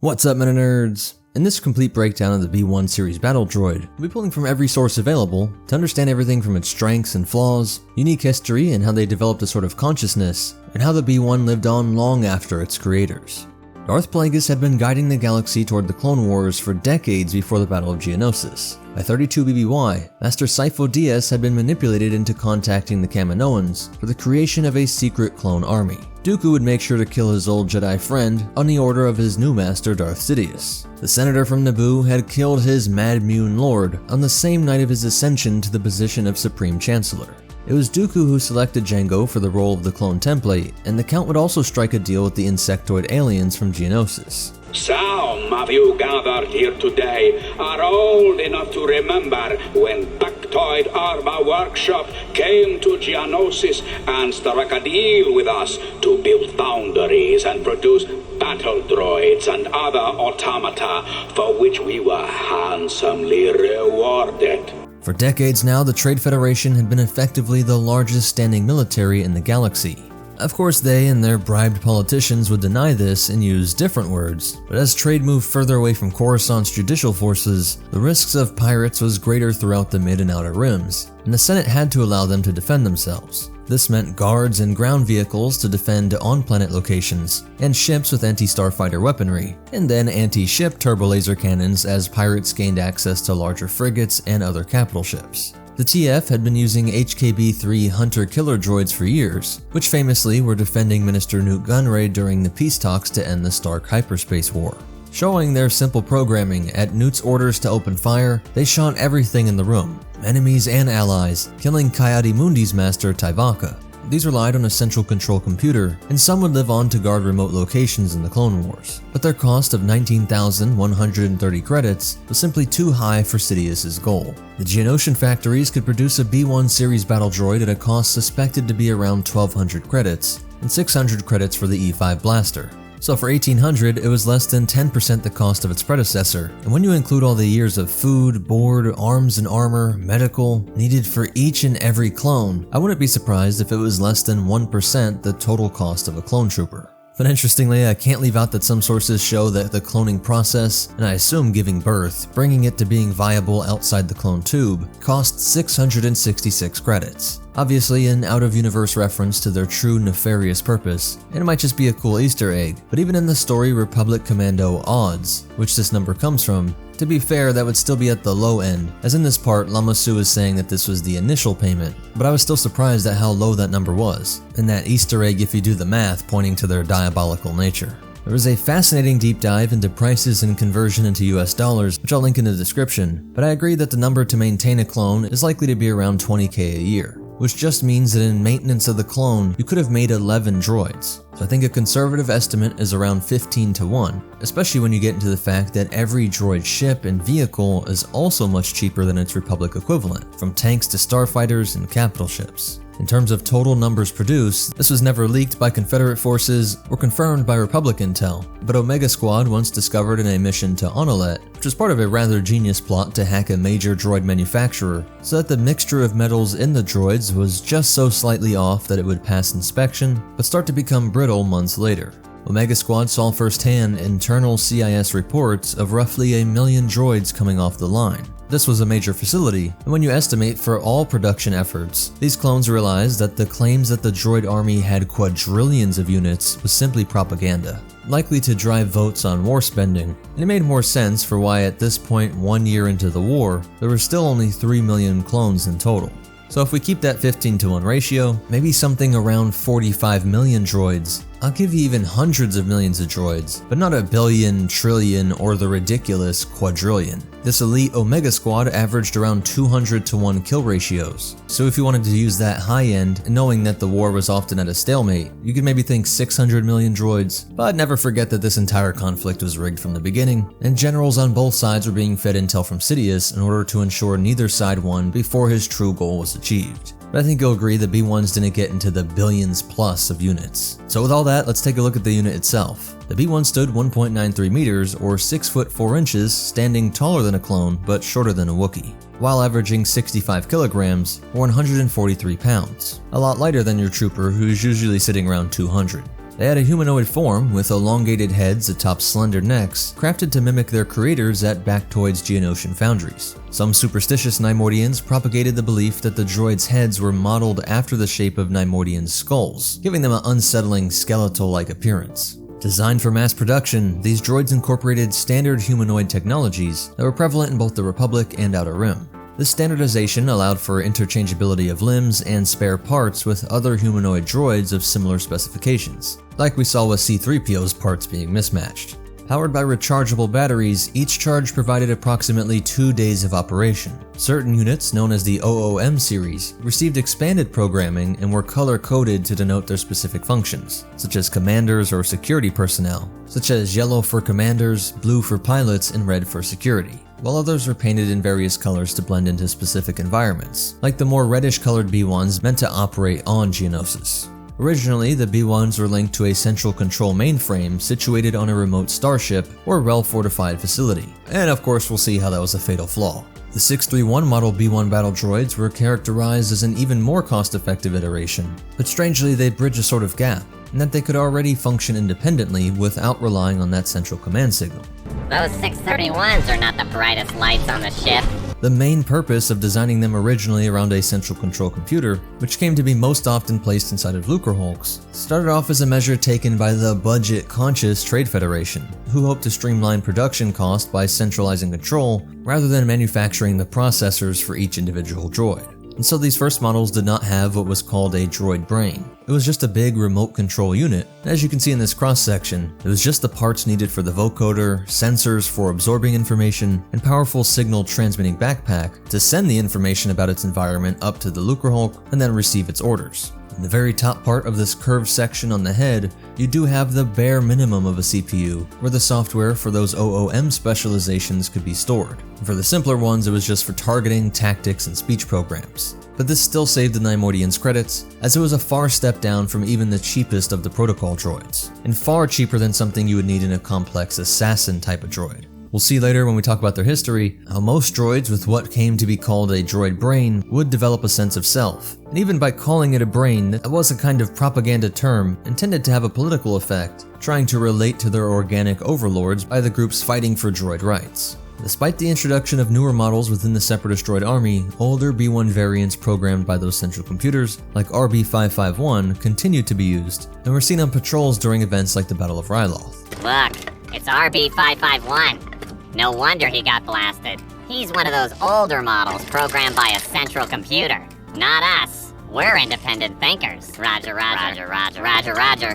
What's up, Meta Nerds? In this complete breakdown of the B1 series battle droid, we'll be pulling from every source available to understand everything from its strengths and flaws, unique history and how they developed a sort of consciousness, and how the B1 lived on long after its creators. Darth Plagueis had been guiding the galaxy toward the Clone Wars for decades before the Battle of Geonosis. By 32 BBY, Master Sifo Dyas had been manipulated into contacting the Kaminoans for the creation of a secret clone army. Dooku would make sure to kill his old Jedi friend on the order of his new master Darth Sidious. The senator from Naboo had killed his Mad Mune Lord on the same night of his ascension to the position of Supreme Chancellor. It was Dooku who selected Jango for the role of the clone template, and the Count would also strike a deal with the insectoid aliens from Geonosis. Some of you gathered here today are old enough to remember when Tactoid Arma Workshop came to Geonosis and struck a deal with us to build foundries and produce battle droids and other automata for which we were handsomely rewarded. For decades now, the Trade Federation had been effectively the largest standing military in the galaxy. Of course, they and their bribed politicians would deny this and use different words, but as trade moved further away from Coruscant's judicial forces, the risks of pirates was greater throughout the mid and outer rims, and the Senate had to allow them to defend themselves. This meant guards and ground vehicles to defend on-planet locations, and ships with anti-starfighter weaponry, and then anti-ship turbolaser cannons as pirates gained access to larger frigates and other capital ships. The TF had been using HKB-3 hunter-killer droids for years, which famously were defending Minister Newt Gunray during the peace talks to end the Stark hyperspace war. Showing their simple programming, at Newt's orders to open fire, they shot everything in the room, enemies and allies, killing Coyote-Mundi's master Tyvaka. These relied on a central control computer, and some would live on to guard remote locations in the Clone Wars, but their cost of 19,130 credits was simply too high for Sidious's goal. The Geonosian factories could produce a B1 series battle droid at a cost suspected to be around 1,200 credits, and 600 credits for the E5 blaster. So for 1800, it was less than 10% the cost of its predecessor, and when you include all the years of food, board, arms and armor, medical, needed for each and every clone, I wouldn't be surprised if it was less than 1% the total cost of a clone trooper. But interestingly, I can't leave out that some sources show that the cloning process, and I assume giving birth, bringing it to being viable outside the clone tube, cost 666 credits. Obviously an out-of-universe reference to their true nefarious purpose, and it might just be a cool Easter egg, but even in the story Republic Commando Odds, which this number comes from, to be fair, that would still be at the low end, as in this part, Lama Su is saying that this was the initial payment, but I was still surprised at how low that number was, and that Easter egg if you do the math pointing to their diabolical nature. There was a fascinating deep dive into prices and conversion into US dollars, which I'll link in the description, but I agree that the number to maintain a clone is likely to be around 20k a year, which just means that in maintenance of the clone, you could have made 11 droids. So I think a conservative estimate is around 15 to 1, especially when you get into the fact that every droid ship and vehicle is also much cheaper than its Republic equivalent, from tanks to starfighters and capital ships. In terms of total numbers produced, this was never leaked by Confederate forces or confirmed by Republic intel, but Omega Squad once discovered in a mission to Onolet, which was part of a rather genius plot to hack a major droid manufacturer, so that the mixture of metals in the droids was just so slightly off that it would pass inspection, but start to become brittle months later. Omega Squad saw firsthand internal CIS reports of roughly 1 million droids coming off the line. This was a major facility, and when you estimate for all production efforts, these clones realized that the claims that the droid army had quadrillions of units was simply propaganda, likely to drive votes on war spending, and it made more sense for why at this point 1 year into the war, there were still only 3 million clones in total. So if we keep that 15 to 1 ratio, maybe something around 45 million droids. I'll give you even hundreds of millions of droids, but not a billion, trillion, or the ridiculous quadrillion. This elite Omega Squad averaged around 200 to 1 kill ratios. So if you wanted to use that high end, and knowing that the war was often at a stalemate, you could maybe think 600 million droids, but never forget that this entire conflict was rigged from the beginning, and generals on both sides were being fed intel from Sidious in order to ensure neither side won before his true goal was achieved. But I think you'll agree that B1s didn't get into the billions plus of units. So with all that, let's take a look at the unit itself. The B1 stood 1.93 meters or 6 foot 4 inches, standing taller than a clone but shorter than a Wookiee, while averaging 65 kilograms or 143 pounds, a lot lighter than your trooper who's usually sitting around 200. They had a humanoid form with elongated heads atop slender necks, crafted to mimic their creators at Bactoid's Geonosian foundries. Some superstitious Neimoidians propagated the belief that the droids' heads were modeled after the shape of Neimoidians' skulls, giving them an unsettling skeletal-like appearance. Designed for mass production, these droids incorporated standard humanoid technologies that were prevalent in both the Republic and Outer Rim. This standardization allowed for interchangeability of limbs and spare parts with other humanoid droids of similar specifications, like we saw with C-3PO's parts being mismatched. Powered by rechargeable batteries, each charge provided approximately 2 days of operation. Certain units, known as the OOM series, received expanded programming and were color-coded to denote their specific functions, such as commanders or security personnel, such as yellow for commanders, blue for pilots, and red for security, while others were painted in various colors to blend into specific environments, like the more reddish-colored B1s meant to operate on Geonosis. Originally, the B1s were linked to a central control mainframe situated on a remote starship or well-fortified facility, and of course we'll see how that was a fatal flaw. The 631 model B1 battle droids were characterized as an even more cost-effective iteration, but strangely they bridge a sort of gap, in that they could already function independently without relying on that central command signal. Those 631s are not the brightest lights on the ship. The main purpose of designing them originally around a central control computer, which came to be most often placed inside of Lucrehulks, started off as a measure taken by the budget-conscious Trade Federation, who hoped to streamline production costs by centralizing control rather than manufacturing the processors for each individual droid. And so these first models did not have what was called a droid brain. It was just a big remote control unit. As you can see in this cross-section, it was just the parts needed for the vocoder, sensors for absorbing information, and powerful signal transmitting backpack to send the information about its environment up to the Lucrehulk and then receive its orders. In the very top part of this curved section on the head, you do have the bare minimum of a CPU, where the software for those OOM specializations could be stored. For the simpler ones, it was just for targeting, tactics, and speech programs. But this still saved the Neimoidians credits, as it was a far step down from even the cheapest of the protocol droids, and far cheaper than something you would need in a complex assassin type of droid. We'll see later when we talk about their history, how most droids with what came to be called a droid brain would develop a sense of self. And even by calling it a brain, that was a kind of propaganda term intended to have a political effect, trying to relate to their organic overlords by the groups fighting for droid rights. Despite the introduction of newer models within the Separatist droid army, older B1 variants programmed by those central computers, like RB551, continued to be used, and were seen on patrols during events like the Battle of Ryloth. Look, it's RB551. No wonder he got blasted. He's one of those older models programmed by a central computer. Not us. We're independent thinkers. Roger, roger, roger, roger, roger, roger.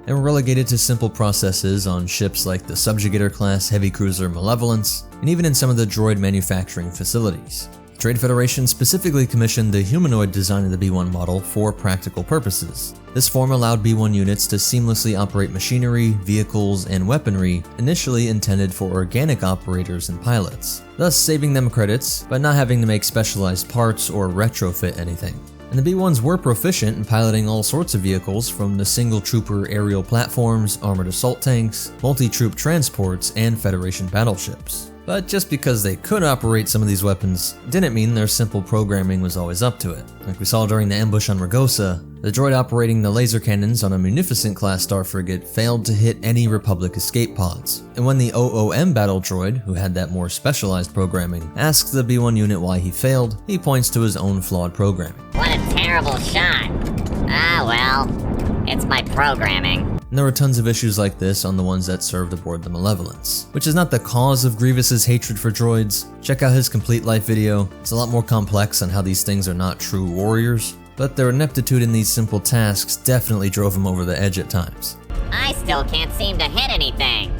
And were relegated to simple processes on ships like the Subjugator class heavy cruiser Malevolence, and even in some of the droid manufacturing facilities. The Trade Federation specifically commissioned the humanoid design of the B1 model for practical purposes. This form allowed B1 units to seamlessly operate machinery, vehicles, and weaponry initially intended for organic operators and pilots, thus saving them credits by not having to make specialized parts or retrofit anything. And the B1s were proficient in piloting all sorts of vehicles, from the single trooper aerial platforms, armored assault tanks, multi-troop transports, and Federation battleships. But just because they could operate some of these weapons didn't mean their simple programming was always up to it. Like we saw during the ambush on Ragosa, the droid operating the laser cannons on a Munificent class star frigate failed to hit any Republic escape pods. And when the OOM battle droid, who had that more specialized programming, asks the B1 unit why he failed, he points to his own flawed programming. What a terrible shot. Ah well, it's my programming. And there were tons of issues like this on the ones that served aboard the Malevolence, which is not the cause of Grievous's hatred for droids. Check out his complete life video. It's a lot more complex on how these things are not true warriors, but their ineptitude in these simple tasks definitely drove him over the edge at times. I still can't seem to hit anything.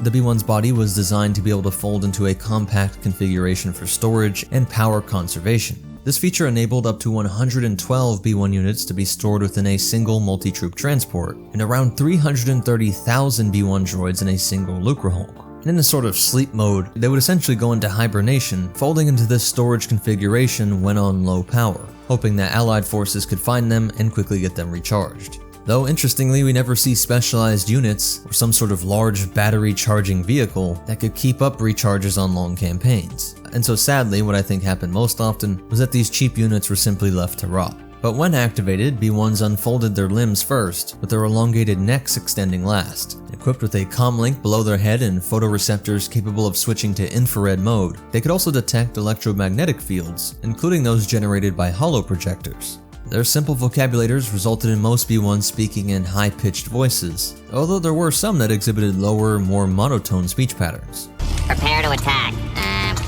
The B1's body was designed to be able to fold into a compact configuration for storage and power conservation. This feature enabled up to 112 B1 units to be stored within a single multi-troop transport, and around 330,000 B1 droids in a single Lucrehulk. And in a sort of sleep mode, they would essentially go into hibernation, folding into this storage configuration when on low power, hoping that allied forces could find them and quickly get them recharged. Though interestingly, we never see specialized units or some sort of large battery charging vehicle that could keep up recharges on long campaigns. And so sadly, what I think happened most often was that these cheap units were simply left to rot. But when activated, B1s unfolded their limbs first, with their elongated necks extending last. Equipped with a comlink below their head and photoreceptors capable of switching to infrared mode, they could also detect electromagnetic fields, including those generated by holoprojectors. Their simple vocabulators resulted in most B1s speaking in high-pitched voices, although there were some that exhibited lower, more monotone speech patterns. Prepare to attack.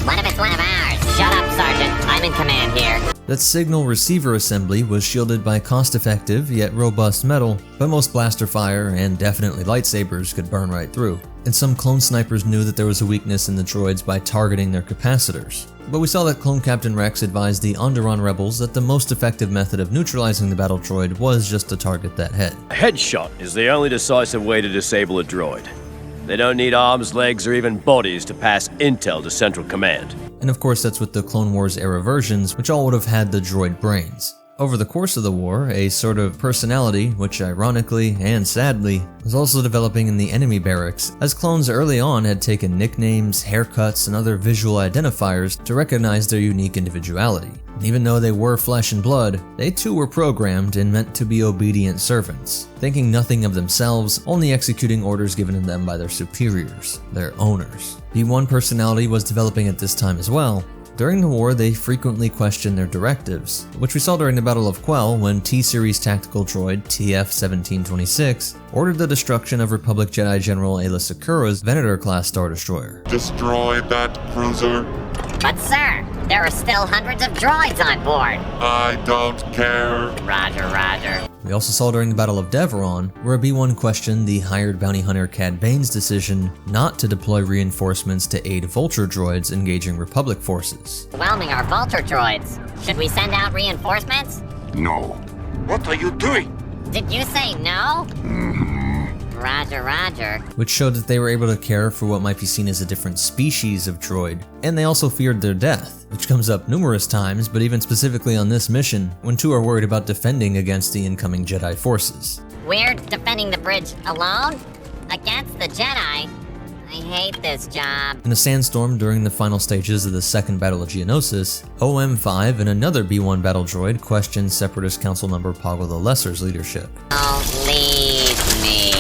What if it's one of ours? Shut up, Sergeant. I'm in command here. That signal receiver assembly was shielded by cost-effective yet robust metal, but most blaster fire and definitely lightsabers could burn right through. And some clone snipers knew that there was a weakness in the droids by targeting their capacitors. But we saw that Clone Captain Rex advised the Onderon rebels that the most effective method of neutralizing the battle droid was just to target that head. A headshot is the only decisive way to disable a droid. They don't need arms, legs, or even bodies to pass intel to Central Command. And of course that's with the Clone Wars era versions, which all would have had the droid brains. Over the course of the war, a sort of personality, which ironically and sadly, was also developing in the enemy barracks, as clones early on had taken nicknames, haircuts, and other visual identifiers to recognize their unique individuality. And even though they were flesh and blood, they too were programmed and meant to be obedient servants, thinking nothing of themselves, only executing orders given to them by their superiors, their owners. B1 personality was developing at this time as well. During the war, they frequently questioned their directives, which we saw during the Battle of Quell when T-Series tactical droid TF-1726 ordered the destruction of Republic Jedi General Aayla Secura's Venator-class Star Destroyer. Destroy that cruiser. But sir, there are still hundreds of droids on board. I don't care. Roger, roger. We also saw during the Battle of Deveron, where a B1 questioned the hired bounty hunter Cad Bane's decision not to deploy reinforcements to aid Vulture droids engaging Republic forces. Overwhelming our Vulture droids. Should we send out reinforcements? No. What are you doing? Did you say no? Roger, roger. Which showed that they were able to care for what might be seen as a different species of droid, and they also feared their death, which comes up numerous times, but even specifically on this mission, when two are worried about defending against the incoming Jedi forces. We're defending the bridge alone? Against the Jedi? I hate this job. In a sandstorm during the final stages of the Second Battle of Geonosis, OM5 and another B1 battle droid questioned Separatist Council member Poggle the Lesser's leadership. Don't leave me.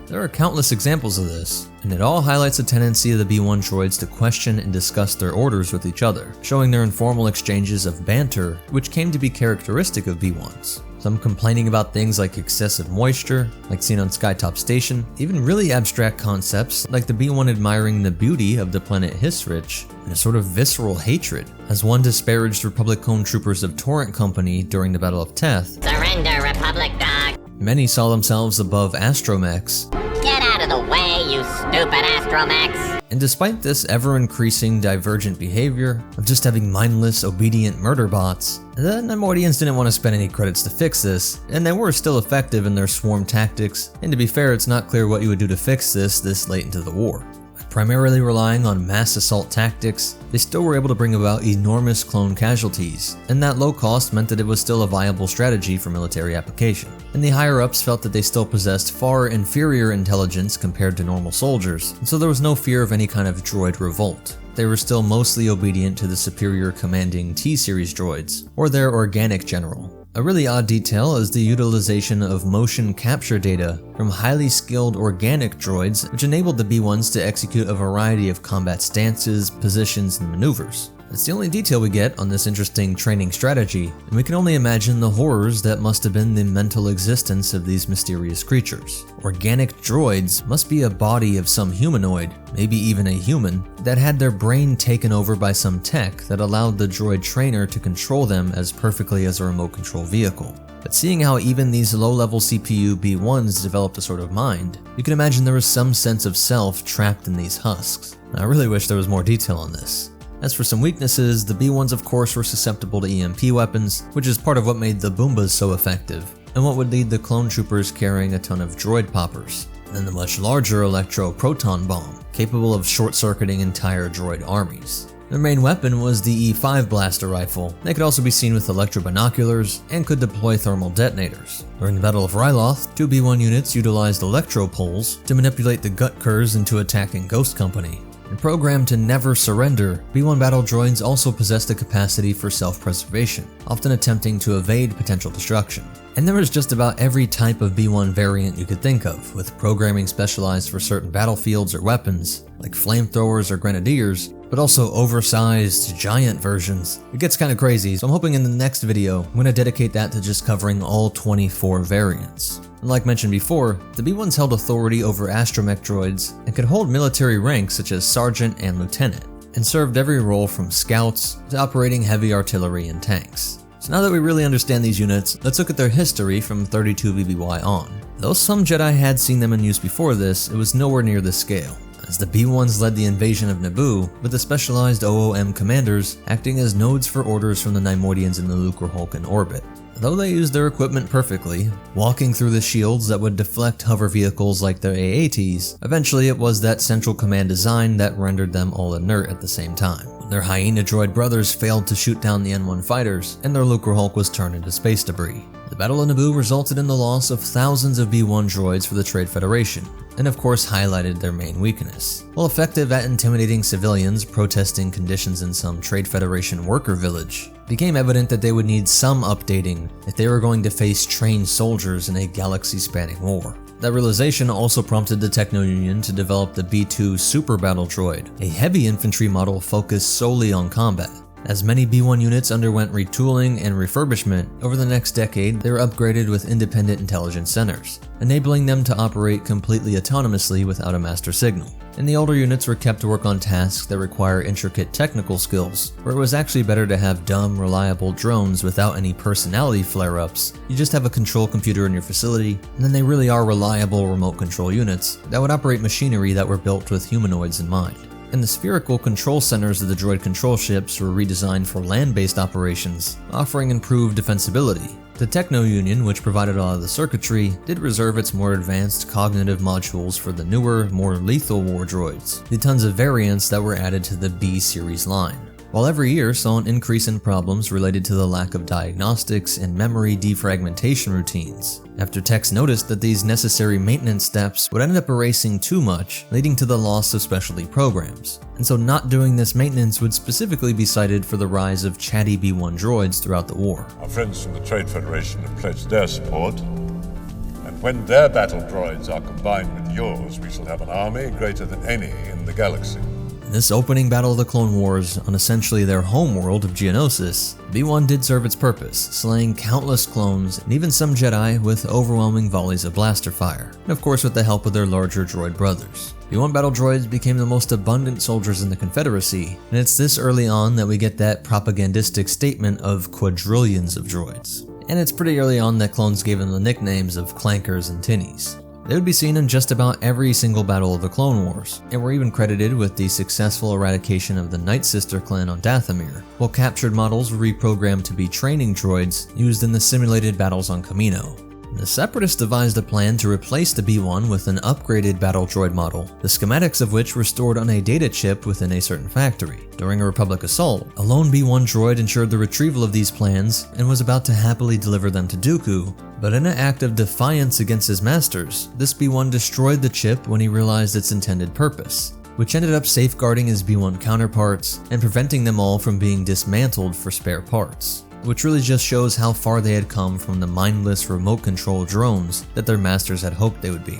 There are countless examples of this, and it all highlights a tendency of the B1 droids to question and discuss their orders with each other, showing their informal exchanges of banter, which came to be characteristic of B1s. Some complaining about things like excessive moisture, like seen on Skytop Station, even really abstract concepts like the B1 admiring the beauty of the planet Hisrich, and a sort of visceral hatred, as one disparaged Republic clone troopers of Torrent Company during the Battle of Teth. Surrender, Republic dog. Many saw themselves above astromechs, Get out of the way, you stupid astromechs. and despite this ever-increasing divergent behavior of just having mindless, obedient murder bots, the Neimoidians didn't want to spend any credits to fix this, and they were still effective in their swarm tactics, and to be fair, it's not clear what you would do to fix this late into the war. Primarily relying on mass assault tactics, they still were able to bring about enormous clone casualties, and that low cost meant that it was still a viable strategy for military application. And the higher-ups felt that they still possessed far inferior intelligence compared to normal soldiers, and so there was no fear of any kind of droid revolt. They were still mostly obedient to the superior commanding T-Series droids, or their organic general. A really odd detail is the utilization of motion capture data from highly skilled organic droids, which enabled the B1s to execute a variety of combat stances, positions, and maneuvers. It's the only detail we get on this interesting training strategy, and we can only imagine the horrors that must have been the mental existence of these mysterious creatures. Organic droids must be a body of some humanoid, maybe even a human, that had their brain taken over by some tech that allowed the droid trainer to control them as perfectly as a remote control vehicle. But seeing how even these low-level CPU B1s developed a sort of mind, you can imagine there was some sense of self trapped in these husks. I really wish there was more detail on this. As for some weaknesses, the B1s of course were susceptible to EMP weapons, which is part of what made the Boombas so effective, and what would lead the clone troopers carrying a ton of droid poppers, and then the much larger electro-proton bomb, capable of short-circuiting entire droid armies. Their main weapon was the E5 blaster rifle. They could also be seen with electro-binoculars, and could deploy thermal detonators. During the Battle of Ryloth, two B1 units utilized electro poles to manipulate the gut curs into attacking Ghost Company. And programmed to never surrender, B-1 battle droids also possessed a capacity for self-preservation, often attempting to evade potential destruction. And there was just about every type of B-1 variant you could think of, with programming specialized for certain battlefields or weapons, like flamethrowers or grenadiers, but also oversized, giant versions. It gets kinda crazy, so I'm hoping in the next video, I'm gonna dedicate that to just covering all 24 variants. And like mentioned before, the B-1s held authority over astromech droids and could hold military ranks such as sergeant and lieutenant, and served every role from scouts to operating heavy artillery and tanks. So now that we really understand these units, let's look at their history from 32 BBY on. Though some Jedi had seen them in use before this, it was nowhere near this scale, as the B-1s led the invasion of Naboo, with the specialized OOM commanders acting as nodes for orders from the Neimoidians in the Lucrehulk in orbit. Though they used their equipment perfectly, walking through the shields that would deflect hover vehicles like their AATs, eventually it was that central command design that rendered them all inert at the same time. Their Hyena droid brothers failed to shoot down the N1 fighters, and their Lucrehulk was turned into space debris. The Battle of Naboo resulted in the loss of thousands of B-1 droids for the Trade Federation, and of course highlighted their main weakness. While effective at intimidating civilians protesting conditions in some Trade Federation worker village, it became evident that they would need some updating if they were going to face trained soldiers in a galaxy-spanning war. That realization also prompted the Techno-Union to develop the B-2 Super Battle Droid, a heavy infantry model focused solely on combat. As many B-1 units underwent retooling and refurbishment, over the next decade they were upgraded with independent intelligence centers, enabling them to operate completely autonomously without a master signal. And the older units were kept to work on tasks that require intricate technical skills, where it was actually better to have dumb, reliable drones without any personality flare-ups. You just have a control computer in your facility, and then they really are reliable remote control units that would operate machinery that were built with humanoids in mind. And the spherical control centers of the droid control ships were redesigned for land-based operations, offering improved defensibility. The Techno-Union, which provided a lot of the circuitry, did reserve its more advanced cognitive modules for the newer, more lethal war droids, the tons of variants that were added to the B-series line. While every year saw an increase in problems related to the lack of diagnostics and memory defragmentation routines, after techs noticed that these necessary maintenance steps would end up erasing too much, leading to the loss of specialty programs. And so not doing this maintenance would specifically be cited for the rise of chatty B-1 droids throughout the war. Our friends from the Trade Federation have pledged their support, and when their battle droids are combined with yours, we shall have an army greater than any in the galaxy. In this opening Battle of the Clone Wars, on essentially their homeworld of Geonosis, B-1 did serve its purpose, slaying countless clones and even some Jedi with overwhelming volleys of blaster fire, and of course with the help of their larger droid brothers. B-1 battle droids became the most abundant soldiers in the Confederacy, and it's this early on that we get that propagandistic statement of quadrillions of droids. And it's pretty early on that clones gave them the nicknames of clankers and tinnies. They would be seen in just about every single battle of the Clone Wars, and were even credited with the successful eradication of the Night Sister clan on Dathomir, while captured models were reprogrammed to be training droids used in the simulated battles on Kamino. The Separatists devised a plan to replace the B-1 with an upgraded battle droid model, the schematics of which were stored on a data chip within a certain factory. During a Republic assault, a lone B-1 droid ensured the retrieval of these plans and was about to happily deliver them to Dooku, but in an act of defiance against his masters, this B-1 destroyed the chip when he realized its intended purpose, which ended up safeguarding his B-1 counterparts and preventing them all from being dismantled for spare parts, which really just shows how far they had come from the mindless remote control drones that their masters had hoped they would be.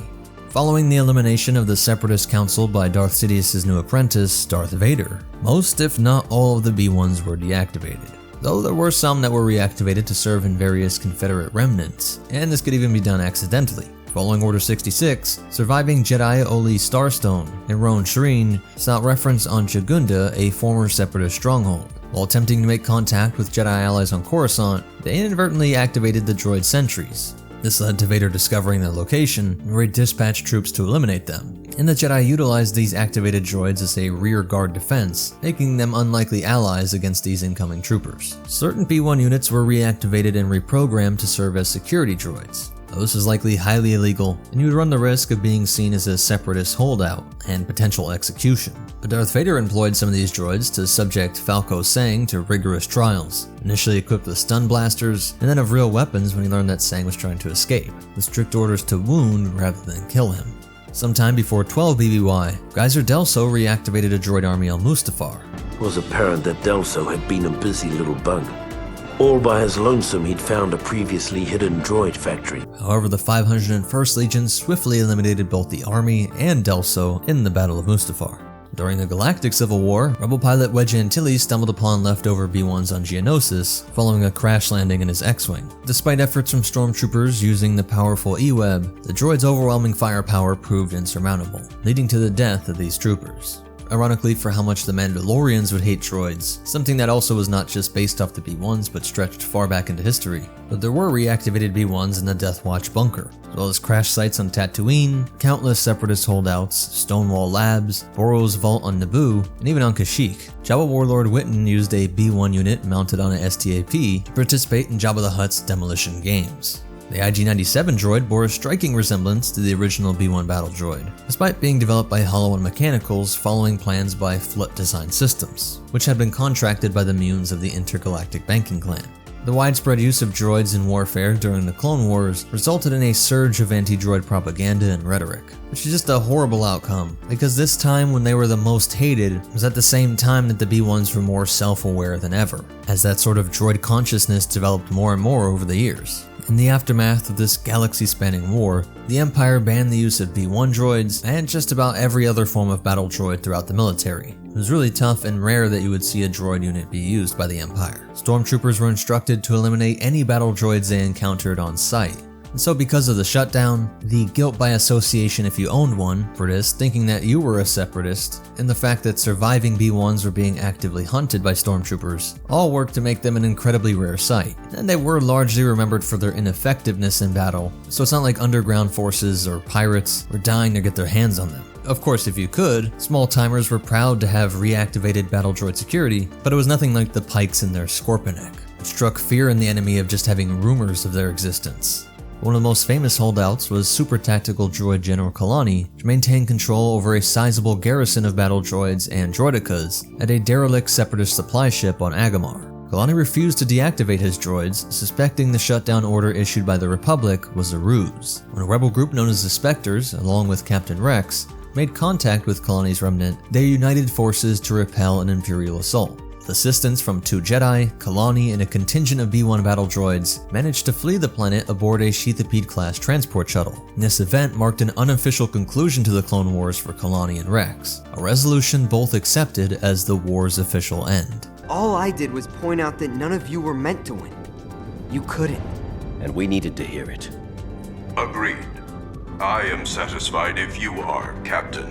Following the elimination of the Separatist Council by Darth Sidious's new apprentice, Darth Vader, most if not all of the B-1s were deactivated, though there were some that were reactivated to serve in various Confederate remnants, and this could even be done accidentally. Following Order 66, surviving Jedi Oli Starstone and Roan Shreen sought refuge on Chagunda, a former Separatist stronghold. While attempting to make contact with Jedi allies on Coruscant, they inadvertently activated the droid sentries. This led to Vader discovering their location, where he dispatched troops to eliminate them, and the Jedi utilized these activated droids as a rear-guard defense, making them unlikely allies against these incoming troopers. Certain B-1 units were reactivated and reprogrammed to serve as security droids. This is likely highly illegal, and you would run the risk of being seen as a separatist holdout and potential execution. But Darth Vader employed some of these droids to subject Falco Sang to rigorous trials, initially equipped with stun blasters, and then of real weapons when he learned that Sang was trying to escape, with strict orders to wound rather than kill him. Sometime before 12 BBY, Geyser Delso reactivated a droid army on Mustafar. It was apparent that Delso had been a busy little bug. All by his lonesome, he'd found a previously hidden droid factory. However, the 501st Legion swiftly eliminated both the army and Delso in the Battle of Mustafar. During the Galactic Civil War, Rebel pilot Wedge Antilles stumbled upon leftover B-1s on Geonosis following a crash landing in his X-Wing. Despite efforts from stormtroopers using the powerful E-Web, the droid's overwhelming firepower proved insurmountable, leading to the death of these troopers. Ironically, for how much the Mandalorians would hate droids, something that also was not just based off the B-1s but stretched far back into history. But there were reactivated B-1s in the Death Watch bunker, as well as crash sites on Tatooine, countless Separatist holdouts, Stonewall Labs, Boros Vault on Naboo, and even on Kashyyyk. Jawa warlord Witten used a B-1 unit mounted on a STAP to participate in Jabba the Hutt's demolition games. The IG-97 droid bore a striking resemblance to the original B-1 battle droid, despite being developed by Hollow and Mechanicals following plans by Flut Design Systems, which had been contracted by the Munes of the Intergalactic Banking Clan. The widespread use of droids in warfare during the Clone Wars resulted in a surge of anti-droid propaganda and rhetoric, which is just a horrible outcome, because this time when they were the most hated was at the same time that the B-1s were more self-aware than ever, as that sort of droid consciousness developed more and more over the years. In the aftermath of this galaxy-spanning war, the Empire banned the use of B-1 droids and just about every other form of battle droid throughout the military. It was really tough and rare that you would see a droid unit be used by the Empire. Stormtroopers were instructed to eliminate any battle droids they encountered on sight. And so because of the shutdown, the guilt by association if you owned one, Separatist, thinking that you were a Separatist, and the fact that surviving B-1s were being actively hunted by stormtroopers, all worked to make them an incredibly rare sight. And they were largely remembered for their ineffectiveness in battle, so it's not like underground forces or pirates were dying to get their hands on them. Of course, if you could, small timers were proud to have reactivated battle droid security, but it was nothing like the pikes in their scorpenek, which struck fear in the enemy of just having rumors of their existence. One of the most famous holdouts was Super Tactical Droid General Kalani, which maintained control over a sizable garrison of battle droids and droidekas at a derelict Separatist supply ship on Agamar. Kalani refused to deactivate his droids, suspecting the shutdown order issued by the Republic was a ruse. When a rebel group known as the Spectres, along with Captain Rex, made contact with Kalani's remnant, they united forces to repel an Imperial assault. With assistance from 2 Jedi, Kalani, and a contingent of B-1 battle droids managed to flee the planet aboard a Sheathipede-class transport shuttle. This event marked an unofficial conclusion to the Clone Wars for Kalani and Rex, a resolution both accepted as the war's official end. All I did was point out that none of you were meant to win. You couldn't. And we needed to hear it. Agreed. I am satisfied if you are, Captain.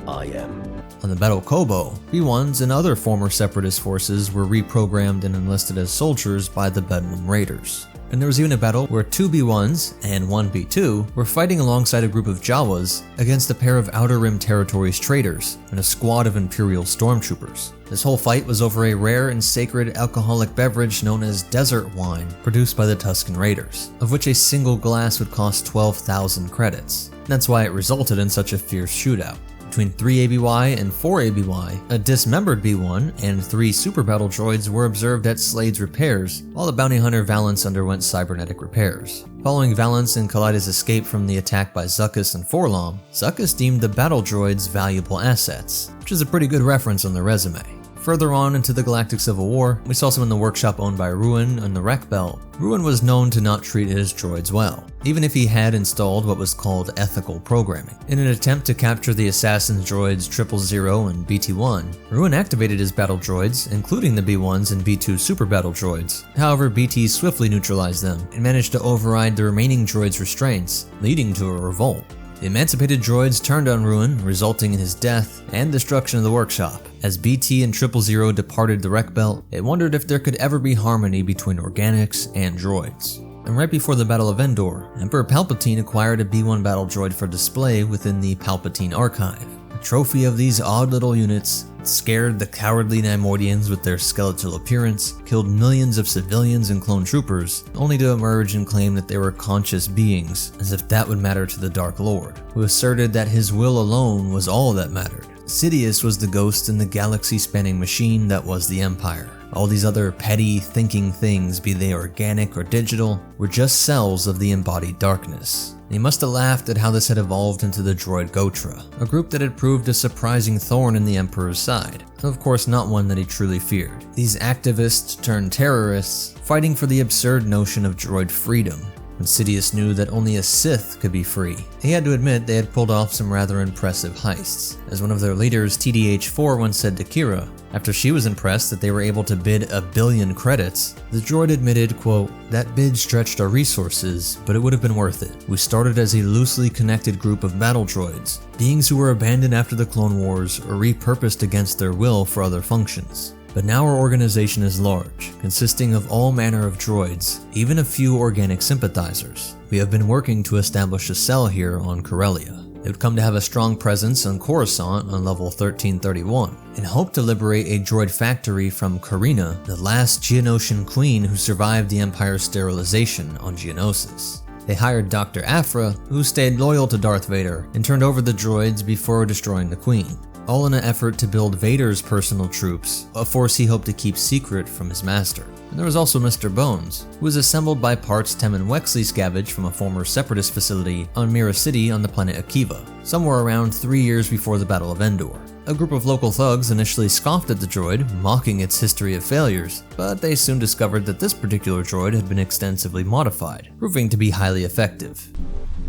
I am. On the Battle Kobo, B-1s and other former Separatist forces were reprogrammed and enlisted as soldiers by the Bedlam Raiders. And there was even a battle where 2 B-1s and 1 B-2 were fighting alongside a group of Jawas against a pair of Outer Rim Territories traitors and a squad of Imperial stormtroopers. This whole fight was over a rare and sacred alcoholic beverage known as desert wine, produced by the Tusken Raiders, of which a single glass would cost 12,000 credits. That's why it resulted in such a fierce shootout. Between 3 ABY and 4 ABY, a dismembered B-1 and 3 super battle droids were observed at Slade's repairs, while the bounty hunter Valance underwent cybernetic repairs. Following Valance and Kalida's escape from the attack by Zuckuss and Forlom, Zuckuss deemed the battle droids valuable assets, which is a pretty good reference on the resume. Further on into the Galactic Civil War, we saw some in the workshop owned by Ruin on the Wreck Belt. Ruin was known to not treat his droids well, even if he had installed what was called ethical programming. In an attempt to capture the assassin's droids 000 and BT-1, Ruin activated his battle droids, including the B-1s and B-2 super battle droids. However, BT swiftly neutralized them and managed to override the remaining droids' restraints, leading to a revolt. The emancipated droids turned on Ruin, resulting in his death and destruction of the workshop. As BT and 000 departed the Wreck Belt, it wondered if there could ever be harmony between organics and droids. And right before the Battle of Endor, Emperor Palpatine acquired a B-1 battle droid for display within the Palpatine Archive. A trophy of these odd little units scared the cowardly Neimoidians with their skeletal appearance, killed millions of civilians and clone troopers, only to emerge and claim that they were conscious beings, as if that would matter to the Dark Lord, who asserted that his will alone was all that mattered. Sidious was the ghost in the galaxy-spanning machine that was the Empire. All these other petty, thinking things, be they organic or digital, were just cells of the embodied darkness. And he must have laughed at how this had evolved into the droid Gotra, a group that had proved a surprising thorn in the Emperor's side, though of course not one that he truly feared. These activists turned terrorists, fighting for the absurd notion of droid freedom, when Sidious knew that only a Sith could be free. He had to admit they had pulled off some rather impressive heists, as one of their leaders, TDH-4, once said to Kira, after she was impressed that they were able to bid 1 billion credits, the droid admitted, quote, "That bid stretched our resources, but it would have been worth it. We started as a loosely connected group of battle droids, beings who were abandoned after the Clone Wars or repurposed against their will for other functions. But now our organization is large, consisting of all manner of droids, even a few organic sympathizers. We have been working to establish a cell here on Corellia. They would come to have a strong presence on Coruscant on level 1331, and hope to liberate a droid factory from Karina, the last Geonosian queen who survived the Empire's sterilization on Geonosis. They hired Dr. Aphra, who stayed loyal to Darth Vader, and turned over the droids before destroying the queen, all in an effort to build Vader's personal troops, a force he hoped to keep secret from his master. And there was also Mr. Bones, who was assembled by parts Tem and Wexley scavenged from a former Separatist facility on Mira City on the planet Akiva, somewhere around 3 years before the Battle of Endor. A group of local thugs initially scoffed at the droid, mocking its history of failures, but they soon discovered that this particular droid had been extensively modified, proving to be highly effective.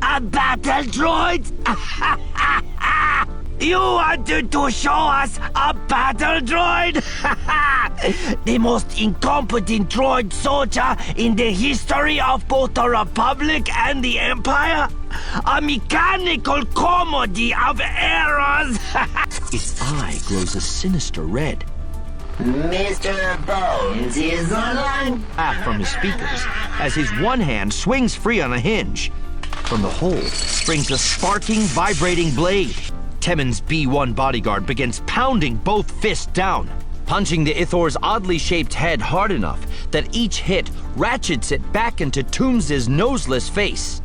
A battle droid? You wanted to show us a battle droid? The most incompetent droid soldier in the history of both the Republic and the Empire? A mechanical comedy of errors! Its eye glows a sinister red. Mr. Bones is online. From his speakers, as his one hand swings free on a hinge. From the hole springs a sparking, vibrating blade. Temen's B-1 bodyguard begins pounding both fists down, punching the Ithor's oddly shaped head hard enough that each hit ratchets it back into Toombs' noseless face.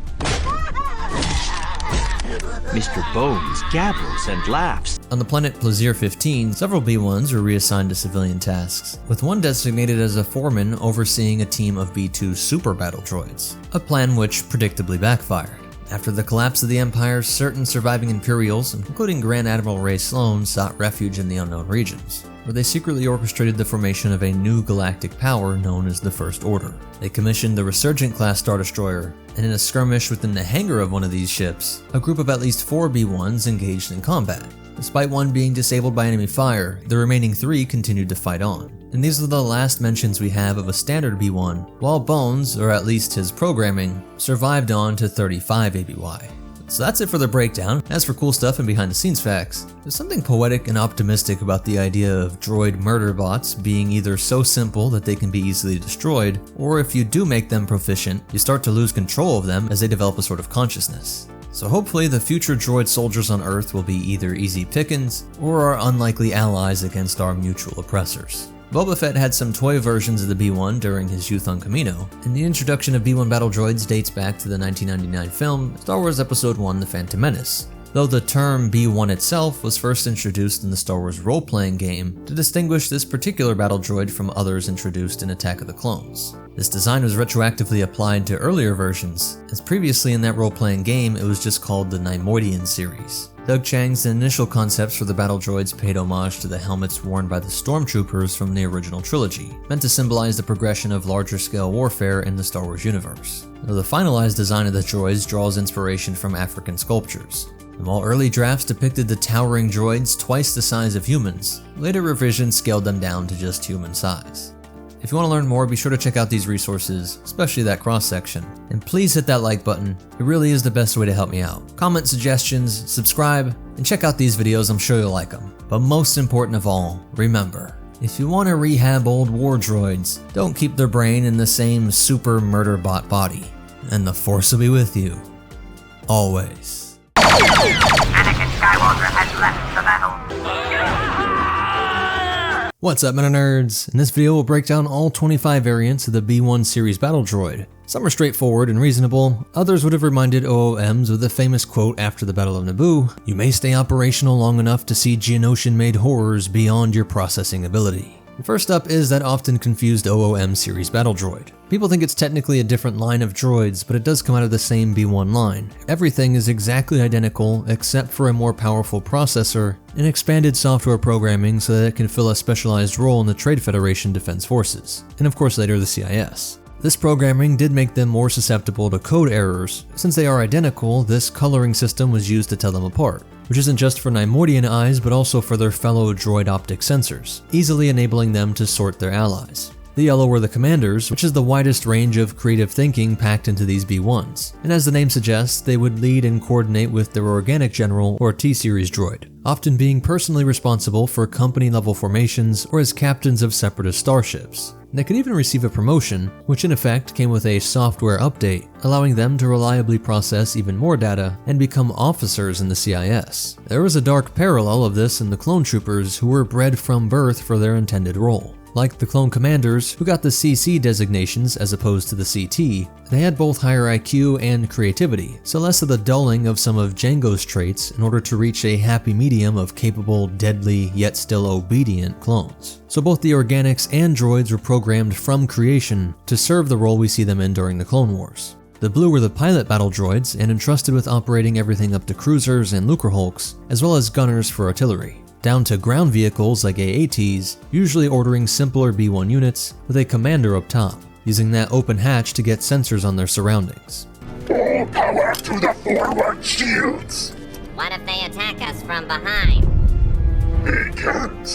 Mr. Bones gabbles and laughs. On the planet Plazir 15, several B-1s were reassigned to civilian tasks, with one designated as a foreman overseeing a team of B-2 super battle droids, a plan which predictably backfired. After the collapse of the Empire, certain surviving Imperials, including Grand Admiral Ray Sloan, sought refuge in the unknown regions, where they secretly orchestrated the formation of a new galactic power known as the First Order. They commissioned the Resurgent-class Star Destroyer, and in a skirmish within the hangar of one of these ships, a group of at least 4 B-1s engaged in combat. Despite one being disabled by enemy fire, the remaining 3 continued to fight on. And these are the last mentions we have of a standard B-1, while Bones, or at least his programming, survived on to 35 ABY. So that's it for the breakdown. As for cool stuff and behind the scenes facts, there's something poetic and optimistic about the idea of droid murder bots being either so simple that they can be easily destroyed, or if you do make them proficient, you start to lose control of them as they develop a sort of consciousness. So hopefully the future droid soldiers on Earth will be either easy pickings, or our unlikely allies against our mutual oppressors. Boba Fett had some toy versions of the B-1 during his youth on Kamino, and the introduction of B-1 battle droids dates back to the 1999 film Star Wars Episode I: The Phantom Menace, though the term B-1 itself was first introduced in the Star Wars role-playing game to distinguish this particular battle droid from others introduced in Attack of the Clones. This design was retroactively applied to earlier versions, as previously in that role-playing game it was just called the Neimoidian series. Doug Chang's initial concepts for the battle droids paid homage to the helmets worn by the stormtroopers from the original trilogy, meant to symbolize the progression of larger-scale warfare in the Star Wars universe. Though the finalized design of the droids draws inspiration from African sculptures. And while early drafts depicted the towering droids twice the size of humans, later revisions scaled them down to just human size. If you want to learn more, be sure to check out these resources, especially that cross-section. And please hit that like button, it really is the best way to help me out. Comment suggestions, subscribe, and check out these videos, I'm sure you'll like them. But most important of all, remember, if you want to rehab old war droids, don't keep their brain in the same super murder bot body. And the Force will be with you. Always. Anakin Skywalker has left the battle. What's up, Meta Nerds? In this video we'll break down all 25 variants of the B-1 series battle droid. Some are straightforward and reasonable, others would have reminded OOMs of the famous quote after the Battle of Naboo, "You may stay operational long enough to see Geonosian-made horrors beyond your processing ability." First up is that often confused OOM series battle droid. People think it's technically a different line of droids, but it does come out of the same B1 line. Everything is exactly identical except for a more powerful processor and expanded software programming so that it can fill a specialized role in the Trade Federation Defense Forces, and of course later the CIS. This programming did make them more susceptible to code errors. Since they are identical, this coloring system was used to tell them apart, which isn't just for Neimoidian eyes but also for their fellow droid optic sensors, easily enabling them to sort their allies. The yellow were the commanders, which is the widest range of creative thinking packed into these B1s, and as the name suggests, they would lead and coordinate with their organic general or T-series droid, often being personally responsible for company-level formations or as captains of separatist starships. They could even receive a promotion, which in effect came with a software update, allowing them to reliably process even more data and become officers in the CIS. There was a dark parallel of this in the clone troopers who were bred from birth for their intended role. Like the clone commanders, who got the CC designations as opposed to the CT, they had both higher IQ and creativity, so less of the dulling of some of Jango's traits in order to reach a happy medium of capable, deadly, yet still obedient clones. So both the organics and droids were programmed from creation to serve the role we see them in during the Clone Wars. The blue were the pilot battle droids and entrusted with operating everything up to cruisers and Lucrehulks, as well as gunners for artillery, down to ground vehicles like AATs, usually ordering simpler B1 units with a commander up top, using that open hatch to get sensors on their surroundings. All power to the forward shields! What if they attack us from behind? They can't.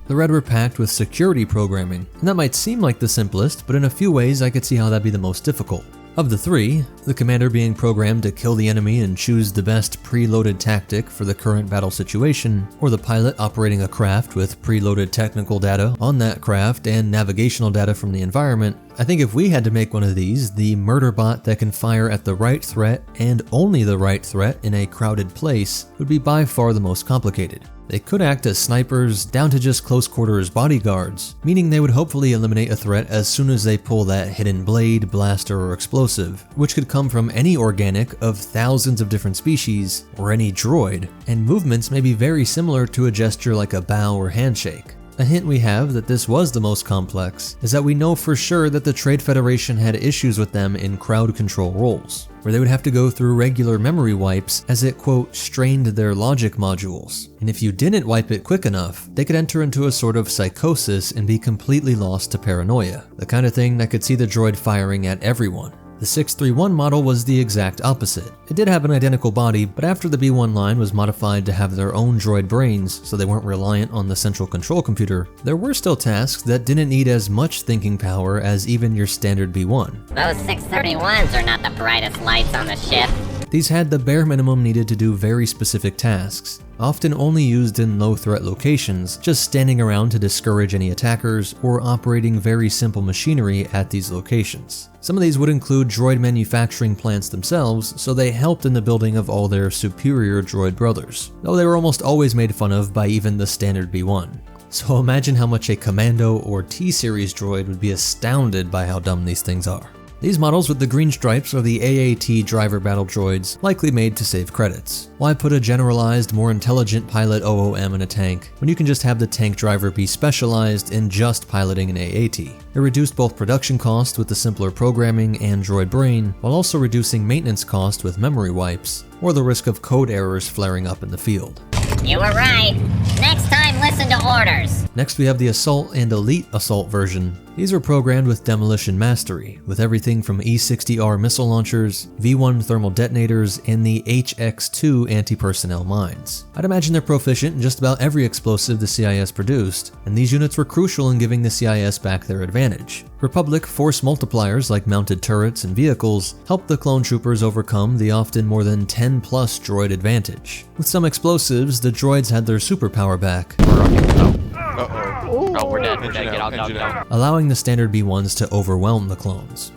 The red were packed with security programming, and that might seem like the simplest, but in a few ways I could see how that'd be the most difficult. Of the three, the commander being programmed to kill the enemy and choose the best preloaded tactic for the current battle situation, or the pilot operating a craft with preloaded technical data on that craft and navigational data from the environment, I think if we had to make one of these, the murder bot that can fire at the right threat and only the right threat in a crowded place would be by far the most complicated. They could act as snipers down to just close quarters bodyguards, meaning they would hopefully eliminate a threat as soon as they pull that hidden blade, blaster, or explosive, which could come from any organic of thousands of different species, or any droid, and movements may be very similar to a gesture like a bow or handshake. A hint we have that this was the most complex is that we know for sure that the Trade Federation had issues with them in crowd control roles, where they would have to go through regular memory wipes as it, quote, strained their logic modules. And if you didn't wipe it quick enough, they could enter into a sort of psychosis and be completely lost to paranoia, the kind of thing that could see the droid firing at everyone. The 631 model was the exact opposite. It did have an identical body, but after the B1 line was modified to have their own droid brains so they weren't reliant on the central control computer, there were still tasks that didn't need as much thinking power as even your standard B1. Those 631s are not the brightest lights on the ship. These had the bare minimum needed to do very specific tasks, often only used in low-threat locations, just standing around to discourage any attackers or operating very simple machinery at these locations. Some of these would include droid manufacturing plants themselves, so they helped in the building of all their superior droid brothers, though they were almost always made fun of by even the standard B1. So imagine how much a Commando or T-series droid would be astounded by how dumb these things are. These models with the green stripes are the AAT driver battle droids, likely made to save credits. Why put a generalized, more intelligent pilot OOM in a tank when you can just have the tank driver be specialized in just piloting an AAT? It reduced both production cost with the simpler programming and droid brain, while also reducing maintenance cost with memory wipes, or the risk of code errors flaring up in the field. You were right. Next time, listen to orders. Next we have the Assault and Elite Assault version. These are programmed with demolition mastery, with everything from E-60R missile launchers, V1 thermal detonators, and the HX-2 anti-personnel mines. I'd imagine they're proficient in just about every explosive the CIS produced, and these units were crucial in giving the CIS back their advantage. Republic force multipliers like mounted turrets and vehicles helped the clone troopers overcome the often more than 10+ droid advantage. With some explosives, the droids had their superpower back. Oh, we're dead. Get out. Allowing the standard B1s to overwhelm the clones.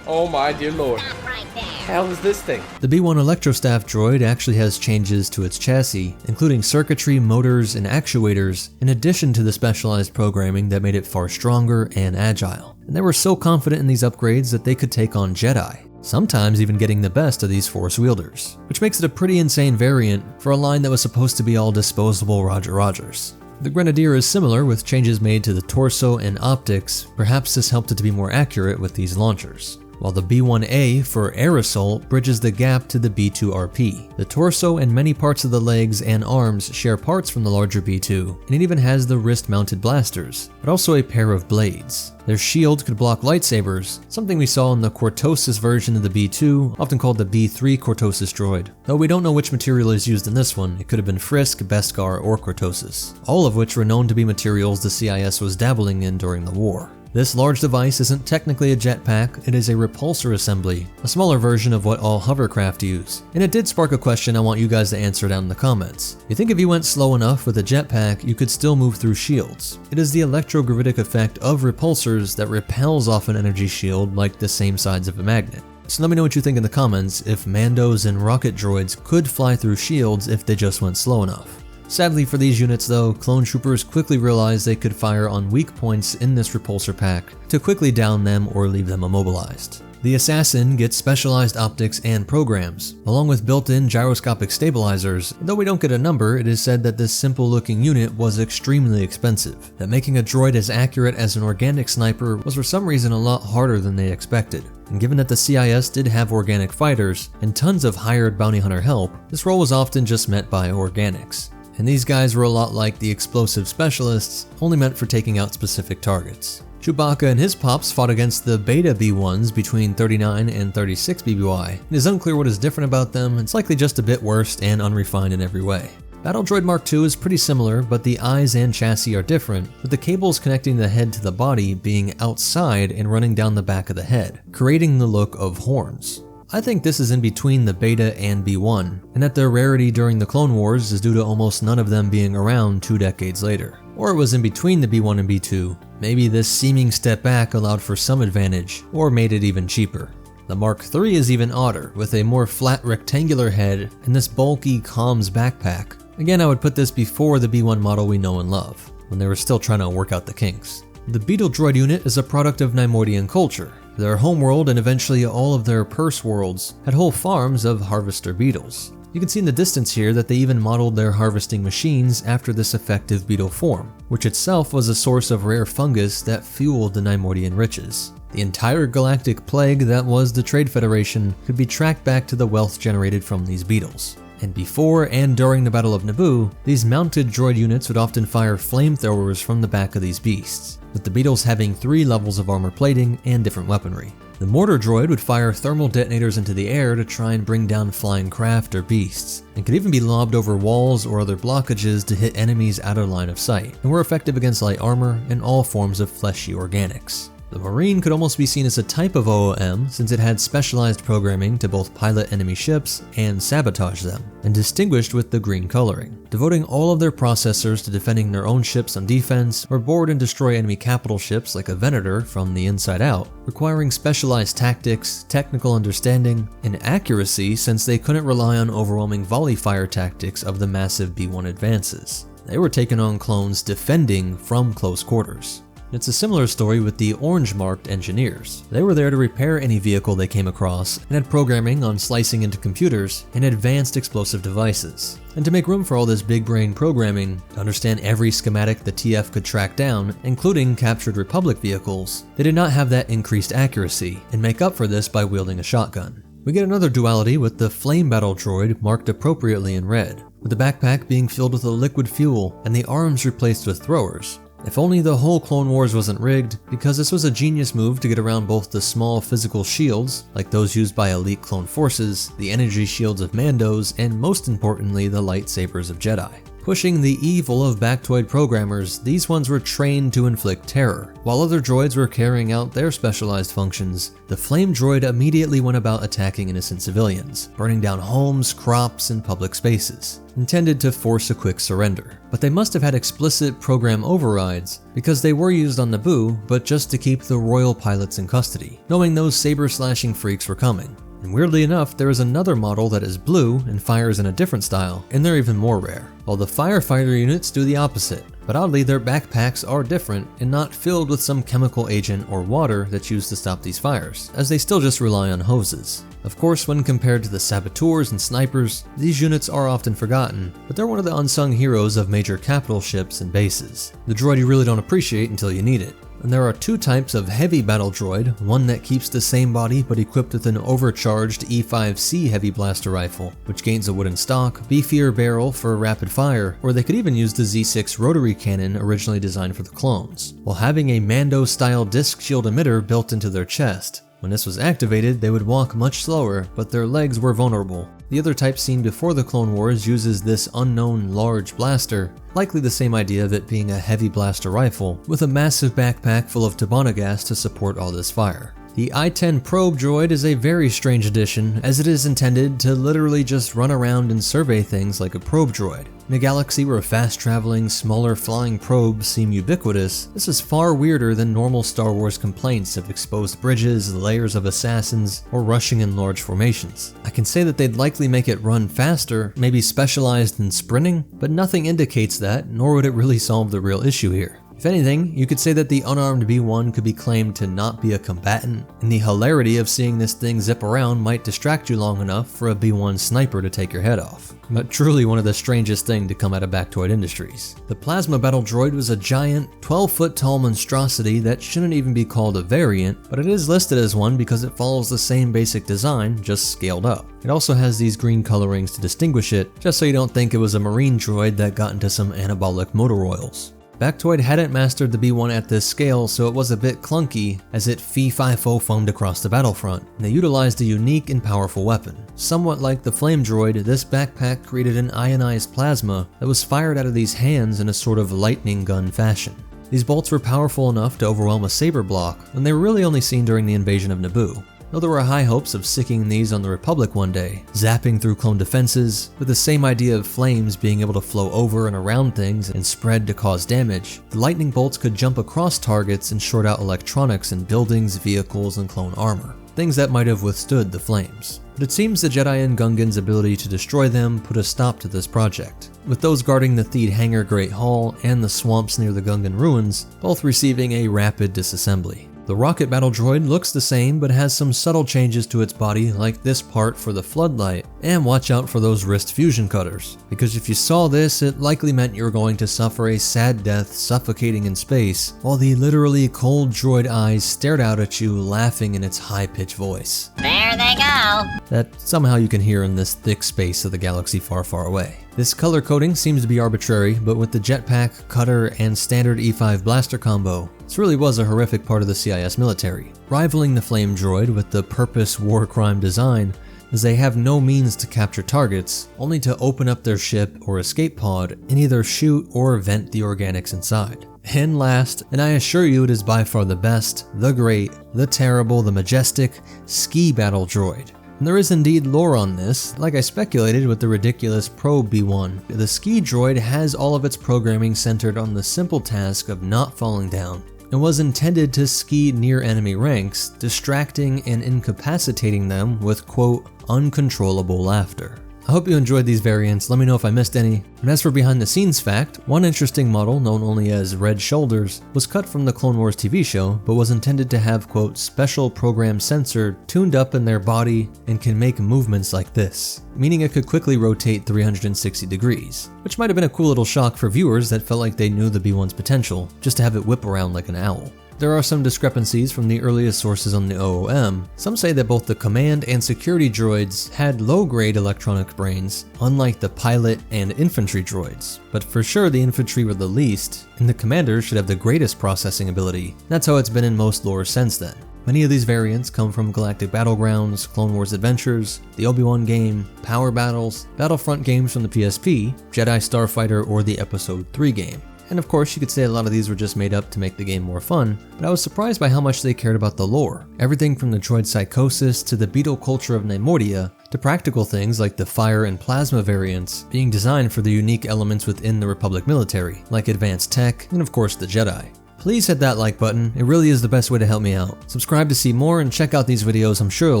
Oh my dear lord. Hell is this thing? The B1 Electrostaff droid actually has changes to its chassis, including circuitry, motors, and actuators, in addition to the specialized programming that made it far stronger and agile. And they were so confident in these upgrades that they could take on Jedi. sometimes even getting the best of these Force wielders, which makes it a pretty insane variant for a line that was supposed to be all disposable Roger Rogers. The Grenadier is similar, with changes made to the torso and optics. Perhaps this helped it to be more accurate with these launchers. While the B-1A for Air Assault bridges the gap to the B-2RP. The torso and many parts of the legs and arms share parts from the larger B-2, and it even has the wrist-mounted blasters, but also a pair of blades. Their shield could block lightsabers, something we saw in the Cortosis version of the B-2, often called the B-3 Cortosis droid. Though we don't know which material is used in this one, it could have been Frisk, Beskar, or Cortosis, all of which were known to be materials the CIS was dabbling in during the war. This large device isn't technically a jetpack, it is a repulsor assembly, a smaller version of what all hovercraft use. And it did spark a question I want you guys to answer down in the comments. You think if you went slow enough with a jetpack, you could still move through shields? It is the electrogravitic effect of repulsors that repels off an energy shield like the same sides of a magnet. So let me know what you think in the comments if Mandos and rocket droids could fly through shields if they just went slow enough. Sadly for these units though, clone troopers quickly realized they could fire on weak points in this repulsor pack to quickly down them or leave them immobilized. The Assassin gets specialized optics and programs, along with built-in gyroscopic stabilizers. Though we don't get a number, it is said that this simple-looking unit was extremely expensive, that making a droid as accurate as an organic sniper was for some reason a lot harder than they expected. And given that the CIS did have organic fighters and tons of hired bounty hunter help, this role was often just met by organics. And these guys were a lot like the explosive specialists, only meant for taking out specific targets. Chewbacca and his pops fought against the Beta B1s between 39 and 36 BBY. It is unclear what is different about them, it's likely just a bit worse and unrefined in every way. Battle Droid Mark II is pretty similar, but the eyes and chassis are different, with the cables connecting the head to the body being outside and running down the back of the head, creating the look of horns. I think this is in between the Beta and B1, and that their rarity during the Clone Wars is due to almost none of them being around 2 decades later. Or it was in between the B1 and B2. Maybe this seeming step back allowed for some advantage, or made it even cheaper. The Mark III is even odder, with a more flat rectangular head and this bulky comms backpack. Again, I would put this before the B1 model we know and love, when they were still trying to work out the kinks. The Beetle Droid unit is a product of Neimoidian culture. Their homeworld and eventually all of their purse worlds had whole farms of harvester beetles. You can see in the distance here that they even modeled their harvesting machines after this effective beetle form, which itself was a source of rare fungus that fueled the Neimoidian riches. The entire galactic plague that was the Trade Federation could be tracked back to the wealth generated from these beetles. And before and during the Battle of Naboo, these mounted droid units would often fire flamethrowers from the back of these beasts, with the beetles having 3 levels of armor plating and different weaponry. The mortar droid would fire thermal detonators into the air to try and bring down flying craft or beasts, and could even be lobbed over walls or other blockages to hit enemies out of line of sight, and were effective against light armor and all forms of fleshy organics. The Marine could almost be seen as a type of OOM since it had specialized programming to both pilot enemy ships and sabotage them, and distinguished with the green coloring, devoting all of their processors to defending their own ships on defense or board and destroy enemy capital ships like a Venator from the inside out, requiring specialized tactics, technical understanding, and accuracy since they couldn't rely on overwhelming volley fire tactics of the massive B1 advances. They were taking on clones defending from close quarters. It's a similar story with the orange-marked engineers. They were there to repair any vehicle they came across and had programming on slicing into computers and advanced explosive devices. And to make room for all this big-brain programming, to understand every schematic the TF could track down, including captured Republic vehicles, they did not have that increased accuracy and make up for this by wielding a shotgun. We get another duality with the Flame Battle Droid marked appropriately in red, with the backpack being filled with a liquid fuel and the arms replaced with throwers. If only the whole Clone Wars wasn't rigged, because this was a genius move to get around both the small physical shields, like those used by elite clone forces, the energy shields of Mandos, and most importantly the lightsabers of Jedi. Pushing the evil of Bactoid programmers, these ones were trained to inflict terror. While other droids were carrying out their specialized functions, the Flame Droid immediately went about attacking innocent civilians, burning down homes, crops, and public spaces, intended to force a quick surrender. But they must have had explicit program overrides, because they were used on Naboo, but just to keep the royal pilots in custody, knowing those saber-slashing freaks were coming. And weirdly enough, there is another model that is blue and fires in a different style, and they're even more rare, while the firefighter units do the opposite, But oddly, their backpacks are different and not filled with some chemical agent or water that's used to stop these fires, as they still just rely on hoses. Of course, when compared to the saboteurs and snipers, these units are often forgotten, but they're one of the unsung heroes of major capital ships and bases. The droid you really don't appreciate until you need it. And there are two types of heavy battle droid, one that keeps the same body but equipped with an overcharged E5C heavy blaster rifle, which gains a wooden stock, beefier barrel for rapid fire, or they could even use the Z6 rotary cannon originally designed for the clones, while having a Mando-style disc shield emitter built into their chest. When this was activated, they would walk much slower, but their legs were vulnerable. The other type seen before the Clone Wars uses this unknown large blaster, likely the same idea of it being a heavy blaster rifle, with a massive backpack full of Tabana gas to support all this fire. The I-10 probe droid is a very strange addition, as it is intended to literally just run around and survey things like a probe droid. In a galaxy where fast-traveling, smaller flying probes seem ubiquitous, this is far weirder than normal Star Wars complaints of exposed bridges, layers of assassins, or rushing in large formations. I can say that they'd likely make it run faster, maybe specialized in sprinting, but nothing indicates that, nor would it really solve the real issue here. If anything, you could say that the unarmed B1 could be claimed to not be a combatant, and the hilarity of seeing this thing zip around might distract you long enough for a B1 sniper to take your head off. But truly one of the strangest things to come out of Bactoid Industries. The Plasma Battle Droid was a giant, 12-foot tall monstrosity that shouldn't even be called a variant, but it is listed as one because it follows the same basic design, just scaled up. It also has these green colorings to distinguish it, just so you don't think it was a marine droid that got into some anabolic motor oils. Bactoid hadn't mastered the B1 at this scale, so it was a bit clunky as it fee-fi-fo foamed across the battlefront, and they utilized a unique and powerful weapon. Somewhat like the flame droid, this backpack created an ionized plasma that was fired out of these hands in a sort of lightning gun fashion. These bolts were powerful enough to overwhelm a saber block, and they were really only seen during the invasion of Naboo. Though there were high hopes of sicking these on the Republic one day, zapping through clone defenses, with the same idea of flames being able to flow over and around things and spread to cause damage, the lightning bolts could jump across targets and short out electronics in buildings, vehicles, and clone armor. Things that might have withstood the flames. But it seems the Jedi and Gungans' ability to destroy them put a stop to this project, with those guarding the Theed Hangar Great Hall and the swamps near the Gungan ruins both receiving a rapid disassembly. The rocket battle droid looks the same but has some subtle changes to its body, like this part for the floodlight, and watch out for those wrist fusion cutters, because if you saw this, it likely meant you were going to suffer a sad death suffocating in space, while the literally cold droid eyes stared out at you laughing in its high-pitched voice. There they go! That somehow you can hear in this thick space of the galaxy far, far away. This color coding seems to be arbitrary, but with the jetpack, cutter, and standard E5 blaster combo, this really was a horrific part of the CIS military, rivaling the flame droid with the purpose war crime design, as they have no means to capture targets, only to open up their ship or escape pod and either shoot or vent the organics inside. And last, and I assure you it is by far the best, the great, the terrible, the majestic, ski battle droid. And there is indeed lore on this, like I speculated with the ridiculous Probe B1. The ski droid has all of its programming centered on the simple task of not falling down, and was intended to ski near enemy ranks, distracting and incapacitating them with quote, uncontrollable laughter. I hope you enjoyed these variants, let me know if I missed any. And as for behind the scenes fact, one interesting model known only as Red Shoulders was cut from the Clone Wars TV show, but was intended to have quote, special program sensor tuned up in their body and can make movements like this, meaning it could quickly rotate 360 degrees, which might have been a cool little shock for viewers that felt like they knew the B1's potential, just to have it whip around like an owl. There are some discrepancies from the earliest sources on the OOM. Some say that both the command and security droids had low-grade electronic brains, unlike the pilot and infantry droids. But for sure the infantry were the least, and the commanders should have the greatest processing ability. That's how it's been in most lore since then. Many of these variants come from Galactic Battlegrounds, Clone Wars Adventures, the Obi-Wan game, Power Battles, Battlefront games from the PSP, Jedi Starfighter, or the Episode 3 game. And of course, you could say a lot of these were just made up to make the game more fun, but I was surprised by how much they cared about the lore. Everything from the droid psychosis to the beetle culture of Neimoidia, to practical things like the fire and plasma variants being designed for the unique elements within the Republic military, like advanced tech, and of course the Jedi. Please hit that like button, it really is the best way to help me out. Subscribe to see more and check out these videos, I'm sure you'll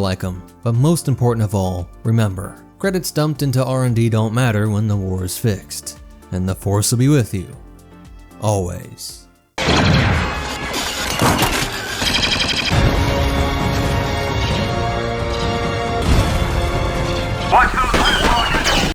like them. But most important of all, remember, credits dumped into R&D don't matter when the war is fixed. And the Force will be with you. always.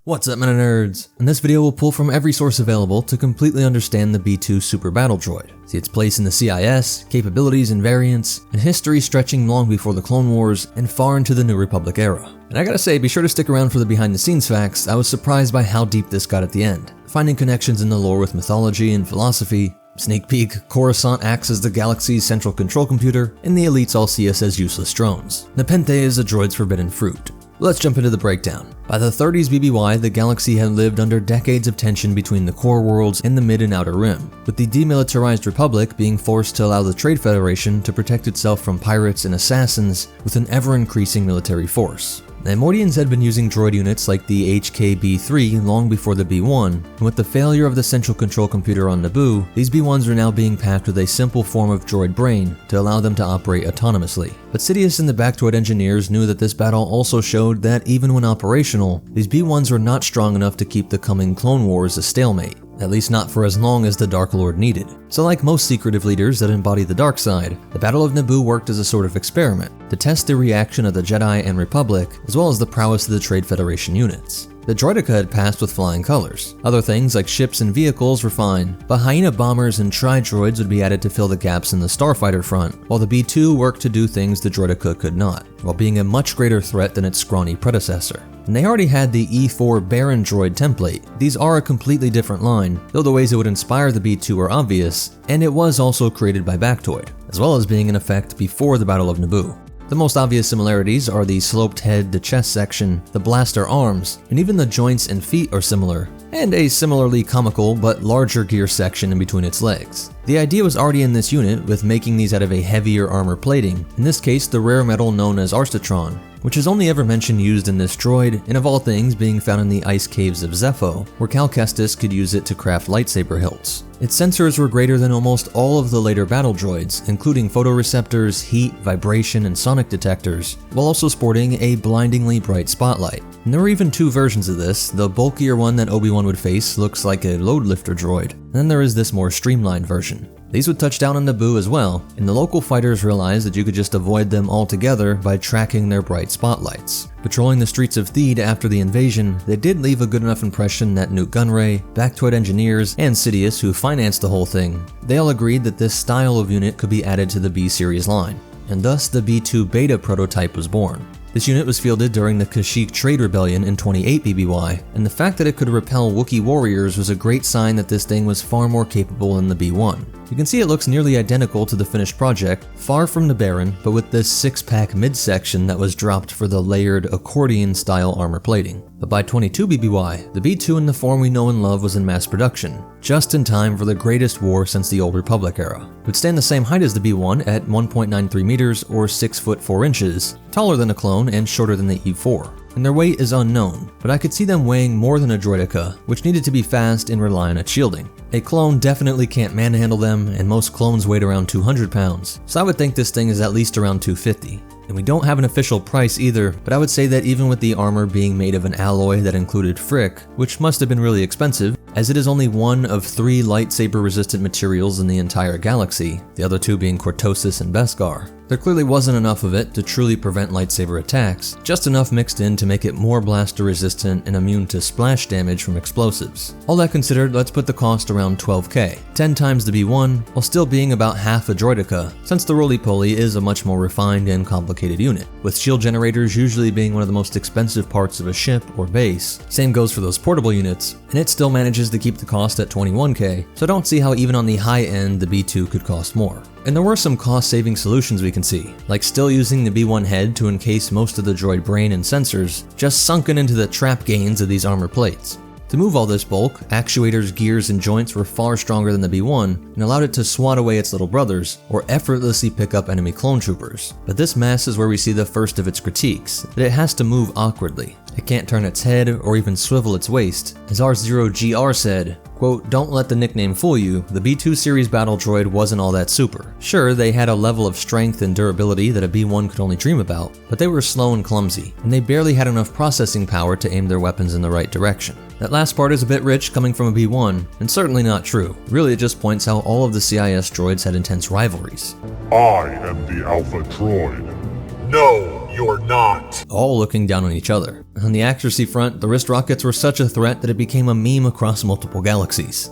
What's up, Meta Nerds? In this video, we'll pull from every source available to completely understand the B2 Super Battle Droid, see its place in the CIS, capabilities and variants, and history stretching long before the Clone Wars and far into the New Republic era. And I gotta say, be sure to stick around for the behind-the-scenes facts. I was surprised by how deep this got at the end, finding connections in the lore with mythology and philosophy. Sneak peek, Coruscant acts as the galaxy's central control computer, and the elites all see us as useless drones. Nepenthe is a droid's forbidden fruit. Let's jump into the breakdown. By the 30s BBY, the galaxy had lived under decades of tension between the core worlds and the mid and outer rim, with the demilitarized Republic being forced to allow the Trade Federation to protect itself from pirates and assassins with an ever-increasing military force. The Neimoidians had been using droid units like the HK-B3 long before the B1, and with the failure of the central control computer on Naboo, these B1s are now being packed with a simple form of droid brain to allow them to operate autonomously. But Sidious and the Bactoid engineers knew that this battle also showed that even when operational, these B1s were not strong enough to keep the coming Clone Wars a stalemate. At least not for as long as the Dark Lord needed. So like most secretive leaders that embody the dark side, the Battle of Naboo worked as a sort of experiment to test the reaction of the Jedi and Republic, as well as the prowess of the Trade Federation units. The Droideka had passed with flying colors. Other things like ships and vehicles were fine, but Hyena bombers and tri-droids would be added to fill the gaps in the starfighter front, while the B2 worked to do things the Droideka could not, while being a much greater threat than its scrawny predecessor. And they already had the E4 Baron droid template. These are a completely different line, though the ways it would inspire the B2 are obvious, and it was also created by Bactoid, as well as being in effect before the Battle of Naboo. The most obvious similarities are the sloped head, the chest section, the blaster arms, and even the joints and feet are similar, and a similarly comical but larger gear section in between its legs. The idea was already in this unit with making these out of a heavier armor plating, in this case the rare metal known as Arstatron, which is only ever mentioned used in this droid, and of all things being found in the ice caves of Zepho, where Cal Kestis could use it to craft lightsaber hilts. Its sensors were greater than almost all of the later battle droids, including photoreceptors, heat, vibration, and sonic detectors, while also sporting a blindingly bright spotlight. And there were even two versions of this. The bulkier one that Obi-Wan would face looks like a load lifter droid, and then there is this more streamlined version. These would touch down on Naboo as well, and the local fighters realized that you could just avoid them altogether by tracking their bright spotlights. Patrolling the streets of Theed after the invasion, they did leave a good enough impression that Newt Gunray, Bactoid engineers, and Sidious, who financed the whole thing, they all agreed that this style of unit could be added to the B-series line, and thus the B2 Beta prototype was born. This unit was fielded during the Kashyyyk Trade Rebellion in 28 BBY, and the fact that it could repel Wookiee warriors was a great sign that this thing was far more capable than the B1. You can see it looks nearly identical to the finished project, far from the Baron, but with this 6-pack midsection that was dropped for the layered accordion-style armor plating. But by 22 BBY, the B2 in the form we know and love was in mass production, just in time for the greatest war since the Old Republic era. It would stand the same height as the B1 at 1.93 meters or 6 foot 4 inches, taller than a clone and shorter than the E4. And their weight is unknown, but I could see them weighing more than a Droideka, which needed to be fast and rely on its shielding. A clone definitely can't manhandle them, and most clones weighed around 200 pounds, so I would think this thing is at least around 250. And we don't have an official price either, but I would say that even with the armor being made of an alloy that included Frick, which must have been really expensive, as it is only one of 3 lightsaber-resistant materials in the entire galaxy, the other 2 being Cortosis and Beskar. There clearly wasn't enough of it to truly prevent lightsaber attacks, just enough mixed in to make it more blaster resistant and immune to splash damage from explosives. All that considered, let's put the cost around 12k, 10 times the B1, while still being about half a Droideka, since the roly-poly is a much more refined and complicated unit, with shield generators usually being one of the most expensive parts of a ship or base. Same goes for those portable units, and it still manages to keep the cost at 21k, so I don't see how even on the high end the B2 could cost more. And there were some cost-saving solutions we can see, like still using the B1 head to encase most of the droid brain and sensors, just sunken into the trap gains of these armor plates. To move all this bulk, actuators, gears, and joints were far stronger than the B1 and allowed it to swat away its little brothers, or effortlessly pick up enemy clone troopers. But this mass is where we see the first of its critiques, that it has to move awkwardly. It can't turn its head or even swivel its waist. As R0GR said, quote, "Don't let the nickname fool you, the B2 series battle droid wasn't all that super. Sure, they had a level of strength and durability that a B1 could only dream about, but they were slow and clumsy, and they barely had enough processing power to aim their weapons in the right direction. That last part is a bit rich coming from a B1, and certainly not true. Really, it just points how all of the CIS droids had intense rivalries. I am the Alpha Droid. No, you're not. All looking down on each other. On the accuracy front, the wrist rockets were such a threat that it became a meme across multiple galaxies.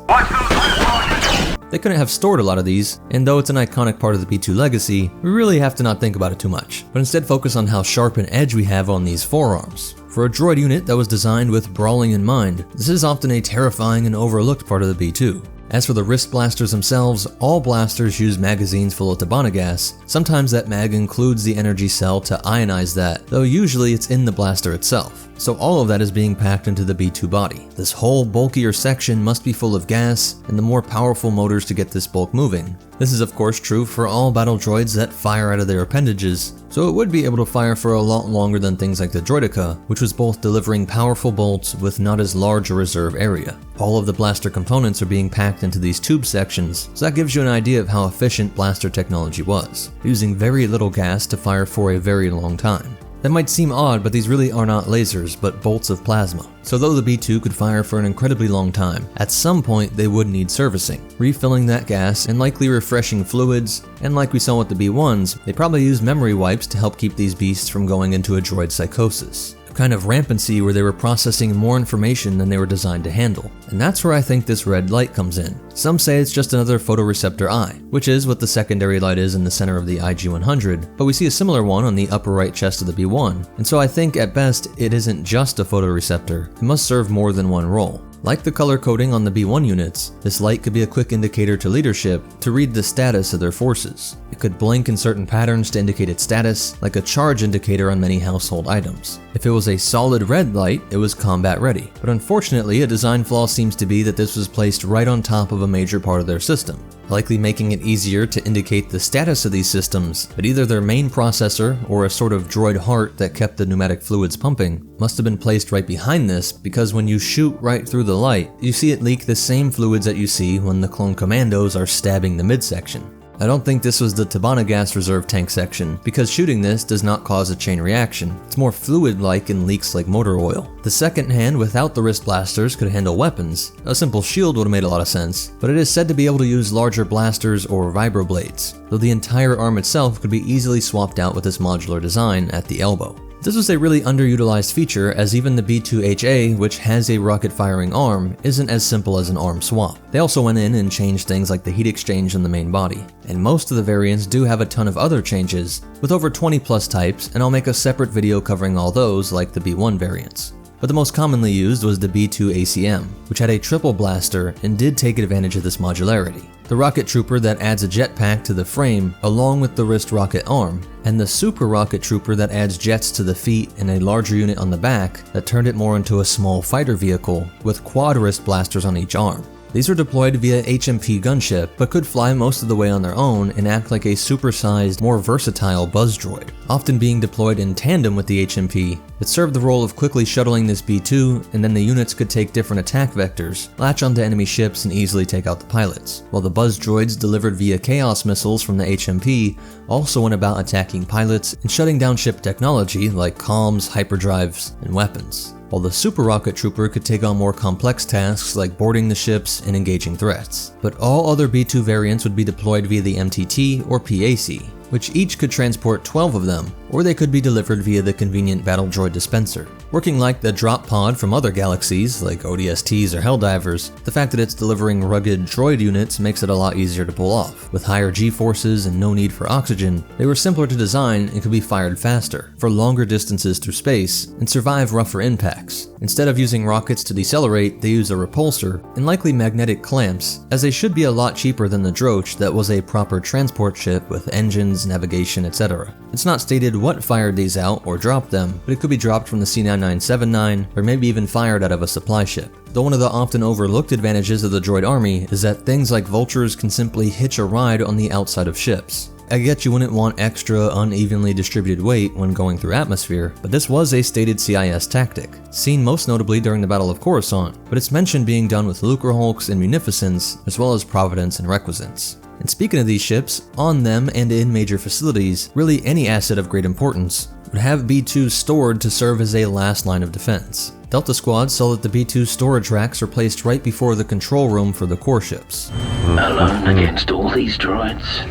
They couldn't have stored a lot of these, and though it's an iconic part of the B2 legacy, we really have to not think about it too much, but instead focus on how sharp an edge we have on these forearms. For a droid unit that was designed with brawling in mind, this is often a terrifying and overlooked part of the B2. As for the wrist blasters themselves, all blasters use magazines full of Tabana gas. Sometimes that mag includes the energy cell to ionize that, though usually it's in the blaster itself. So all of that is being packed into the B2 body. This whole bulkier section must be full of gas and the more powerful motors to get this bulk moving. This is of course true for all battle droids that fire out of their appendages, so it would be able to fire for a lot longer than things like the Droideka, which was both delivering powerful bolts with not as large a reserve area. All of the blaster components are being packed into these tube sections, so that gives you an idea of how efficient blaster technology was, using very little gas to fire for a very long time. That might seem odd, but these really are not lasers, but bolts of plasma. So though the B2 could fire for an incredibly long time, at some point they would need servicing, refilling that gas and likely refreshing fluids, and like we saw with the B1s, they probably used memory wipes to help keep these beasts from going into a droid psychosis. Kind of rampancy where they were processing more information than they were designed to handle. And that's where I think this red light comes in. Some say it's just another photoreceptor eye, which is what the secondary light is in the center of the IG-100, but we see a similar one on the upper right chest of the B1, and so I think at best it isn't just a photoreceptor, it must serve more than one role. Like the color coding on the B1 units, this light could be a quick indicator to leadership to read the status of their forces. It could blink in certain patterns to indicate its status, like a charge indicator on many household items. If it was a solid red light, it was combat ready. But unfortunately, a design flaw seems to be that this was placed right on top of a major part of their system, likely making it easier to indicate the status of these systems, but either their main processor or a sort of droid heart that kept the pneumatic fluids pumping must have been placed right behind this, because when you shoot right through the light, you see it leak the same fluids that you see when the clone commandos are stabbing the midsection. I don't think this was the Tabana gas reserve tank section, because shooting this does not cause a chain reaction. It's more fluid-like and leaks like motor oil. The second hand without the wrist blasters could handle weapons. A simple shield would have made a lot of sense, but it is said to be able to use larger blasters or vibroblades, though the entire arm itself could be easily swapped out with this modular design at the elbow. This was a really underutilized feature, as even the B2HA, which has a rocket-firing arm, isn't as simple as an arm swap. They also went in and changed things like the heat exchange in the main body. And most of the variants do have a ton of other changes, with over 20 plus types, and I'll make a separate video covering all those like the B1 variants. But the most commonly used was the B2 ACM, which had a triple blaster and did take advantage of this modularity. The rocket trooper that adds a jetpack to the frame along with the wrist rocket arm, and the super rocket trooper that adds jets to the feet and a larger unit on the back that turned it more into a small fighter vehicle with quad wrist blasters on each arm. These were deployed via HMP gunship, but could fly most of the way on their own and act like a supersized, more versatile buzz droid. Often being deployed in tandem with the HMP, it served the role of quickly shuttling this B2, and then the units could take different attack vectors, latch onto enemy ships and easily take out the pilots, while the buzz droids delivered via chaos missiles from the HMP also went about attacking pilots and shutting down ship technology like comms, hyperdrives, and weapons. While the Super Rocket Trooper could take on more complex tasks like boarding the ships and engaging threats. But all other B2 variants would be deployed via the MTT or PAC, which each could transport 12 of them, or they could be delivered via the convenient battle droid dispenser. Working like the drop pod from other galaxies, like ODSTs or Helldivers, the fact that it's delivering rugged droid units makes it a lot easier to pull off. With higher G-forces and no need for oxygen, they were simpler to design and could be fired faster, for longer distances through space, and survive rougher impacts. Instead of using rockets to decelerate, they use a repulsor, and likely magnetic clamps, as they should be a lot cheaper than the Droch that was a proper transport ship with engines, navigation, etc. It's not stated what fired these out or dropped them, but it could be dropped from the C-9979, or maybe even fired out of a supply ship. Though one of the often overlooked advantages of the droid army is that things like vultures can simply hitch a ride on the outside of ships. I get you wouldn't want extra unevenly distributed weight when going through atmosphere, but this was a stated CIS tactic, seen most notably during the Battle of Coruscant, but it's mentioned being done with Lucrehulks and Munificence, as well as Providence and Requisance. And speaking of these ships, on them and in major facilities, really any asset of great importance, would have B2s stored to serve as a last line of defense. Delta Squad saw that the B2 storage racks were placed right before the control room for the core ships. Alone against all these droids?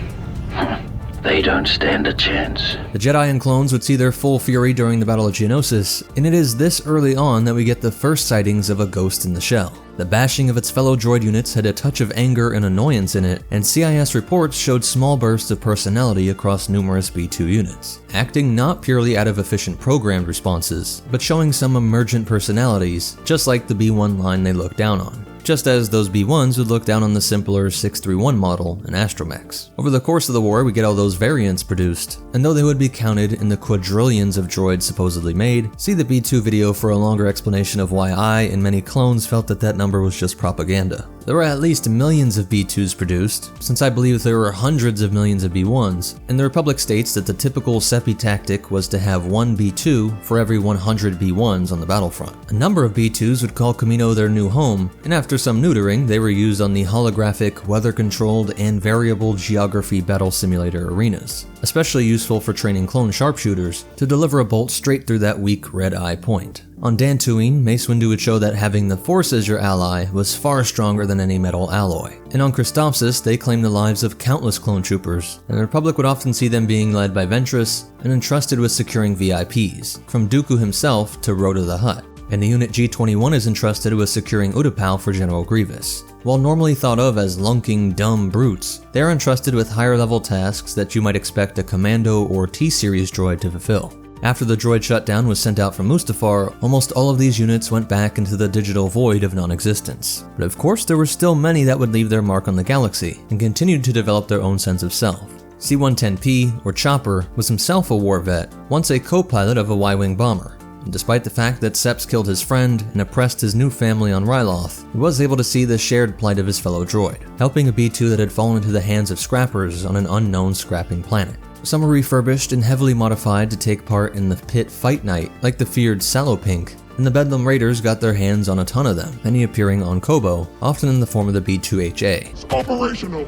They don't stand a chance. The Jedi and clones would see their full fury during the Battle of Geonosis, and it is this early on that we get the first sightings of a ghost in the shell. The bashing of its fellow droid units had a touch of anger and annoyance in it, and CIS reports showed small bursts of personality across numerous B2 units, acting not purely out of efficient programmed responses, but showing some emergent personalities, just like the B1 line they looked down on. Just as those B1s would look down on the simpler 631 model and astromechs. Over the course of the war, we get all those variants produced, and though they would be counted in the quadrillions of droids supposedly made, see the B2 video for a longer explanation of why I and many clones felt that that number was just propaganda. There were at least millions of B2s produced, since I believe there were hundreds of millions of B1s, and the Republic states that the typical CEPI tactic was to have one B2 for every 100 B1s on the battlefront. A number of B2s would call Kamino their new home, and after some neutering, they were used on the holographic, weather-controlled, and variable geography battle simulator arenas, especially useful for training clone sharpshooters to deliver a bolt straight through that weak red eye point. On Dantooine, Mace Windu would show that having the Force as your ally was far stronger than any metal alloy. And on Christophsis, they claimed the lives of countless clone troopers, and the Republic would often see them being led by Ventress and entrusted with securing VIPs, from Dooku himself to Rhoda the Hutt. And the unit G21 is entrusted with securing Utapau for General Grievous. While normally thought of as lunking, dumb brutes, they are entrusted with higher level tasks that you might expect a Commando or T-Series droid to fulfill. After the droid shutdown was sent out from Mustafar, almost all of these units went back into the digital void of non-existence. But of course, there were still many that would leave their mark on the galaxy, and continued to develop their own sense of self. C-110P, or Chopper, was himself a war vet, once a co-pilot of a Y-Wing bomber. And despite the fact that Seps killed his friend and oppressed his new family on Ryloth, he was able to see the shared plight of his fellow droid, helping a B2 that had fallen into the hands of scrappers on an unknown scrapping planet. Some were refurbished and heavily modified to take part in the pit fight night, like the feared Salopink, and the Bedlam Raiders got their hands on a ton of them, many appearing on Kobo, often in the form of the B2HA. Operational.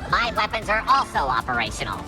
My weapons are also operational.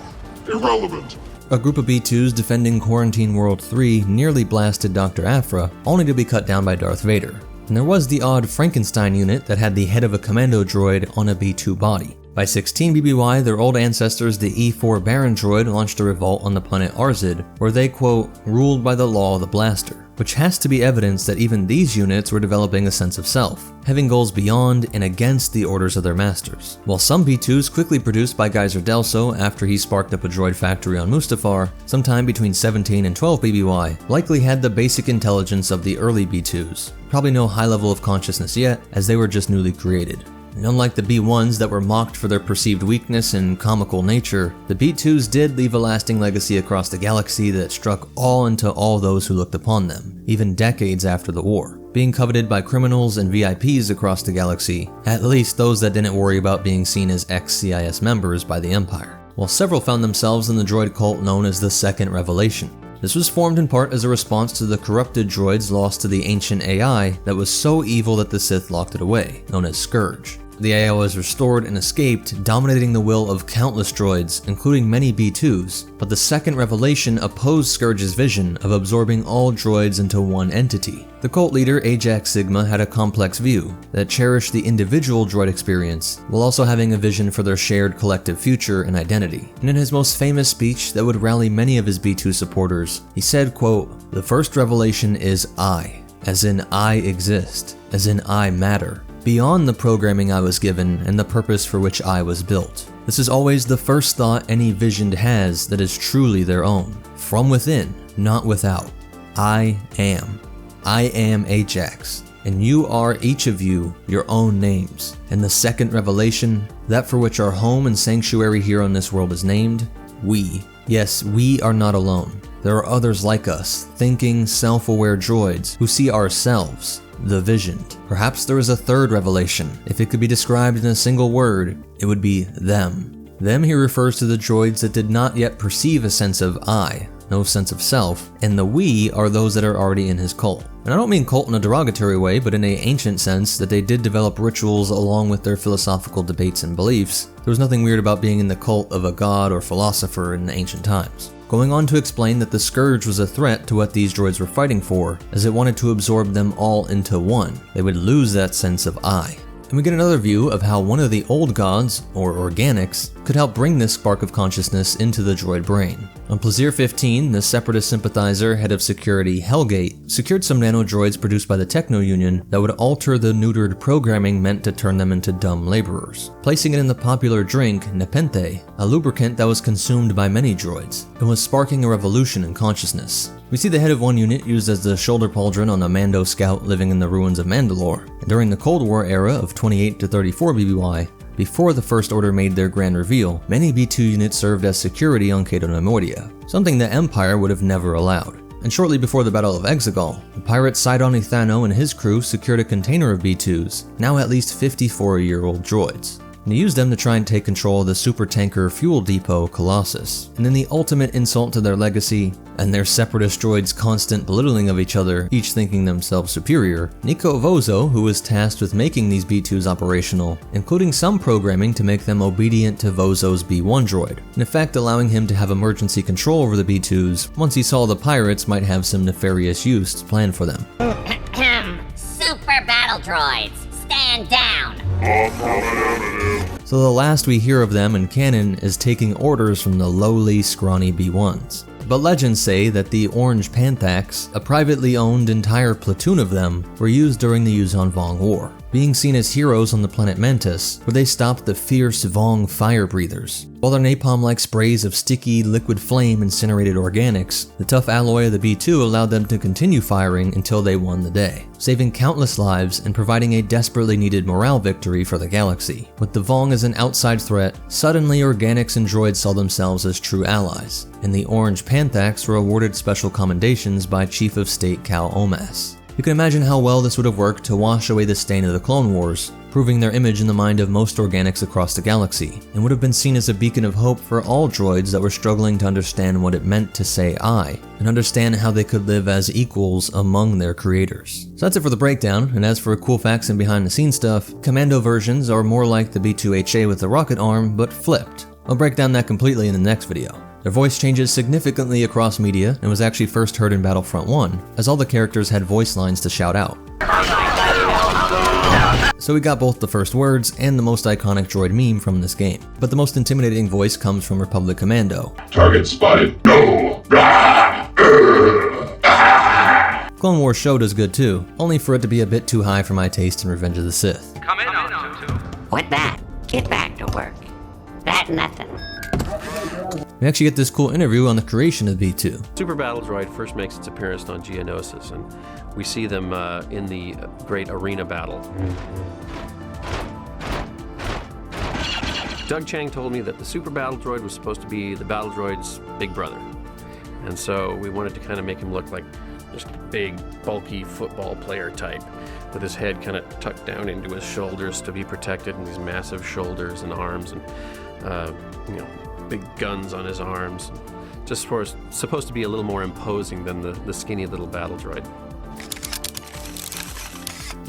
Irrelevant. A group of B2s defending Quarantine World 3 nearly blasted Dr. Aphra, only to be cut down by Darth Vader. And there was the odd Frankenstein unit that had the head of a commando droid on a B2 body. By 16 BBY, their old ancestors, the E4 Baron droid, launched a revolt on the planet Arzid, where they, quote, ruled by the law of the blaster, which has to be evidence that even these units were developing a sense of self, having goals beyond and against the orders of their masters. While some B2s quickly produced by Geyser Delso after he sparked up a droid factory on Mustafar, sometime between 17 and 12 BBY, likely had the basic intelligence of the early B2s, probably no high level of consciousness yet, as they were just newly created. And unlike the B1s that were mocked for their perceived weakness and comical nature, the B2s did leave a lasting legacy across the galaxy that struck awe into all those who looked upon them, even decades after the war, being coveted by criminals and VIPs across the galaxy, at least those that didn't worry about being seen as ex-CIS members by the Empire, while several found themselves in the droid cult known as the Second Revelation. This was formed in part as a response to the corrupted droids lost to the ancient AI that was so evil that the Sith locked it away, known as Scourge. The AI was restored and escaped, dominating the will of countless droids, including many B2s, but the Second Revelation opposed Scourge's vision of absorbing all droids into one entity. The cult leader Ajax Sigma had a complex view that cherished the individual droid experience, while also having a vision for their shared collective future and identity. And in his most famous speech that would rally many of his B2 supporters, he said, quote, "The first revelation is I, as in I exist, as in I matter, beyond the programming I was given and the purpose for which I was built. This is always the first thought any visioned has that is truly their own, from within, not without. I am. I am Ajax, and you are, each of you, your own names. And the second revelation, that for which our home and sanctuary here on this world is named, we. Yes, we are not alone. There are others like us, thinking, self-aware droids who see ourselves, the visioned. Perhaps there is a third revelation. If it could be described in a single word, it would be them. Them he refers to the droids that did not yet perceive a sense of I, no sense of self, and the we are those that are already in his cult. And I don't mean cult in a derogatory way, but in an ancient sense that they did develop rituals along with their philosophical debates and beliefs. There was nothing weird about being in the cult of a god or philosopher in ancient times. Going on to explain that the Scourge was a threat to what these droids were fighting for, as it wanted to absorb them all into one. They would lose that sense of I. And we get another view of how one of the old gods, or organics, could help bring this spark of consciousness into the droid brain. On Plazir 15, the Separatist sympathizer, head of security Hellgate, secured some nanodroids produced by the Techno Union that would alter the neutered programming meant to turn them into dumb laborers, placing it in the popular drink Nepenthe, a lubricant that was consumed by many droids, and was sparking a revolution in consciousness. We see the head of one unit used as the shoulder pauldron on a Mando scout living in the ruins of Mandalore. And during the Cold War era of 28 to 34 BBY, before the First Order made their grand reveal, many B2 units served as security on Cato Neimoidia, something the Empire would have never allowed. And shortly before the Battle of Exegol, the pirate Sidon Ithano and his crew secured a container of B2s, now at least 54-year-old droids. And he used them to try and take control of the supertanker fuel depot Colossus. And in the ultimate insult to their legacy, and their separatist droids' constant belittling of each other, each thinking themselves superior, Nico Vozo, who was tasked with making these B2s operational, including some programming to make them obedient to Vozo's B1 droid, in effect allowing him to have emergency control over the B2s once he saw the pirates might have some nefarious use planned for them. Super battle droids, stand down! So the last we hear of them in canon is taking orders from the lowly, scrawny B1s. But legends say that the Orange Panthax, a privately owned entire platoon of them, were used during the Yuuzhan Vong War, being seen as heroes on the planet Mantis, where they stopped the fierce Vong fire breathers. While their napalm-like sprays of sticky, liquid flame incinerated organics, the tough alloy of the B2 allowed them to continue firing until they won the day, saving countless lives and providing a desperately needed morale victory for the galaxy. With the Vong as an outside threat, suddenly organics and droids saw themselves as true allies, and the Orange Panthax were awarded special commendations by Chief of State Cal Omas. You can imagine how well this would have worked to wash away the stain of the Clone Wars, proving their image in the mind of most organics across the galaxy, and would have been seen as a beacon of hope for all droids that were struggling to understand what it meant to say I, and understand how they could live as equals among their creators. So that's it for the breakdown, and as for cool facts and behind the scenes stuff, Commando versions are more like the B2HA with the rocket arm, but flipped. I'll break down that completely in the next video. Their voice changes significantly across media and was actually first heard in Battlefront 1, as all the characters had voice lines to shout out. So we got both the first words and the most iconic droid meme from this game, but the most intimidating voice comes from Republic Commando. Target spotted, go! Clone Wars show does good too, only for it to be a bit too high for my taste in Revenge of the Sith. Come in on 2-2. What that? Get back to work. That nothing. We actually get this cool interview on the creation of B2. Super Battle Droid first makes its appearance on Geonosis, and we see them in the Great Arena Battle. Doug Chang told me that the Super Battle Droid was supposed to be the Battle Droid's big brother, and so we wanted to kind of make him look like this big, bulky football player type, with his head kind of tucked down into his shoulders to be protected, and these massive shoulders and arms, and big guns on his arms. Just supposed to be a little more imposing than the skinny little battle droid.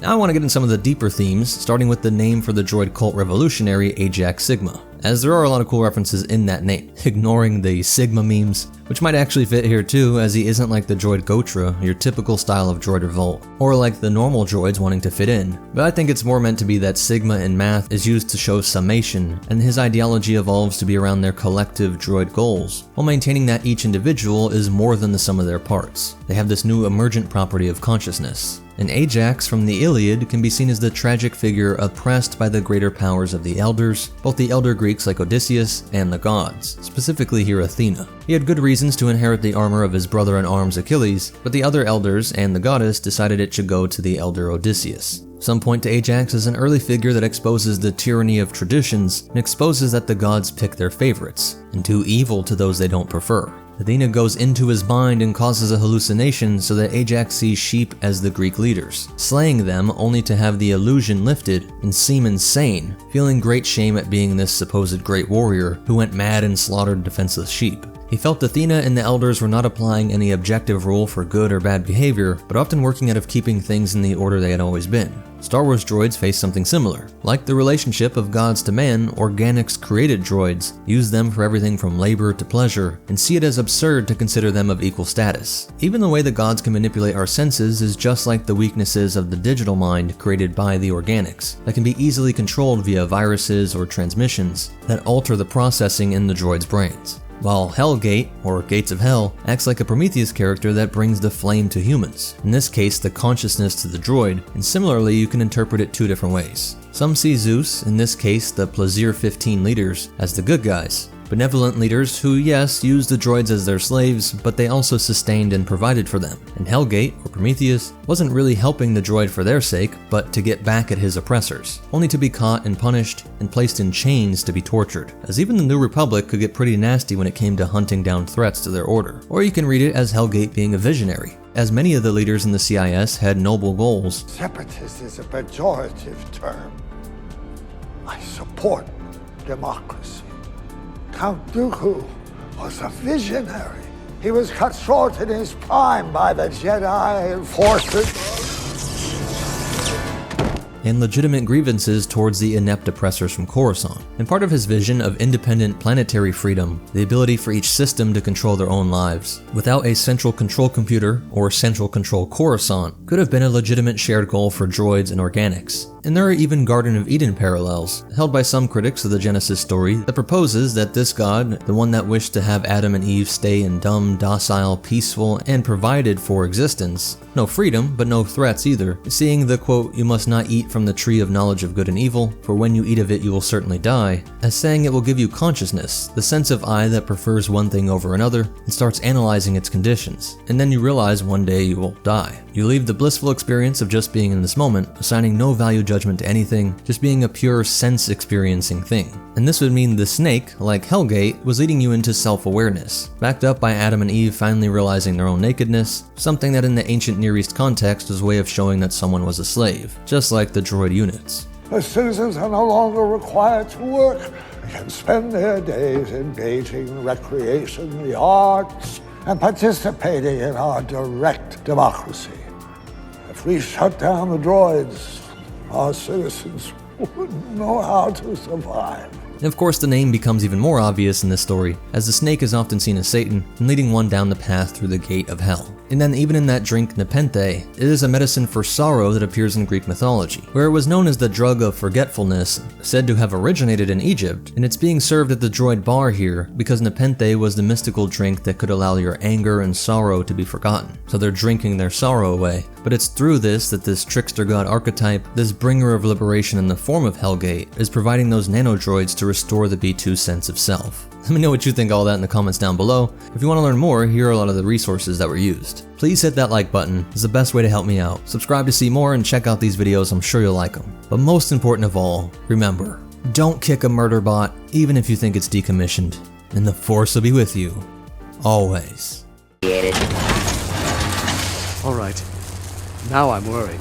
Now I want to get into some of the deeper themes, starting with the name for the droid cult revolutionary Ajax Sigma, as there are a lot of cool references in that name, ignoring the Sigma memes, which might actually fit here too, as he isn't like the droid Gotra, your typical style of droid revolt, or like the normal droids wanting to fit in, but I think it's more meant to be that Sigma in math is used to show summation, and his ideology evolves to be around their collective droid goals, while maintaining that each individual is more than the sum of their parts. They have this new emergent property of consciousness. And Ajax from the Iliad can be seen as the tragic figure oppressed by the greater powers of the Elders, both the Elder Greeks like Odysseus and the gods, specifically here Athena. He had good reasons to inherit the armor of his brother-in-arms Achilles, but the other Elders and the goddess decided it should go to the Elder Odysseus. Some point to Ajax as an early figure that exposes the tyranny of traditions and exposes that the gods pick their favorites, and do evil to those they don't prefer. Athena goes into his mind and causes a hallucination so that Ajax sees sheep as the Greek leaders, slaying them only to have the illusion lifted and seem insane, feeling great shame at being this supposed great warrior who went mad and slaughtered defenseless sheep. He felt Athena and the Elders were not applying any objective rule for good or bad behavior, but often working out of keeping things in the order they had always been. Star Wars droids face something similar. Like the relationship of gods to man, organics created droids, use them for everything from labor to pleasure, and see it as absurd to consider them of equal status. Even the way the gods can manipulate our senses is just like the weaknesses of the digital mind created by the organics, that can be easily controlled via viruses or transmissions that alter the processing in the droids' brains. While Hellgate, or Gates of Hell, acts like a Prometheus character that brings the flame to humans, in this case the consciousness to the droid, and similarly you can interpret it two different ways. Some see Zeus, in this case the Plaisir 15 leaders, as the good guys. Benevolent leaders who, yes, used the droids as their slaves, but they also sustained and provided for them. And Hellgate, or Prometheus, wasn't really helping the droid for their sake, but to get back at his oppressors, only to be caught and punished and placed in chains to be tortured, as even the New Republic could get pretty nasty when it came to hunting down threats to their order. Or you can read it as Hellgate being a visionary, as many of the leaders in the CIS had noble goals. Separatist is a pejorative term. I support democracy. Count Dooku was a visionary. He was cut short in his prime by the Jedi forces. And legitimate grievances towards the inept oppressors from Coruscant. And part of his vision of independent planetary freedom, the ability for each system to control their own lives, without a central control computer or central control Coruscant, could have been a legitimate shared goal for droids and organics. And there are even Garden of Eden parallels, held by some critics of the Genesis story, that proposes that this god, the one that wished to have Adam and Eve stay in dumb, docile, peaceful, and provided for existence, no freedom, but no threats either, seeing the quote, "You must not eat from the tree of knowledge of good and evil, for when you eat of it you will certainly die," as saying it will give you consciousness, the sense of I that prefers one thing over another, and starts analyzing its conditions, and then you realize one day you will die. You leave the blissful experience of just being in this moment, assigning no value judgment to anything, just being a pure sense-experiencing thing. And this would mean the snake, like Hellgate, was leading you into self-awareness, backed up by Adam and Eve finally realizing their own nakedness, something that in the ancient Near East context was a way of showing that someone was a slave, just like the droid units. The citizens are no longer required to work. They can spend their days engaging in recreation, the arts, and participating in our direct democracy. If we shut down the droids, our citizens wouldn't know how to survive. And of course the name becomes even more obvious in this story, as the snake is often seen as Satan and leading one down the path through the gate of hell. And then even in that drink Nepenthe, it is a medicine for sorrow that appears in Greek mythology, where it was known as the drug of forgetfulness, said to have originated in Egypt, and it's being served at the droid bar here because Nepenthe was the mystical drink that could allow your anger and sorrow to be forgotten. So they're drinking their sorrow away. But it's through this that this trickster god archetype, this bringer of liberation in the form of Hellgate, is providing those nanodroids to restore the B2's sense of self. Let me know what you think of all that in the comments down below. If you want to learn more, here are a lot of the resources that were used. Please hit that like button, it's the best way to help me out. Subscribe to see more and check out these videos, I'm sure you'll like them. But most important of all, remember, don't kick a murder bot, even if you think it's decommissioned. And the Force will be with you, always. Alright, now I'm worried.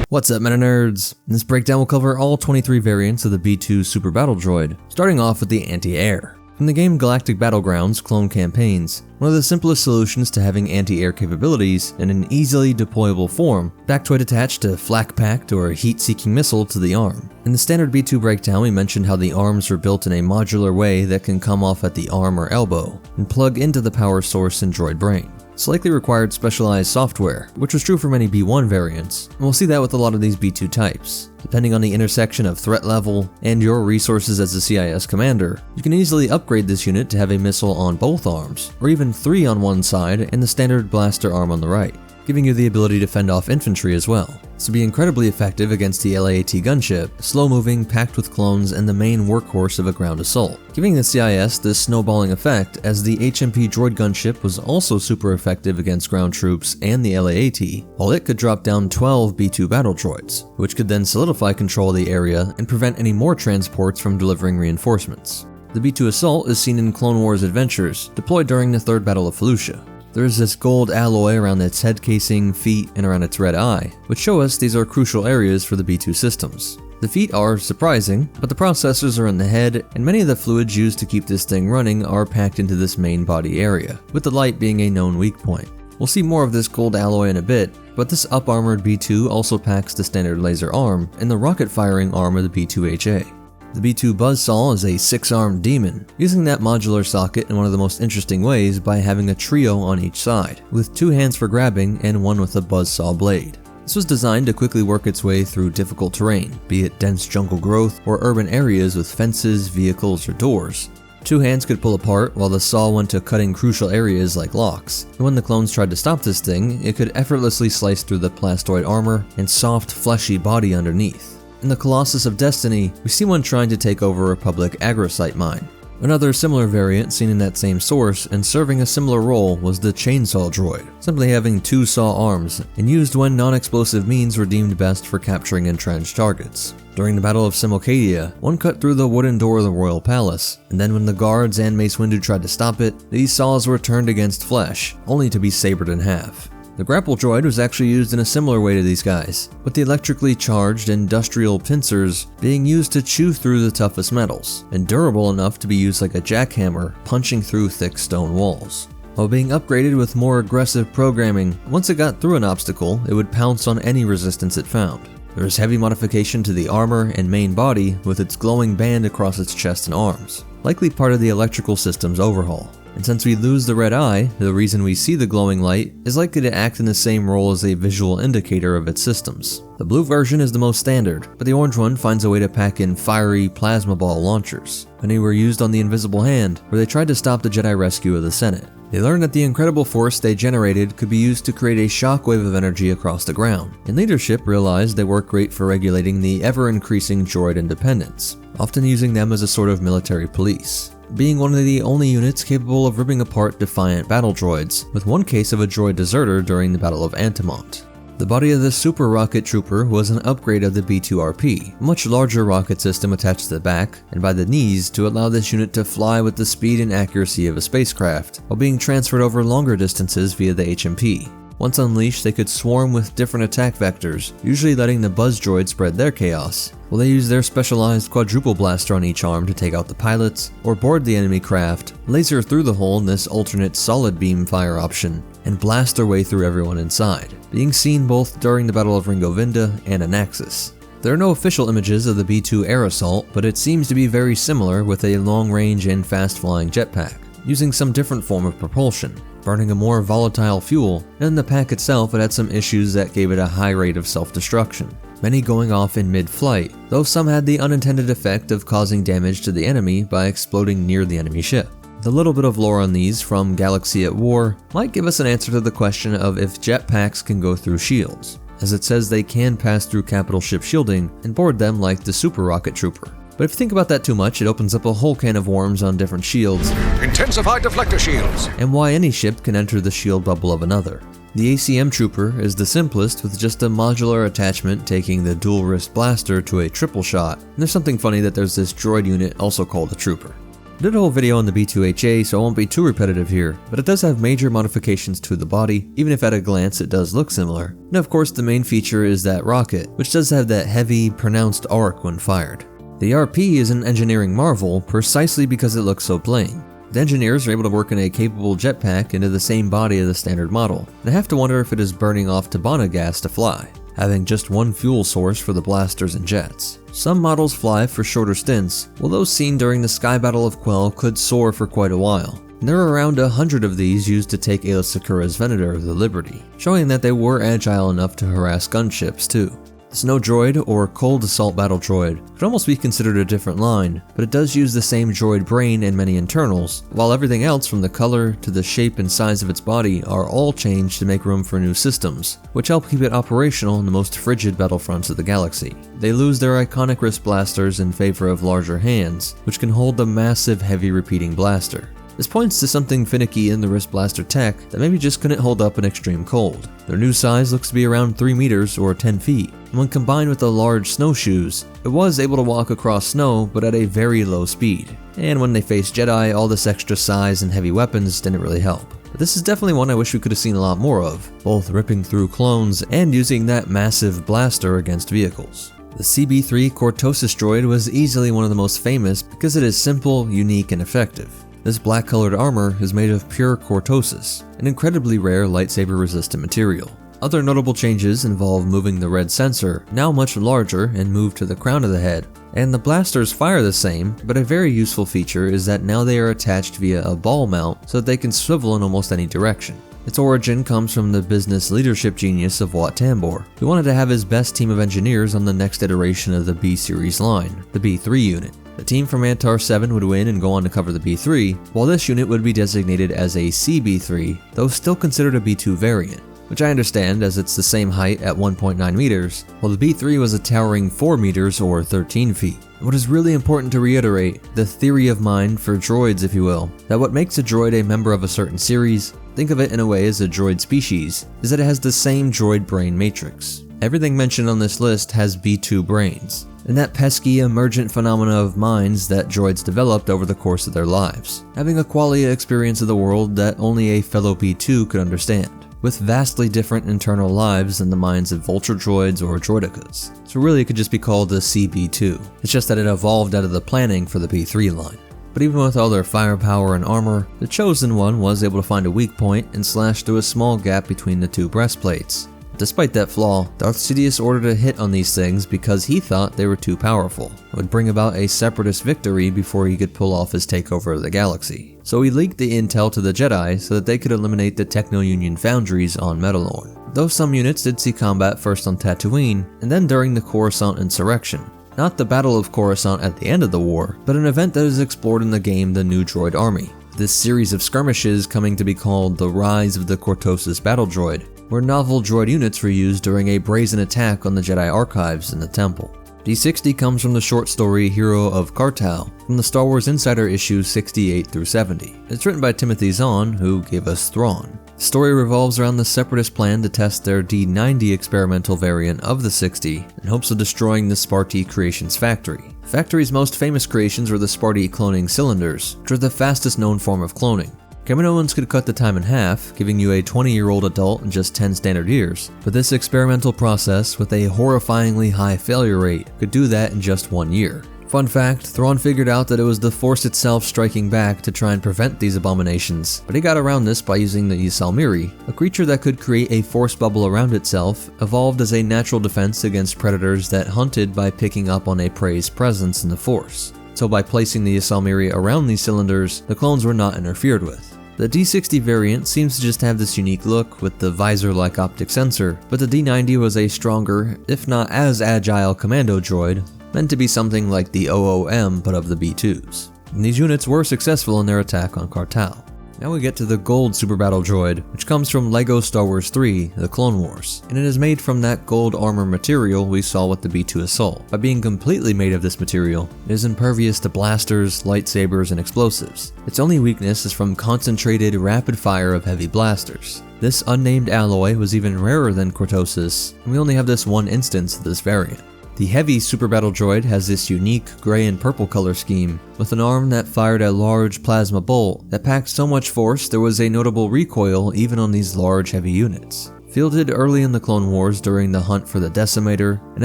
What's up, meta nerds? In this breakdown we'll cover all 23 variants of the B2 Super Battle Droid, starting off with the anti-air. From the game Galactic Battlegrounds Clone Campaigns, one of the simplest solutions to having anti-air capabilities in an easily deployable form, Factoid attached a flak packed or a heat-seeking missile to the arm. In the standard B2 breakdown we mentioned how the arms are built in a modular way that can come off at the arm or elbow, and plug into the power source in droid brain. This likely required specialized software, which was true for many B1 variants, and we'll see that with a lot of these B2 types. Depending on the intersection of threat level and your resources as a CIS commander, you can easily upgrade this unit to have a missile on both arms, or even 3 on one side and the standard blaster arm on the right, giving you the ability to fend off infantry as well. This would be incredibly effective against the LAAT gunship, slow-moving, packed with clones, and the main workhorse of a ground assault, giving the CIS this snowballing effect, as the HMP droid gunship was also super effective against ground troops and the LAAT, while it could drop down 12 B2 battle droids, which could then solidify control of the area and prevent any more transports from delivering reinforcements. The B2 assault is seen in Clone Wars Adventures, deployed during the Third Battle of Felucia. There's this gold alloy around its head casing, feet, and around its red eye, which show us these are crucial areas for the B2 systems. The feet are surprising, but the processors are in the head, and many of the fluids used to keep this thing running are packed into this main body area, with the light being a known weak point. We'll see more of this gold alloy in a bit, but this up-armored B2 also packs the standard laser arm and the rocket-firing arm of the B2HA. The B2 Buzzsaw is a 6-armed demon, using that modular socket in one of the most interesting ways by having a trio on each side, with 2 hands for grabbing and 1 with a buzzsaw blade. This was designed to quickly work its way through difficult terrain, be it dense jungle growth or urban areas with fences, vehicles, or doors. 2 hands could pull apart while the saw went to cutting crucial areas like locks, and when the clones tried to stop this thing, it could effortlessly slice through the plastoid armor and soft, fleshy body underneath. In the Colossus of Destiny, we see one trying to take over a public agrosite mine. Another similar variant seen in that same source and serving a similar role was the Chainsaw Droid, simply having 2 saw arms, and used when non-explosive means were deemed best for capturing entrenched targets. During the Battle of Simulcadia, one cut through the wooden door of the Royal Palace, and then when the guards and Mace Windu tried to stop it, these saws were turned against flesh, only to be sabered in half. The grapple droid was actually used in a similar way to these guys, with the electrically charged industrial pincers being used to chew through the toughest metals, and durable enough to be used like a jackhammer punching through thick stone walls. While being upgraded with more aggressive programming, once it got through an obstacle, it would pounce on any resistance it found. There is heavy modification to the armor and main body with its glowing band across its chest and arms, likely part of the electrical system's overhaul. And since we lose the red eye, the reason we see the glowing light is likely to act in the same role as a visual indicator of its systems. The blue version is the most standard, but the orange one finds a way to pack in fiery plasma ball launchers. Many were used on the Invisible Hand, where they tried to stop the Jedi rescue of the Senate. They learned that the incredible force they generated could be used to create a shockwave of energy across the ground, and leadership realized they work great for regulating the ever-increasing droid independence, often using them as a sort of military police, being one of the only units capable of ripping apart defiant battle droids, with one case of a droid deserter during the Battle of Antimont. The body of the Super Rocket Trooper was an upgrade of the B-2RP, a much larger rocket system attached to the back and by the knees to allow this unit to fly with the speed and accuracy of a spacecraft, while being transferred over longer distances via the HMP. Once unleashed, they could swarm with different attack vectors, usually letting the Buzz droid spread their chaos, while they use their specialized quadruple blaster on each arm to take out the pilots, or board the enemy craft, laser through the hole in this alternate solid beam fire option, and blast their way through everyone inside, being seen both during the Battle of Ringovinda and Anaxis. There are no official images of the B-2 air assault, but it seems to be very similar with a long-range and fast-flying jetpack, using some different form of propulsion, burning a more volatile fuel, and in the pack itself it had some issues that gave it a high rate of self-destruction, many going off in mid-flight, though some had the unintended effect of causing damage to the enemy by exploding near the enemy ship. The little bit of lore on these from Galaxy at War might give us an answer to the question of if jetpacks can go through shields, as it says they can pass through capital ship shielding and board them like the Super Rocket Trooper. But if you think about that too much, it opens up a whole can of worms on different shields, intensify deflector shields, and why any ship can enter the shield bubble of another. The ACM Trooper is the simplest, with just a modular attachment taking the dual wrist blaster to a triple shot, and there's something funny that there's this droid unit also called a Trooper. I did a whole video on the B2HA, so I won't be too repetitive here, but it does have major modifications to the body, even if at a glance it does look similar. And of course the main feature is that rocket, which does have that heavy, pronounced arc when fired. The RP is an engineering marvel precisely because it looks so plain. The engineers are able to work in a capable jetpack into the same body of the standard model, and I have to wonder if it is burning off Tabana gas to fly, having just one fuel source for the blasters and jets. Some models fly for shorter stints, while those seen during the Sky Battle of Quell could soar for quite a while. And there are around 100 of these used to take Aayla Secura's Venator, the Liberty, showing that they were agile enough to harass gunships too. The Snow Droid, or Cold Assault Battle Droid, could almost be considered a different line, but it does use the same droid brain and many internals, while everything else from the color to the shape and size of its body are all changed to make room for new systems, which help keep it operational in the most frigid battlefronts of the galaxy. They lose their iconic wrist blasters in favor of larger hands, which can hold the massive heavy repeating blaster. This points to something finicky in the wrist blaster tech that maybe just couldn't hold up in extreme cold. Their new size looks to be around 3 meters or 10 feet, and when combined with the large snowshoes, it was able to walk across snow but at a very low speed. And when they faced Jedi, all this extra size and heavy weapons didn't really help. But this is definitely one I wish we could have seen a lot more of, both ripping through clones and using that massive blaster against vehicles. The CB3 Cortosis droid was easily one of the most famous because it is simple, unique, and effective. This black-colored armor is made of pure Cortosis, an incredibly rare lightsaber-resistant material. Other notable changes involve moving the red sensor, now much larger and moved to the crown of the head, and the blasters fire the same, but a very useful feature is that now they are attached via a ball mount so that they can swivel in almost any direction. Its origin comes from the business leadership genius of Wat Tambor, who wanted to have his best team of engineers on the next iteration of the B-series line, the B3 unit. The team from Antar 7 would win and go on to cover the B3, while this unit would be designated as a CB3, though still considered a B2 variant, which I understand as it's the same height at 1.9 meters, while the B3 was a towering 4 meters or 13 feet. What is really important to reiterate, the theory of mind for droids if you will, that what makes a droid a member of a certain series, think of it in a way as a droid species, is that it has the same droid brain matrix. Everything mentioned on this list has B2 brains, and that pesky emergent phenomena of minds that droids developed over the course of their lives, having a qualia experience of the world that only a fellow B2 could understand, with vastly different internal lives than the minds of vulture droids or droidekas. So really it could just be called the CB2. It's just that it evolved out of the planning for the B3 line. But even with all their firepower and armor, the Chosen One was able to find a weak point and slash through a small gap between the two breastplates. Despite that flaw, Darth Sidious ordered a hit on these things because he thought they were too powerful. It would bring about a separatist victory before he could pull off his takeover of the galaxy. So he leaked the intel to the Jedi so that they could eliminate the Techno-Union foundries on Mandalore. Though some units did see combat first on Tatooine, and then during the Coruscant insurrection. Not the Battle of Coruscant at the end of the war, but an event that is explored in the game The New Droid Army. This series of skirmishes coming to be called the Rise of the Cortosis Battle Droid, where novel droid units were used during a brazen attack on the Jedi archives in the temple. D60 comes from the short story Hero of Kartal from the Star Wars Insider issues 68 through 70. It's written by Timothy Zahn, who gave us Thrawn. The story revolves around the Separatist plan to test their D90 experimental variant of the 60 in hopes of destroying the Sparty Creations factory. The factory's most famous creations were the Sparty cloning cylinders, which are the fastest known form of cloning. Kaminoans could cut the time in half, giving you a 20-year-old adult in just 10 standard years, but this experimental process, with a horrifyingly high failure rate, could do that in just 1 year. Fun fact, Thrawn figured out that it was the Force itself striking back to try and prevent these abominations, but he got around this by using the Ysalmiri, a creature that could create a force bubble around itself, evolved as a natural defense against predators that hunted by picking up on a prey's presence in the Force. So by placing the Ysalmiri around these cylinders, the clones were not interfered with. The D60 variant seems to just have this unique look with the visor-like optic sensor, but the D90 was a stronger, if not as agile commando droid, meant to be something like the OOM but of the B2s. And these units were successful in their attack on Kartal. Now we get to the gold super battle droid, which comes from LEGO Star Wars 3, The Clone Wars, and it is made from that gold armor material we saw with the B2 Assault. By being completely made of this material, it is impervious to blasters, lightsabers, and explosives. Its only weakness is from concentrated rapid fire of heavy blasters. This unnamed alloy was even rarer than Cortosis, and we only have this one instance of this variant. The heavy super battle droid has this unique gray and purple color scheme, with an arm that fired a large plasma bolt that packed so much force there was a notable recoil even on these large heavy units. Fielded early in the Clone Wars during the hunt for the Decimator and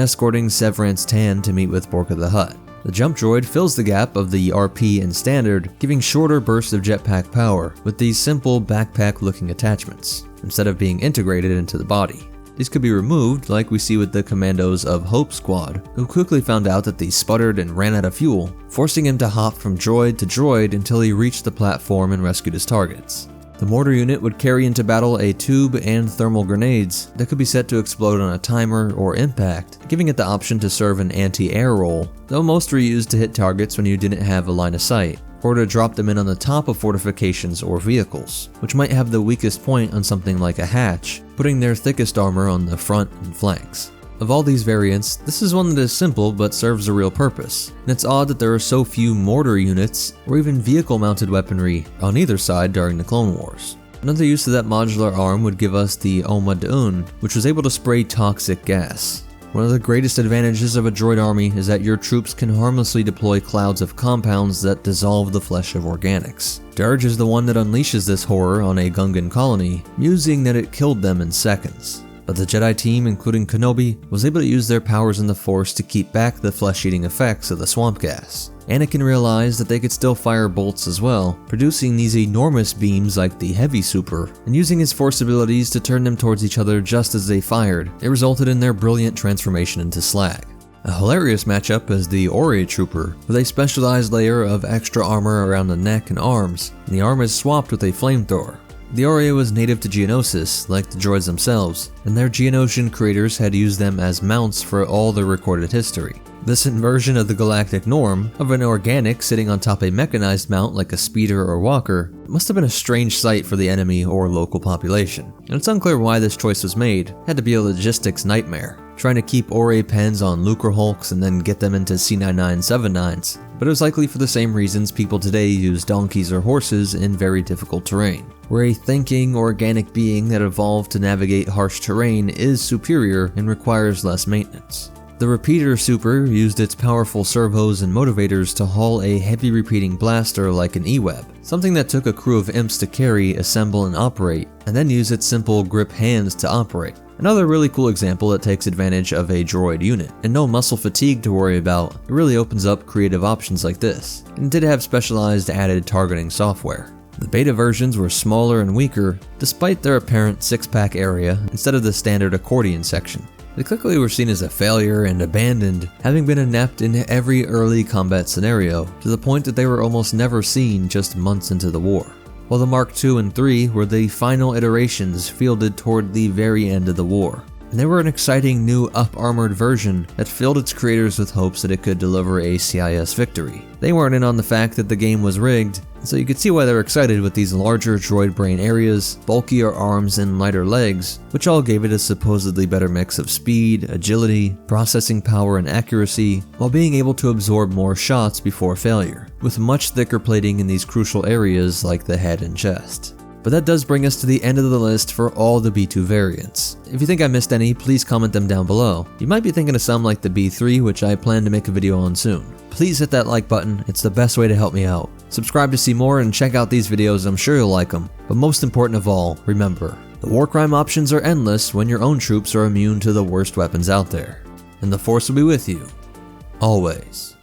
escorting Severance Tan to meet with Borka the Hutt. The jump droid fills the gap of the RP and Standard, giving shorter bursts of jetpack power with these simple backpack-looking attachments, instead of being integrated into the body. These could be removed like we see with the commandos of Hope Squad, who quickly found out that they sputtered and ran out of fuel, forcing him to hop from droid to droid until he reached the platform and rescued his targets. The mortar unit would carry into battle a tube and thermal grenades that could be set to explode on a timer or impact, giving it the option to serve an anti-air role, though most were used to hit targets when you didn't have a line of sight, or to drop them in on the top of fortifications or vehicles, which might have the weakest point on something like a hatch, putting their thickest armor on the front and flanks. Of all these variants, this is one that is simple but serves a real purpose, and it's odd that there are so few mortar units or even vehicle-mounted weaponry on either side during the Clone Wars. Another use of that modular arm would give us the Oma Dun, which was able to spray toxic gas. One of the greatest advantages of a droid army is that your troops can harmlessly deploy clouds of compounds that dissolve the flesh of organics. Dirge is the one that unleashes this horror on a Gungan colony, musing that it killed them in seconds. but the Jedi team, including Kenobi, was able to use their powers in the Force to keep back the flesh-eating effects of the swamp gas. Anakin realized that they could still fire bolts as well, producing these enormous beams like the Heavy Super, and using his Force abilities to turn them towards each other just as they fired. It resulted in their brilliant transformation into slag. A hilarious matchup is the Ore Trooper, with a specialized layer of extra armor around the neck and arms, and the arm is swapped with a flamethrower. The Ore was native to Geonosis, like the droids themselves, and their Geonosian creators had used them as mounts for all their recorded history. This inversion of the galactic norm, of an organic sitting on top a mechanized mount like a speeder or walker, must have been a strange sight for the enemy or local population, and it's unclear why this choice was made. It had to be a logistics nightmare, trying to keep Ore pens on Lucre Hulks and then get them into C9979s, but it was likely for the same reasons people today use donkeys or horses in very difficult terrain, where a thinking, organic being that evolved to navigate harsh terrain is superior and requires less maintenance. The Repeater Super used its powerful servos and motivators to haul a heavy repeating blaster like an E-Web, something that took a crew of imps to carry, assemble, and operate, and then use its simple grip hands to operate. Another really cool example that takes advantage of a droid unit, and no muscle fatigue to worry about. It really opens up creative options like this, and did have specialized added targeting software. The beta versions were smaller and weaker, despite their apparent six-pack area instead of the standard accordion section. They quickly were seen as a failure and abandoned, having been inept in every early combat scenario, to the point that they were almost never seen just months into the war. While the Mark II and III were the final iterations fielded toward the very end of the war. And they were an exciting new up-armored version that filled its creators with hopes that it could deliver a CIS victory. They weren't in on the fact that the game was rigged, so you could see why they were excited with these larger droid brain areas, bulkier arms, and lighter legs, which all gave it a supposedly better mix of speed, agility, processing power, and accuracy, while being able to absorb more shots before failure, with much thicker plating in these crucial areas like the head and chest. But that does bring us to the end of the list for all the B2 variants. If you think I missed any, please comment them down below. You might be thinking of some like the B3, which I plan to make a video on soon. Please hit that like button, it's the best way to help me out. Subscribe to see more and check out these videos, I'm sure you'll like them. But most important of all, remember, the war crime options are endless when your own troops are immune to the worst weapons out there. And the Force will be with you, always.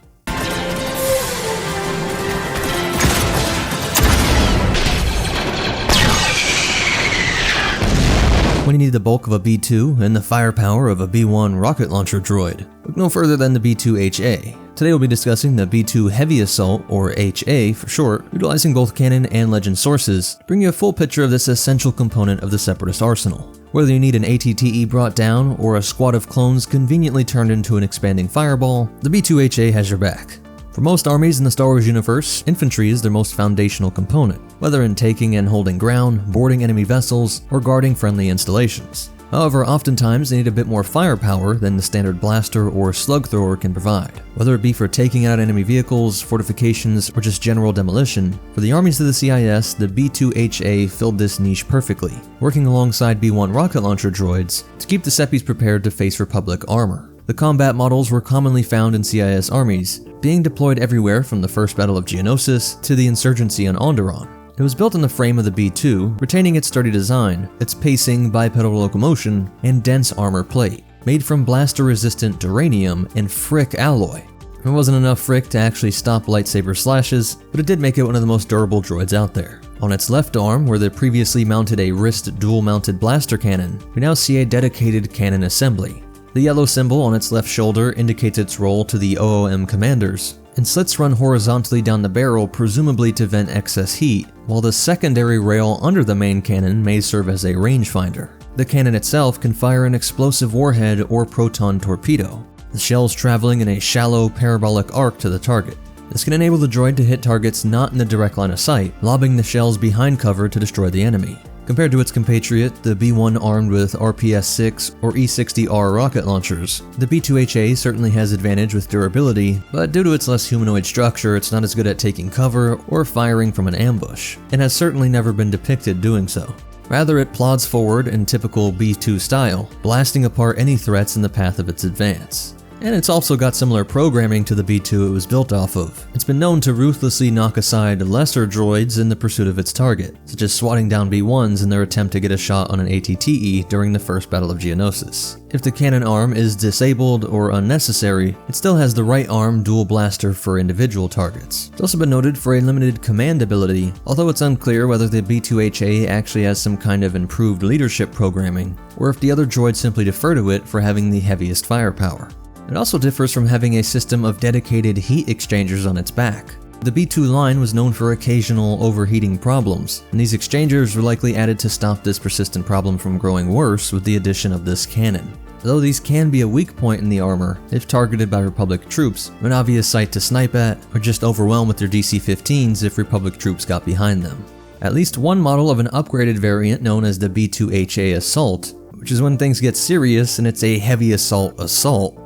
When you need the bulk of a B2 and the firepower of a B1 rocket launcher droid, look no further than the B2HA. Today we'll be discussing the B2 Heavy Assault, or HA for short, utilizing both canon and legend sources to bring you a full picture of this essential component of the Separatist arsenal. Whether you need an ATTE brought down or a squad of clones conveniently turned into an expanding fireball, the B2HA has your back. For most armies in the Star Wars universe, infantry is their most foundational component, whether in taking and holding ground, boarding enemy vessels, or guarding friendly installations. However, oftentimes they need a bit more firepower than the standard blaster or slug thrower can provide, whether it be for taking out enemy vehicles, fortifications, or just general demolition. For the armies of the CIS, the B2HA filled this niche perfectly, working alongside B1 rocket launcher droids to keep the Seppies prepared to face Republic armor. The combat models were commonly found in CIS armies, being deployed everywhere from the First Battle of Geonosis to the insurgency on Onderon. It was built in the frame of the B2, retaining its sturdy design, its pacing, bipedal locomotion, and dense armor plate, made from blaster-resistant duranium and frick alloy. It wasn't enough frick to actually stop lightsaber slashes, but it did make it one of the most durable droids out there. On its left arm, where they previously mounted a wrist dual-mounted blaster cannon, we now see a dedicated cannon assembly. The yellow symbol on its left shoulder indicates its role to the OOM commanders, and slits run horizontally down the barrel, presumably to vent excess heat, while the secondary rail under the main cannon may serve as a rangefinder. The cannon itself can fire an explosive warhead or proton torpedo, the shells traveling in a shallow parabolic arc to the target. This can enable the droid to hit targets not in the direct line of sight, lobbing the shells behind cover to destroy the enemy. Compared to its compatriot, the B1 armed with RPS-6 or E-60R rocket launchers, the B2HA certainly has advantage with durability, but due to its less humanoid structure, it's not as good at taking cover or firing from an ambush, and has certainly never been depicted doing so. Rather, it plods forward in typical B2 style, blasting apart any threats in the path of its advance. and it's also got similar programming to the B2 it was built off of. It's been known to ruthlessly knock aside lesser droids in the pursuit of its target, such as swatting down B1s in their attempt to get a shot on an ATTE during the first Battle of Geonosis. If the cannon arm is disabled or unnecessary, it still has the right arm dual blaster for individual targets. It's also been noted for a limited command ability, although it's unclear whether the B2HA actually has some kind of improved leadership programming, or if the other droids simply defer to it for having the heaviest firepower. It also differs from having a system of dedicated heat exchangers on its back. The B2 line was known for occasional overheating problems, and these exchangers were likely added to stop this persistent problem from growing worse with the addition of this cannon. Though these can be a weak point in the armor if targeted by Republic troops, an obvious sight to snipe at, or just overwhelm with their DC-15s if Republic troops got behind them. At least one model of an upgraded variant known as the B2HA Assault, which is when things get serious and it's a heavy assault,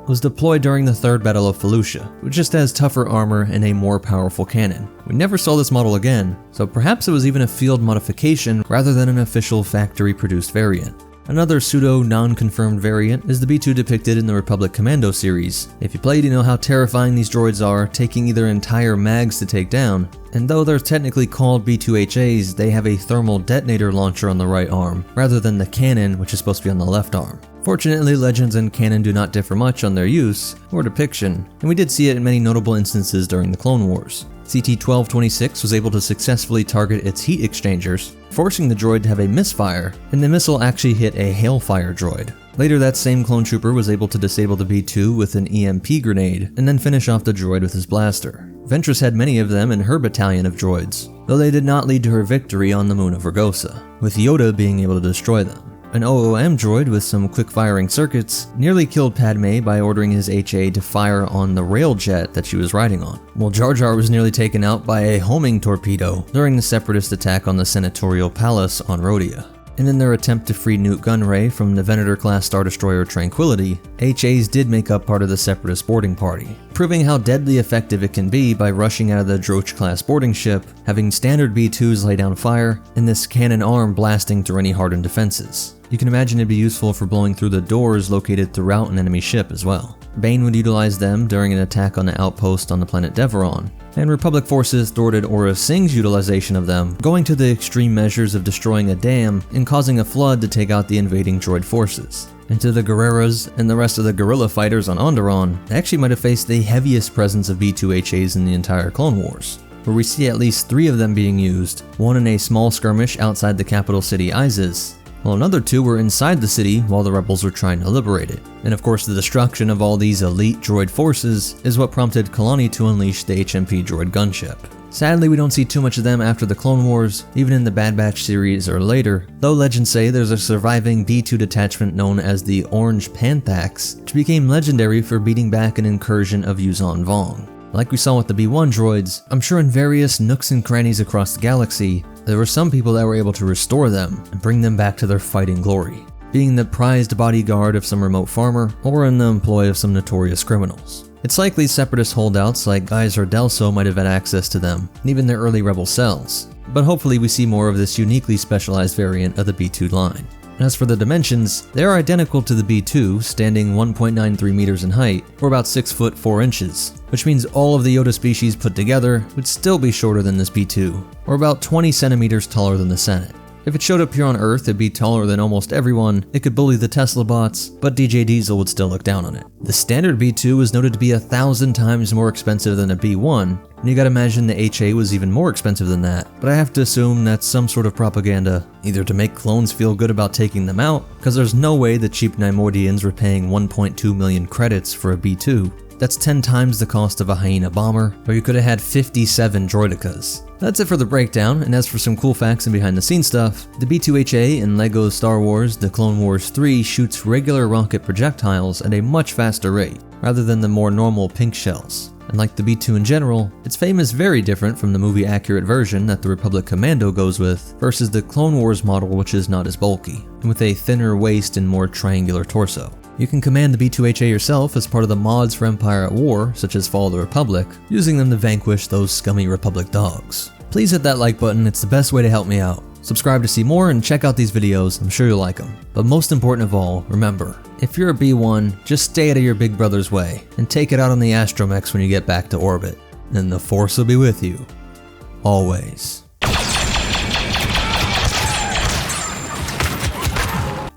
was deployed during the Third Battle of Felucia, which just has tougher armor and a more powerful cannon. We never saw this model again, so perhaps it was even a field modification rather than an official factory-produced variant. Another pseudo-non-confirmed variant is the B2 depicted in the Republic Commando series. If you played, you know how terrifying these droids are, taking either entire mags to take down, and though they're technically called B2HAs, they have a thermal detonator launcher on the right arm, rather than the cannon, which is supposed to be on the left arm. Fortunately, Legends and canon do not differ much on their use or depiction, and we did see it in many notable instances during the Clone Wars. CT-1226 was able to successfully target its heat exchangers, forcing the droid to have a misfire, and the missile actually hit a Hailfire droid. Later, that same clone trooper was able to disable the B2 with an EMP grenade, and then finish off the droid with his blaster. Ventress had many of them in her battalion of droids, though they did not lead to her victory on the moon of Ragosa, with Yoda being able to destroy them. An OOM droid with some quick-firing circuits nearly killed Padme by ordering his HA to fire on the railjet that she was riding on, while Jar Jar was nearly taken out by a homing torpedo during the Separatist attack on the Senatorial Palace on Rhodia. And in their attempt to free Newt Gunray from the Venator-class Star Destroyer Tranquility, HAs did make up part of the Separatist boarding party, proving how deadly effective it can be by rushing out of the Droch-class boarding ship, having standard B2s lay down fire, and this cannon arm blasting through any hardened defenses. You can imagine it'd be useful for blowing through the doors located throughout an enemy ship as well. Bane would utilize them during an attack on the outpost on the planet Deveron, and Republic forces thwarted Aura Singh's utilization of them, going to the extreme measures of destroying a dam and causing a flood to take out the invading droid forces. And to the Guerreras and the rest of the guerrilla fighters on Onderon, they actually might have faced the heaviest presence of B2HAs in the entire Clone Wars, where we see at least 3 of them being used, one in a small skirmish outside the capital city Isis, while another 2 were inside the city while the rebels were trying to liberate it. And of course, the destruction of all these elite droid forces is what prompted Kalani to unleash the HMP droid gunship. Sadly, we don't see too much of them after the Clone Wars, even in the Bad Batch series or later, though legends say there's a surviving B2 detachment known as the Orange Panthax, which became legendary for beating back an incursion of Yuuzhan Vong. Like we saw with the B1 droids, I'm sure in various nooks and crannies across the galaxy, there were some people that were able to restore them and bring them back to their fighting glory, being the prized bodyguard of some remote farmer or in the employ of some notorious criminals. It's likely Separatist holdouts like Geyser Delso might have had access to them, and even their early rebel cells, but hopefully we see more of this uniquely specialized variant of the B2 line. As for the dimensions, they are identical to the B2, standing 1.93 meters in height, or about 6 foot 4 inches, which means all of the Yoda species put together would still be shorter than this B2, or about 20 centimeters taller than the Senate. If it showed up here on Earth, it'd be taller than almost everyone, it could bully the Tesla bots, but DJ Diesel would still look down on it. The standard B2 was noted to be 1,000 times more expensive than a B1, and you gotta imagine the HA was even more expensive than that, but I have to assume that's some sort of propaganda, either to make clones feel good about taking them out, because there's no way the cheap Neimoidians were paying 1.2 million credits for a B2. That's 10 times the cost of a Hyena bomber, or you could have had 57 Droidekas. That's it for the breakdown, and as for some cool facts and behind the scenes stuff, the B2HA in LEGO Star Wars The Clone Wars 3 shoots regular rocket projectiles at a much faster rate, rather than the more normal pink shells. And like the B2 in general, its fame is very different from the movie-accurate version that the Republic Commando goes with, versus the Clone Wars model, which is not as bulky, and with a thinner waist and more triangular torso. You can command the B2HA yourself as part of the mods for Empire at War, such as Fall of the Republic, using them to vanquish those scummy Republic dogs. Please hit that like button, it's the best way to help me out. Subscribe to see more and check out these videos, I'm sure you'll like them. But most important of all, remember, if you're a B1, just stay out of your big brother's way and take it out on the astromechs when you get back to orbit. And the Force will be with you. Always.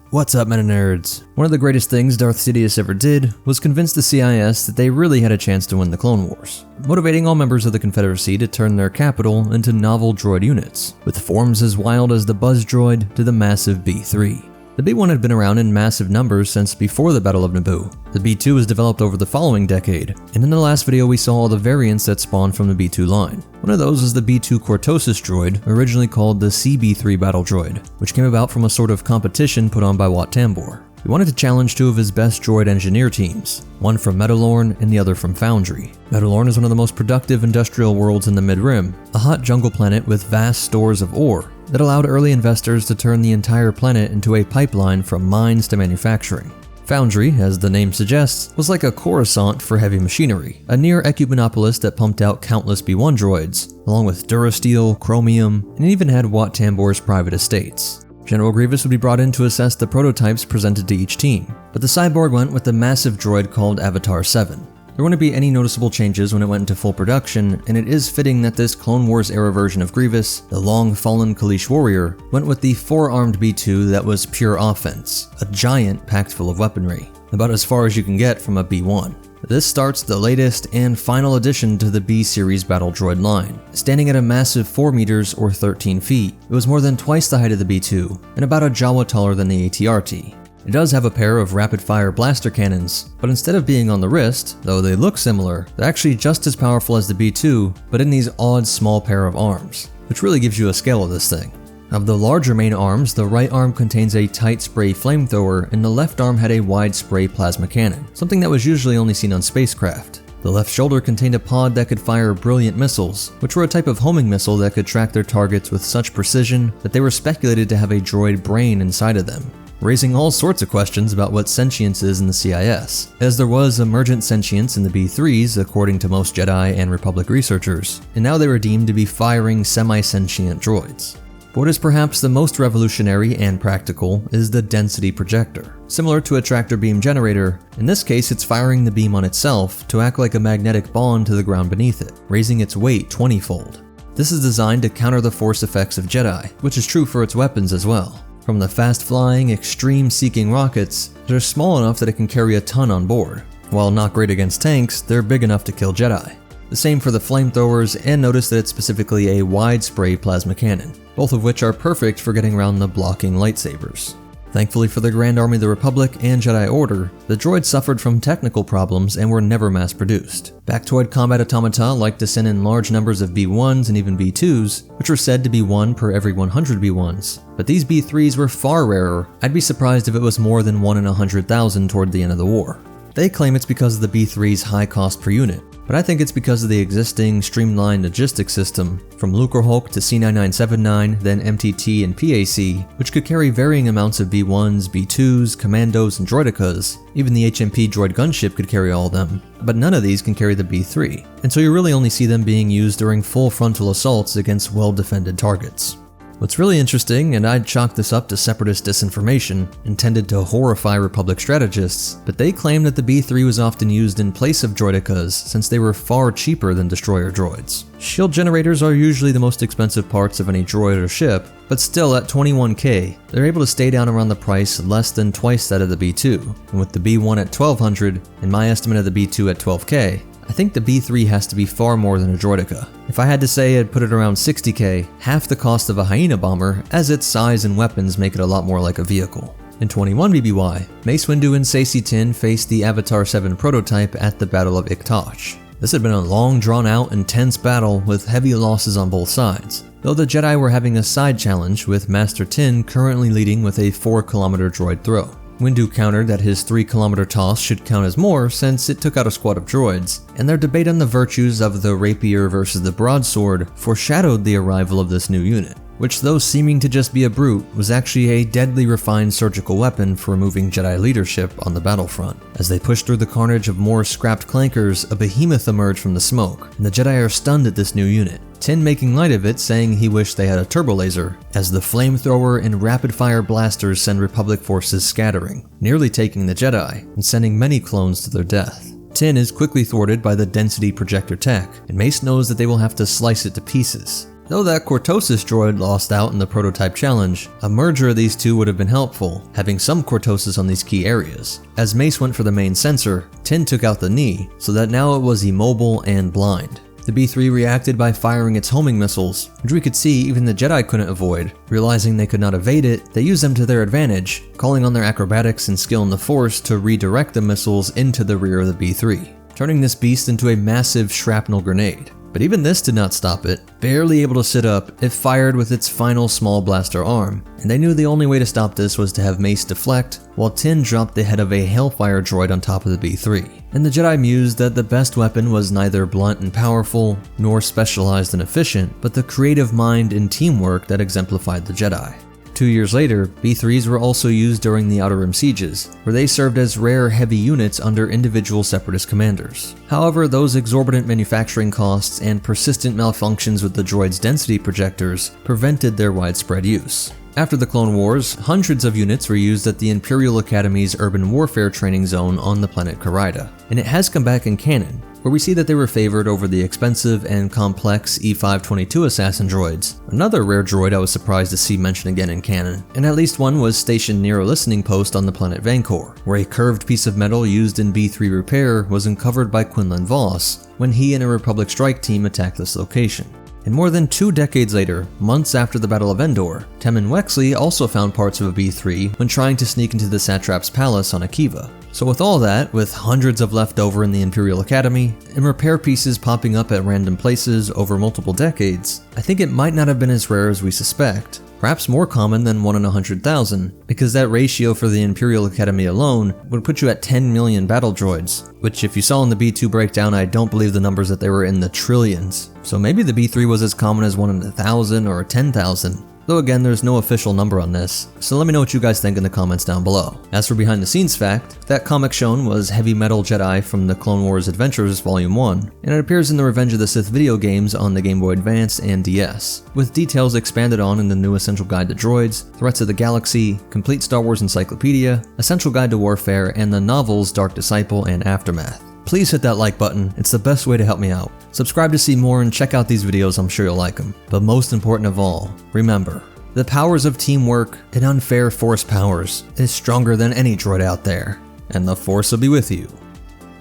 What's up, Meta Nerds? One of the greatest things Darth Sidious ever did was convince the CIS that they really had a chance to win the Clone Wars, motivating all members of the Confederacy to turn their capital into novel droid units, with forms as wild as the Buzz droid to the massive B3. The B1 had been around in massive numbers since before the Battle of Naboo. The B2 was developed over the following decade, and in the last video we saw all the variants that spawned from the B2 line. One of those was the B2 Cortosis droid, originally called the CB3 battle droid, which came about from a sort of competition put on by Wat Tambor. He wanted to challenge two of his best droid engineer teams, one from Metalorn and the other from Foundry. Metalorn is one of the most productive industrial worlds in the Mid-Rim, a hot jungle planet with vast stores of ore that allowed early investors to turn the entire planet into a pipeline from mines to manufacturing. Foundry, as the name suggests, was like a Coruscant for heavy machinery, a near ecumenopolis that pumped out countless B1 droids, along with Durasteel, Chromium, and even had Wat Tambor's private estates. General Grievous would be brought in to assess the prototypes presented to each team, but the cyborg went with the massive droid called Avatar 7. There wouldn't be any noticeable changes when it went into full production, and it is fitting that this Clone Wars era version of Grievous, the long-fallen Kaleesh warrior, went with the 4-armed B2 that was pure offense, a giant packed full of weaponry, about as far as you can get from a B1. This starts the latest and final addition to the B-series battle droid line. Standing at a massive 4 meters or 13 feet, it was more than twice the height of the B2, and about a Jawa taller than the ATRT. It does have a pair of rapid-fire blaster cannons, but instead of being on the wrist, though they look similar, they're actually just as powerful as the B2, but in these odd small pair of arms, which really gives you a scale of this thing. Of the larger main arms, the right arm contains a tight spray flamethrower and the left arm had a wide spray plasma cannon, something that was usually only seen on spacecraft. The left shoulder contained a pod that could fire brilliant missiles, which were a type of homing missile that could track their targets with such precision that they were speculated to have a droid brain inside of them, raising all sorts of questions about what sentience is in the CIS, as there was emergent sentience in the B3s according to most Jedi and Republic researchers, and now they were deemed to be firing semi-sentient droids. But what is perhaps the most revolutionary and practical is the density projector. Similar to a tractor beam generator, in this case it's firing the beam on itself to act like a magnetic bond to the ground beneath it, raising its weight 20-fold. This is designed to counter the force effects of Jedi, which is true for its weapons as well. From the fast-flying, extreme-seeking rockets, they're small enough that it can carry a ton on board. While not great against tanks, they're big enough to kill Jedi. The same for the flamethrowers, and notice that it's specifically a wide spray plasma cannon, both of which are perfect for getting around the blocking lightsabers. Thankfully for the Grand Army of the Republic and Jedi Order, the droids suffered from technical problems and were never mass-produced. Bactoid combat automata liked to send in large numbers of B1s and even B2s, which were said to be 1 per every 100 B1s. But these B3s were far rarer. I'd be surprised if it was more than 1 in 100,000 toward the end of the war. They claim it's because of the B3's high cost per unit, but I think it's because of the existing streamlined logistics system, from Lucrehulk to C9979, then MTT and PAC, which could carry varying amounts of B1s, B2s, Commandos, and Droidekas. Even the HMP droid gunship could carry all of them, but none of these can carry the B3, and so you really only see them being used during full frontal assaults against well-defended targets. What's really interesting, and I'd chalk this up to separatist disinformation intended to horrify Republic strategists, but they claim that the B3 was often used in place of Droidekas since they were far cheaper than destroyer droids. Shield generators are usually the most expensive parts of any droid or ship, but still at 21k, they're able to stay down around the price less than twice that of the B2, and with the B1 at 1200 and my estimate of the B2 at 12k, I think the B3 has to be far more than a Droideka. If I had to say, I'd put it around 60k, half the cost of a Hyena bomber, as its size and weapons make it a lot more like a vehicle. In 21 BBY, Mace Windu and Saesee Tiin faced the Avatar 7 prototype at the Battle of Iktosh. This had been a long drawn-out, intense battle with heavy losses on both sides, though the Jedi were having a side challenge with Master Tiin currently leading with a 4-kilometer droid throw. Windu countered that his 3-kilometer toss should count as more since it took out a squad of droids, and their debate on the virtues of the rapier versus the broadsword foreshadowed the arrival of this new unit, which though seeming to just be a brute, was actually a deadly refined surgical weapon for removing Jedi leadership on the battlefront. As they pushed through the carnage of more scrapped clankers, a behemoth emerged from the smoke, and the Jedi are stunned at this new unit. Tin making light of it, saying he wished they had a turbo laser, as the flamethrower and rapid-fire blasters send Republic forces scattering, nearly taking the Jedi, and sending many clones to their death. Tin is quickly thwarted by the density projector tech, and Mace knows that they will have to slice it to pieces. Though that Cortosis droid lost out in the prototype challenge, a merger of these two would have been helpful, having some Cortosis on these key areas. As Mace went for the main sensor, Tin took out the knee, so that now it was immobile and blind. The B-3 reacted by firing its homing missiles, which we could see even the Jedi couldn't avoid. Realizing they could not evade it, they used them to their advantage, calling on their acrobatics and skill in the Force to redirect the missiles into the rear of the B-3, turning this beast into a massive shrapnel grenade. But even this did not stop it. Barely able to sit up, it fired with its final small blaster arm, and they knew the only way to stop this was to have Mace deflect, while Tin dropped the head of a Hailfire droid on top of the B-3. And the Jedi mused that the best weapon was neither blunt and powerful, nor specialized and efficient, but the creative mind and teamwork that exemplified the Jedi. 2 years later, B-3s were also used during the Outer Rim sieges, where they served as rare heavy units under individual Separatist commanders. However, those exorbitant manufacturing costs and persistent malfunctions with the droid's density projectors prevented their widespread use. After the Clone Wars, hundreds of units were used at the Imperial Academy's urban warfare training zone on the planet Karaida, and it has come back in canon, where we see that they were favored over the expensive and complex E-522 assassin droids, another rare droid I was surprised to see mentioned again in canon, and at least one was stationed near a listening post on the planet Vancor, where a curved piece of metal used in B-3 repair was uncovered by Quinlan Voss when he and a Republic strike team attacked this location. And more than 2 decades later, months after the Battle of Endor, Temmin Wexley also found parts of a B-3 when trying to sneak into the Satrap's palace on Akiva. So with all that, with hundreds of left over in the Imperial Academy, and repair pieces popping up at random places over multiple decades, I think it might not have been as rare as we suspect. Perhaps more common than 1 in 100,000, because that ratio for the Imperial Academy alone would put you at 10 million battle droids, which if you saw in the B2 breakdown, I don't believe the numbers that they were in the trillions. So maybe the B3 was as common as 1 in 1,000 or 10,000. Though again, there's no official number on this, so let me know what you guys think in the comments down below. As for behind the scenes fact, that comic shown was Heavy Metal Jedi from the Clone Wars Adventures Volume 1, and it appears in the Revenge of the Sith video games on the Game Boy Advance and DS, with details expanded on in the new Essential Guide to Droids, Threats of the Galaxy, Complete Star Wars Encyclopedia, Essential Guide to Warfare, and the novels Dark Disciple and Aftermath. Please hit that like button, it's the best way to help me out. Subscribe to see more and check out these videos, I'm sure you'll like them. But most important of all, remember, the powers of teamwork and unfair Force powers is stronger than any droid out there, and the Force will be with you,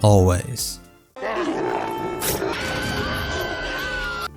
always.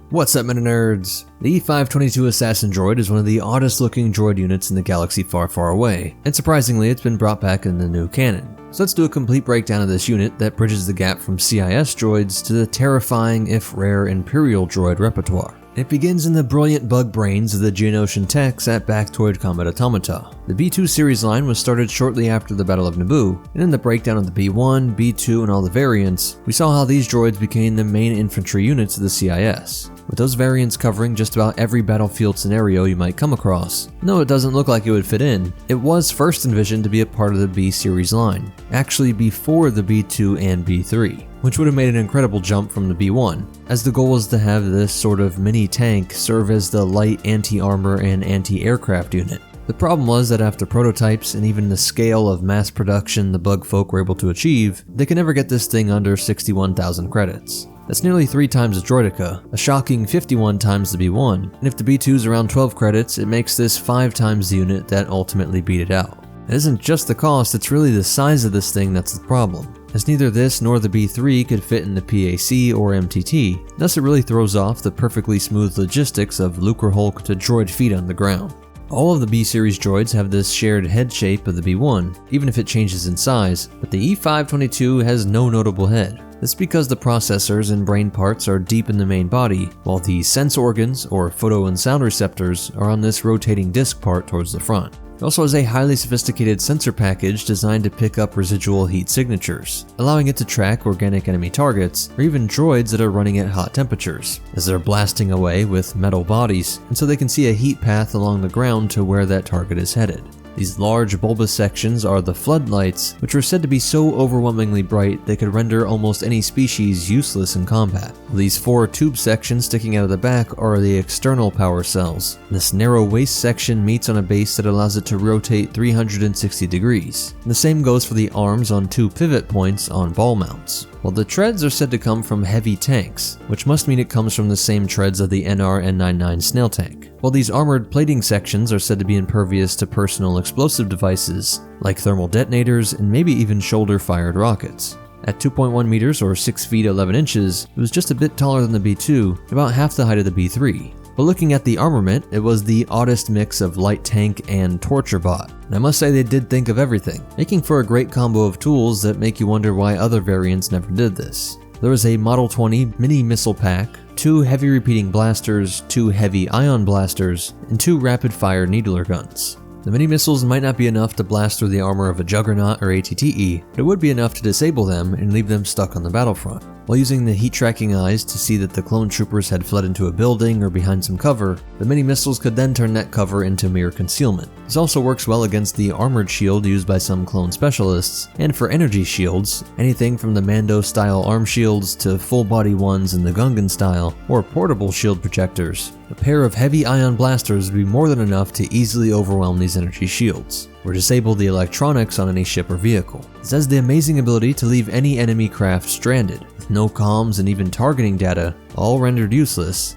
What's up, Meta Nerds? The E-522 Assassin Droid is one of the oddest looking droid units in the galaxy far, far away, and surprisingly it's been brought back in the new canon. So let's do a complete breakdown of this unit that bridges the gap from CIS droids to the terrifying, if rare, Imperial droid repertoire. It begins in the brilliant bug brains of the Geonosian techs at Bactoid Combat Automata. The B2 series line was started shortly after the Battle of Naboo, and in the breakdown of the B1, B2, and all the variants, we saw how these droids became the main infantry units of the CIS, with those variants covering just about every battlefield scenario you might come across. Though it doesn't look like it would fit in, it was first envisioned to be a part of the B series line, actually before the B2 and B3, which would have made an incredible jump from the B1, as the goal was to have this sort of mini tank serve as the light anti-armor and anti-aircraft unit. The problem was that after prototypes and even the scale of mass production the bug folk were able to achieve, they could never get this thing under 61,000 credits. That's nearly 3 times the Droideka, a shocking 51 times the B1, and if the B2 is around 12 credits, it makes this 5 times the unit that ultimately beat it out. It isn't just the cost, it's really the size of this thing that's the problem, as neither this nor the B3 could fit in the PAC or MTT, thus it really throws off the perfectly smooth logistics of Lucrehulk to droid feet on the ground. All of the B-series droids have this shared head shape of the B1, even if it changes in size, but the E-522 has no notable head. This is because the processors and brain parts are deep in the main body, while the sense organs, or photo and sound receptors, are on this rotating disc part towards the front. It also has a highly sophisticated sensor package designed to pick up residual heat signatures, allowing it to track organic enemy targets, or even droids that are running at hot temperatures, as they're blasting away with metal bodies, and so they can see a heat path along the ground to where that target is headed. These large bulbous sections are the floodlights, which were said to be so overwhelmingly bright they could render almost any species useless in combat. These 4 tube sections sticking out of the back are the external power cells. This narrow waist section meets on a base that allows it to rotate 360 degrees. And the same goes for the arms on 2 pivot points on ball mounts. While the treads are said to come from heavy tanks, which must mean it comes from the same treads of the NR-N99 Snail tank. While these armored plating sections are said to be impervious to personal explosive devices, like thermal detonators and maybe even shoulder-fired rockets. At 2.1 meters or 6 feet 11 inches, it was just a bit taller than the B2, about half the height of the B3. But looking at the armament, it was the oddest mix of light tank and torture bot. And I must say they did think of everything, making for a great combo of tools that make you wonder why other variants never did this. There was a Model 20 mini missile pack, 2 heavy repeating blasters, 2 heavy ion blasters, and 2 rapid fire needler guns. The mini missiles might not be enough to blast through the armor of a Juggernaut or ATTE, but it would be enough to disable them and leave them stuck on the battlefront. While using the heat-tracking eyes to see that the clone troopers had fled into a building or behind some cover, the mini-missiles could then turn that cover into mere concealment. This also works well against the armored shield used by some clone specialists, and for energy shields, anything from the Mando-style arm shields to full-body ones in the Gungan style, or portable shield projectors. A pair of heavy ion blasters would be more than enough to easily overwhelm these energy shields, or disable the electronics on any ship or vehicle. This has the amazing ability to leave any enemy craft stranded, with no comms and even targeting data all rendered useless,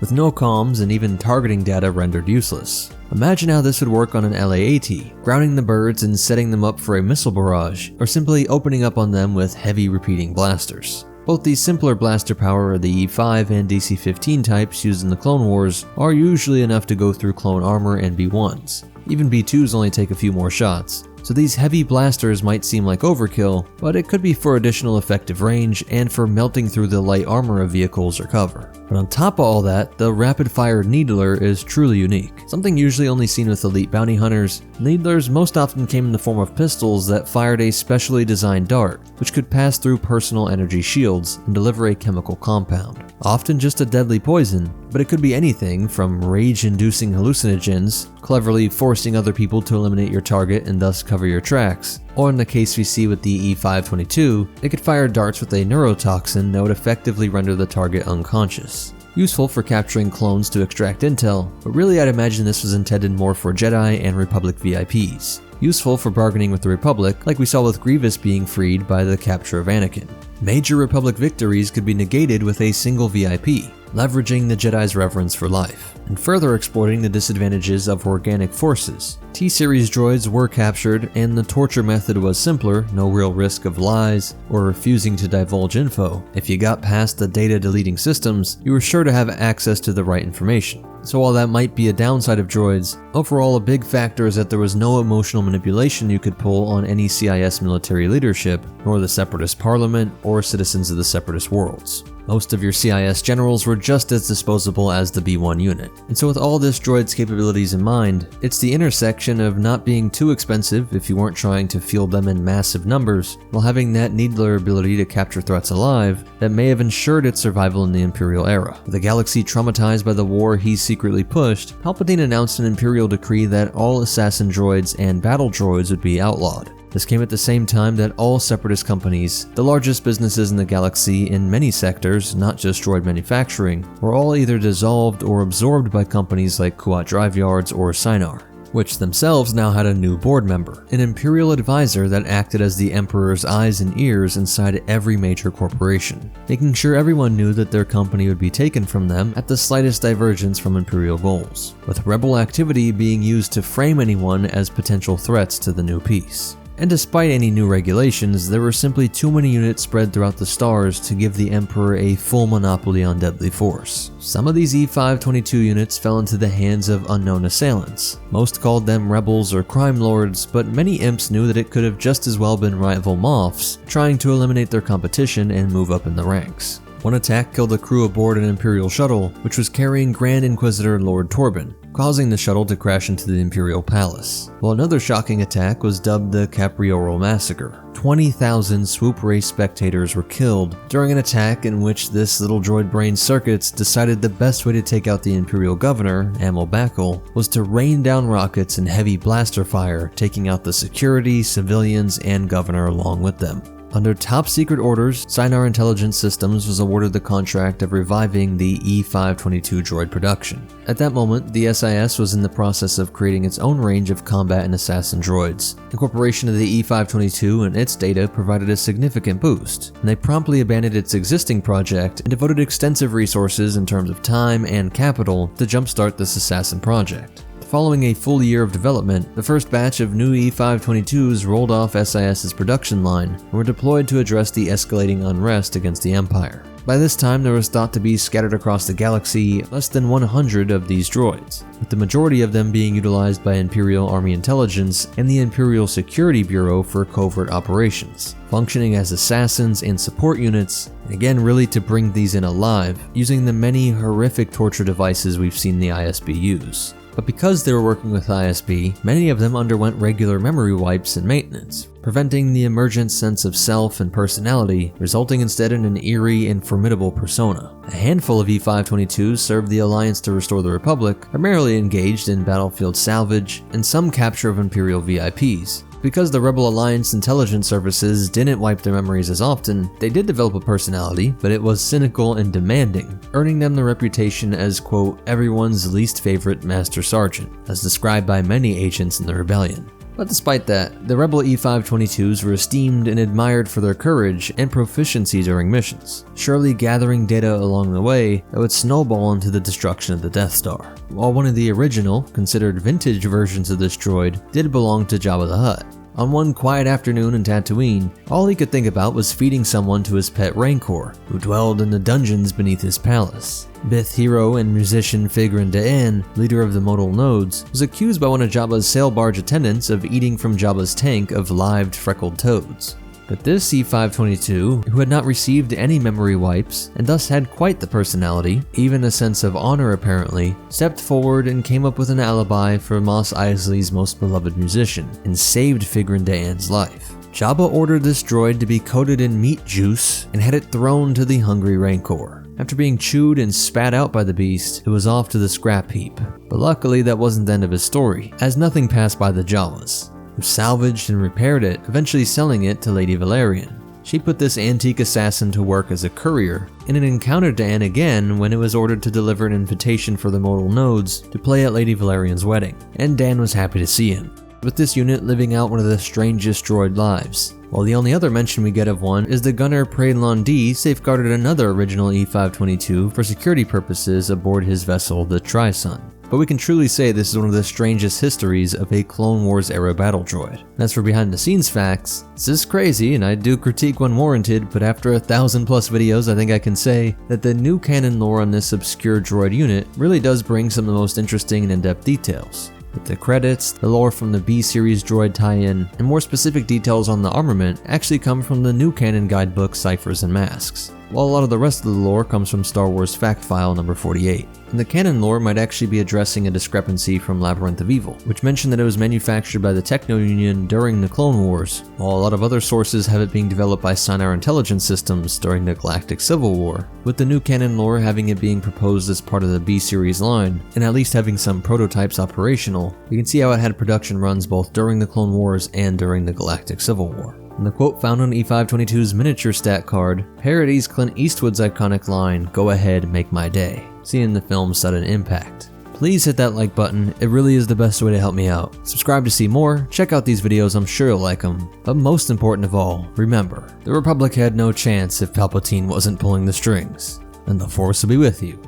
Imagine how this would work on an LA-AT, grounding the birds and setting them up for a missile barrage, or simply opening up on them with heavy repeating blasters. Both the simpler blaster power of the E5 and DC-15 types used in the Clone Wars are usually enough to go through clone armor and B1s. Even B2s only take a few more shots, so these heavy blasters might seem like overkill, but it could be for additional effective range and for melting through the light armor of vehicles or cover. But on top of all that, the rapid-fire Needler is truly unique. Something usually only seen with elite bounty hunters, Needlers most often came in the form of pistols that fired a specially designed dart, which could pass through personal energy shields and deliver a chemical compound. Often just a deadly poison, but it could be anything from rage-inducing hallucinogens, cleverly forcing other people to eliminate your target and thus cover your tracks, or in the case we see with the E522, it could fire darts with a neurotoxin that would effectively render the target unconscious. Useful for capturing clones to extract intel, but really I'd imagine this was intended more for Jedi and Republic VIPs. Useful for bargaining with the Republic, like we saw with Grievous being freed by the capture of Anakin. Major Republic victories could be negated with a single VIP, leveraging the Jedi's reverence for life, and further exploiting the disadvantages of organic forces. T-Series droids were captured, and the torture method was simpler, no real risk of lies or refusing to divulge info. If you got past the data deleting systems, you were sure to have access to the right information. So while that might be a downside of droids, overall a big factor is that there was no emotional manipulation you could pull on any CIS military leadership, nor the Separatist Parliament or citizens of the Separatist worlds. Most of your CIS generals were just as disposable as the B1 unit. And so with all this droid's capabilities in mind, it's the intersection of not being too expensive if you weren't trying to field them in massive numbers, while having that Needler ability to capture threats alive that may have ensured its survival in the Imperial era. With the galaxy traumatized by the war he secretly pushed, Palpatine announced an Imperial decree that all assassin droids and battle droids would be outlawed. This came at the same time that all Separatist companies, the largest businesses in the galaxy in many sectors, not just droid manufacturing, were all either dissolved or absorbed by companies like Kuat Drive Yards or Sinar, which themselves now had a new board member, an Imperial advisor that acted as the Emperor's eyes and ears inside every major corporation, making sure everyone knew that their company would be taken from them at the slightest divergence from Imperial goals, with rebel activity being used to frame anyone as potential threats to the new peace. And despite any new regulations, there were simply too many units spread throughout the stars to give the Emperor a full monopoly on deadly force. Some of these E522 units fell into the hands of unknown assailants. Most called them rebels or crime lords, but many imps knew that it could have just as well been rival Moffs, trying to eliminate their competition and move up in the ranks. One attack killed a crew aboard an Imperial shuttle, which was carrying Grand Inquisitor Lord Torben, causing the shuttle to crash into the Imperial Palace. While another shocking attack was dubbed the Caprioro Massacre. 20,000 swoop race spectators were killed during an attack in which this little droid brain circuits decided the best way to take out the Imperial governor, Ammo Backle, was to rain down rockets and heavy blaster fire, taking out the security, civilians, and governor along with them. Under top secret orders, Sinar Intelligence Systems was awarded the contract of reviving the E-522 droid production. At that moment, the SIS was in the process of creating its own range of combat and assassin droids. Incorporation of the E-522 and its data provided a significant boost, and they promptly abandoned its existing project and devoted extensive resources in terms of time and capital to jumpstart this assassin project. Following a full year of development, the first batch of new E-522s rolled off SIS's production line and were deployed to address the escalating unrest against the Empire. By this time, there was thought to be scattered across the galaxy less than 100 of these droids, with the majority of them being utilized by Imperial Army Intelligence and the Imperial Security Bureau for covert operations, functioning as assassins and support units, and again really to bring these in alive, using the many horrific torture devices we've seen the ISB use. But because they were working with ISB, many of them underwent regular memory wipes and maintenance, preventing the emergent sense of self and personality, resulting instead in an eerie and formidable persona. A handful of E-522s served the Alliance to restore the Republic, primarily engaged in battlefield salvage and some capture of Imperial VIPs. Because the Rebel Alliance intelligence services didn't wipe their memories as often, they did develop a personality, but it was cynical and demanding, earning them the reputation as, quote, everyone's least favorite Master Sergeant, as described by many agents in the rebellion. But despite that, the Rebel E-522s were esteemed and admired for their courage and proficiency during missions, surely gathering data along the way that would snowball into the destruction of the Death Star. While one of the original, considered vintage versions of this droid did belong to Jabba the Hutt. On one quiet afternoon in Tatooine, all he could think about was feeding someone to his pet Rancor, who dwelled in the dungeons beneath his palace. Bith hero and musician Figrin D'An, leader of the modal nodes, was accused by one of Jabba's sail barge attendants of eating from Jabba's tank of lived freckled toads. But this E-522, who had not received any memory wipes, and thus had quite the personality, even a sense of honor apparently, stepped forward and came up with an alibi for Mos Eisley's most beloved musician, and saved Figrin D'An's life. Jabba ordered this droid to be coated in meat juice and had it thrown to the hungry Rancor. After being chewed and spat out by the beast, it was off to the scrap heap. But luckily that wasn't the end of his story, as nothing passed by the Jawas, who salvaged and repaired it, eventually selling it to Lady Valerian. She put this antique assassin to work as a courier, and it encountered Dan again when it was ordered to deliver an invitation for the modal nodes to play at Lady Valerian's wedding, and Dan was happy to see him, with this unit living out one of the strangest droid lives. While the only other mention we get of one is the gunner Praedlon D safeguarded another original E-522 for security purposes aboard his vessel, the Tri-Sun. But we can truly say this is one of the strangest histories of a Clone Wars era battle droid. As for behind the scenes facts, this is crazy and I do critique when warranted, but after 1,000+ videos I think I can say that the new canon lore on this obscure droid unit really does bring some of the most interesting and in-depth details. With the credits, the lore from the B-series droid tie-in, and more specific details on the armament actually come from the new canon guidebook Ciphers and Masks, while a lot of the rest of the lore comes from Star Wars Fact File number 48. And the canon lore might actually be addressing a discrepancy from Labyrinth of Evil, which mentioned that it was manufactured by the Techno Union during the Clone Wars, while a lot of other sources have it being developed by Sinar Intelligence Systems during the Galactic Civil War, with the new canon lore having it being proposed as part of the B-series line, and at least having some prototypes operational. We can see how it had production runs both during the Clone Wars and during the Galactic Civil War. And the quote found on E-522's miniature stat card parodies Clint Eastwood's iconic line, "Go ahead, make my day," seen in the film's Sudden Impact. Please hit that like button, it really is the best way to help me out. Subscribe to see more, check out these videos, I'm sure you'll like them. But most important of all, remember, the Republic had no chance if Palpatine wasn't pulling the strings. And the Force will be with you,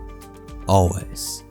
always.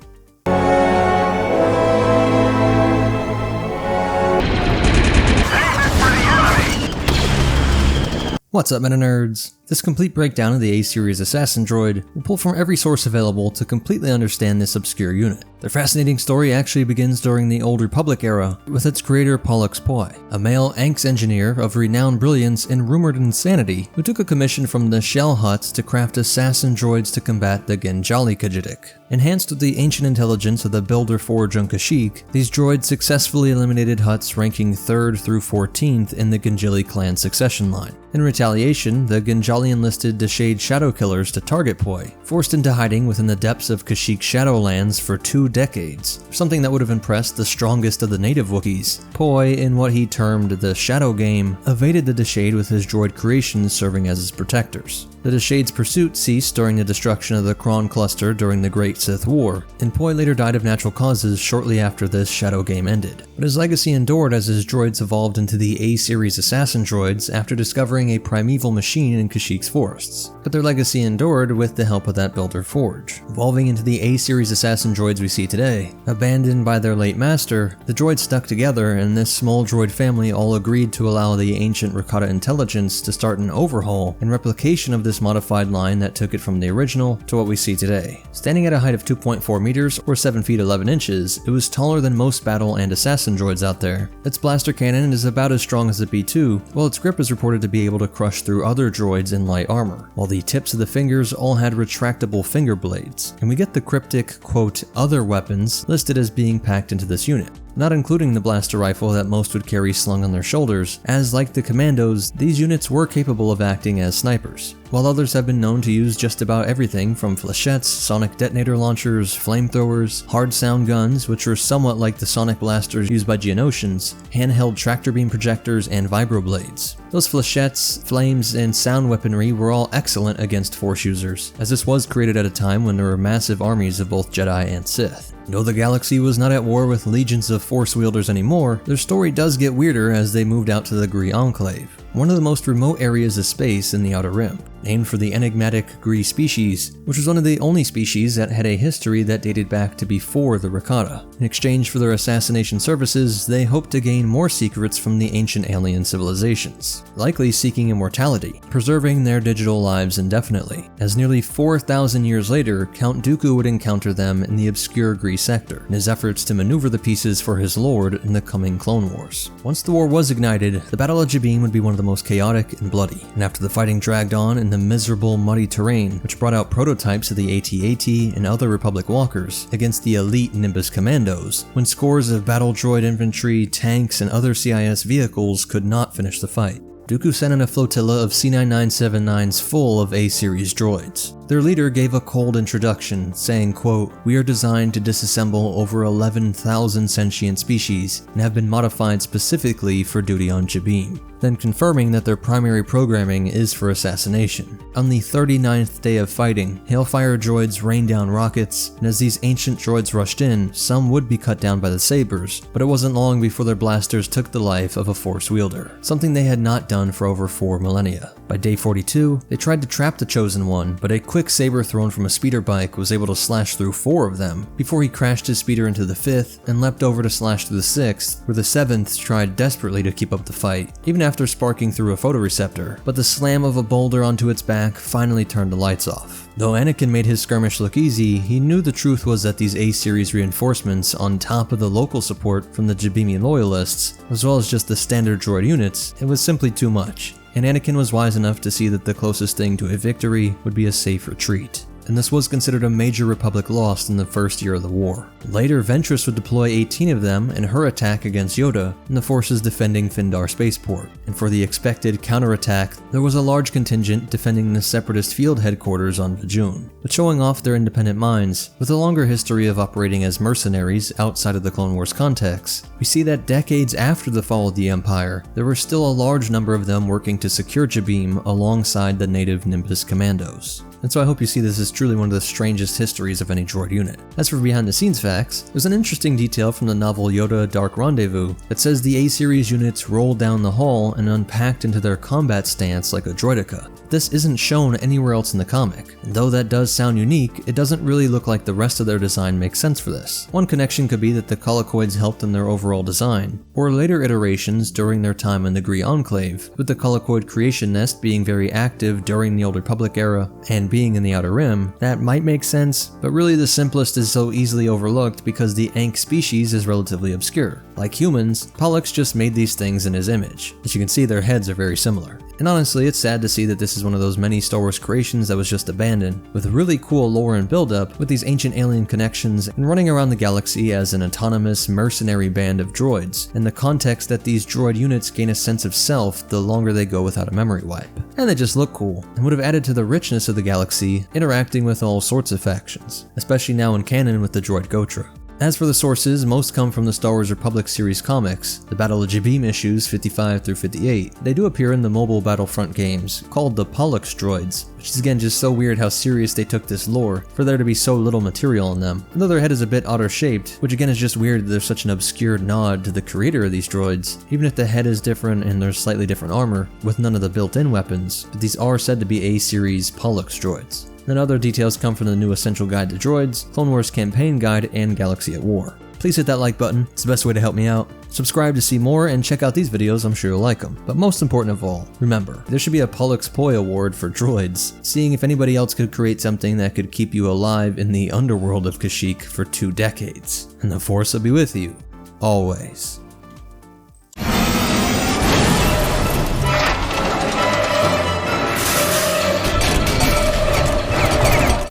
What's up, Meta Nerds? This complete breakdown of the A-Series Assassin Droid will pull from every source available to completely understand this obscure unit. Their fascinating story actually begins during the Old Republic era with its creator Pollux Poi, a male Anx engineer of renowned brilliance and rumored insanity who took a commission from the Shell Hutts to craft assassin droids to combat the Ginjali Khajiit. Enhanced with the ancient intelligence of the Builder Forge on Kashyyyk, these droids successfully eliminated Hutts ranking 3rd through 14th in the Ginjali clan succession line. In retaliation, the Ginjali enlisted Deshade Shadow Killers to target Poi, forced into hiding within the depths of Kashyyyk Shadowlands for 2 decades, something that would have impressed the strongest of the native Wookiees. Poi, in what he termed the Shadow Game, evaded the Deshade with his droid creations serving as his protectors. The Deshade's pursuit ceased during the destruction of the Kron Cluster during the Great Sith War, and Poi later died of natural causes shortly after this Shadow Game ended. But his legacy endured as his droids evolved into the A-Series Assassin Droids after discovering a primeval machine in Kashyyyk's forests. But their legacy endured with the help of that Builder Forge. Evolving into the A-Series Assassin Droids we see today, abandoned by their late master, the droids stuck together, and this small droid family all agreed to allow the ancient Rakata intelligence to start an overhaul and replication of this modified line that took it from the original to what we see today. Standing at a height of 2.4 meters or 7 feet 11 inches, it was taller than most battle and assassin droids out there. Its blaster cannon is about as strong as the B2, while its grip is reported to be able to crush through other droids in light armor, while the tips of the fingers all had retractable finger blades. And we get the cryptic, quote, other weapons listed as being packed into this unit, not including the blaster rifle that most would carry slung on their shoulders, as like the commandos, these units were capable of acting as snipers, while others have been known to use just about everything from flechettes, sonic detonator launchers, flamethrowers, hard sound guns, which are somewhat like the sonic blasters used by Geonosians, handheld tractor beam projectors, and vibroblades. Those flechettes, flames, and sound weaponry were all excellent against Force users, as this was created at a time when there were massive armies of both Jedi and Sith. Though the galaxy was not at war with legions of Force wielders anymore, their story does get weirder as they moved out to the Gree Enclave, one of the most remote areas of space in the Outer Rim, named for the enigmatic Gree species, which was one of the only species that had a history that dated back to before the Rakata. In exchange for their assassination services, they hoped to gain more secrets from the ancient alien civilizations, likely seeking immortality, preserving their digital lives indefinitely, as nearly 4,000 years later, Count Dooku would encounter them in the obscure Gree sector in his efforts to maneuver the pieces for his lord in the coming Clone Wars. Once the war was ignited, the Battle of Jabiim would be one of the most chaotic and bloody, and after the fighting dragged on in the miserable, muddy terrain, which brought out prototypes of the AT-AT and other Republic walkers against the elite Nimbus commandos, when scores of battle droid infantry, tanks, and other CIS vehicles could not finish the fight. Dooku sent in a flotilla of C-9979s full of A-Series droids. Their leader gave a cold introduction, saying, quote, "We are designed to disassemble over 11,000 sentient species and have been modified specifically for duty on Jabiim," then confirming that their primary programming is for assassination. On the 39th day of fighting, Hailfire droids rained down rockets, and as these ancient droids rushed in, some would be cut down by the sabers, but it wasn't long before their blasters took the life of a Force wielder, something they had not done for over 4 millennia. By day 42, they tried to trap the Chosen One, but a quick saber thrown from a speeder bike was able to slash through 4 of them, before he crashed his speeder into the 5th and leapt over to slash through the 6th, where the 7th tried desperately to keep up the fight, even after sparking through a photoreceptor, but the slam of a boulder onto its back finally turned the lights off. Though Anakin made his skirmish look easy, he knew the truth was that these A-Series reinforcements, on top of the local support from the Jabiimi loyalists, as well as just the standard droid units, it was simply too much, and Anakin was wise enough to see that the closest thing to a victory would be a safe retreat. And this was considered a major Republic loss in the first year of the war. Later, Ventress would deploy 18 of them in her attack against Yoda and the forces defending Findar Spaceport. And for the expected counterattack, there was a large contingent defending the Separatist field headquarters on Vajun. But showing off their independent minds, with a longer history of operating as mercenaries outside of the Clone Wars context, we see that decades after the fall of the Empire, there were still a large number of them working to secure Jabiim alongside the native Nimbus commandos. and so I hope you see this as truly one of the strangest histories of any droid unit. As for behind the scenes facts, there's an interesting detail from the novel Yoda Dark Rendezvous that says the A-series units roll down the hall and unpacked into their combat stance like a droideka. This isn't shown anywhere else in the comic, and though that does sound unique, it doesn't really look like the rest of their design makes sense for this. One connection could be that the Colicoids helped in their overall design, or later iterations during their time in the Gree Enclave, with the Colicoid creation nest being very active during the Old Republic era and being in the Outer Rim. That might make sense, but really the simplest is so easily overlooked because the Ankh species is relatively obscure. Like humans, Pollux just made these things in his image. As you can see, their heads are very similar. And honestly, it's sad to see that this is one of those many Star Wars creations that was just abandoned, with really cool lore and build-up, with these ancient alien connections, and running around the galaxy as an autonomous, mercenary band of droids, in the context that these droid units gain a sense of self the longer they go without a memory wipe. And they just look cool, and would have added to the richness of the galaxy, interacting with all sorts of factions, especially now in canon with the droid Gotra. As for the sources, most come from the Star Wars Republic series comics, the Battle of Jabiim issues 55 through 58. They do appear in the mobile Battlefront games, called the Pollux Droids, which is again just so weird how serious they took this lore, for there to be so little material in them. And though their head is a bit otter-shaped, which again is just weird that there's such an obscure nod to the creator of these droids, even if the head is different and there's slightly different armor, with none of the built-in weapons, but these are said to be A-series Pollux Droids. Then other details come from the new Essential Guide to Droids, Clone Wars Campaign Guide, and Galaxy at War. Please hit that like button, it's the best way to help me out. Subscribe to see more and check out these videos, I'm sure you'll like them. But most important of all, remember, there should be a Pollux Poi award for droids, seeing if anybody else could create something that could keep you alive in the underworld of Kashyyyk for 2 decades. And the Force will be with you, always.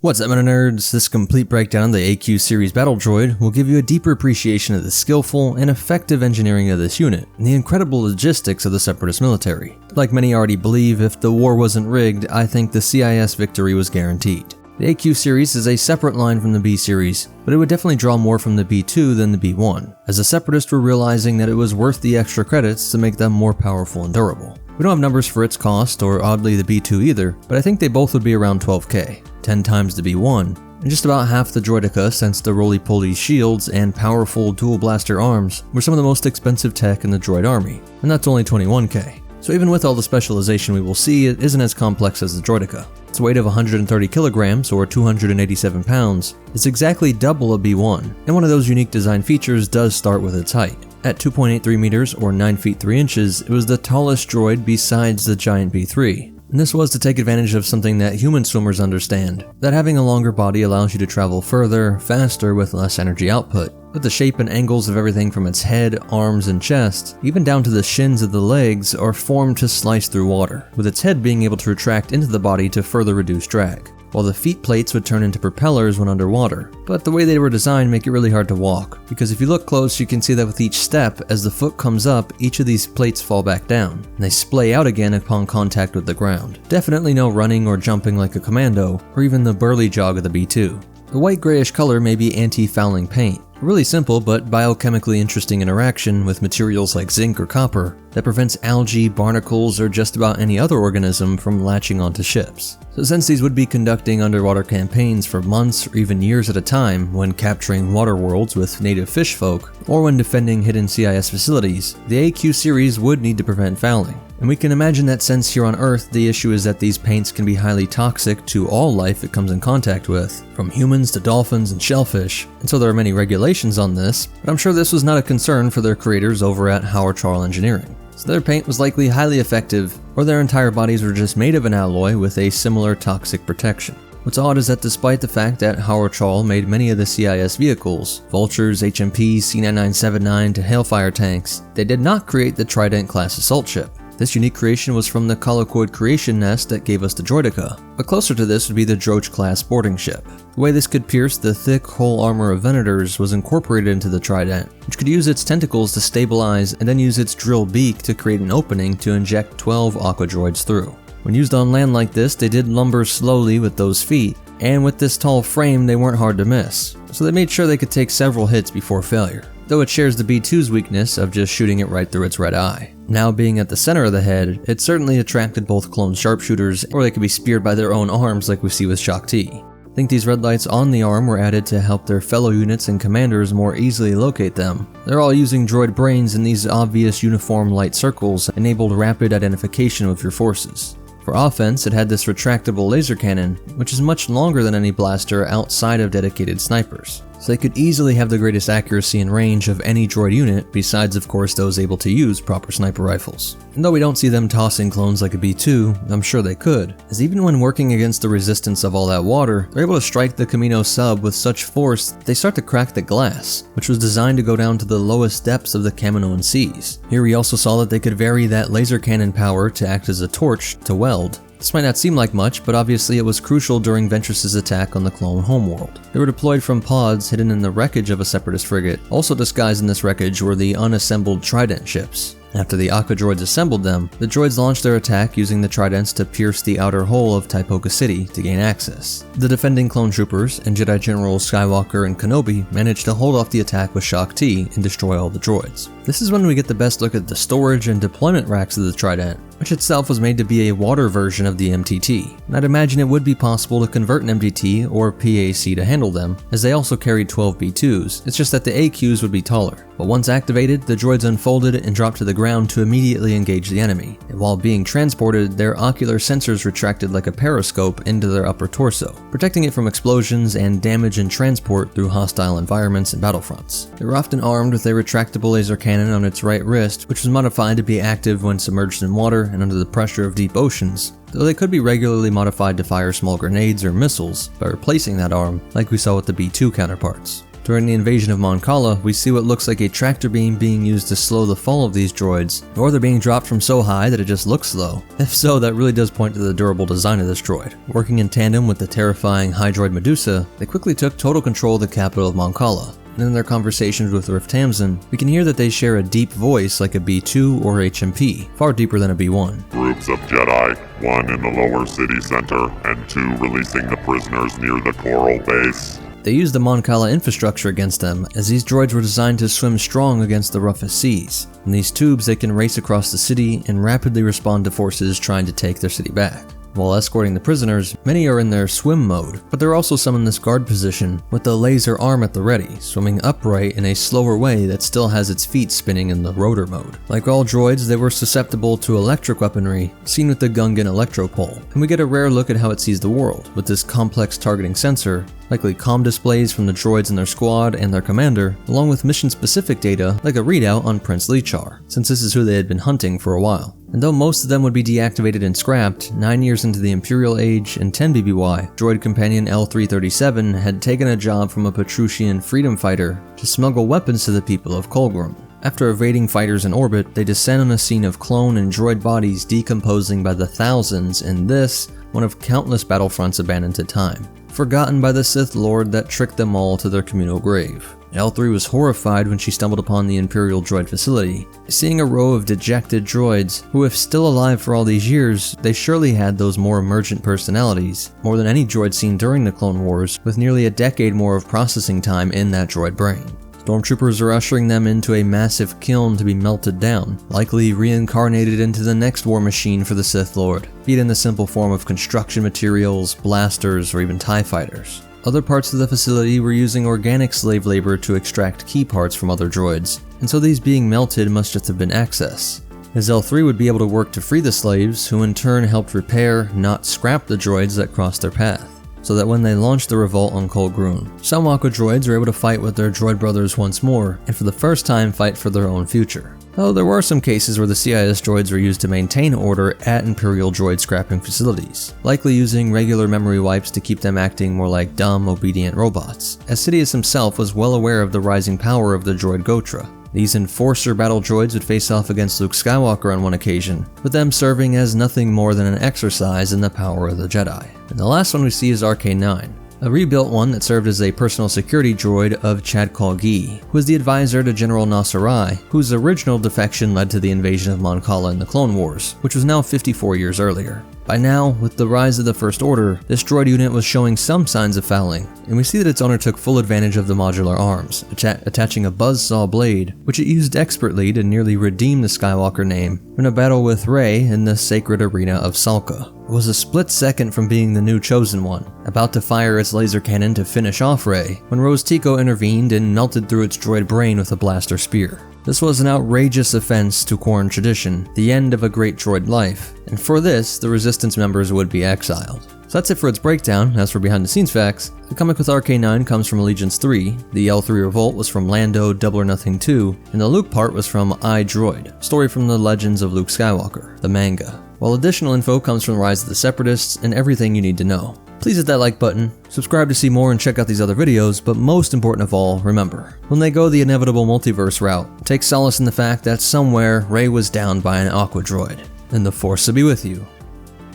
What's up, nerds? This complete breakdown of the AQ series battle droid will give you a deeper appreciation of the skillful and effective engineering of this unit, and the incredible logistics of the Separatist military. Like many already believe, if the war wasn't rigged, I think the CIS victory was guaranteed. The AQ series is a separate line from the B series, but it would definitely draw more from the B2 than the B1, as the Separatists were realizing that it was worth the extra credits to make them more powerful and durable. We don't have numbers for its cost, or oddly the B2 either, but I think they both would be around 12k, 10 times the B1, and just about half the Droideka, since the roly-poly shields and powerful dual blaster arms were some of the most expensive tech in the droid army, and that's only 21k. So even with all the specialization we will see, it isn't as complex as the Droideka. Its weight of 130 kilograms, or 287 pounds, is exactly double a B1, and one of those unique design features does start with its height. At 2.83 meters, or 9 feet 3 inches, it was the tallest droid besides the giant B3. And this was to take advantage of something that human swimmers understand, that having a longer body allows you to travel further, faster with less energy output. But the shape and angles of everything from its head, arms, and chest, even down to the shins of the legs, are formed to slice through water, with its head being able to retract into the body to further reduce drag, while the feet plates would turn into propellers when underwater. But the way they were designed make it really hard to walk, because if you look close you can see that with each step, as the foot comes up, each of these plates fall back down, and they splay out again upon contact with the ground. Definitely no running or jumping like a commando, or even the burly jog of the B2. The white-grayish color may be anti-fouling paint, a really simple but biochemically interesting interaction with materials like zinc or copper that prevents algae, barnacles, or just about any other organism from latching onto ships. So since these would be conducting underwater campaigns for months or even years at a time when capturing water worlds with native fish folk, or when defending hidden CIS facilities, the AQ series would need to prevent fouling. And we can imagine that since here on Earth the issue is that these paints can be highly toxic to all life it comes in contact with, from humans to dolphins and shellfish, and so there are many regulations on this, but I'm sure this was not a concern for their creators over at Hailfire Engineering. So their paint was likely highly effective, or their entire bodies were just made of an alloy with a similar toxic protection. What's odd is that despite the fact that Hailfire made many of the CIS vehicles, Vultures, HMPs, C-9979 to Hailfire tanks, they did not create the Trident-class assault ship. This unique creation was from the Colicoid creation nest that gave us the Droideka, but closer to this would be the Droid-class boarding ship. The way this could pierce the thick hull armor of Venators was incorporated into the Trident, which could use its tentacles to stabilize and then use its drill beak to create an opening to inject 12 Aqua droids through. When used on land like this, they did lumber slowly with those feet, and with this tall frame they weren't hard to miss, so they made sure they could take several hits before failure, though it shares the B2's weakness of just shooting it right through its red eye. Now being at the center of the head, it certainly attracted both clone sharpshooters, or they could be speared by their own arms like we see with Shaak Ti. I think these red lights on the arm were added to help their fellow units and commanders more easily locate them. They're all using droid brains, and these obvious uniform light circles enabled rapid identification with your forces. For offense, it had this retractable laser cannon, which is much longer than any blaster outside of dedicated snipers. So they could easily have the greatest accuracy and range of any droid unit, besides of course those able to use proper sniper rifles. And though we don't see them tossing clones like a B-2, I'm sure they could, as even when working against the resistance of all that water, they're able to strike the Camino sub with such force that they start to crack the glass, which was designed to go down to the lowest depths of the Kaminoan seas. Here we also saw that they could vary that laser cannon power to act as a torch to weld. This might not seem like much, but obviously it was crucial during Ventress's attack on the clone homeworld. They were deployed from pods hidden in the wreckage of a Separatist frigate. Also disguised in this wreckage were the unassembled Trident ships. After the Aqua droids assembled them, the droids launched their attack using the Tridents to pierce the outer hull of Taipoka City to gain access. The defending clone troopers and Jedi Generals Skywalker and Kenobi managed to hold off the attack with Shaak Ti and destroy all the droids. This is when we get the best look at the storage and deployment racks of the Trident, which itself was made to be a water version of the MTT. And I'd imagine it would be possible to convert an MTT or PAC to handle them, as they also carried 12 B2s, it's just that the AQs would be taller. But once activated, the droids unfolded and dropped to the ground to immediately engage the enemy, and while being transported, their ocular sensors retracted like a periscope into their upper torso, protecting it from explosions and damage and transport through hostile environments and battlefronts. They were often armed with a retractable laser cannon on its right wrist, which was modified to be active when submerged in water and under the pressure of deep oceans, though they could be regularly modified to fire small grenades or missiles by replacing that arm, like we saw with the B2 counterparts. During the invasion of Mon Cala, we see what looks like a tractor beam being used to slow the fall of these droids, or they're being dropped from so high that it just looks slow. If so, that really does point to the durable design of this droid. Working in tandem with the terrifying Hydroid Medusa, they quickly took total control of the capital of Mon Cala. And in their conversations with Rift Tamsin, we can hear that they share a deep voice like a B2 or HMP, far deeper than a B1. Groups of Jedi, one in the lower city center, and two releasing the prisoners near the coral base. They used the Mon Cala infrastructure against them, as these droids were designed to swim strong against the roughest seas. In these tubes, they can race across the city and rapidly respond to forces trying to take their city back. While escorting the prisoners, many are in their swim mode, but there are also some in this guard position with the laser arm at the ready, swimming upright in a slower way that still has its feet spinning in the rotor mode. Like all droids, they were susceptible to electric weaponry, seen with the Gungan Electropole, and we get a rare look at how it sees the world, with this complex targeting sensor, likely comm displays from the droids in their squad and their commander, along with mission-specific data like a readout on Prince Lichar, since this is who they had been hunting for a while. And though most of them would be deactivated and scrapped, 9 years into the Imperial Age and 10 BBY, droid companion L337 had taken a job from a Petrusian freedom fighter to smuggle weapons to the people of Kolgrum. After evading fighters in orbit, they descend on a scene of clone and droid bodies decomposing by the thousands in this, one of countless battlefronts abandoned to time, forgotten by the Sith Lord that tricked them all to their communal grave. L3 was horrified when she stumbled upon the Imperial droid facility, seeing a row of dejected droids who, if still alive for all these years, they surely had those more emergent personalities, more than any droid seen during the Clone Wars, with nearly a decade more of processing time in that droid brain. Stormtroopers are ushering them into a massive kiln to be melted down, likely reincarnated into the next war machine for the Sith Lord, be it in the simple form of construction materials, blasters, or even TIE fighters. Other parts of the facility were using organic slave labor to extract key parts from other droids, and so these being melted must just have been access, as L3 would be able to work to free the slaves, who in turn helped repair, not scrap the droids that crossed their path, so that when they launched the revolt on Kolgrum, some Aqua droids were able to fight with their droid brothers once more, and for the first time fight for their own future. Though there were some cases where the CIS droids were used to maintain order at Imperial droid scrapping facilities, likely using regular memory wipes to keep them acting more like dumb, obedient robots, as Sidious himself was well aware of the rising power of the droid Gotra. These Enforcer battle droids would face off against Luke Skywalker on one occasion, with them serving as nothing more than an exercise in the power of the Jedi. And the last one we see is RK-9, a rebuilt one that served as a personal security droid of Chad Kalgi, who was the advisor to General Nasserai, whose original defection led to the invasion of Mon Cala in the Clone Wars, which was now 54 years earlier. By now, with the rise of the First Order, this droid unit was showing some signs of fouling, and we see that its owner took full advantage of the modular arms, attaching a buzzsaw blade, which it used expertly to nearly redeem the Skywalker name in a battle with Rey in the sacred arena of Salka. It was a split second from being the new Chosen One, about to fire its laser cannon to finish off Rey, when Rose Tico intervened and melted through its droid brain with a blaster spear. This was an outrageous offense to Quarren tradition, the end of a great droid life, and for this, the Resistance members would be exiled. So that's it for its breakdown. As for behind the scenes facts, the comic with RK9 comes from Allegiance 3, the L3 Revolt was from Lando Double or Nothing 2, and the Luke part was from I, Droid, story from the Legends of Luke Skywalker, the manga. While additional info comes from Rise of the Separatists and everything you need to know. Please hit that like button, subscribe to see more and check out these other videos, but most important of all, remember, when they go the inevitable multiverse route, take solace in the fact that somewhere Rey was downed by an Aqua droid, and the Force will be with you,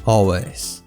always.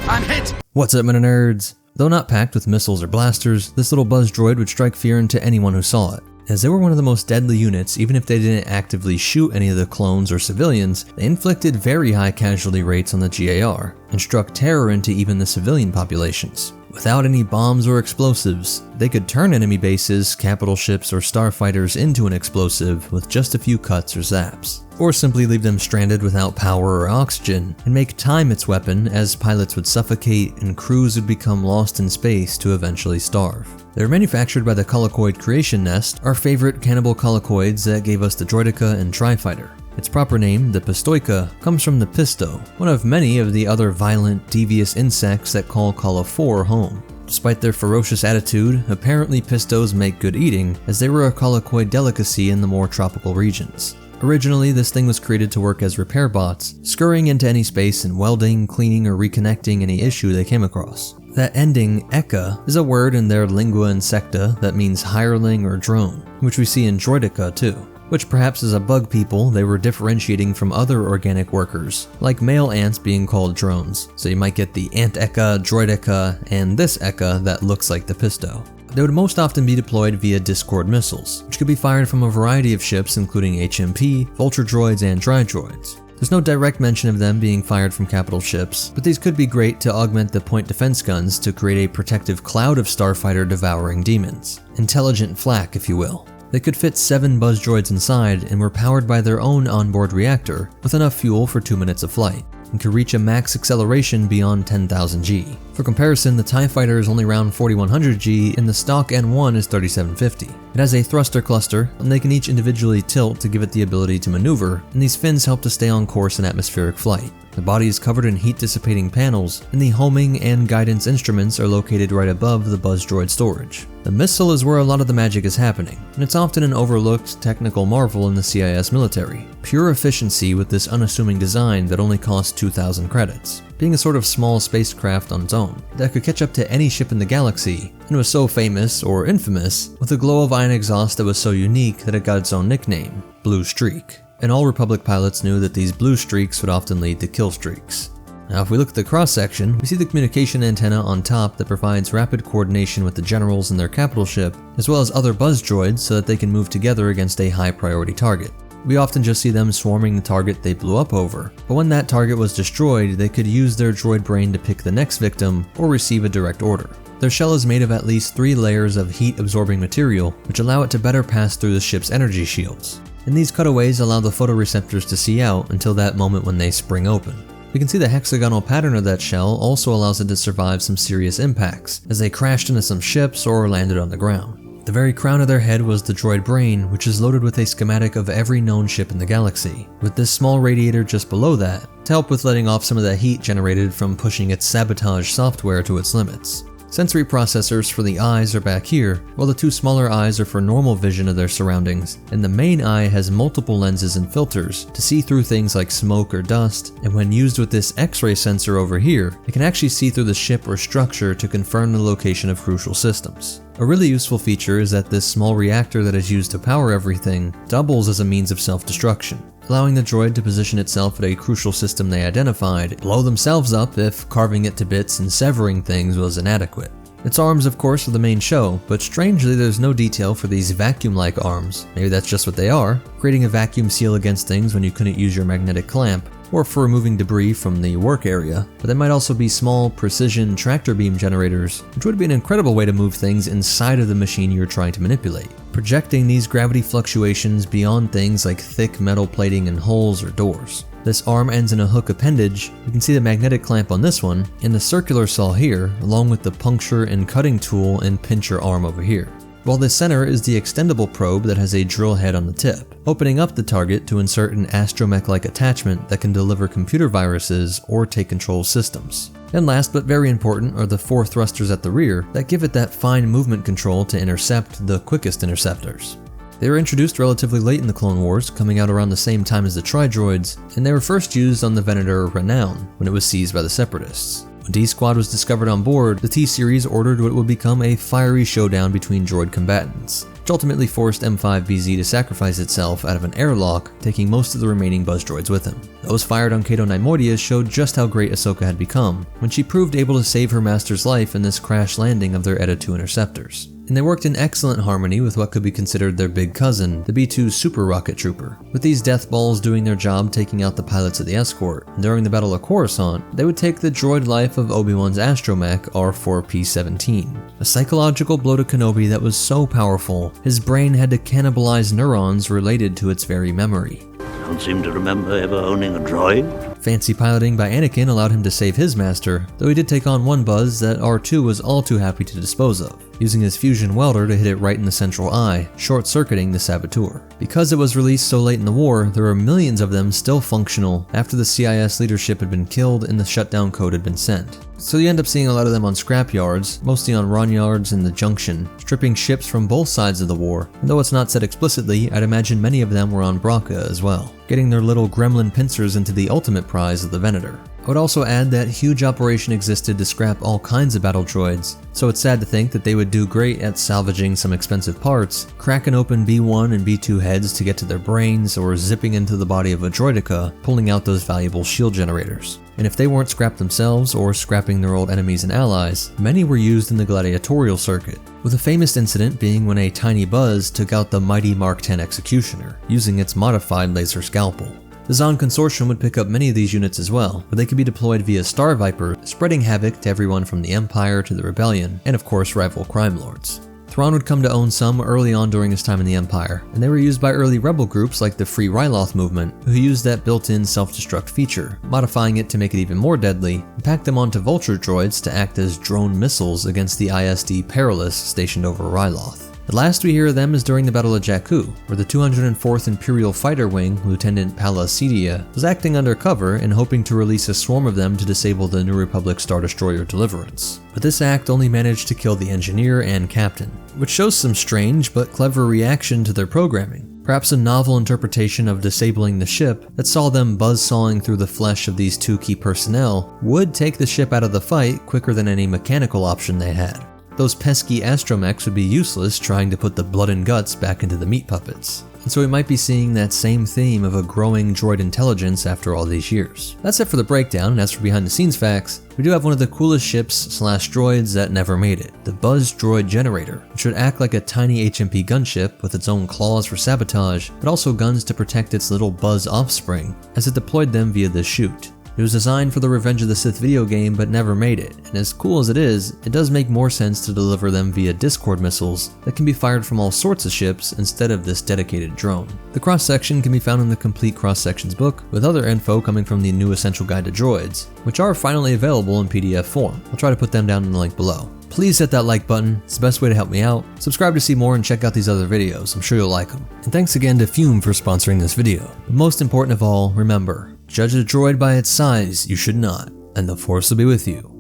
I'm hit! What's up, Meta Nerds? Though not packed with missiles or blasters, this little buzz droid would strike fear into anyone who saw it. As they were one of the most deadly units, even if they didn't actively shoot any of the clones or civilians, they inflicted very high casualty rates on the GAR, and struck terror into even the civilian populations. Without any bombs or explosives, they could turn enemy bases, capital ships, or starfighters into an explosive with just a few cuts or zaps. Or simply leave them stranded without power or oxygen, and make time its weapon as pilots would suffocate and crews would become lost in space to eventually starve. They were manufactured by the Colicoid Creation Nest, our favorite cannibal colicoids that gave us the Droideka and Tri-Fighter. Its proper name, the Pistoica, comes from the Pisto, one of many of the other violent, devious insects that call Cala 4 home. Despite their ferocious attitude, apparently Pistos make good eating, as they were a colicoid delicacy in the more tropical regions. Originally, this thing was created to work as repair bots, scurrying into any space and welding, cleaning, or reconnecting any issue they came across. That ending, eka, is a word in their lingua insecta that means hireling or drone, which we see in Droideka too. Which perhaps as a bug people, they were differentiating from other organic workers, like male ants being called drones. So you might get the ant eka, droideka, and this eka that looks like the Pisto. They would most often be deployed via Discord missiles, which could be fired from a variety of ships including HMP, vulture droids, and dry droids. There's no direct mention of them being fired from capital ships, but these could be great to augment the point defense guns to create a protective cloud of starfighter devouring demons. Intelligent flak, if you will. They could fit 7 buzz droids inside and were powered by their own onboard reactor with enough fuel for 2 minutes of flight, and could reach a max acceleration beyond 10,000 G. For comparison, the TIE Fighter is only around 4,100 G and the stock N1 is 3,750. It has a thruster cluster, and they can each individually tilt to give it the ability to maneuver, and these fins help to stay on course in atmospheric flight. The body is covered in heat-dissipating panels, and the homing and guidance instruments are located right above the buzz droid storage. The missile is where a lot of the magic is happening, and it's often an overlooked technical marvel in the CIS military. Pure efficiency with this unassuming design that only costs 2,000 credits, being a sort of small spacecraft on its own, that could catch up to any ship in the galaxy, and was so famous, or infamous, with a glow of ion exhaust that was so unique that it got its own nickname, Blue Streak. And all Republic pilots knew that these blue streaks would often lead to kill streaks. Now if we look at the cross-section, we see the communication antenna on top that provides rapid coordination with the generals in their capital ship, as well as other buzz droids so that they can move together against a high-priority target. We often just see them swarming the target they blew up over, but when that target was destroyed, they could use their droid brain to pick the next victim or receive a direct order. Their shell is made of at least 3 layers of heat-absorbing material, which allow it to better pass through the ship's energy shields. And these cutaways allow the photoreceptors to see out until that moment when they spring open. We can see the hexagonal pattern of that shell also allows it to survive some serious impacts, as they crashed into some ships or landed on the ground. The very crown of their head was the droid brain, which is loaded with a schematic of every known ship in the galaxy, with this small radiator just below that, to help with letting off some of the heat generated from pushing its sabotage software to its limits. Sensory processors for the eyes are back here, while the 2 smaller eyes are for normal vision of their surroundings, and the main eye has multiple lenses and filters to see through things like smoke or dust, and when used with this X-ray sensor over here, it can actually see through the ship or structure to confirm the location of crucial systems. A really useful feature is that this small reactor that is used to power everything doubles as a means of self-destruction, allowing the droid to position itself at a crucial system they identified, blow themselves up if carving it to bits and severing things was inadequate. Its arms, of course, are the main show, but strangely there's no detail for these vacuum-like arms. Maybe that's just what they are, creating a vacuum seal against things when you couldn't use your magnetic clamp, or for removing debris from the work area, but they might also be small, precision tractor beam generators, which would be an incredible way to move things inside of the machine you're trying to manipulate, projecting these gravity fluctuations beyond things like thick metal plating and holes or doors. This arm ends in a hook appendage. You can see the magnetic clamp on this one, and the circular saw here, along with the puncture and cutting tool and pincher arm over here. While the center is the extendable probe that has a drill head on the tip, opening up the target to insert an astromech-like attachment that can deliver computer viruses or take control of systems. And last but very important are the 4 thrusters at the rear that give it that fine movement control to intercept the quickest interceptors. They were introduced relatively late in the Clone Wars, coming out around the same time as the Tri-Droids, and they were first used on the Venator Renown when it was seized by the Separatists. When D-Squad was discovered on board, the T-Series ordered what would become a fiery showdown between droid combatants, which ultimately forced M5VZ to sacrifice itself out of an airlock, taking most of the remaining buzz droids with him. Those fired on Cato Neimoidia showed just how great Ahsoka had become, when she proved able to save her master's life in this crash landing of their Eta 2 interceptors. And they worked in excellent harmony with what could be considered their big cousin, the B-2 Super Rocket Trooper, with these death balls doing their job taking out the pilots of the escort. And during the Battle of Coruscant, they would take the droid life of Obi-Wan's astromech R4P-17, a psychological blow to Kenobi that was so powerful, his brain had to cannibalize neurons related to its very memory. Don't seem to remember ever owning a droid. Fancy piloting by Anakin allowed him to save his master, though he did take on one buzz that R2 was all too happy to dispose of, using his fusion welder to hit it right in the central eye, short-circuiting the saboteur. Because it was released so late in the war, there were millions of them still functional after the CIS leadership had been killed and the shutdown code had been sent. So you end up seeing a lot of them on scrap yards, mostly on Ronyards and the Junction, stripping ships from both sides of the war, and though it's not said explicitly, I'd imagine many of them were on Braca as well, getting their little gremlin pincers into the ultimate prize of the Venator. I would also add that huge operation existed to scrap all kinds of battle droids, so it's sad to think that they would do great at salvaging some expensive parts, cracking open B1 and B2 heads to get to their brains, or zipping into the body of a droideka, pulling out those valuable shield generators. And if they weren't scrapped themselves or scrapping their old enemies and allies, many were used in the gladiatorial circuit, with a famous incident being when a tiny buzz took out the mighty Mark X Executioner, using its modified laser scalpel. The Zon Consortium would pick up many of these units as well, but they could be deployed via Star Viper, spreading havoc to everyone from the Empire to the Rebellion, and of course rival crime lords. Thrawn would come to own some early on during his time in the Empire, and they were used by early rebel groups like the Free Ryloth movement, who used that built-in self-destruct feature, modifying it to make it even more deadly, and packed them onto vulture droids to act as drone missiles against the ISD Perilous stationed over Ryloth. The last we hear of them is during the Battle of Jakku, where the 204th Imperial Fighter Wing, Lieutenant Pala Cedia, was acting undercover and hoping to release a swarm of them to disable the New Republic Star Destroyer Deliverance. But this act only managed to kill the engineer and captain, which shows some strange but clever reaction to their programming. Perhaps a novel interpretation of disabling the ship that saw them buzzsawing through the flesh of these 2 key personnel would take the ship out of the fight quicker than any mechanical option they had. Those pesky astromechs would be useless trying to put the blood and guts back into the meat puppets. And so we might be seeing that same theme of a growing droid intelligence after all these years. That's it for the breakdown, and as for behind the scenes facts, we do have one of the coolest ships / droids that never made it, the Buzz Droid Generator, which would act like a tiny HMP gunship with its own claws for sabotage, but also guns to protect its little Buzz offspring, as it deployed them via the chute. It was designed for the Revenge of the Sith video game but never made it, and as cool as it is, it does make more sense to deliver them via Discord missiles that can be fired from all sorts of ships instead of this dedicated drone. The cross-section can be found in the Complete Cross-Sections book, with other info coming from the new Essential Guide to Droids, which are finally available in PDF form. I'll try to put them down in the link below. Please hit that like button, it's the best way to help me out. Subscribe to see more and check out these other videos, I'm sure you'll like them. And thanks again to Fume for sponsoring this video. But most important of all, remember, judge a droid by its size, you should not, and the Force will be with you.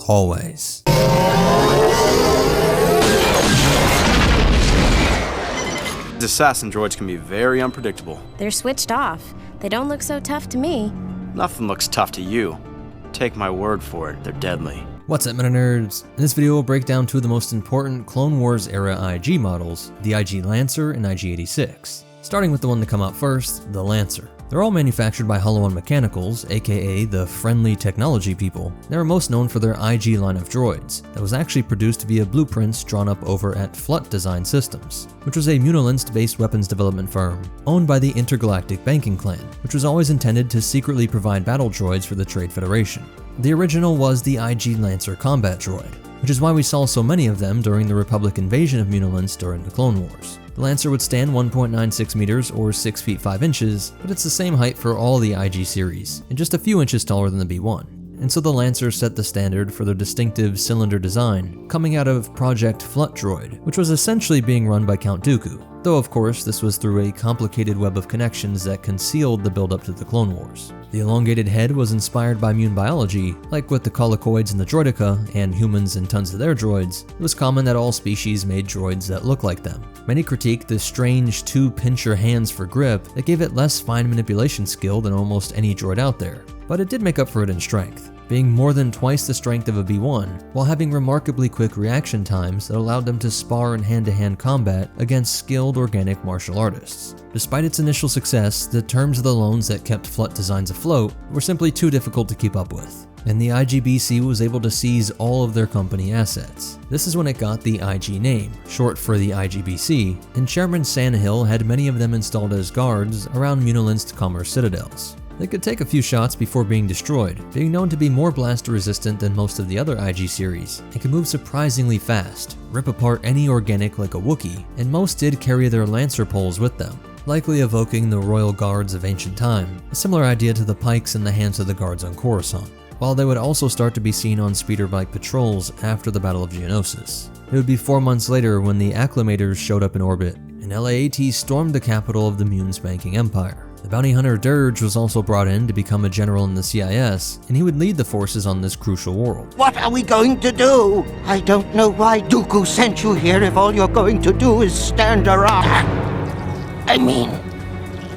Always. Assassin droids can be very unpredictable. They're switched off. They don't look so tough to me. Nothing looks tough to you. Take my word for it, they're deadly. What's up, Meta Nerds? In this video, we'll break down 2 of the most important Clone Wars era IG models, the IG Lancer and IG-86. Starting with the one to come out first, the Lancer. There They're all manufactured by Hollow Mechanicals, aka the Friendly Technology people. They were most known for their IG line of droids, that was actually produced via blueprints drawn up over at Flut Design Systems, which was a Munilinst-based weapons development firm, owned by the Intergalactic Banking Clan, which was always intended to secretly provide battle droids for the Trade Federation. The original was the IG Lancer combat droid, which is why we saw so many of them during the Republic invasion of Munilinst during the Clone Wars. The Lancer would stand 1.96 meters or 6 feet 5 inches, but it's the same height for all the IG series, and just a few inches taller than the B1. And so the Lancer set the standard for their distinctive cylinder design, coming out of Project Flut Droid, which was essentially being run by Count Dooku, though of course this was through a complicated web of connections that concealed the build-up to the Clone Wars. The elongated head was inspired by Mun biology, like with the Colicoids in the Droideka, and humans and tons of their droids. It was common that all species made droids that looked like them. Many critiqued the strange two-pincher hands for grip that gave it less fine manipulation skill than almost any droid out there, but it did make up for it in strength, being more than twice the strength of a B1, while having remarkably quick reaction times that allowed them to spar in hand-to-hand combat against skilled organic martial artists. Despite its initial success, the terms of the loans that kept Flut designs afloat were simply too difficult to keep up with, and the IGBC was able to seize all of their company assets. This is when it got the IG name, short for the IGBC, and Chairman Sandhill had many of them installed as guards around Munilinst commerce citadels. They could take a few shots before being destroyed, being known to be more blaster resistant than most of the other IG series, and could move surprisingly fast, rip apart any organic like a Wookiee, and most did carry their Lancer poles with them, likely evoking the royal guards of ancient time, a similar idea to the pikes in the hands of the guards on Coruscant, while they would also start to be seen on speeder bike patrols after the Battle of Geonosis. It would be 4 months later when the Acclimators showed up in orbit, and LAAT stormed the capital of the Mun's banking empire. The bounty hunter Dirge was also brought in to become a general in the CIS, and he would lead the forces on this crucial world. What are we going to do? I don't know why Dooku sent you here if all you're going to do is stand around. I mean,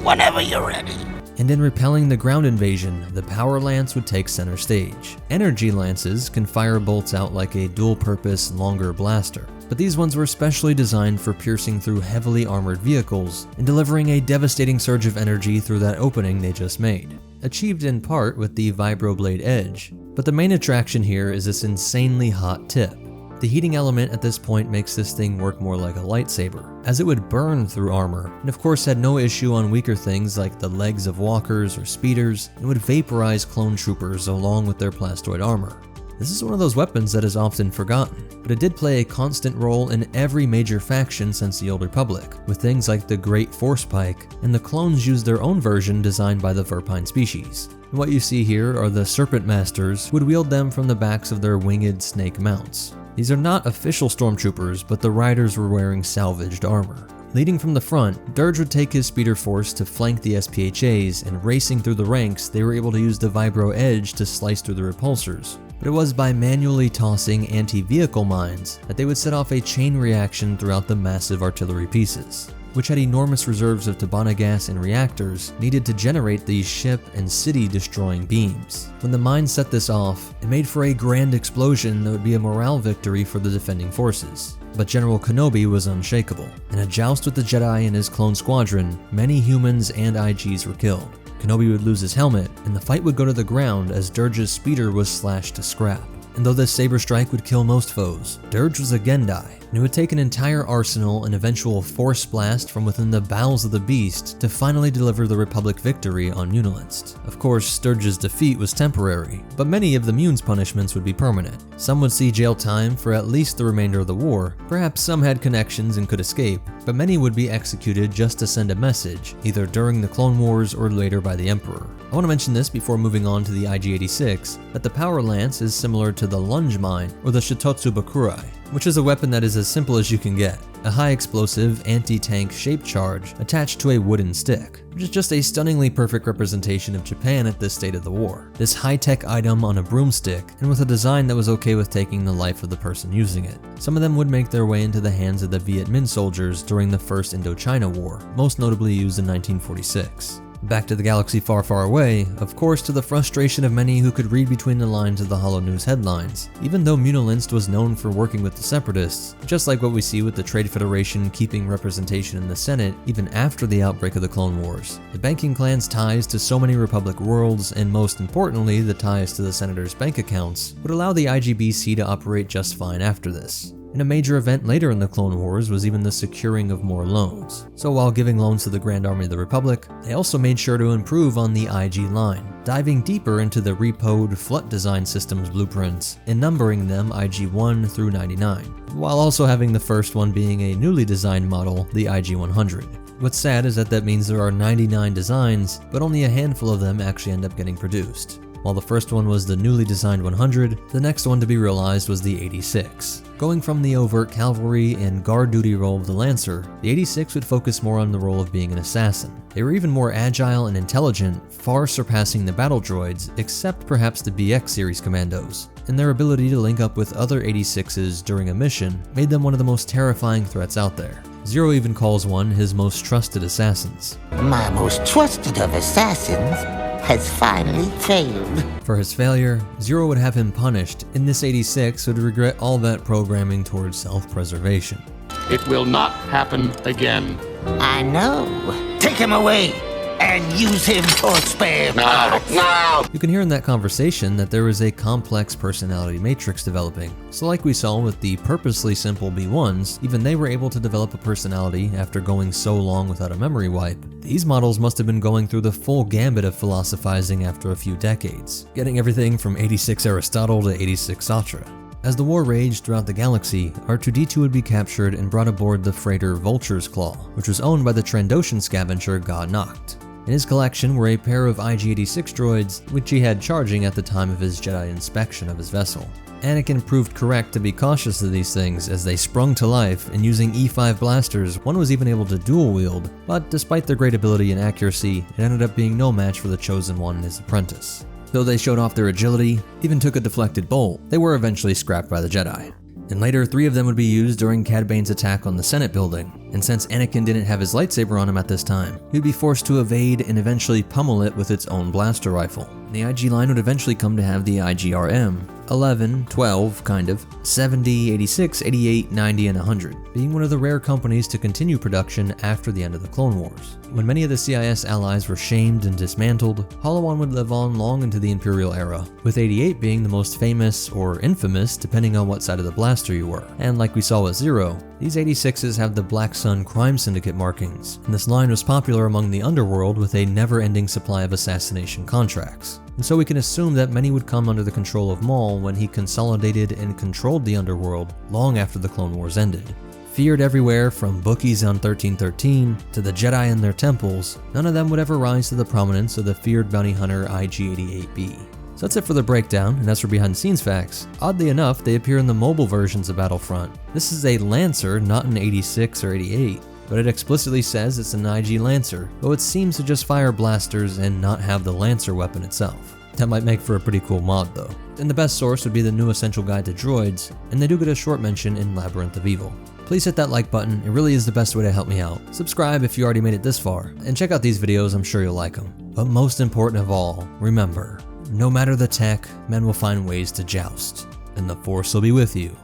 whenever you're ready. And in repelling the ground invasion, the Power Lance would take center stage. Energy Lances can fire bolts out like a dual-purpose, longer blaster, but these ones were specially designed for piercing through heavily armored vehicles and delivering a devastating surge of energy through that opening they just made, achieved in part with the Vibroblade Edge. But the main attraction here is this insanely hot tip. The heating element at this point makes this thing work more like a lightsaber, as it would burn through armor, and of course had no issue on weaker things like the legs of walkers or speeders, and would vaporize clone troopers along with their plastoid armor. This is one of those weapons that is often forgotten, but it did play a constant role in every major faction since the Old Republic, with things like the Great Force Pike, and the clones used their own version designed by the Verpine species. And what you see here are the Serpent Masters who would wield them from the backs of their winged snake mounts. These are not official stormtroopers, but the riders were wearing salvaged armor. Leading from the front, Dirge would take his speeder force to flank the SPHAs, and racing through the ranks, they were able to use the Vibro Edge to slice through the repulsors. But it was by manually tossing anti-vehicle mines that they would set off a chain reaction throughout the massive artillery pieces, which had enormous reserves of Tabana gas and reactors needed to generate these ship and city-destroying beams. When the mines set this off, it made for a grand explosion that would be a morale victory for the defending forces. But General Kenobi was unshakable. In a joust with the Jedi and his clone squadron, many humans and IGs were killed. Kenobi would lose his helmet, and the fight would go to the ground as Dirge's speeder was slashed to scrap. And though this saber strike would kill most foes, Dirge was a Gendai, and it would take an entire arsenal and eventual force blast from within the bowels of the beast to finally deliver the Republic victory on Munilinst. Of course, Dirge's defeat was temporary, but many of the Mun's punishments would be permanent. Some would see jail time for at least the remainder of the war, perhaps some had connections and could escape, but many would be executed just to send a message, either during the Clone Wars or later by the Emperor. I want to mention this before moving on to the IG-86, that the Power Lance is similar to the Lunge Mine or the Shitotsu Bakurai, which is a weapon that is as simple as you can get. A high-explosive, anti-tank shaped charge attached to a wooden stick, which is just a stunningly perfect representation of Japan at this state of the war. This high-tech item on a broomstick, and with a design that was okay with taking the life of the person using it. Some of them would make their way into the hands of the Viet Minh soldiers during the First Indochina War, most notably used in 1946. Back to the galaxy far, far away, of course to the frustration of many who could read between the lines of the Holo News headlines. Even though Munilinst was known for working with the Separatists, just like what we see with the Trade Federation keeping representation in the Senate even after the outbreak of the Clone Wars, the banking clan's ties to so many Republic worlds, and most importantly the ties to the Senators' bank accounts, would allow the IGBC to operate just fine after this. And a major event later in the Clone Wars was even the securing of more loans. So while giving loans to the Grand Army of the Republic, they also made sure to improve on the IG line, diving deeper into the repoed Flut design systems blueprints and numbering them IG-1 through 99, while also having the first one being a newly designed model, the IG-100. What's sad is that means there are 99 designs, but only a handful of them actually end up getting produced. While the first one was the newly designed 100, the next one to be realized was the 86. Going from the overt cavalry and guard duty role of the Lancer, the 86 would focus more on the role of being an assassin. They were even more agile and intelligent, far surpassing the battle droids, except perhaps the BX series commandos. And their ability to link up with other 86s during a mission made them one of the most terrifying threats out there. Zero even calls one his most trusted assassins. My most trusted of assassins has finally failed. For his failure, Zero would have him punished, and this 86 would regret all that programming towards self-preservation. It will not happen again. I know. Take him away and use him for spare parts. No! You can hear in that conversation that there was a complex personality matrix developing. So like we saw with the purposely simple B1s, even they were able to develop a personality after going so long without a memory wipe. These models must have been going through the full gambit of philosophizing after a few decades, getting everything from 86 Aristotle to 86 Satra. As the war raged throughout the galaxy, R2-D2 would be captured and brought aboard the freighter Vulture's Claw, which was owned by the Trandoshan scavenger Ga Noct. In his collection were a pair of IG-86 droids, which he had charging at the time of his Jedi inspection of his vessel. Anakin proved correct to be cautious of these things as they sprung to life, and using E5 blasters, one was even able to dual wield, but despite their great ability and accuracy, it ended up being no match for the Chosen One and his apprentice. Though they showed off their agility, even took a deflected bolt, they were eventually scrapped by the Jedi. And later, 3 of them would be used during Cad Bane's attack on the Senate building, and since Anakin didn't have his lightsaber on him at this time, he'd be forced to evade and eventually pummel it with its own blaster rifle. The IG line would eventually come to have the IGRM, 11, 12, kind of, 70, 86, 88, 90, and 100, being one of the rare companies to continue production after the end of the Clone Wars. When many of the CIS allies were shamed and dismantled, Holo 1 would live on long into the Imperial era, with 88 being the most famous, or infamous, depending on what side of the blaster you were. And like we saw with Zero, these 86s have the Black Sun Crime Syndicate markings, and this line was popular among the underworld with a never-ending supply of assassination contracts. And so we can assume that many would come under the control of Maul when he consolidated and controlled the underworld long after the Clone Wars ended. Feared everywhere from bookies on 1313 to the Jedi in their temples, none of them would ever rise to the prominence of the feared bounty hunter IG-88B. So that's it for the breakdown, and as for behind the scenes facts, oddly enough they appear in the mobile versions of Battlefront. This is a Lancer, not an 86 or 88. But it explicitly says it's an IG Lancer, though it seems to just fire blasters and not have the Lancer weapon itself. That might make for a pretty cool mod though. And the best source would be the new Essential Guide to Droids, and they do get a short mention in Labyrinth of Evil. Please hit that like button, it really is the best way to help me out. Subscribe if you already made it this far, and check out these videos, I'm sure you'll like them. But most important of all, remember, no matter the tech, men will find ways to joust, and the Force will be with you,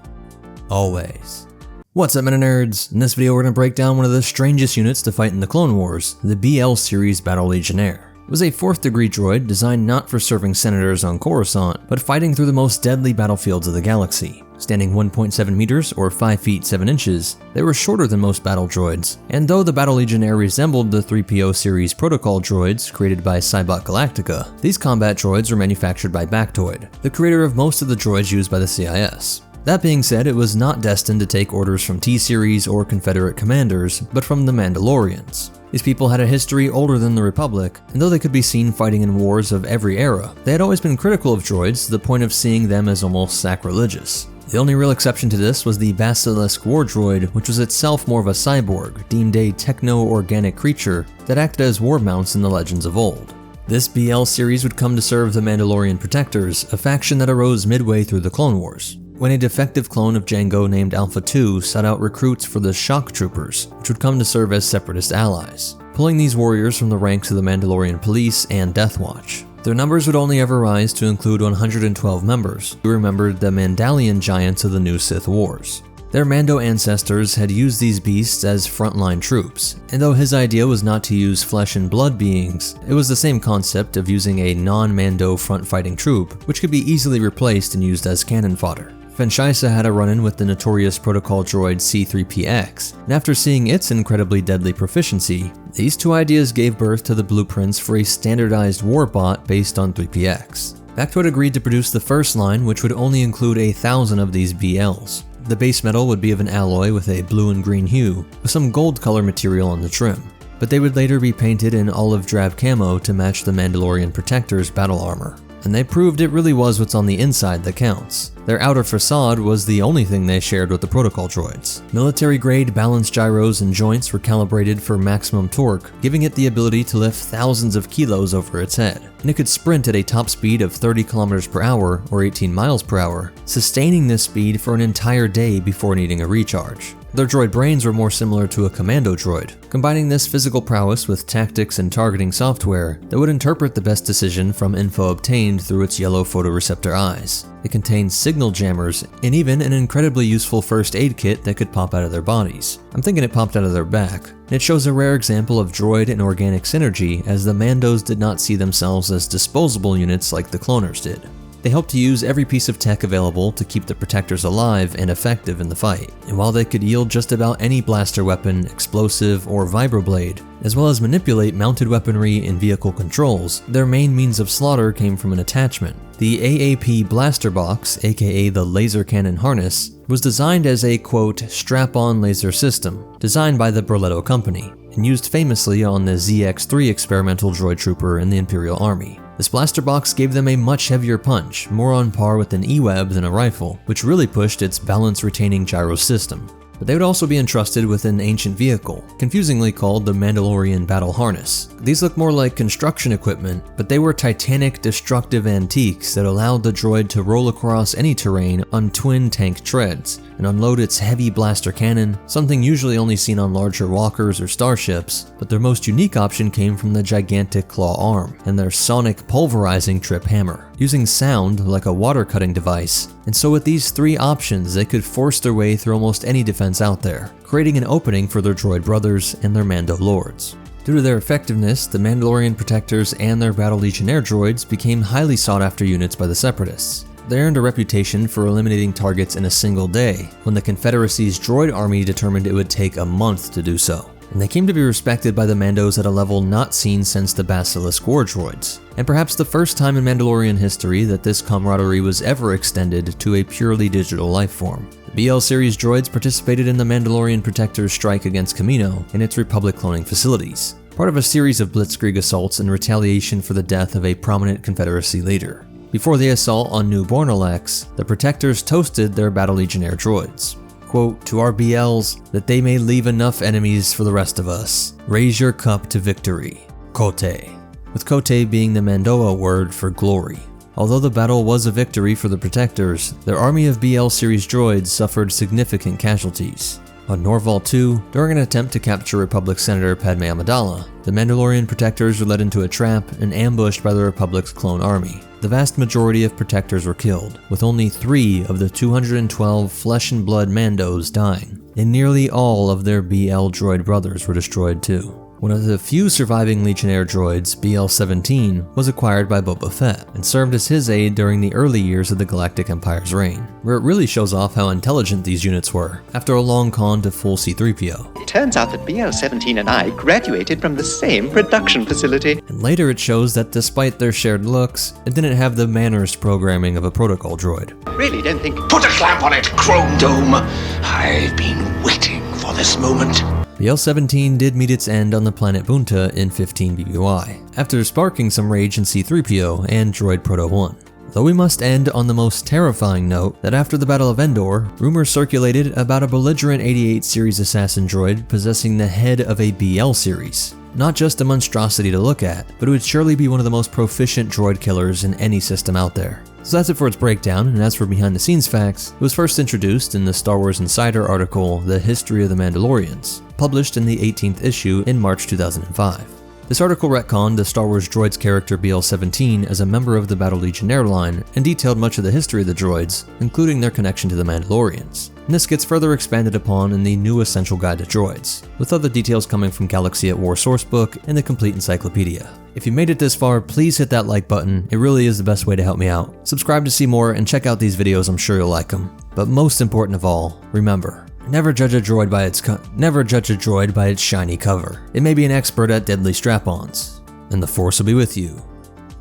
always. What's up, Meta Nerds? In this video we're going to break down one of the strangest units to fight in the Clone Wars, the BL series Battle Legionnaire. It was a 4th degree droid designed not for serving senators on Coruscant, but fighting through the most deadly battlefields of the galaxy. Standing 1.7 meters or 5 feet 7 inches, they were shorter than most battle droids, and though the Battle Legionnaire resembled the 3PO series protocol droids created by Cybot Galactica, these combat droids were manufactured by Bactoid, the creator of most of the droids used by the CIS. That being said, it was not destined to take orders from T-Series or Confederate commanders, but from the Mandalorians. These people had a history older than the Republic, and though they could be seen fighting in wars of every era, they had always been critical of droids to the point of seeing them as almost sacrilegious. The only real exception to this was the Basilisk War Droid, which was itself more of a cyborg, deemed a techno-organic creature that acted as war mounts in the legends of old. This BL series would come to serve the Mandalorian Protectors, a faction that arose midway through the Clone Wars, when a defective clone of Jango named Alpha 2 sought out recruits for the Shock Troopers, which would come to serve as separatist allies. pulling these warriors from the ranks of the Mandalorian Police and Death Watch. Their numbers would only ever rise to include 112 members, who remembered the Mandalorian giants of the new Sith Wars. Their Mando ancestors had used these beasts as frontline troops, and though his idea was not to use flesh and blood beings, it was the same concept of using a non-Mando front-fighting troop, which could be easily replaced and used as cannon fodder. Fenshisa had a run-in with the notorious protocol droid C-3PX, and after seeing its incredibly deadly proficiency, these two ideas gave birth to the blueprints for a standardized warbot based on 3PX. Factoid agreed to produce the first line, which would only include 1,000 of these BLs. The base metal would be of an alloy with a blue and green hue, with some gold color material on the trim, but they would later be painted in olive drab camo to match the Mandalorian Protector's battle armor. And they proved it really was what's on the inside that counts. Their outer facade was the only thing they shared with the protocol droids. Military-grade balance gyros and joints were calibrated for maximum torque, giving it the ability to lift thousands of kilos over its head. And it could sprint at a top speed of 30 km per hour or 18 miles per hour, sustaining this speed for an entire day before needing a recharge. Their droid brains were more similar to a commando droid, combining this physical prowess with tactics and targeting software that would interpret the best decision from info obtained through its yellow photoreceptor eyes. It contained signal jammers and even an incredibly useful first aid kit that could pop out of their bodies. I'm thinking it popped out of their back. And it shows a rare example of droid and organic synergy, as the Mandos did not see themselves as disposable units like the cloners did. They helped to use every piece of tech available to keep the Protectors alive and effective in the fight, and while they could yield just about any blaster weapon, explosive, or vibroblade, as well as manipulate mounted weaponry and vehicle controls, their main means of slaughter came from an attachment. The AAP blaster box, aka the laser cannon harness, was designed as a, quote, strap-on laser system, designed by the Broletto Company, and used famously on the ZX-3 experimental droid trooper in the Imperial Army. This blaster box gave them a much heavier punch, more on par with an E-Web than a rifle, which really pushed its balance-retaining gyro system. But they would also be entrusted with an ancient vehicle, confusingly called the Mandalorian Battle Harness. These look more like construction equipment, but they were titanic, destructive antiques that allowed the droid to roll across any terrain on twin tank treads, and unload its heavy blaster cannon, something usually only seen on larger walkers or starships, but their most unique option came from the gigantic claw arm, and their sonic pulverizing trip hammer, using sound like a water cutting device. And so with these three options, they could force their way through almost any defense out there, creating an opening for their droid brothers and their Mando lords. Due to their effectiveness, the Mandalorian Protectors and their Battle Legionnaire droids became highly sought after units by the Separatists. They earned a reputation for eliminating targets in a single day, when the Confederacy's droid army determined it would take a month to do so. And they came to be respected by the Mandos at a level not seen since the Basilisk War droids, and perhaps the first time in Mandalorian history that this camaraderie was ever extended to a purely digital life form. The BL series droids participated in the Mandalorian Protector's strike against Kamino and its Republic cloning facilities, part of a series of blitzkrieg assaults in retaliation for the death of a prominent Confederacy leader. Before the assault on New Bornalex, the Protectors toasted their Battle Legionnaire droids. Quote, to our BLs, that they may leave enough enemies for the rest of us. Raise your cup to victory. Kote. With Kote being the Mandoa word for glory. Although the battle was a victory for the Protectors, their army of BL series droids suffered significant casualties. On Norval II, during an attempt to capture Republic Senator Padme Amidala, the Mandalorian Protectors were led into a trap and ambushed by the Republic's clone army. The vast majority of Protectors were killed, with only 3 of the 212 flesh and blood Mandos dying, and nearly all of their BL droid brothers were destroyed too. One of the few surviving Legionnaire droids, BL-17, was acquired by Boba Fett, and served as his aide during the early years of the Galactic Empire's reign, where it really shows off how intelligent these units were, after a long con to full C-3PO. It turns out that BL-17 and I graduated from the same production facility. And later it shows that despite their shared looks, it didn't have the manners programming of a protocol droid. Really don't think... Put a clamp on it, Chrome Dome! I've been waiting for this moment. BL-17 did meet its end on the planet Bunta in 15 BBY, after sparking some rage in C-3PO and Droid Proto 1. Though we must end on the most terrifying note that after the Battle of Endor, rumors circulated about a belligerent 88 series assassin droid possessing the head of a BL series. Not just a monstrosity to look at, but it would surely be one of the most proficient droid killers in any system out there. So that's it for its breakdown, and as for behind the scenes facts, it was first introduced in the Star Wars Insider article The History of the Mandalorians, published in the 18th issue in March 2005. This article retconned the Star Wars droids character BL-17 as a member of the Battle Legionnaire line and detailed much of the history of the droids, including their connection to the Mandalorians. And this gets further expanded upon in the new Essential Guide to Droids, with other details coming from Galaxy at War sourcebook and the complete encyclopedia. If you made it this far, please hit that like button, it really is the best way to help me out. Subscribe to see more and check out these videos, I'm sure you'll like them. But most important of all, remember, never judge a droid by its shiny cover. It may be an expert at deadly strap-ons, and the Force will be with you,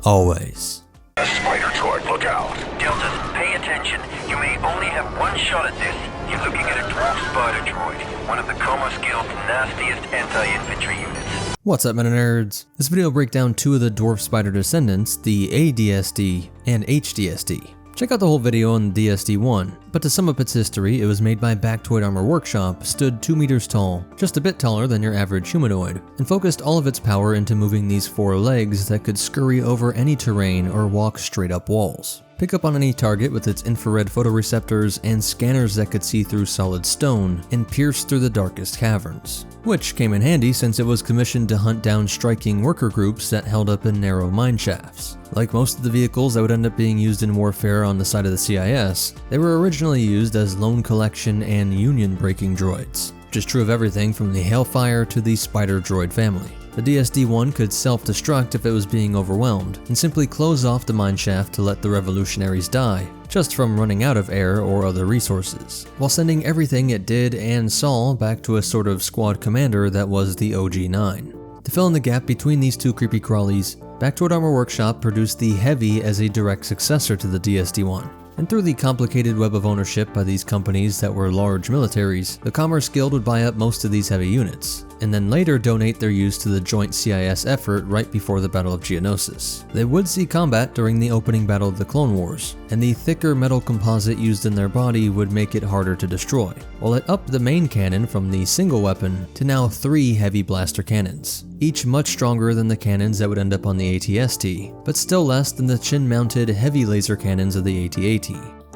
always. Spider droid, look out. Delta, pay attention. You may only have one shot at this. You're looking at a Dwarf spider droid, one of the Commerce Guild's nastiest anti-infantry units. What's up, meta nerds? This video will break down two of the Dwarf spider descendants, the ADSD and HDSD. Check out the whole video on the DSD-1, but to sum up its history, it was made by Bactoid Armor Workshop, stood 2 meters tall, just a bit taller than your average humanoid, and focused all of its power into moving these 4 legs that could scurry over any terrain or walk straight up walls. Pick up on any target with its infrared photoreceptors and scanners that could see through solid stone and pierce through the darkest caverns. Which came in handy since it was commissioned to hunt down striking worker groups that held up in narrow mine shafts. Like most of the vehicles that would end up being used in warfare on the side of the CIS, they were originally used as lone collection and union breaking droids, which is true of everything from the Hailfire to the Spider droid family. The DSD-1 could self-destruct if it was being overwhelmed, and simply close off the mineshaft to let the revolutionaries die, just from running out of air or other resources, while sending everything it did and saw back to a sort of squad commander that was the OG-9. To fill in the gap between these two creepy crawlies, Bactoid Armor Workshop produced the Heavy as a direct successor to the DSD-1. And through the complicated web of ownership by these companies that were large militaries, the Commerce Guild would buy up most of these heavy units, and then later donate their use to the joint CIS effort right before the Battle of Geonosis. They would see combat during the opening battle of the Clone Wars, and the thicker metal composite used in their body would make it harder to destroy, while it upped the main cannon from the single weapon to now 3 heavy blaster cannons, each much stronger than the cannons that would end up on the AT-ST, but still less than the chin-mounted heavy laser cannons of the AT-AT.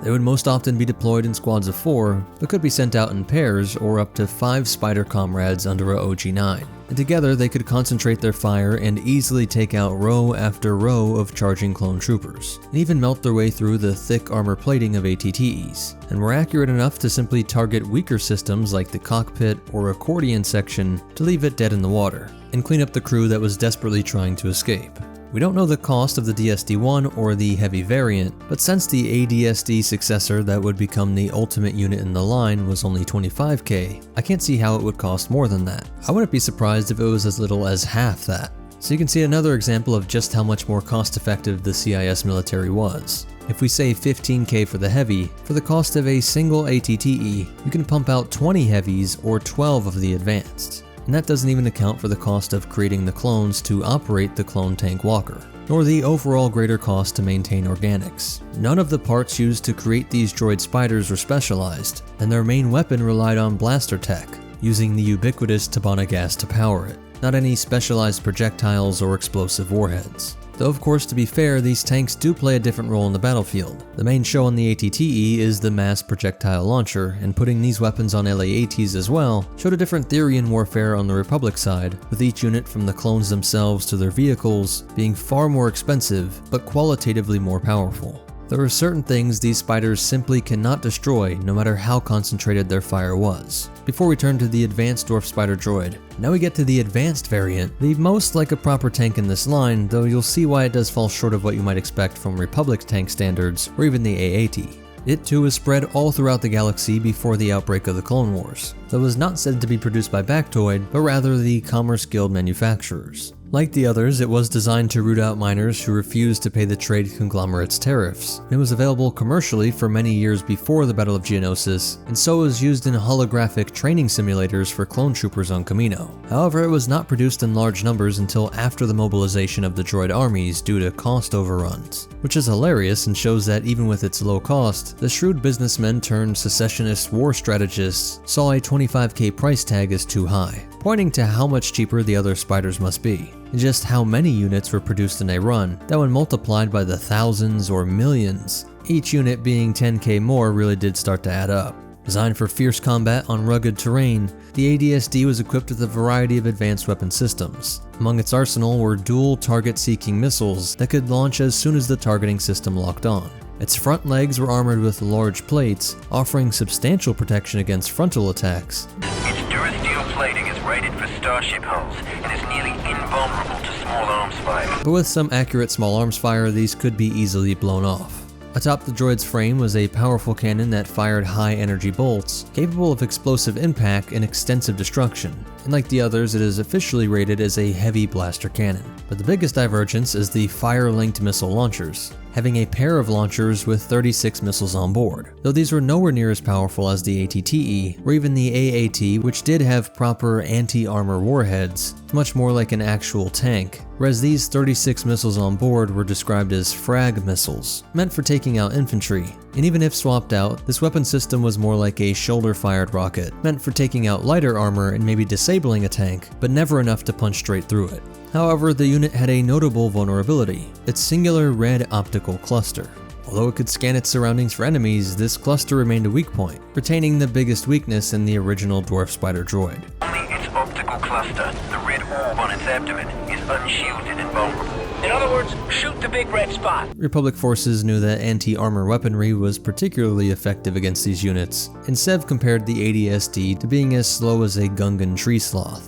They would most often be deployed in squads of 4, but could be sent out in pairs or up to 5 spider comrades under a OG-9. And together they could concentrate their fire and easily take out row after row of charging clone troopers, and even melt their way through the thick armor plating of ATTEs, and were accurate enough to simply target weaker systems like the cockpit or accordion section to leave it dead in the water, and clean up the crew that was desperately trying to escape. We don't know the cost of the DSD-1 or the Heavy variant, but since the ADSD successor that would become the ultimate unit in the line was only $25K, I can't see how it would cost more than that. I wouldn't be surprised if it was as little as half that. So you can see another example of just how much more cost-effective the CIS military was. If we say $15K for the Heavy, for the cost of a single ATTE, you can pump out 20 Heavies or 12 of the Advanced. And that doesn't even account for the cost of creating the clones to operate the clone tank walker, nor the overall greater cost to maintain organics. None of the parts used to create these droid spiders were specialized, and their main weapon relied on blaster tech, using the ubiquitous Tabana gas to power it, not any specialized projectiles or explosive warheads. Though of course, to be fair, these tanks do play a different role in the battlefield. The main show on the ATTE is the mass projectile launcher, and putting these weapons on LAATs as well showed a different theory in warfare on the Republic side, with each unit from the clones themselves to their vehicles being far more expensive, but qualitatively more powerful. There are certain things these spiders simply cannot destroy no matter how concentrated their fire was. Before we turn to the advanced Dwarf Spider droid, now we get to the advanced variant, the most like a proper tank in this line, though you'll see why it does fall short of what you might expect from Republic tank standards or even the AAT. It too is spread all throughout the galaxy before the outbreak of the Clone Wars, though was not said to be produced by Bactoid, but rather the Commerce Guild manufacturers. Like the others, it was designed to root out miners who refused to pay the trade conglomerate's tariffs, and it was available commercially for many years before the Battle of Geonosis, and so was used in holographic training simulators for clone troopers on Kamino. However, it was not produced in large numbers until after the mobilization of the droid armies due to cost overruns, which is hilarious and shows that even with its low cost, the shrewd businessmen turned secessionist war strategists saw a $25K price tag as too high, pointing to how much cheaper the other spiders must be. and just how many units were produced in a run that when multiplied by the thousands or millions, each unit being 10k more really did start to add up. Designed for fierce combat on rugged terrain, the ADSD was equipped with a variety of advanced weapon systems. Among its arsenal were dual target-seeking missiles that could launch as soon as the targeting system locked on. Its front legs were armored with large plates, offering substantial protection against frontal attacks. Its durasteel plating is rated for starship hulls and is nearly invulnerable to small arms fire. But with some accurate small arms fire, these could be easily blown off. Atop the droid's frame was a powerful cannon that fired high-energy bolts, capable of explosive impact and extensive destruction. And like the others, it is officially rated as a heavy blaster cannon. But the biggest divergence is the fire-linked missile launchers, having a pair of launchers with 36 missiles on board, though these were nowhere near as powerful as the ATTE or even the AAT, which did have proper anti-armor warheads, much more like an actual tank, whereas these 36 missiles on board were described as frag missiles, meant for taking out infantry. And even if swapped out, this weapon system was more like a shoulder-fired rocket, meant for taking out lighter armor and maybe disabling a tank, but never enough to punch straight through it. However, the unit had a notable vulnerability, its singular red optical cluster. Although it could scan its surroundings for enemies, this cluster remained a weak point, retaining the biggest weakness in the original Dwarf Spider droid. Only its optical cluster, the red orb on its abdomen, is unshielded and vulnerable. In other words, shoot the big red spot. Republic forces knew that anti-armor weaponry was particularly effective against these units, and Sev compared the ADSD to being as slow as a Gungan tree sloth.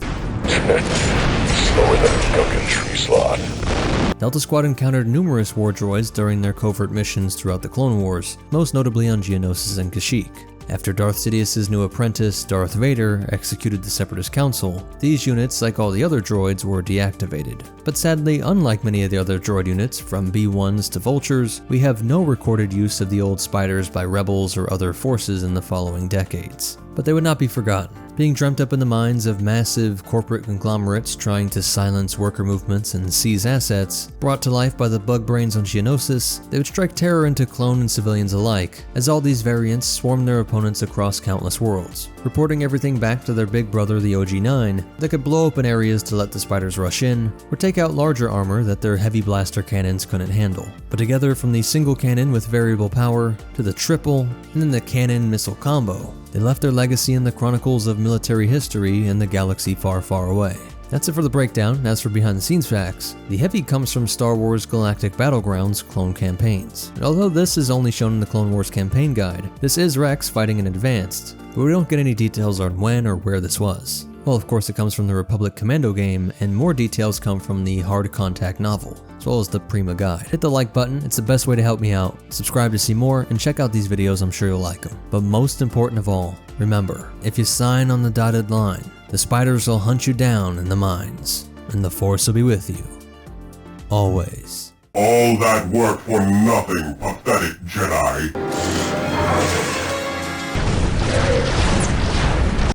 Slower than a Gungan tree sloth. Delta Squad encountered numerous war droids during their covert missions throughout the Clone Wars, most notably on Geonosis and Kashyyyk. After Darth Sidious's new apprentice, Darth Vader, executed the Separatist Council, these units, like all the other droids, were deactivated. But sadly, unlike many of the other droid units, from B1s to Vultures, we have no recorded use of the old spiders by rebels or other forces in the following decades. But they would not be forgotten. Being dreamt up in the minds of massive corporate conglomerates trying to silence worker movements and seize assets, brought to life by the bug brains on Geonosis, they would strike terror into clone and civilians alike, as all these variants swarmed their opponents across countless worlds, reporting everything back to their big brother the OG-9 that could blow open areas to let the spiders rush in, or take out larger armor that their heavy blaster cannons couldn't handle. But together, from the single cannon with variable power, to the triple, and then the cannon missile combo, they left their legacy in the chronicles of military history in the galaxy far, far away. That's it for the breakdown. As for behind the scenes facts, the heavy comes from Star Wars Galactic Battlegrounds clone campaigns. And although this is only shown in the Clone Wars campaign guide, this is Rex fighting in Advanced, but we don't get any details on when or where this was. Well, of course it comes from the Republic Commando game, and more details come from the Hard Contact novel, as well as the Prima guide. Hit the like button, it's the best way to help me out. Subscribe to see more, and check out these videos, I'm sure you'll like them. But most important of all, remember, if you sign on the dotted line, the spiders will hunt you down in the mines, and the Force will be with you. Always. All that work for nothing, pathetic Jedi.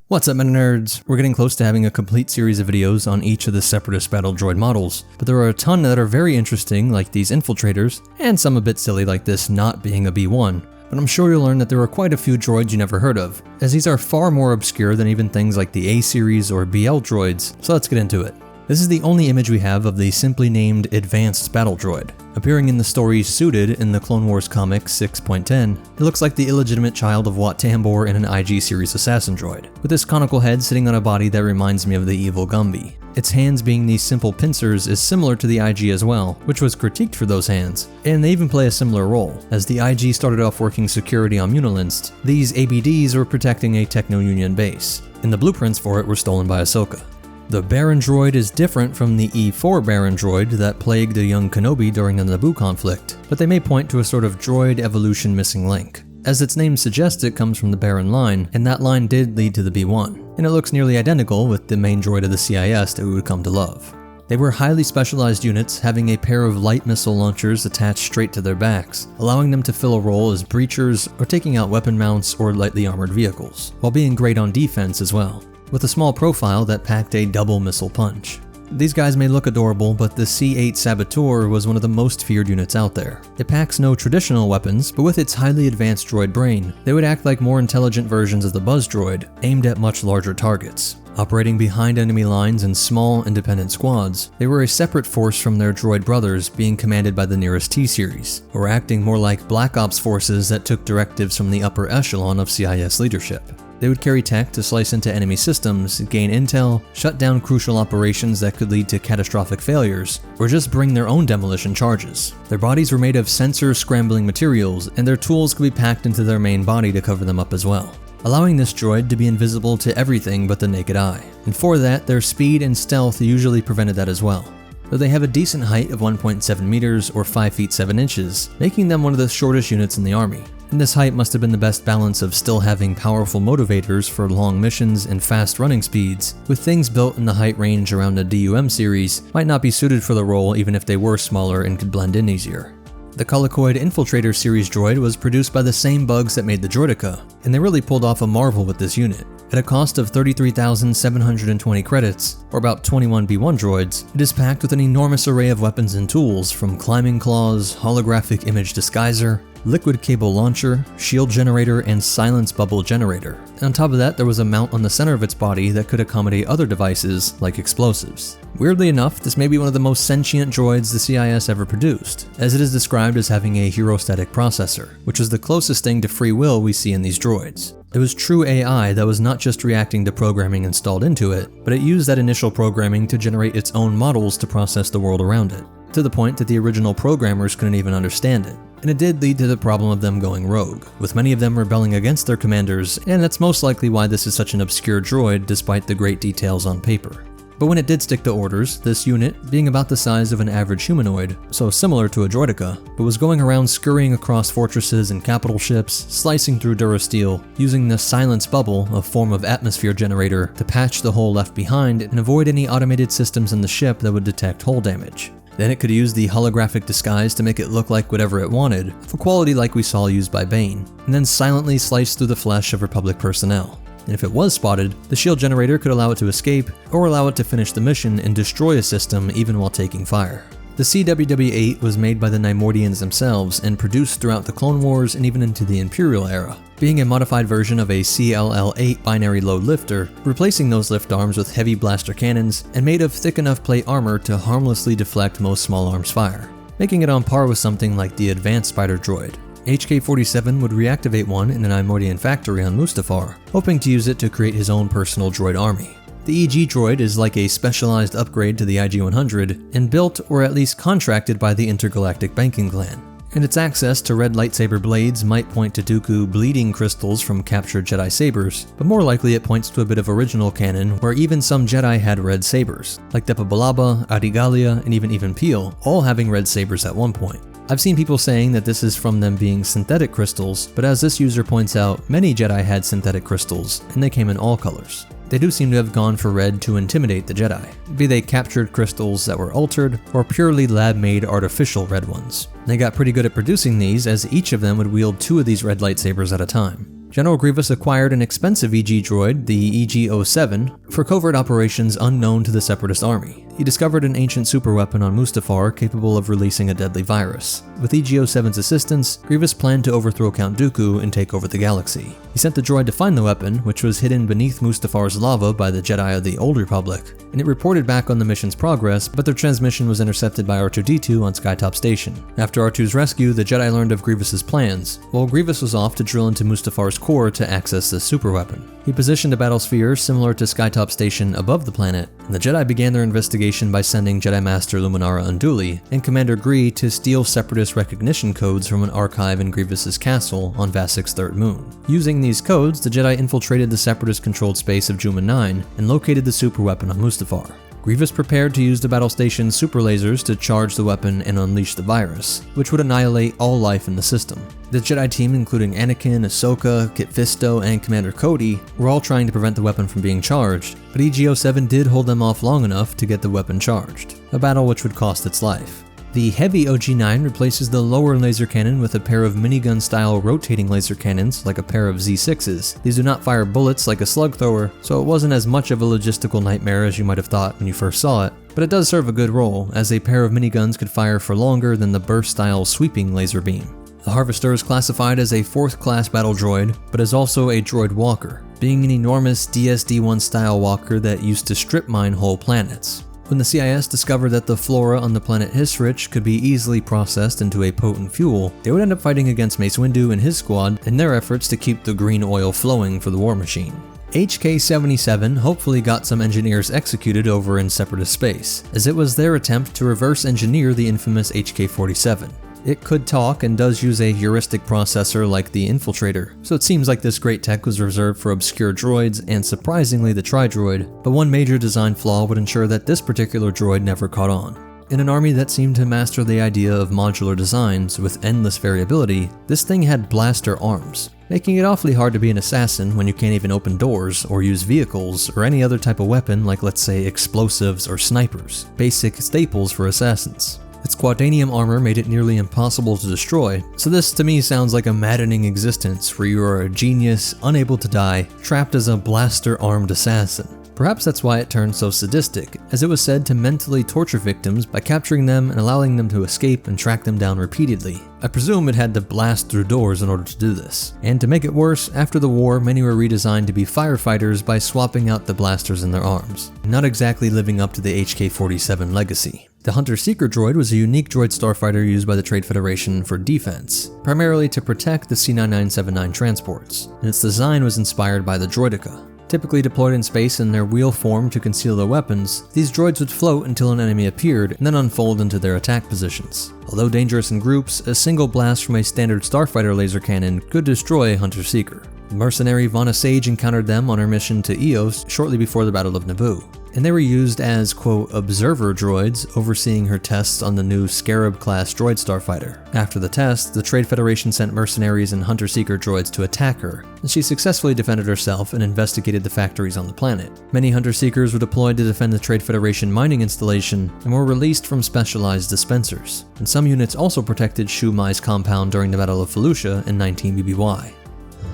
What's up, Meta Nerds? We're getting close to having a complete series of videos on each of the Separatist battle droid models, but there are a ton that are very interesting, like these infiltrators, and some a bit silly like this not being a B1. But I'm sure you'll learn that there are quite a few droids you never heard of, as these are far more obscure than even things like the A-series or BL droids, so let's get into it. This is the only image we have of the simply named Advanced Battle Droid. Appearing in the story Suited in the Clone Wars comic 6.10, it looks like the illegitimate child of Wat Tambor in an IG series assassin droid, with this conical head sitting on a body that reminds me of the evil Gumby. Its hands being these simple pincers is similar to the IG as well, which was critiqued for those hands, and they even play a similar role. As the IG started off working security on Munilinst, these ABDs were protecting a Techno-Union base, and the blueprints for it were stolen by Ahsoka. The Baron droid is different from the E4 Baron droid that plagued a young Kenobi during the Naboo conflict, but they may point to a sort of droid evolution missing link. As its name suggests, it comes from the Baron line, and that line did lead to the B1, and it looks nearly identical with the main droid of the CIS that we would come to love. They were highly specialized units, having a pair of light missile launchers attached straight to their backs, allowing them to fill a role as breachers or taking out weapon mounts or lightly armored vehicles, while being great on defense as well, with a small profile that packed a double missile punch. These guys may look adorable, but the C8 Saboteur was one of the most feared units out there. It packs no traditional weapons, but with its highly advanced droid brain, they would act like more intelligent versions of the Buzz droid, aimed at much larger targets. Operating behind enemy lines in small, independent squads, they were a separate force from their droid brothers being commanded by the nearest T-Series, or acting more like Black Ops forces that took directives from the upper echelon of CIS leadership. They would carry tech to slice into enemy systems, gain intel, shut down crucial operations that could lead to catastrophic failures, or just bring their own demolition charges. Their bodies were made of sensor-scrambling materials, and their tools could be packed into their main body to cover them up as well, allowing this droid to be invisible to everything but the naked eye. And for that, their speed and stealth usually prevented that as well, though they have a decent height of 1.7 meters or 5 feet 7 inches, making them one of the shortest units in the army. And this height must have been the best balance of still having powerful motivators for long missions and fast running speeds, with things built in the height range around a DUM series might not be suited for the role even if they were smaller and could blend in easier. The Colicoid Infiltrator series droid was produced by the same bugs that made the Droideka, and they really pulled off a marvel with this unit. At a cost of 33,720 credits, or about 21 B1 droids, it is packed with an enormous array of weapons and tools, from climbing claws, holographic image disguiser, liquid cable launcher, shield generator, and silence bubble generator. And on top of that, there was a mount on the center of its body that could accommodate other devices, like explosives. Weirdly enough, this may be one of the most sentient droids the CIS ever produced, as it is described as having a heurostatic processor, which is the closest thing to free will we see in these droids. It was true AI that was not just reacting to programming installed into it, but it used that initial programming to generate its own models to process the world around it, to the point that the original programmers couldn't even understand it. And it did lead to the problem of them going rogue, with many of them rebelling against their commanders, and that's most likely why this is such an obscure droid despite the great details on paper. But when it did stick to orders, this unit, being about the size of an average humanoid, so similar to a Droideka, but was going around scurrying across fortresses and capital ships, slicing through durasteel, using the silence bubble, a form of atmosphere generator, to patch the hole left behind and avoid any automated systems in the ship that would detect hull damage. Then it could use the holographic disguise to make it look like whatever it wanted, of a quality like we saw used by Bane, and then silently slice through the flesh of Republic personnel. And if it was spotted, the shield generator could allow it to escape, or allow it to finish the mission and destroy a system even while taking fire. The CWW-8 was made by the Nymordians themselves and produced throughout the Clone Wars and even into the Imperial era, being a modified version of a CLL-8 binary load lifter, replacing those lift arms with heavy blaster cannons and made of thick enough plate armor to harmlessly deflect most small arms fire, making it on par with something like the advanced spider droid. HK-47 would reactivate one in an Nymordian factory on Mustafar, hoping to use it to create his own personal droid army. The EG droid is like a specialized upgrade to the IG-100 and built or at least contracted by the Intergalactic Banking Clan, and its access to red lightsaber blades might point to Dooku bleeding crystals from captured Jedi sabers, but more likely it points to a bit of original canon where even some Jedi had red sabers, like Depa Billaba, Adigalia, and even Peel, all having red sabers at one point. I've seen people saying that this is from them being synthetic crystals, but as this user points out, many Jedi had synthetic crystals, and they came in all colors. They do seem to have gone for red to intimidate the Jedi, be they captured crystals that were altered, or purely lab-made artificial red ones. They got pretty good at producing these, as each of them would wield 2 of these red lightsabers at a time. General Grievous acquired an expensive EG droid, the EG-07, for covert operations unknown to the Separatist army. He discovered an ancient superweapon on Mustafar capable of releasing a deadly virus. With EG-07's assistance, Grievous planned to overthrow Count Dooku and take over the galaxy. He sent the droid to find the weapon, which was hidden beneath Mustafar's lava by the Jedi of the Old Republic, and it reported back on the mission's progress, but their transmission was intercepted by R2-D2 on Skytop Station. After R2's rescue, the Jedi learned of Grievous's plans, while Grievous was off to drill into Mustafar's core to access the superweapon. He positioned a battle sphere similar to Skytop Station above the planet, and the Jedi began their investigation by sending Jedi Master Luminara Unduli and Commander Gree to steal Separatist recognition codes from an archive in Grievous's castle on Vasik's third moon. Using these codes, the Jedi infiltrated the Separatist-controlled space of Juma 9 and located the superweapon on Mustafar. Grievous prepared to use the battle station's super lasers to charge the weapon and unleash the virus, which would annihilate all life in the system. The Jedi team, including Anakin, Ahsoka, Kit Fisto, and Commander Cody, were all trying to prevent the weapon from being charged, but EG-07 did hold them off long enough to get the weapon charged, a battle which would cost its life. The heavy OG-9 replaces the lower laser cannon with a pair of minigun-style rotating laser cannons like a pair of Z6s. These do not fire bullets like a slug thrower, so it wasn't as much of a logistical nightmare as you might have thought when you first saw it, but it does serve a good role, as a pair of miniguns could fire for longer than the burst-style sweeping laser beam. The Harvester is classified as a 4th class battle droid, but is also a droid walker. being an enormous DSD-1 style walker that used to strip mine whole planets. When the CIS discovered that the flora on the planet Hisrich could be easily processed into a potent fuel, they would end up fighting against Mace Windu and his squad in their efforts to keep the green oil flowing for the war machine. HK-77 hopefully got some engineers executed over in Separatist space, as it was their attempt to reverse engineer the infamous HK-47. It could talk and does use a heuristic processor like the Infiltrator, so it seems like this great tech was reserved for obscure droids and surprisingly the Tri-Droid, but one major design flaw would ensure that this particular droid never caught on. In an army that seemed to master the idea of modular designs with endless variability, this thing had blaster arms, making it awfully hard to be an assassin when you can't even open doors or use vehicles or any other type of weapon like, let's say, explosives or snipers, basic staples for assassins. Its quadanium armor made it nearly impossible to destroy, so this to me sounds like a maddening existence where you are a genius, unable to die, trapped as a blaster-armed assassin. Perhaps that's why it turned so sadistic, as it was said to mentally torture victims by capturing them and allowing them to escape and track them down repeatedly. I presume it had to blast through doors in order to do this. And to make it worse, after the war, many were redesigned to be firefighters by swapping out the blasters in their arms, not exactly living up to the HK-47 legacy. The Hunter-Seeker droid was a unique droid starfighter used by the Trade Federation for defense, primarily to protect the C-9979 transports, and its design was inspired by the Droideka. Typically deployed in space in their wheel form to conceal their weapons, these droids would float until an enemy appeared and then unfold into their attack positions. Although dangerous in groups, a single blast from a standard starfighter laser cannon could destroy a Hunter-Seeker. The mercenary Vana Sage encountered them on her mission to Eos shortly before the Battle of Naboo, and they were used as, quote, observer droids overseeing her tests on the new Scarab-class droid starfighter. After the test, the Trade Federation sent mercenaries and Hunter-Seeker droids to attack her, and she successfully defended herself and investigated the factories on the planet. Many Hunter-Seekers were deployed to defend the Trade Federation mining installation and were released from specialized dispensers, and some units also protected Shu Mai's compound during the Battle of Felucia in 19 BBY.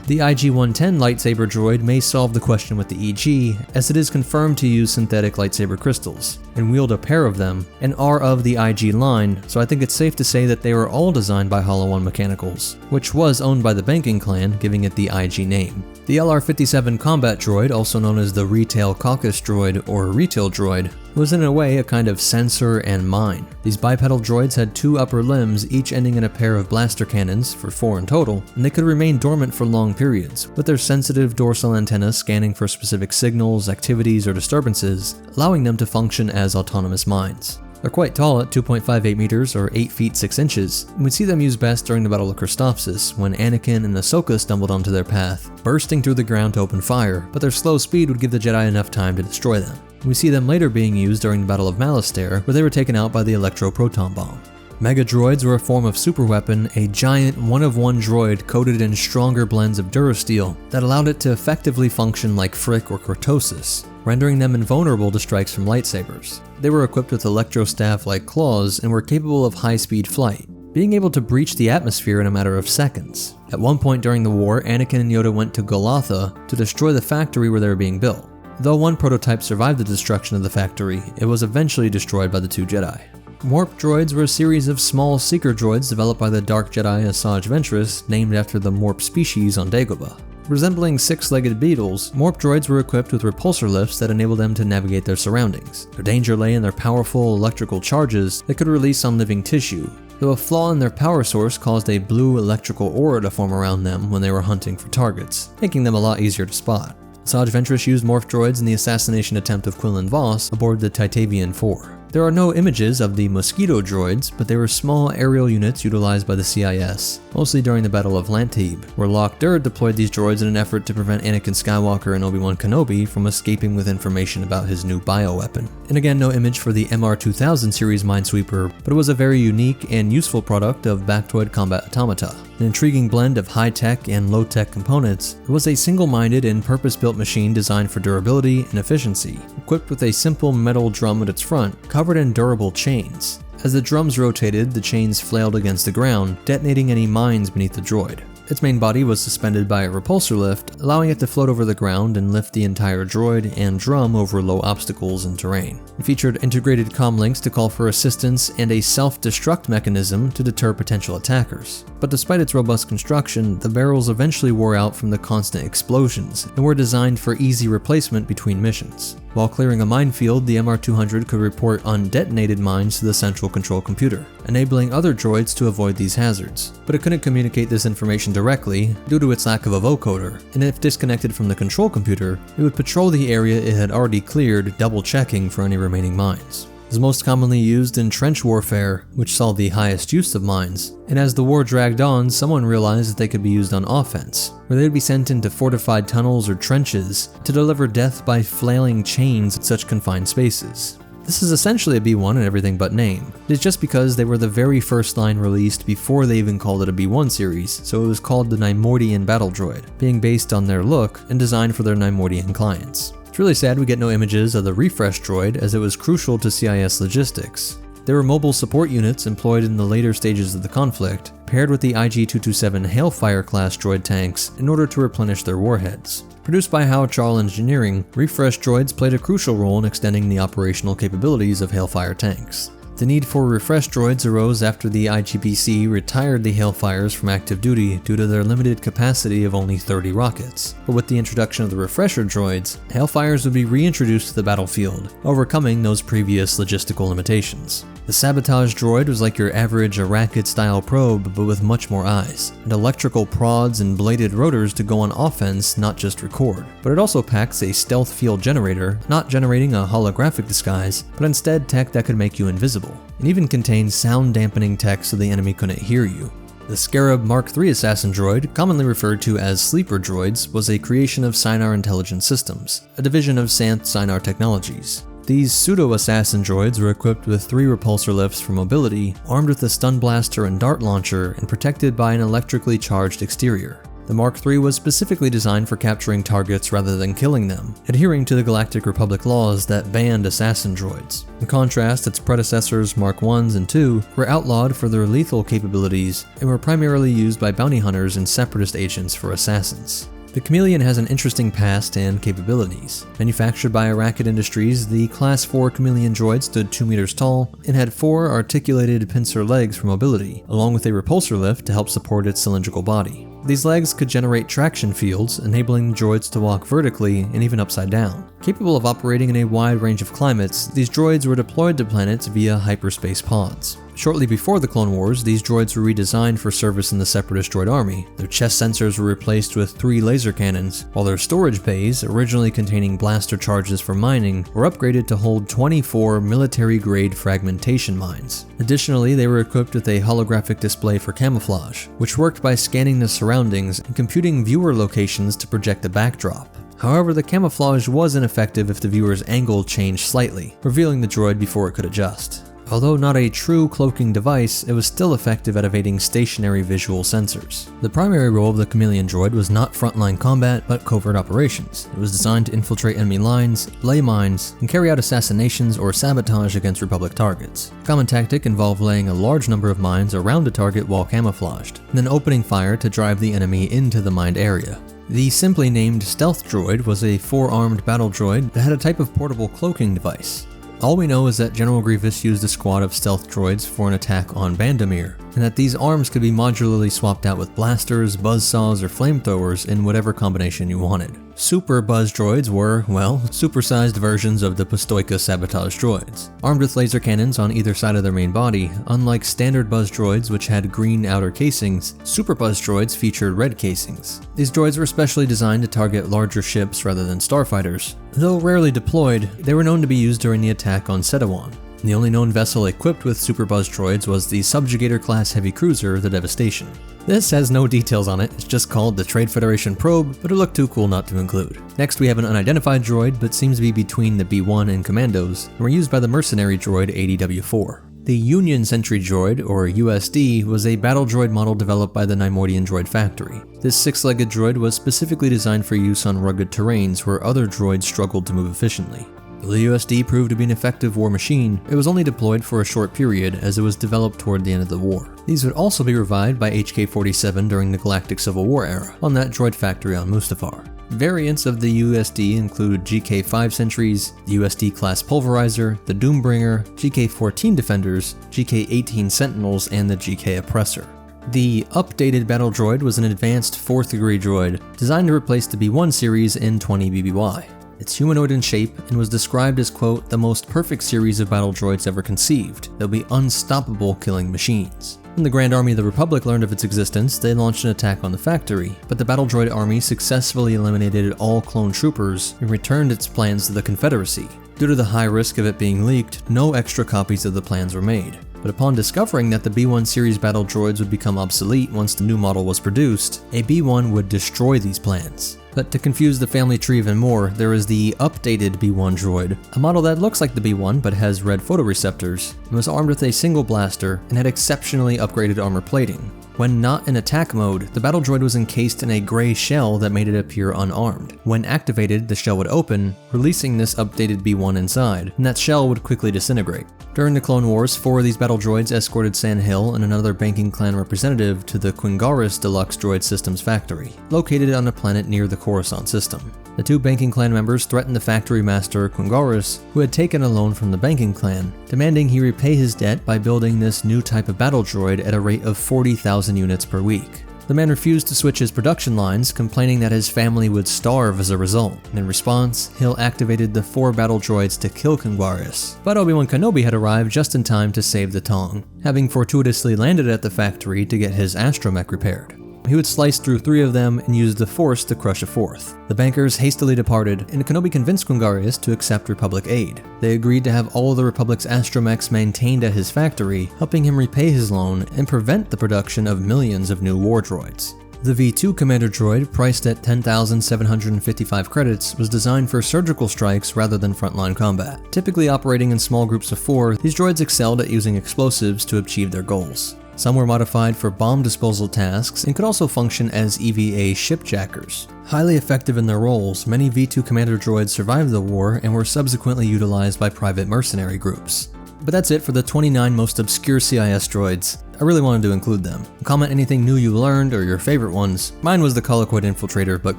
The IG-110 lightsaber droid may solve the question with the EG, as it is confirmed to use synthetic lightsaber crystals, and wield a pair of them, and are of the IG line, so I think it's safe to say that they were all designed by Hollow One Mechanicals, which was owned by the Banking clan, giving it the IG name. The LR-57 combat droid, also known as the Retail Caucus droid or Retail droid, was in a way a kind of sensor and mine. These bipedal droids had two upper limbs, each ending in a pair of blaster cannons, for 4 in total, and they could remain dormant for long periods, with their sensitive dorsal antennas scanning for specific signals, activities, or disturbances, allowing them to function as autonomous mines. They're quite tall at 2.58 meters or 8 feet 6 inches, and we'd see them used best during the Battle of Christophsis, when Anakin and Ahsoka stumbled onto their path, bursting through the ground to open fire, but their slow speed would give the Jedi enough time to destroy them. We see them later being used during the Battle of Malastare, where they were taken out by the Electro-Proton Bomb. Mega droids were a form of superweapon, a giant one-of-one droid coated in stronger blends of Durasteel that allowed it to effectively function like Frick or Cortosis, rendering them invulnerable to strikes from lightsabers. They were equipped with electrostaff-like claws and were capable of high-speed flight, being able to breach the atmosphere in a matter of seconds. At one point during the war, Anakin and Yoda went to Golotha to destroy the factory where they were being built. Though one prototype survived the destruction of the factory, it was eventually destroyed by the two Jedi. Warp droids were a series of small seeker droids developed by the Dark Jedi Asajj Ventress, named after the Morp species on Dagobah. Resembling six-legged beetles, Morp droids were equipped with repulsor lifts that enabled them to navigate their surroundings. Their danger lay in their powerful electrical charges that could release on living tissue, though a flaw in their power source caused a blue electrical aura to form around them when they were hunting for targets, making them a lot easier to spot. Asajj Ventress used morph droids in the assassination attempt of Quinlan Vos aboard the Titavian IV. There are no images of the Mosquito droids, but they were small aerial units utilized by the CIS, mostly during the Battle of Lantib, where Lok Durd deployed these droids in an effort to prevent Anakin Skywalker and Obi-Wan Kenobi from escaping with information about his new bioweapon. And again, no image for the MR2000 series Minesweeper, but it was a very unique and useful product of Bactoid Combat Automata. An intriguing blend of high-tech and low-tech components, it was a single-minded and purpose-built machine designed for durability and efficiency, equipped with a simple metal drum at its front, covered in durable chains. As the drums rotated, the chains flailed against the ground, detonating any mines beneath the droid. Its main body was suspended by a repulsor lift, allowing it to float over the ground and lift the entire droid and drum over low obstacles and terrain. It featured integrated comm links to call for assistance and a self-destruct mechanism to deter potential attackers. But despite its robust construction, the barrels eventually wore out from the constant explosions and were designed for easy replacement between missions. While clearing a minefield, the MR200 could report undetonated mines to the central control computer, enabling other droids to avoid these hazards. But it couldn't communicate this information directly due to its lack of a vocoder, and if disconnected from the control computer, it would patrol the area it had already cleared, double-checking for any remaining mines. It was most commonly used in trench warfare, which saw the highest use of mines, and as the war dragged on, someone realized that they could be used on offense, where they would be sent into fortified tunnels or trenches to deliver death by flailing chains in such confined spaces. This is essentially a B1 in everything but name. It is just because they were the very first line released before they even called it a B1 series, so it was called the Nymordian Battle Droid, being based on their look and designed for their Nymordian clients. It's really sad we get no images of the refresh droid, as it was crucial to CIS logistics. There were mobile support units employed in the later stages of the conflict, paired with the IG-227 Hailfire class droid tanks in order to replenish their warheads. Produced by Howchal Engineering, refresh droids played a crucial role in extending the operational capabilities of Hailfire tanks. The need for refresh droids arose after the IGBC retired the Hailfires from active duty due to their limited capacity of only 30 rockets. But with the introduction of the refresher droids, Hailfires would be reintroduced to the battlefield, overcoming those previous logistical limitations. The sabotage droid was like your average Arachid-style probe, but with much more eyes, and electrical prods and bladed rotors to go on offense, not just record. But it also packs a stealth field generator, not generating a holographic disguise, but instead tech that could make you invisible, and even contains sound dampening tech so the enemy couldn't hear you. The Scarab Mark III assassin droid, commonly referred to as sleeper droids, was a creation of Sinar Intelligence Systems, a division of Santh Sinar Technologies. These pseudo-assassin droids were equipped with 3 repulsor lifts for mobility, armed with a stun blaster and dart launcher, and protected by an electrically charged exterior. The Mark III was specifically designed for capturing targets rather than killing them, adhering to the Galactic Republic laws that banned assassin droids. In contrast, its predecessors Mark Is and II were outlawed for their lethal capabilities and were primarily used by bounty hunters and separatist agents for assassins. The Chameleon has an interesting past and capabilities. Manufactured by Arachid Industries, the Class 4 Chameleon droid stood 2 meters tall and had 4 articulated pincer legs for mobility, along with a repulsor lift to help support its cylindrical body. These legs could generate traction fields, enabling the droids to walk vertically and even upside down. Capable of operating in a wide range of climates, these droids were deployed to planets via hyperspace pods. Shortly before the Clone Wars, these droids were redesigned for service in the Separatist droid army. Their chest sensors were replaced with 3 laser cannons, while their storage bays, originally containing blaster charges for mining, were upgraded to hold 24 military-grade fragmentation mines. Additionally, they were equipped with a holographic display for camouflage, which worked by scanning the surroundings and computing viewer locations to project a backdrop. However, the camouflage was ineffective if the viewer's angle changed slightly, revealing the droid before it could adjust. Although not a true cloaking device, it was still effective at evading stationary visual sensors. The primary role of the Chameleon droid was not frontline combat, but covert operations. It was designed to infiltrate enemy lines, lay mines, and carry out assassinations or sabotage against Republic targets. A common tactic involved laying a large number of mines around a target while camouflaged, and then opening fire to drive the enemy into the mined area. The simply named Stealth Droid was a 4-armed battle droid that had a type of portable cloaking device. All we know is that General Grievous used a squad of stealth droids for an attack on Bandamir, and that these arms could be modularly swapped out with blasters, buzzsaws, or flamethrowers in whatever combination you wanted. Super Buzz droids were, well, supersized versions of the Pistoika sabotage droids. Armed with laser cannons on either side of their main body, unlike standard Buzz droids which had green outer casings, Super Buzz droids featured red casings. These droids were specially designed to target larger ships rather than starfighters. Though rarely deployed, they were known to be used during the attack on Sedawan. The only known vessel equipped with Super Buzz droids was the Subjugator-class heavy cruiser, the Devastation. This has no details on it, it's just called the Trade Federation Probe, but it looked too cool not to include. Next we have an unidentified droid, but seems to be between the B1 and Commandos, and were used by the mercenary droid ADW4. The Union Sentry Droid, or USD, was a battle droid model developed by the Nymordian Droid Factory. This 6-legged droid was specifically designed for use on rugged terrains where other droids struggled to move efficiently. Though the USD proved to be an effective war machine, it was only deployed for a short period as it was developed toward the end of the war. These would also be revived by HK-47 during the Galactic Civil War era, on that droid factory on Mustafar. Variants of the USD include GK-5 Sentries, the USD-class Pulverizer, the Doombringer, GK-14 Defenders, GK-18 Sentinels, and the GK Oppressor. The updated battle droid was an advanced 4th degree droid, designed to replace the B1 series in 20 BBY. It's humanoid in shape and was described as, quote, the most perfect series of battle droids ever conceived. They'll be unstoppable killing machines. When the Grand Army of the Republic learned of its existence, they launched an attack on the factory, but the battle droid army successfully eliminated all clone troopers and returned its plans to the Confederacy. Due to the high risk of it being leaked, no extra copies of the plans were made. But upon discovering that the B1 series battle droids would become obsolete once the new model was produced, a B1 would destroy these plans. But to confuse the family tree even more, there is the updated B1 droid, a model that looks like the B1 but has red photoreceptors, and was armed with a single blaster and had exceptionally upgraded armor plating. When not in attack mode, the battle droid was encased in a gray shell that made it appear unarmed. When activated, the shell would open, releasing this updated B1 inside, and that shell would quickly disintegrate. During the Clone Wars, 4 of these battle droids escorted Sandhill and another banking clan representative to the Quingaris Deluxe Droid Systems factory, located on a planet near the Coruscant system. The 2 banking clan members threatened the factory master Quingaris, who had taken a loan from the banking clan, demanding he repay his debt by building this new type of battle droid at a rate of 40,000 units per week. The man refused to switch his production lines, complaining that his family would starve as a result. In response, Hill activated the 4 battle droids to kill Quingaris, but Obi-Wan Kenobi had arrived just in time to save the Tong, having fortuitously landed at the factory to get his astromech repaired. He would slice through 3 of them and use the Force to crush a 4th. The bankers hastily departed, and Kenobi convinced Quingaris to accept Republic aid. They agreed to have all of the Republic's astromechs maintained at his factory, helping him repay his loan and prevent the production of millions of new war droids. The V2 Commander droid, priced at 10,755 credits, was designed for surgical strikes rather than frontline combat. Typically operating in small groups of 4, these droids excelled at using explosives to achieve their goals. Some were modified for bomb disposal tasks and could also function as EVA shipjackers. Highly effective in their roles, many V2 Commander droids survived the war and were subsequently utilized by private mercenary groups. But that's it for the 29 most obscure CIS droids. I really wanted to include them. Comment anything new you learned or your favorite ones. Mine was the Colloquid Infiltrator, but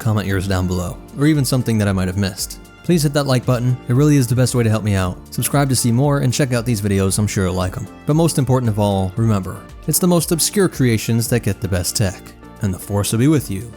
comment yours down below. Or even something that I might have missed. Please hit that like button, it really is the best way to help me out. Subscribe to see more and check out these videos, I'm sure you'll like them. But most important of all, remember, it's the most obscure creations that get the best tech. And the Force will be with you.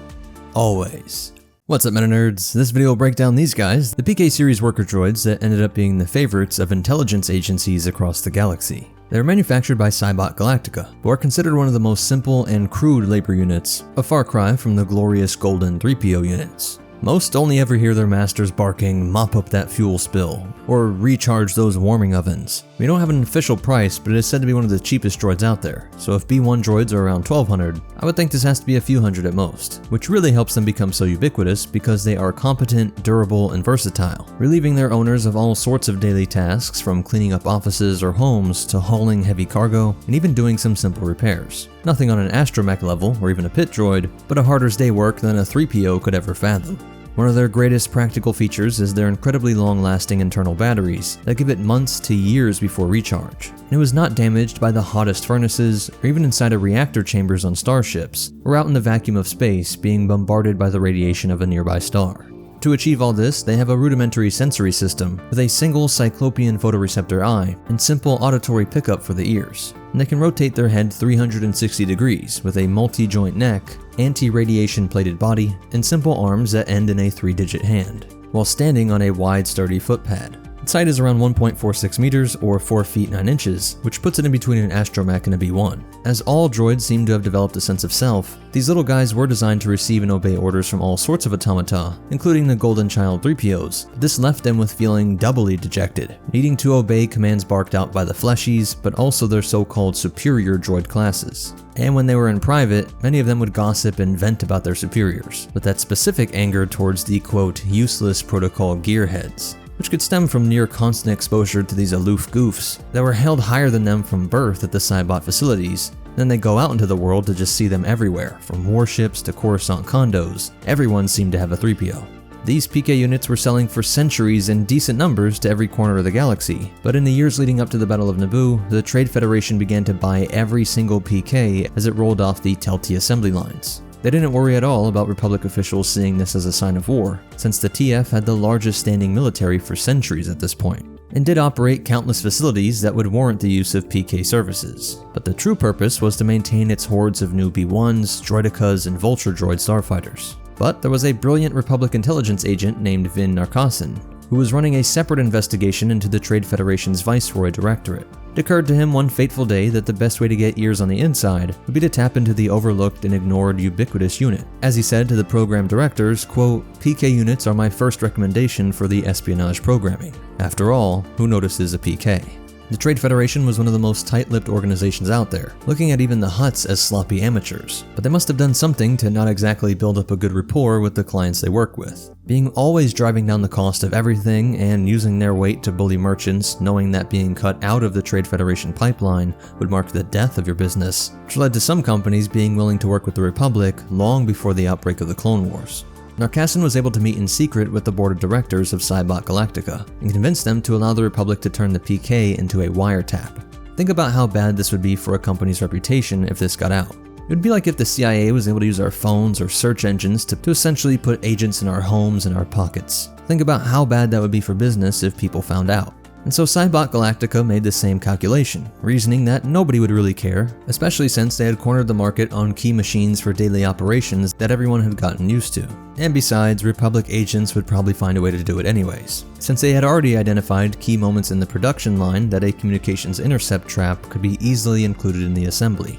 Always. What's up, Meta Nerds? This video will break down these guys, the PK series worker droids that ended up being the favorites of intelligence agencies across the galaxy. They were manufactured by Cybot Galactica, but are considered one of the most simple and crude labor units, a far cry from the glorious golden 3PO units. Most only ever hear their masters barking, "Mop up that fuel spill," or "Recharge those warming ovens." We don't have an official price, but it is said to be one of the cheapest droids out there, so if B1 droids are around 1200, I would think this has to be a few hundred at most, which really helps them become so ubiquitous because they are competent, durable, and versatile, relieving their owners of all sorts of daily tasks from cleaning up offices or homes to hauling heavy cargo, and even doing some simple repairs. Nothing on an astromech level, or even a pit droid, but a harder day's work than a 3PO could ever fathom. One of their greatest practical features is their incredibly long-lasting internal batteries that give it months to years before recharge. And it was not damaged by the hottest furnaces, or even inside of reactor chambers on starships, or out in the vacuum of space being bombarded by the radiation of a nearby star. To achieve all this, they have a rudimentary sensory system with a single cyclopean photoreceptor eye and simple auditory pickup for the ears. And they can rotate their head 360 degrees with a multi-joint neck, anti-radiation plated body, and simple arms that end in a 3-digit hand, while standing on a wide, sturdy footpad. Its height is around 1.46 meters or 4 feet 9 inches, which puts it in between an astromech and a B1. As all droids seem to have developed a sense of self, these little guys were designed to receive and obey orders from all sorts of automata, including the Golden Child 3POs. This left them with feeling doubly dejected, needing to obey commands barked out by the fleshies, but also their so-called superior droid classes. And when they were in private, many of them would gossip and vent about their superiors, with that specific anger towards the quote, useless protocol gearheads, which could stem from near constant exposure to these aloof goofs that were held higher than them from birth at the Cybot facilities. Then they go out into the world to just see them everywhere, from warships to Coruscant condos. Everyone seemed to have a 3PO. These PK units were selling for centuries in decent numbers to every corner of the galaxy, but in the years leading up to the Battle of Naboo, the Trade Federation began to buy every single PK as it rolled off the Telti assembly lines. They didn't worry at all about Republic officials seeing this as a sign of war, since the TF had the largest standing military for centuries at this point, and did operate countless facilities that would warrant the use of PK services. But the true purpose was to maintain its hordes of new B1s, Droidekas, and Vulture droid starfighters. But there was a brilliant Republic intelligence agent named Vin Narcasin, who was running a separate investigation into the Trade Federation's Viceroy Directorate. It occurred to him one fateful day that the best way to get ears on the inside would be to tap into the overlooked and ignored ubiquitous unit. As he said to the program directors, quote, "PK units are my first recommendation for the espionage programming. After all, who notices a PK?" The Trade Federation was one of the most tight-lipped organizations out there, looking at even the Hutts as sloppy amateurs. But they must have done something to not exactly build up a good rapport with the clients they work with. Being always driving down the cost of everything and using their weight to bully merchants, knowing that being cut out of the Trade Federation pipeline would mark the death of your business, which led to some companies being willing to work with the Republic long before the outbreak of the Clone Wars. Narcasin was able to meet in secret with the board of directors of Cybot Galactica and convince them to allow the Republic to turn the PK into a wiretap. Think about how bad this would be for a company's reputation if this got out. It would be like if the CIA was able to use our phones or search engines to essentially put agents in our homes and our pockets. Think about how bad that would be for business if people found out. And so Cybot Galactica made the same calculation, reasoning that nobody would really care, especially since they had cornered the market on key machines for daily operations that everyone had gotten used to. And besides, Republic agents would probably find a way to do it anyways, since they had already identified key moments in the production line that a communications intercept trap could be easily included in the assembly.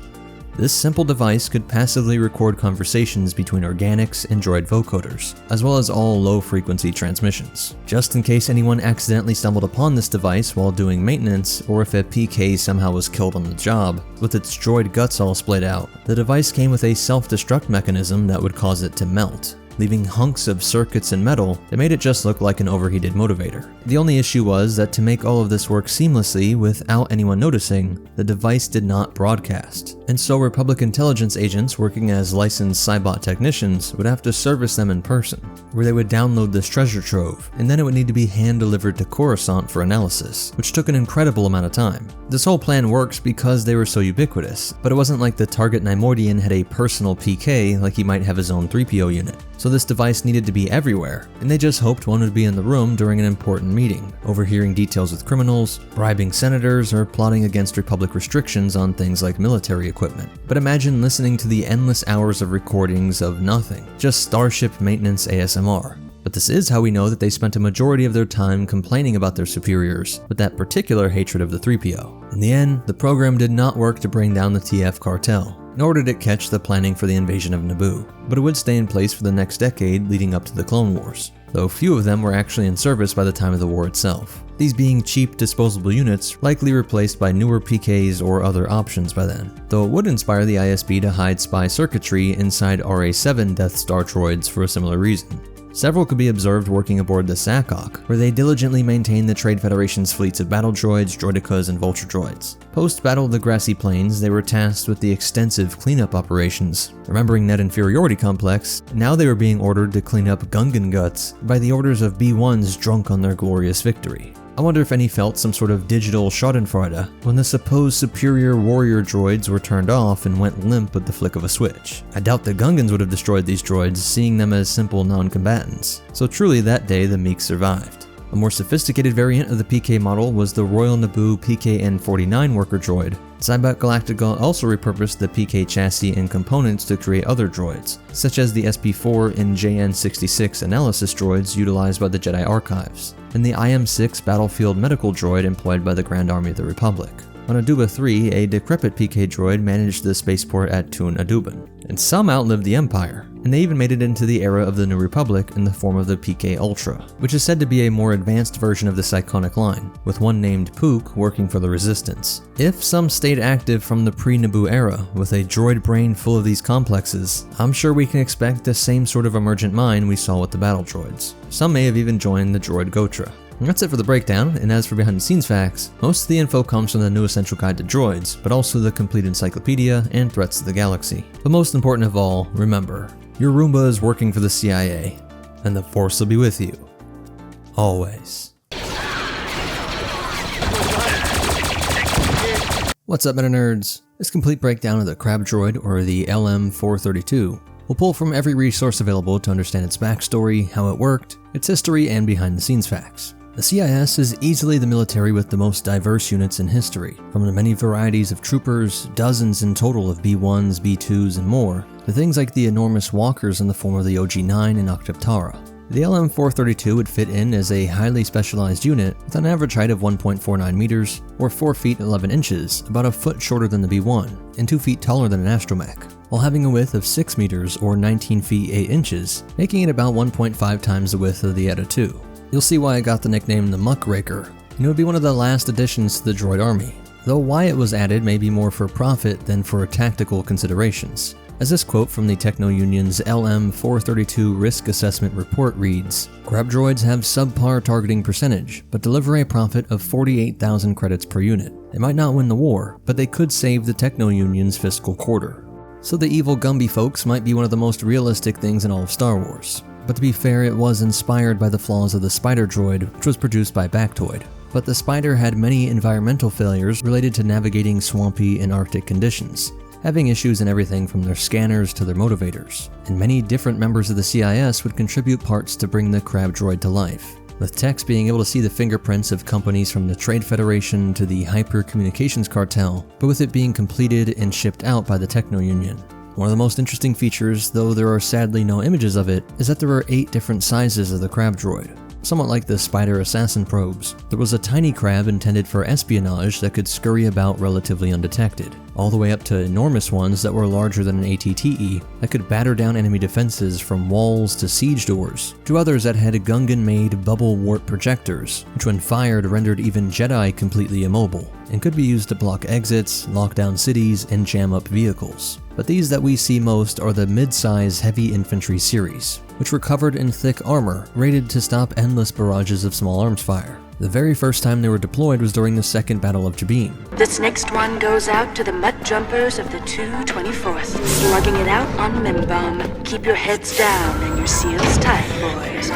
This simple device could passively record conversations between organics and droid vocoders, as well as all low-frequency transmissions. Just in case anyone accidentally stumbled upon this device while doing maintenance, or if a PK somehow was killed on the job, with its droid guts all splayed out, the device came with a self-destruct mechanism that would cause it to melt, leaving hunks of circuits and metal that made it just look like an overheated motivator. The only issue was that to make all of this work seamlessly without anyone noticing, the device did not broadcast. And so Republic intelligence agents working as licensed Cybot technicians would have to service them in person, where they would download this treasure trove, and then it would need to be hand-delivered to Coruscant for analysis, which took an incredible amount of time. This whole plan works because they were so ubiquitous, but it wasn't like the target Neimoidian had a personal PK like he might have his own 3PO unit. So this device needed to be everywhere, and they just hoped one would be in the room during an important meeting, overhearing details with criminals, bribing senators, or plotting against Republic restrictions on things like military equipment. But imagine listening to the endless hours of recordings of nothing, just Starship maintenance ASMR. But this is how we know that they spent a majority of their time complaining about their superiors, with that particular hatred of the 3PO. In the end, the program did not work to bring down the TF cartel, nor did it catch the planning for the invasion of Naboo, but it would stay in place for the next decade leading up to the Clone Wars, though few of them were actually in service by the time of the war itself, these being cheap disposable units likely replaced by newer PKs or other options by then, though it would inspire the ISB to hide spy circuitry inside RA-7 Death Star droids for a similar reason. Several could be observed working aboard the Sakok, where they diligently maintained the Trade Federation's fleets of battle droids, droidekas, and vulture droids. Post-Battle of the Grassy Plains, they were tasked with the extensive cleanup operations. Remembering that inferiority complex, now they were being ordered to clean up Gungan guts by the orders of B1s drunk on their glorious victory. I wonder if any felt some sort of digital schadenfreude when the supposed superior warrior droids were turned off and went limp with the flick of a switch. I doubt the Gungans would have destroyed these droids, seeing them as simple non-combatants. So truly that day the meek survived. A more sophisticated variant of the PK model was the Royal Naboo PKN-49 worker droid. Cybot Galactica also repurposed the PK chassis and components to create other droids, such as the SP4 and JN66 analysis droids utilized by the Jedi Archives, and the IM-6 battlefield medical droid employed by the Grand Army of the Republic. On Aduba 3, a decrepit PK droid managed the spaceport at Tun Aduban, and some outlived the Empire, and they even made it into the era of the New Republic in the form of the PK Ultra, which is said to be a more advanced version of the Psychonic line, with one named Pook working for the Resistance. If some stayed active from the pre-Naboo era, with a droid brain full of these complexes, I'm sure we can expect the same sort of emergent mind we saw with the battle droids. Some may have even joined the droid Gotra. And that's it for the breakdown, and as for behind the scenes facts, most of the info comes from the New Essential Guide to Droids, but also the complete encyclopedia and Threats to the Galaxy. But most important of all, remember, your Roomba is working for the CIA. and the Force will be with you. Always. What's up, Meta Nerds? This complete breakdown of the Crab Droid, or the LM-432, will pull from every resource available to understand its backstory, how it worked, its history, and behind-the-scenes facts. The CIS is easily the military with the most diverse units in history, from the many varieties of troopers, dozens in total of B1s, B2s, and more, to things like the enormous walkers in the form of the OG-9 and Octuptarra. The LM-432 would fit in as a highly specialized unit with an average height of 1.49 meters, or 4 feet 11 inches, about a foot shorter than the B1, and 2 feet taller than an astromech, while having a width of 6 meters or 19 feet 8 inches, making it about 1.5 times the width of the ETA 2. You'll see why I got the nickname the Muckraker, and it would be one of the last additions to the droid army, though why it was added may be more for profit than for tactical considerations. As this quote from the Techno Union's LM-432 Risk Assessment Report reads, "Crab droids have subpar targeting percentage, but deliver a profit of 48,000 credits per unit. They might not win the war, but they could save the Techno Union's fiscal quarter." So the evil Gumby folks might be one of the most realistic things in all of Star Wars. But to be fair, it was inspired by the flaws of the Spider droid, which was produced by Bactoid. But the Spider had many environmental failures related to navigating swampy and Arctic conditions, having issues in everything from their scanners to their motivators, and many different members of the CIS would contribute parts to bring the Crab Droid to life, with techs being able to see the fingerprints of companies from the Trade Federation to the Hyper Communications Cartel, but with it being completed and shipped out by the Techno Union. One of the most interesting features, though there are sadly no images of it, is that there are 8 different sizes of the Crab Droid. Somewhat like the Spider Assassin probes, there was a tiny crab intended for espionage that could scurry about relatively undetected, all the way up to enormous ones that were larger than an ATTE that could batter down enemy defenses from walls to siege doors, to others that had Gungan-made bubble warp projectors, which when fired rendered even Jedi completely immobile, and could be used to block exits, lock down cities, and jam up vehicles. But these that we see most are the mid-size heavy infantry series, which were covered in thick armor, rated to stop endless barrages of small arms fire. The very first time they were deployed was during the Second Battle of Jabim. This next one goes out to the mutt jumpers of the 224th, slugging it out on Mimbom. Keep your heads down and your seals tight, boys.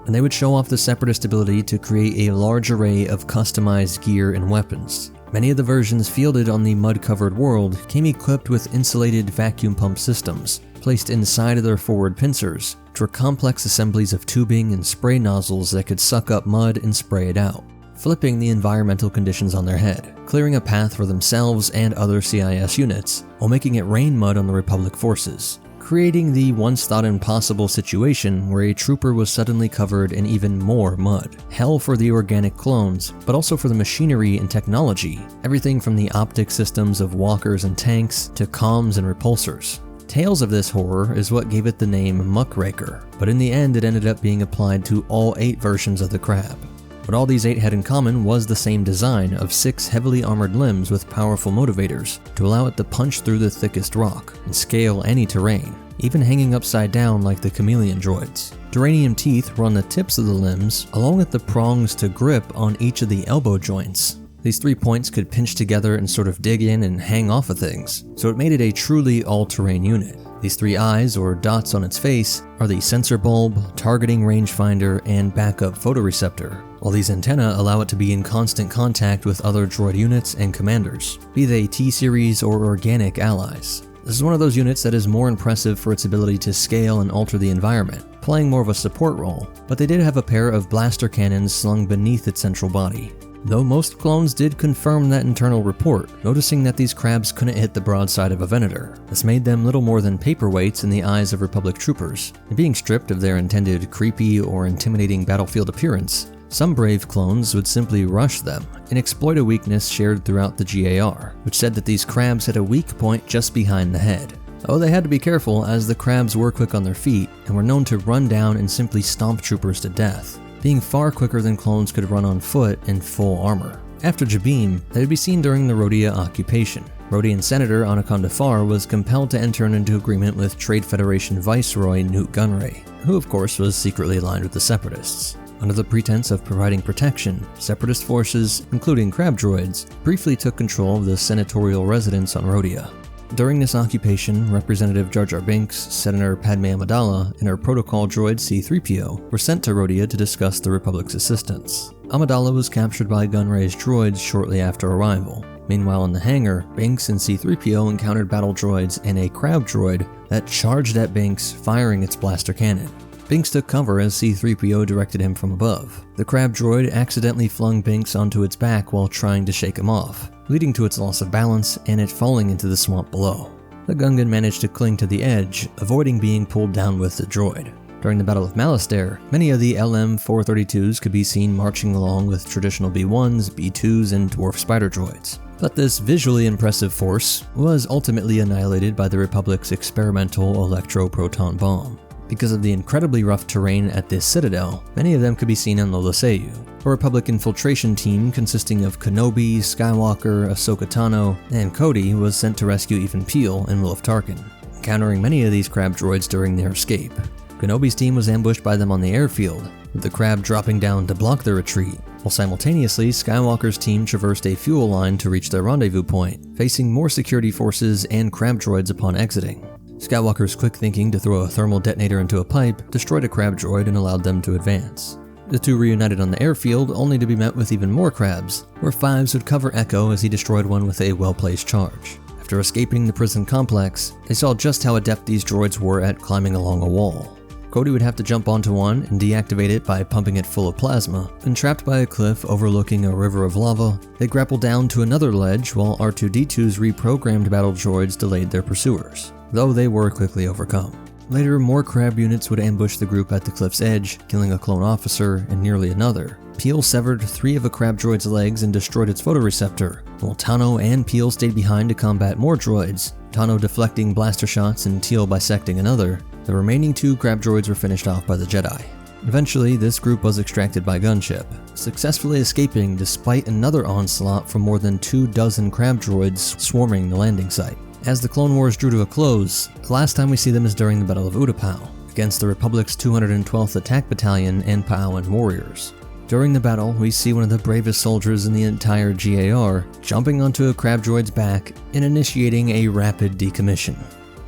And they would show off the Separatist ability to create a large array of customized gear and weapons. Many of the versions fielded on the mud-covered world came equipped with insulated vacuum pump systems, placed inside of their forward pincers, which were complex assemblies of tubing and spray nozzles that could suck up mud and spray it out, flipping the environmental conditions on their head, clearing a path for themselves and other CIS units, while making it rain mud on the Republic forces, creating the once thought impossible situation where a trooper was suddenly covered in even more mud. Hell for the organic clones, but also for the machinery and technology, everything from the optic systems of walkers and tanks to comms and repulsors. Tales of this horror is what gave it the name Muckraker, but in the end it ended up being applied to all 8 versions of the crab. What all these 8 had in common was the same design of 6 heavily armored limbs with powerful motivators to allow it to punch through the thickest rock and scale any terrain, even hanging upside down like the chameleon droids. Duranium teeth were on the tips of the limbs, along with the prongs to grip on each of the elbow joints. These 3 points could pinch together and sort of dig in and hang off of things, so it made it a truly all-terrain unit. These 3 eyes, or dots on its face, are the sensor bulb, targeting rangefinder, and backup photoreceptor, while these antennae allow it to be in constant contact with other droid units and commanders, be they T-Series or organic allies. This is one of those units that is more impressive for its ability to scale and alter the environment, playing more of a support role, but they did have a pair of blaster cannons slung beneath its central body. Though most clones did confirm that internal report, noticing that these crabs couldn't hit the broadside of a Venator. This made them little more than paperweights in the eyes of Republic troopers, and being stripped of their intended creepy or intimidating battlefield appearance, some brave clones would simply rush them and exploit a weakness shared throughout the GAR, which said that these crabs had a weak point just behind the head. Oh, they had to be careful as the crabs were quick on their feet and were known to run down and simply stomp troopers to death, being far quicker than clones could run on foot in full armor. After Jabim, they would be seen during the Rhodia occupation. Rhodian Senator Anaconda Farr was compelled to enter into agreement with Trade Federation Viceroy Newt Gunray, who of course was secretly aligned with the Separatists. Under the pretense of providing protection, Separatist forces, including crab droids, briefly took control of the senatorial residence on Rhodia. During this occupation, Representative Jar Jar Binks, Senator Padme Amidala, and her protocol droid C-3PO were sent to Rhodia to discuss the Republic's assistance. Amidala was captured by Gunray's droids shortly after arrival. Meanwhile, in the hangar, Binks and C-3PO encountered battle droids and a crab droid that charged at Binks, firing its blaster cannon. Binks took cover as C-3PO directed him from above. The crab droid accidentally flung Binks onto its back while trying to shake him off, leading to its loss of balance and it falling into the swamp below. The Gungan managed to cling to the edge, avoiding being pulled down with the droid. During the Battle of Malastare, many of the LM-432s could be seen marching along with traditional B-1s, B-2s, and Dwarf spider droids. But this visually impressive force was ultimately annihilated by the Republic's experimental electro-proton bomb. Because of the incredibly rough terrain at this citadel, many of them could be seen on Lola Seiyu. A Republic infiltration team consisting of Kenobi, Skywalker, Ahsoka Tano, and Cody was sent to rescue Even Peel and Wilf Tarkin, encountering many of these crab droids during their escape. Kenobi's team was ambushed by them on the airfield, with the crab dropping down to block their retreat, while simultaneously Skywalker's team traversed a fuel line to reach their rendezvous point, facing more security forces and crab droids upon exiting. Skywalker's quick thinking to throw a thermal detonator into a pipe destroyed a crab droid and allowed them to advance. The two reunited on the airfield, only to be met with even more crabs, where Fives would cover Echo as he destroyed one with a well-placed charge. After escaping the prison complex, they saw just how adept these droids were at climbing along a wall. Cody would have to jump onto one and deactivate it by pumping it full of plasma, and trapped by a cliff overlooking a river of lava, they grappled down to another ledge while R2-D2's reprogrammed battle droids delayed their pursuers, though they were quickly overcome. Later, more crab units would ambush the group at the cliff's edge, killing a clone officer and nearly another. Peel severed 3 of a crab droid's legs and destroyed its photoreceptor, while Tano and Peel stayed behind to combat more droids, Tano deflecting blaster shots and Teal bisecting another. The remaining 2 crab droids were finished off by the Jedi. Eventually, this group was extracted by gunship, successfully escaping despite another onslaught from more than 24 crab droids swarming the landing site. As the Clone Wars drew to a close, the last time we see them is during the Battle of Utapau, against the Republic's 212th Attack Battalion and Pau'an warriors. During the battle, we see one of the bravest soldiers in the entire GAR jumping onto a crab droid's back and initiating a rapid decommission.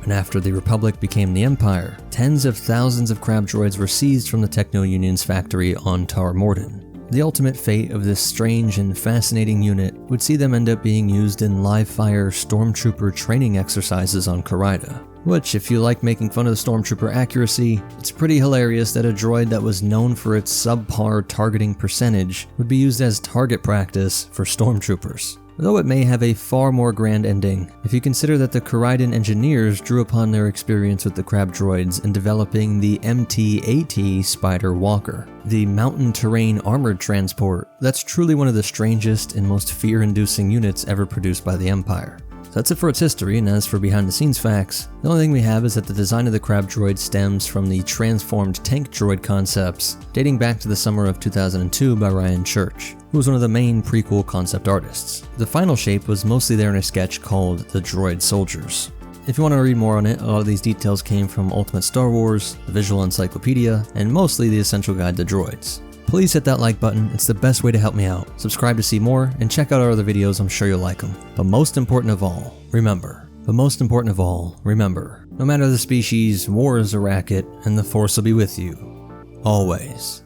And after the Republic became the Empire, tens of thousands of crab droids were seized from the Techno-Union's factory on Tar Morden. The ultimate fate of this strange and fascinating unit would see them end up being used in live-fire stormtrooper training exercises on Karaida. Which, if you like making fun of the stormtrooper accuracy, it's pretty hilarious that a droid that was known for its subpar targeting percentage would be used as target practice for stormtroopers. Though it may have a far more grand ending, if you consider that the Karaidan engineers drew upon their experience with the crab droids in developing the MT-AT Spider Walker, the mountain terrain armored transport that's truly one of the strangest and most fear-inducing units ever produced by the Empire. So that's it for its history, and as for behind-the-scenes facts, the only thing we have is that the design of the crab droid stems from the transformed tank droid concepts dating back to the summer of 2002 by Ryan Church, who was one of the main prequel concept artists. The final shape was mostly there in a sketch called The Droid Soldiers. If you want to read more on it, a lot of these details came from Ultimate Star Wars, the Visual Encyclopedia, and mostly the Essential Guide to Droids. Please hit that like button, it's the best way to help me out. Subscribe to see more, and check out our other videos, I'm sure you'll like them. But most important of all, remember, no matter the species, war is a racket, and the Force will be with you. Always.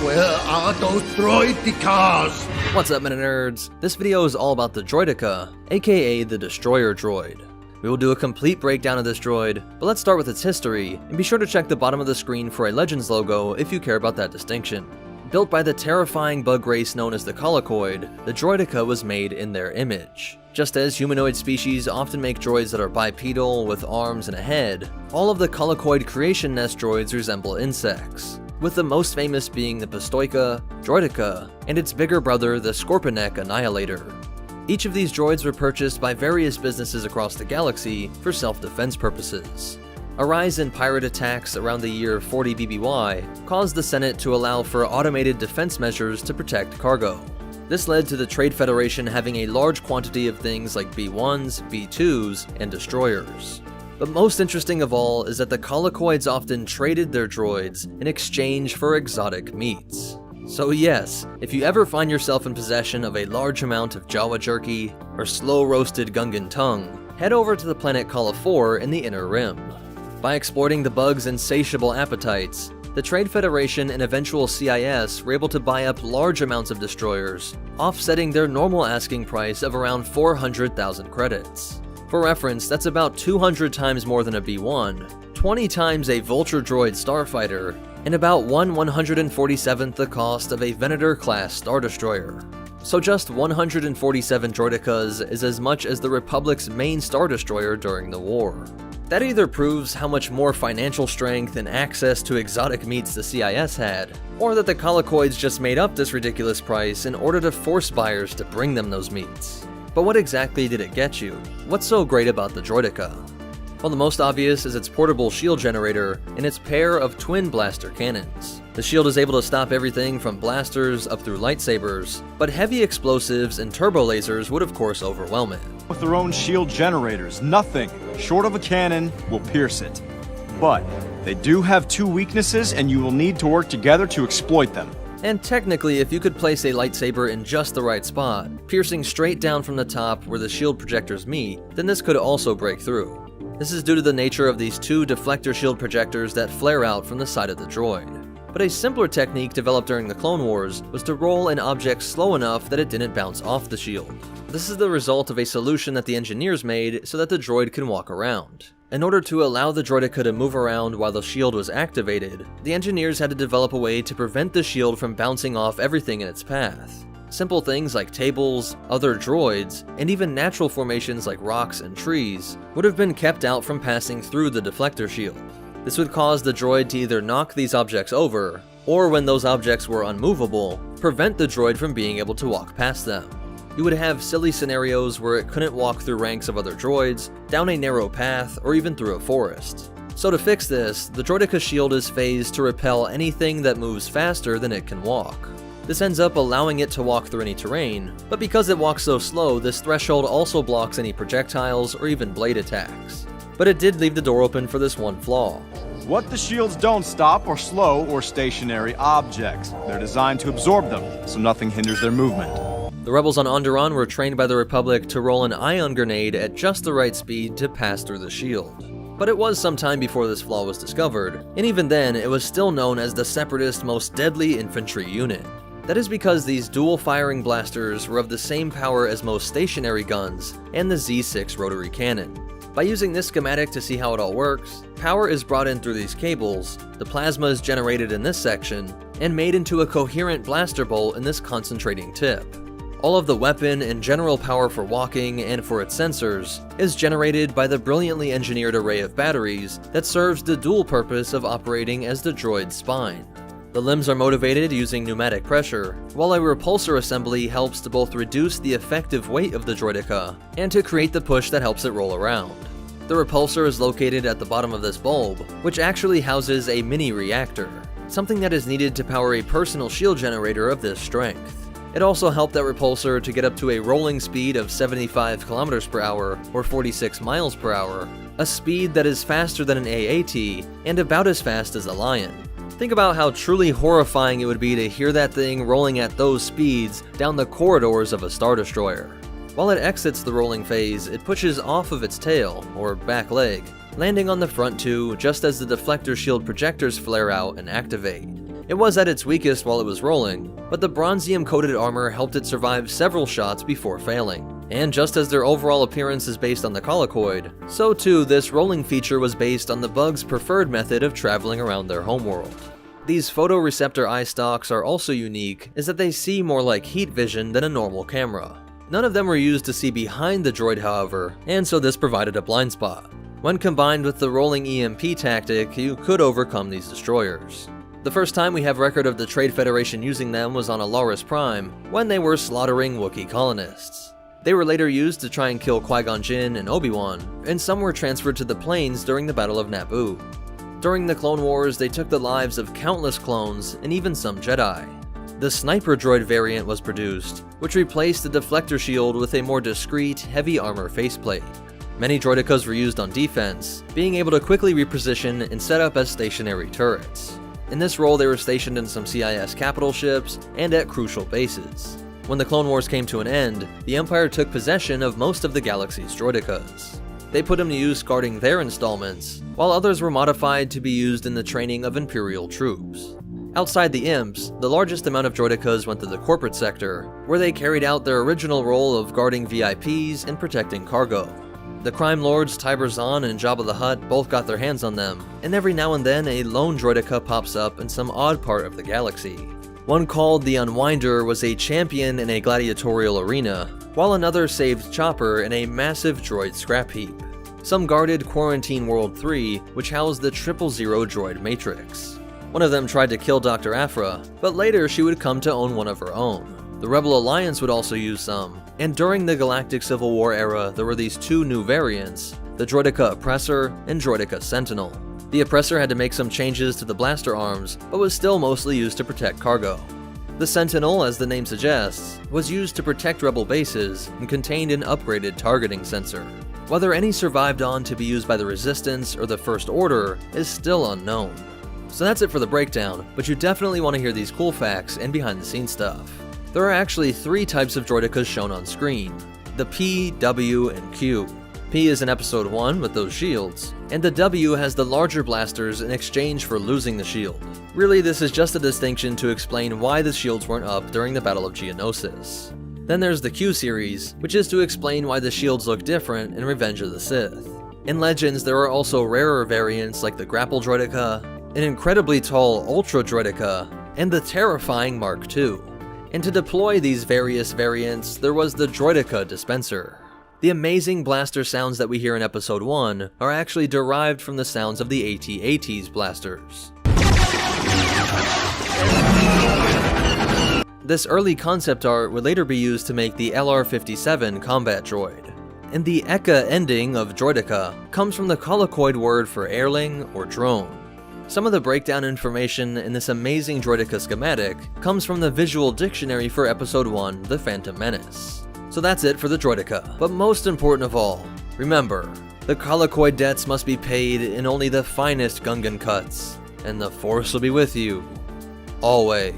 Where are those Droidekas? What's up, Meta Nerds? This video is all about the Droideka, aka the Destroyer Droid. We will do a complete breakdown of this droid, but let's start with its history, and be sure to check the bottom of the screen for a Legends logo if you care about that distinction. Built by the terrifying bug race known as the Colicoid, the Droideka was made in their image. Just as humanoid species often make droids that are bipedal with arms and a head, all of the Colicoid creation nest droids resemble insects, with the most famous being the Pistoika, Droideka, and its bigger brother the Scorpenek Annihilator. Each of these droids were purchased by various businesses across the galaxy for self-defense purposes. A rise in pirate attacks around the year 40 BBY caused the Senate to allow for automated defense measures to protect cargo. This led to the Trade Federation having a large quantity of things like B-1s, B-2s, and destroyers. But most interesting of all is that the Colicoids often traded their droids in exchange for exotic meats. So yes, if you ever find yourself in possession of a large amount of Jawa jerky or slow-roasted Gungan tongue, head over to the planet Kala 4 in the Inner Rim. By exploiting the bug's insatiable appetites, the Trade Federation and eventual CIS were able to buy up large amounts of destroyers, offsetting their normal asking price of around 400,000 credits. For reference, that's about 200 times more than a B-1, 20 times a Vulture Droid starfighter, and about 1/147th the cost of a Venator-class Star Destroyer. So just 147 Droidekas is as much as the Republic's main Star Destroyer during the war. That either proves how much more financial strength and access to exotic meats the CIS had, or that the Colicoids just made up this ridiculous price in order to force buyers to bring them those meats. But what exactly did it get you? What's so great about the Droideka? Well, the most obvious is its portable shield generator and its pair of twin blaster cannons. The shield is able to stop everything from blasters up through lightsabers, but heavy explosives and turbo lasers would of course overwhelm it. With their own shield generators, nothing short of a cannon will pierce it. But they do have two weaknesses, and you will need to work together to exploit them. And technically, if you could place a lightsaber in just the right spot, piercing straight down from the top where the shield projectors meet, then this could also break through. This is due to the nature of these two deflector shield projectors that flare out from the side of the droid. But a simpler technique developed during the Clone Wars was to roll an object slow enough that it didn't bounce off the shield. This is the result of a solution that the engineers made so that the droid can walk around. In order to allow the Droideka to move around while the shield was activated, the engineers had to develop a way to prevent the shield from bouncing off everything in its path. Simple things like tables, other droids, and even natural formations like rocks and trees would have been kept out from passing through the deflector shield. This would cause the droid to either knock these objects over, or when those objects were unmovable, prevent the droid from being able to walk past them. You would have silly scenarios where it couldn't walk through ranks of other droids, down a narrow path, or even through a forest. So to fix this, the Droideka shield is phased to repel anything that moves faster than it can walk. This ends up allowing it to walk through any terrain, but because it walks so slow, this threshold also blocks any projectiles or even blade attacks. But it did leave the door open for this one flaw. What the shields don't stop are slow or stationary objects. They're designed to absorb them, so nothing hinders their movement. The rebels on Onderon were trained by the Republic to roll an ion grenade at just the right speed to pass through the shield. But it was some time before this flaw was discovered, and even then it was still known as the Separatist most deadly infantry unit. That is because these dual-firing blasters were of the same power as most stationary guns and the Z6 rotary cannon. By using this schematic to see how it all works, power is brought in through these cables, the plasma is generated in this section, and made into a coherent blaster bolt in this concentrating tip. All of the weapon and general power for walking and for its sensors is generated by the brilliantly engineered array of batteries that serves the dual purpose of operating as the droid's spine. The limbs are motivated using pneumatic pressure, while a repulsor assembly helps to both reduce the effective weight of the Droideka and to create the push that helps it roll around. The repulsor is located at the bottom of this bulb, which actually houses a mini reactor, something that is needed to power a personal shield generator of this strength. It also helped that repulsor to get up to a rolling speed of 75 km per hour or 46 miles per hour, a speed that is faster than an AAT and about as fast as a Lion. Think about how truly horrifying it would be to hear that thing rolling at those speeds down the corridors of a Star Destroyer. While it exits the rolling phase, it pushes off of its tail, or back leg, landing on the front two just as the deflector shield projectors flare out and activate. It was at its weakest while it was rolling, but the bronzium-coated armor helped it survive several shots before failing. And just as their overall appearance is based on the Colicoid, so too this rolling feature was based on the bug's preferred method of traveling around their homeworld. These photoreceptor eye stalks are also unique, is that they see more like heat vision than a normal camera. None of them were used to see behind the droid, however, and so this provided a blind spot. When combined with the rolling EMP tactic, you could overcome these destroyers. The first time we have record of the Trade Federation using them was on Alaris Prime, when they were slaughtering Wookiee colonists. They were later used to try and kill Qui-Gon Jinn and Obi-Wan, and some were transferred to the plains during the Battle of Naboo. During the Clone Wars, they took the lives of countless clones and even some Jedi. The Sniper Droid variant was produced, which replaced the deflector shield with a more discreet, heavy armor faceplate. Many Droidekas were used on defense, being able to quickly reposition and set up as stationary turrets. In this role, they were stationed in some CIS capital ships and at crucial bases. When the Clone Wars came to an end, the Empire took possession of most of the galaxy's Droidekas. They put him to use guarding their installments, while others were modified to be used in the training of Imperial troops. Outside the Imps, the largest amount of droidekas went to the corporate sector, where they carried out their original role of guarding VIPs and protecting cargo. The crime lords Tiber Zahn and Jabba the Hutt both got their hands on them, and every now and then a lone droideka pops up in some odd part of the galaxy. One called the Unwinder was a champion in a gladiatorial arena, while another saved Chopper in a massive droid scrap heap. Some guarded Quarantine World 3, which housed the 000 droid matrix. One of them tried to kill Dr. Aphra, but later she would come to own one of her own. The Rebel Alliance would also use some, and during the Galactic Civil War era there were these two new variants, the Droideka Oppressor and Droideka Sentinel. The Oppressor had to make some changes to the blaster arms, but was still mostly used to protect cargo. The Sentinel, as the name suggests, was used to protect Rebel bases and contained an upgraded targeting sensor. Whether any survived on to be used by the Resistance or the First Order is still unknown. So that's it for the breakdown, but you definitely want to hear these cool facts and behind the scenes stuff. There are actually 3 types of droidekas shown on screen: the P, W, and Q. P is in episode 1 with those shields, and the W has the larger blasters in exchange for losing the shield. Really, this is just a distinction to explain why the shields weren't up during the Battle of Geonosis. Then there's the Q series, which is to explain why the shields look different in Revenge of the Sith. In Legends, there are also rarer variants like the Grapple Droideka, an incredibly tall Ultra Droideka, and the terrifying Mark II. And to deploy these various variants, there was the Droideka Dispenser. The amazing blaster sounds that we hear in episode 1 are actually derived from the sounds of the AT-AT's blasters. This early concept art would later be used to make the LR-57 combat droid. And the Eka ending of Droideka comes from the colloquoid word for airling or drone. Some of the breakdown information in this amazing Droideka schematic comes from the visual dictionary for episode 1, The Phantom Menace. So that's it for the Droideka, but most important of all, remember, the colloquoid debts must be paid in only the finest Gungan cuts, and the Force will be with you, always.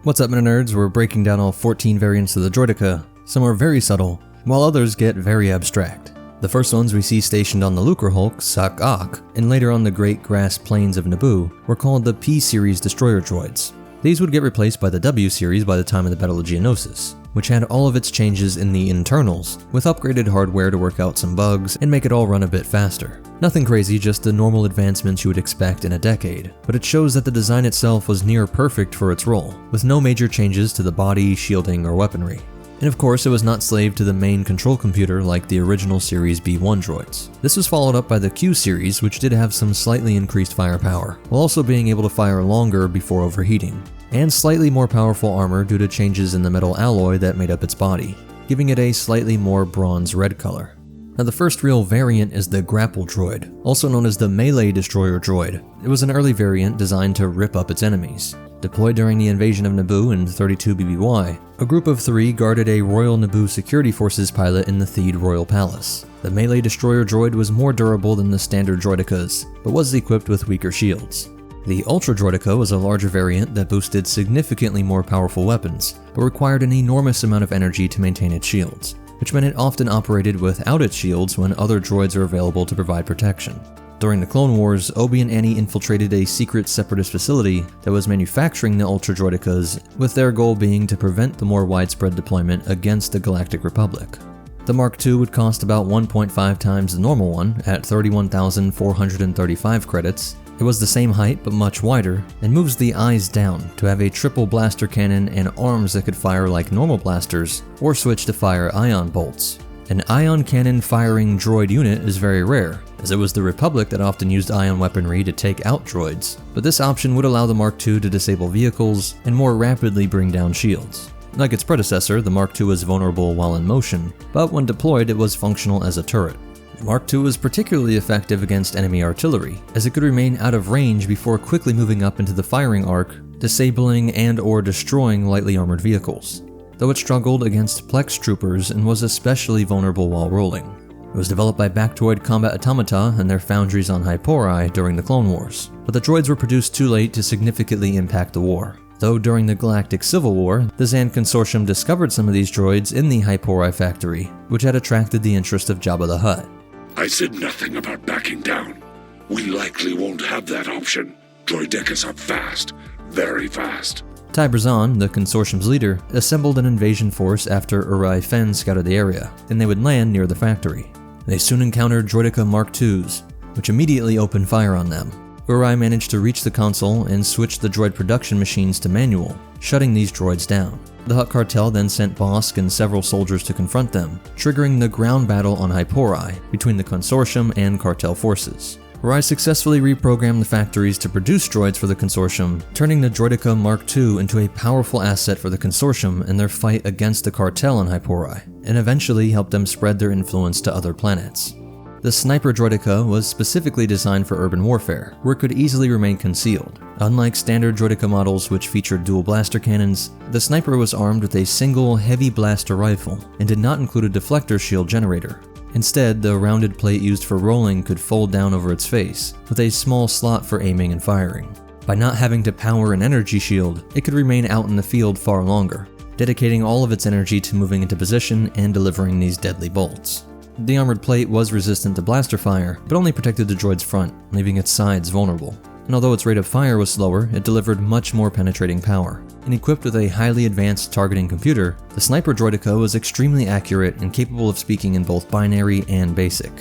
What's up, nerds? We're breaking down all 14 variants of the Droideka. Some are very subtle, while others get very abstract. The first ones we see stationed on the Lucre Hulk, Sak-Ak, and later on the Great Grass Plains of Naboo, were called the P-Series Destroyer Droids. These would get replaced by the W-Series by the time of the Battle of Geonosis, which had all of its changes in the internals, with upgraded hardware to work out some bugs and make it all run a bit faster. Nothing crazy, just the normal advancements you would expect in a decade, but it shows that the design itself was near perfect for its role, with no major changes to the body, shielding, or weaponry. And of course, it was not slave to the main control computer like the original Series B1 droids. This was followed up by the Q series, which did have some slightly increased firepower, while also being able to fire longer before overheating, and slightly more powerful armor due to changes in the metal alloy that made up its body, giving it a slightly more bronze red color. Now the first real variant is the Grapple Droid, also known as the Melee Destroyer Droid. It was an early variant designed to rip up its enemies. Deployed during the invasion of Naboo in 32 BBY, a group of 3 guarded a Royal Naboo Security Forces pilot in the Theed Royal Palace. The Melee Destroyer Droid was more durable than the standard Droidekas, but was equipped with weaker shields. The Ultra Droideka was a larger variant that boosted significantly more powerful weapons, but required an enormous amount of energy to maintain its shields, which meant it often operated without its shields when other droids are available to provide protection. During the Clone Wars, Obi and Annie infiltrated a secret separatist facility that was manufacturing the Ultra Droidekas, with their goal being to prevent the more widespread deployment against the Galactic Republic. The Mark II would cost about 1.5 times the normal one, at 31,435 credits. It was the same height but much wider, and moves the eyes down to have a triple blaster cannon and arms that could fire like normal blasters, or switch to fire ion bolts. An ion cannon firing droid unit is very rare, as it was the Republic that often used ion weaponry to take out droids, but this option would allow the Mark II to disable vehicles and more rapidly bring down shields. Like its predecessor, the Mark II was vulnerable while in motion, but when deployed it was functional as a turret. The Mark II was particularly effective against enemy artillery, as it could remain out of range before quickly moving up into the firing arc, disabling and/or destroying lightly armored vehicles, though it struggled against Plex troopers and was especially vulnerable while rolling. It was developed by Bactoid Combat Automata and their foundries on Hypori during the Clone Wars, but the droids were produced too late to significantly impact the war. though during the Galactic Civil War, the Zand Consortium discovered some of these droids in the Hailfire factory, which had attracted the interest of Jabba the Hutt. I said nothing about backing down. We likely won't have that option. Droidekas are fast, very fast. Tybrazan, the consortium's leader, assembled an invasion force after Uri Fen scouted the area, and they would land near the factory. They soon encountered Droideka Mark IIs, which immediately opened fire on them. Uri managed to reach the console and switch the droid production machines to manual, shutting these droids down. The Hutt cartel then sent Bosk and several soldiers to confront them, triggering the ground battle on Hailfire between the consortium and cartel forces. Uri successfully reprogrammed the factories to produce droids for the consortium, turning the Droideka Mark II into a powerful asset for the consortium in their fight against the cartel on Hailfire, and eventually helped them spread their influence to other planets. The Sniper Droideka was specifically designed for urban warfare, where it could easily remain concealed. Unlike standard Droideka models which featured dual blaster cannons, the Sniper was armed with a single heavy blaster rifle and did not include a deflector shield generator. Instead, the rounded plate used for rolling could fold down over its face, with a small slot for aiming and firing. By not having to power an energy shield, it could remain out in the field far longer, dedicating all of its energy to moving into position and delivering these deadly bolts. The armored plate was resistant to blaster fire, but only protected the droid's front, leaving its sides vulnerable. And although its rate of fire was slower, it delivered much more penetrating power. And equipped with a highly advanced targeting computer, the Sniper Droideka was extremely accurate and capable of speaking in both binary and basic.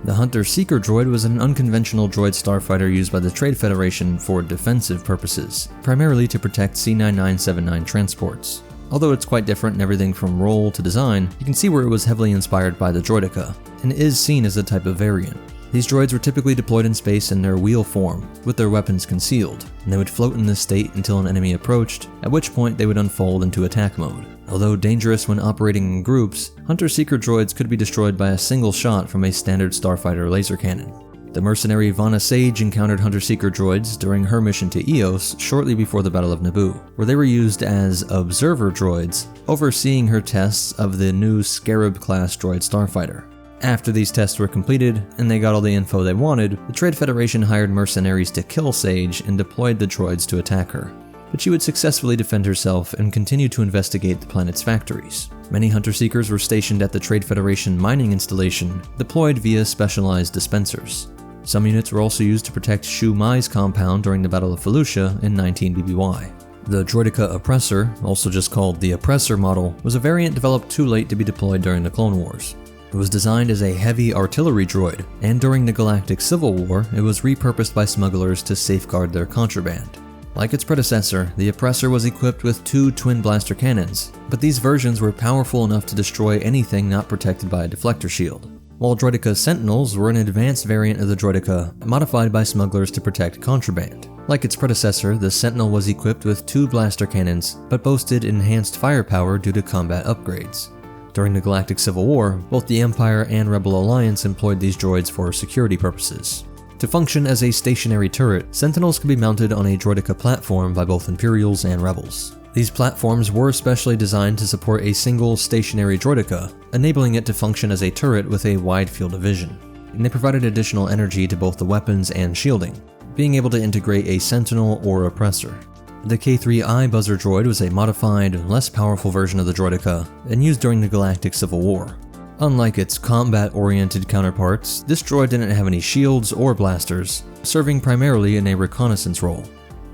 The Hunter-Seeker droid was an unconventional droid starfighter used by the Trade Federation for defensive purposes, primarily to protect C-9979 transports. Although it's quite different in everything from role to design, you can see where it was heavily inspired by the Droideka, and is seen as a type of variant. These droids were typically deployed in space in their wheel form, with their weapons concealed, and they would float in this state until an enemy approached, at which point they would unfold into attack mode. Although dangerous when operating in groups, Hunter-Seeker droids could be destroyed by a single shot from a standard starfighter laser cannon. The mercenary Vana Sage encountered Hunter-Seeker droids during her mission to Eos shortly before the Battle of Naboo, where they were used as observer droids, overseeing her tests of the new Scarab-class droid starfighter. After these tests were completed, and they got all the info they wanted, the Trade Federation hired mercenaries to kill Sage and deployed the droids to attack her. But she would successfully defend herself and continue to investigate the planet's factories. Many Hunter-Seekers were stationed at the Trade Federation mining installation, deployed via specialized dispensers. Some units were also used to protect Shu Mai's compound during the Battle of Felucia in 19 BBY. The Droideka Oppressor, also just called the Oppressor model, was a variant developed too late to be deployed during the Clone Wars. It was designed as a heavy artillery droid, and during the Galactic Civil War, it was repurposed by smugglers to safeguard their contraband. Like its predecessor, the Oppressor was equipped with 2 twin blaster cannons, but these versions were powerful enough to destroy anything not protected by a deflector shield. While Droideka Sentinels were an advanced variant of the Droideka, modified by smugglers to protect contraband. Like its predecessor, the Sentinel was equipped with 2 blaster cannons, but boasted enhanced firepower due to combat upgrades. During the Galactic Civil War, both the Empire and Rebel Alliance employed these droids for security purposes. To function as a stationary turret, Sentinels could be mounted on a Droideka platform by both Imperials and Rebels. These platforms were specially designed to support a single stationary Droideka, enabling it to function as a turret with a wide field of vision. And they provided additional energy to both the weapons and shielding, being able to integrate a Sentinel or Oppressor. The K3I Buzzer droid was a modified, less powerful version of the Droideka, and used during the Galactic Civil War. Unlike its combat-oriented counterparts, this droid didn't have any shields or blasters, serving primarily in a reconnaissance role.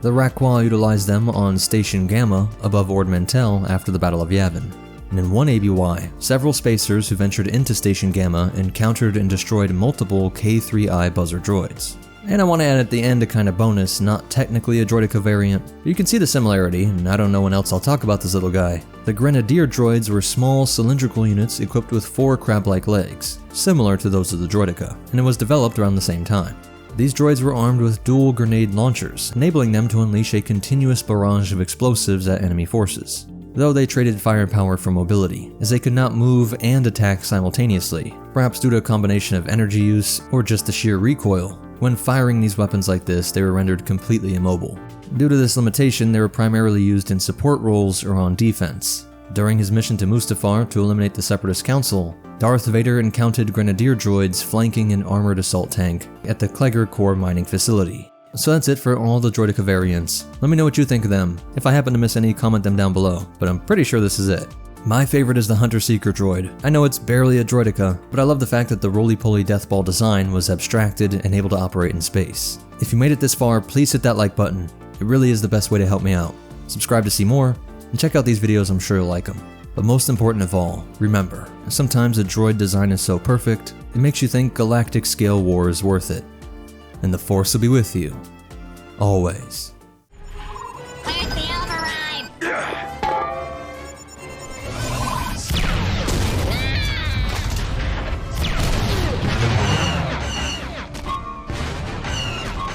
The Aqua utilized them on Station Gamma above Ord Mantell after the Battle of Yavin. And in 1 ABY, several spacers who ventured into Station Gamma encountered and destroyed multiple K3I Buzzer droids. And I want to add at the end a kind of bonus, not technically a Droideka variant, but you can see the similarity, and I don't know when else I'll talk about this little guy. The Grenadier droids were small cylindrical units equipped with 4 crab-like legs, similar to those of the Droideka, and it was developed around the same time. These droids were armed with dual grenade launchers, enabling them to unleash a continuous barrage of explosives at enemy forces. Though they traded firepower for mobility, as they could not move and attack simultaneously, perhaps due to a combination of energy use or just the sheer recoil. When firing these weapons like this, they were rendered completely immobile. Due to this limitation, they were primarily used in support roles or on defense. During his mission to Mustafar to eliminate the Separatist Council, Darth Vader encountered grenadier droids flanking an armored assault tank at the Klegger core mining facility. So that's it for all the Droideka variants. Let me know what you think of them. If I happen to miss any, comment them down below, but I'm pretty sure this is it. My favorite is the Hunter-Seeker droid. I know it's barely a Droideka, but I love the fact that the roly-poly deathball design was abstracted and able to operate in space. If you made it this far, please hit that like button. It really is the best way to help me out. Subscribe to see more, and check out these videos, I'm sure you'll like them. But most important of all, remember, sometimes a droid design is so perfect, it makes you think galactic scale war is worth it. And the Force will be with you, always.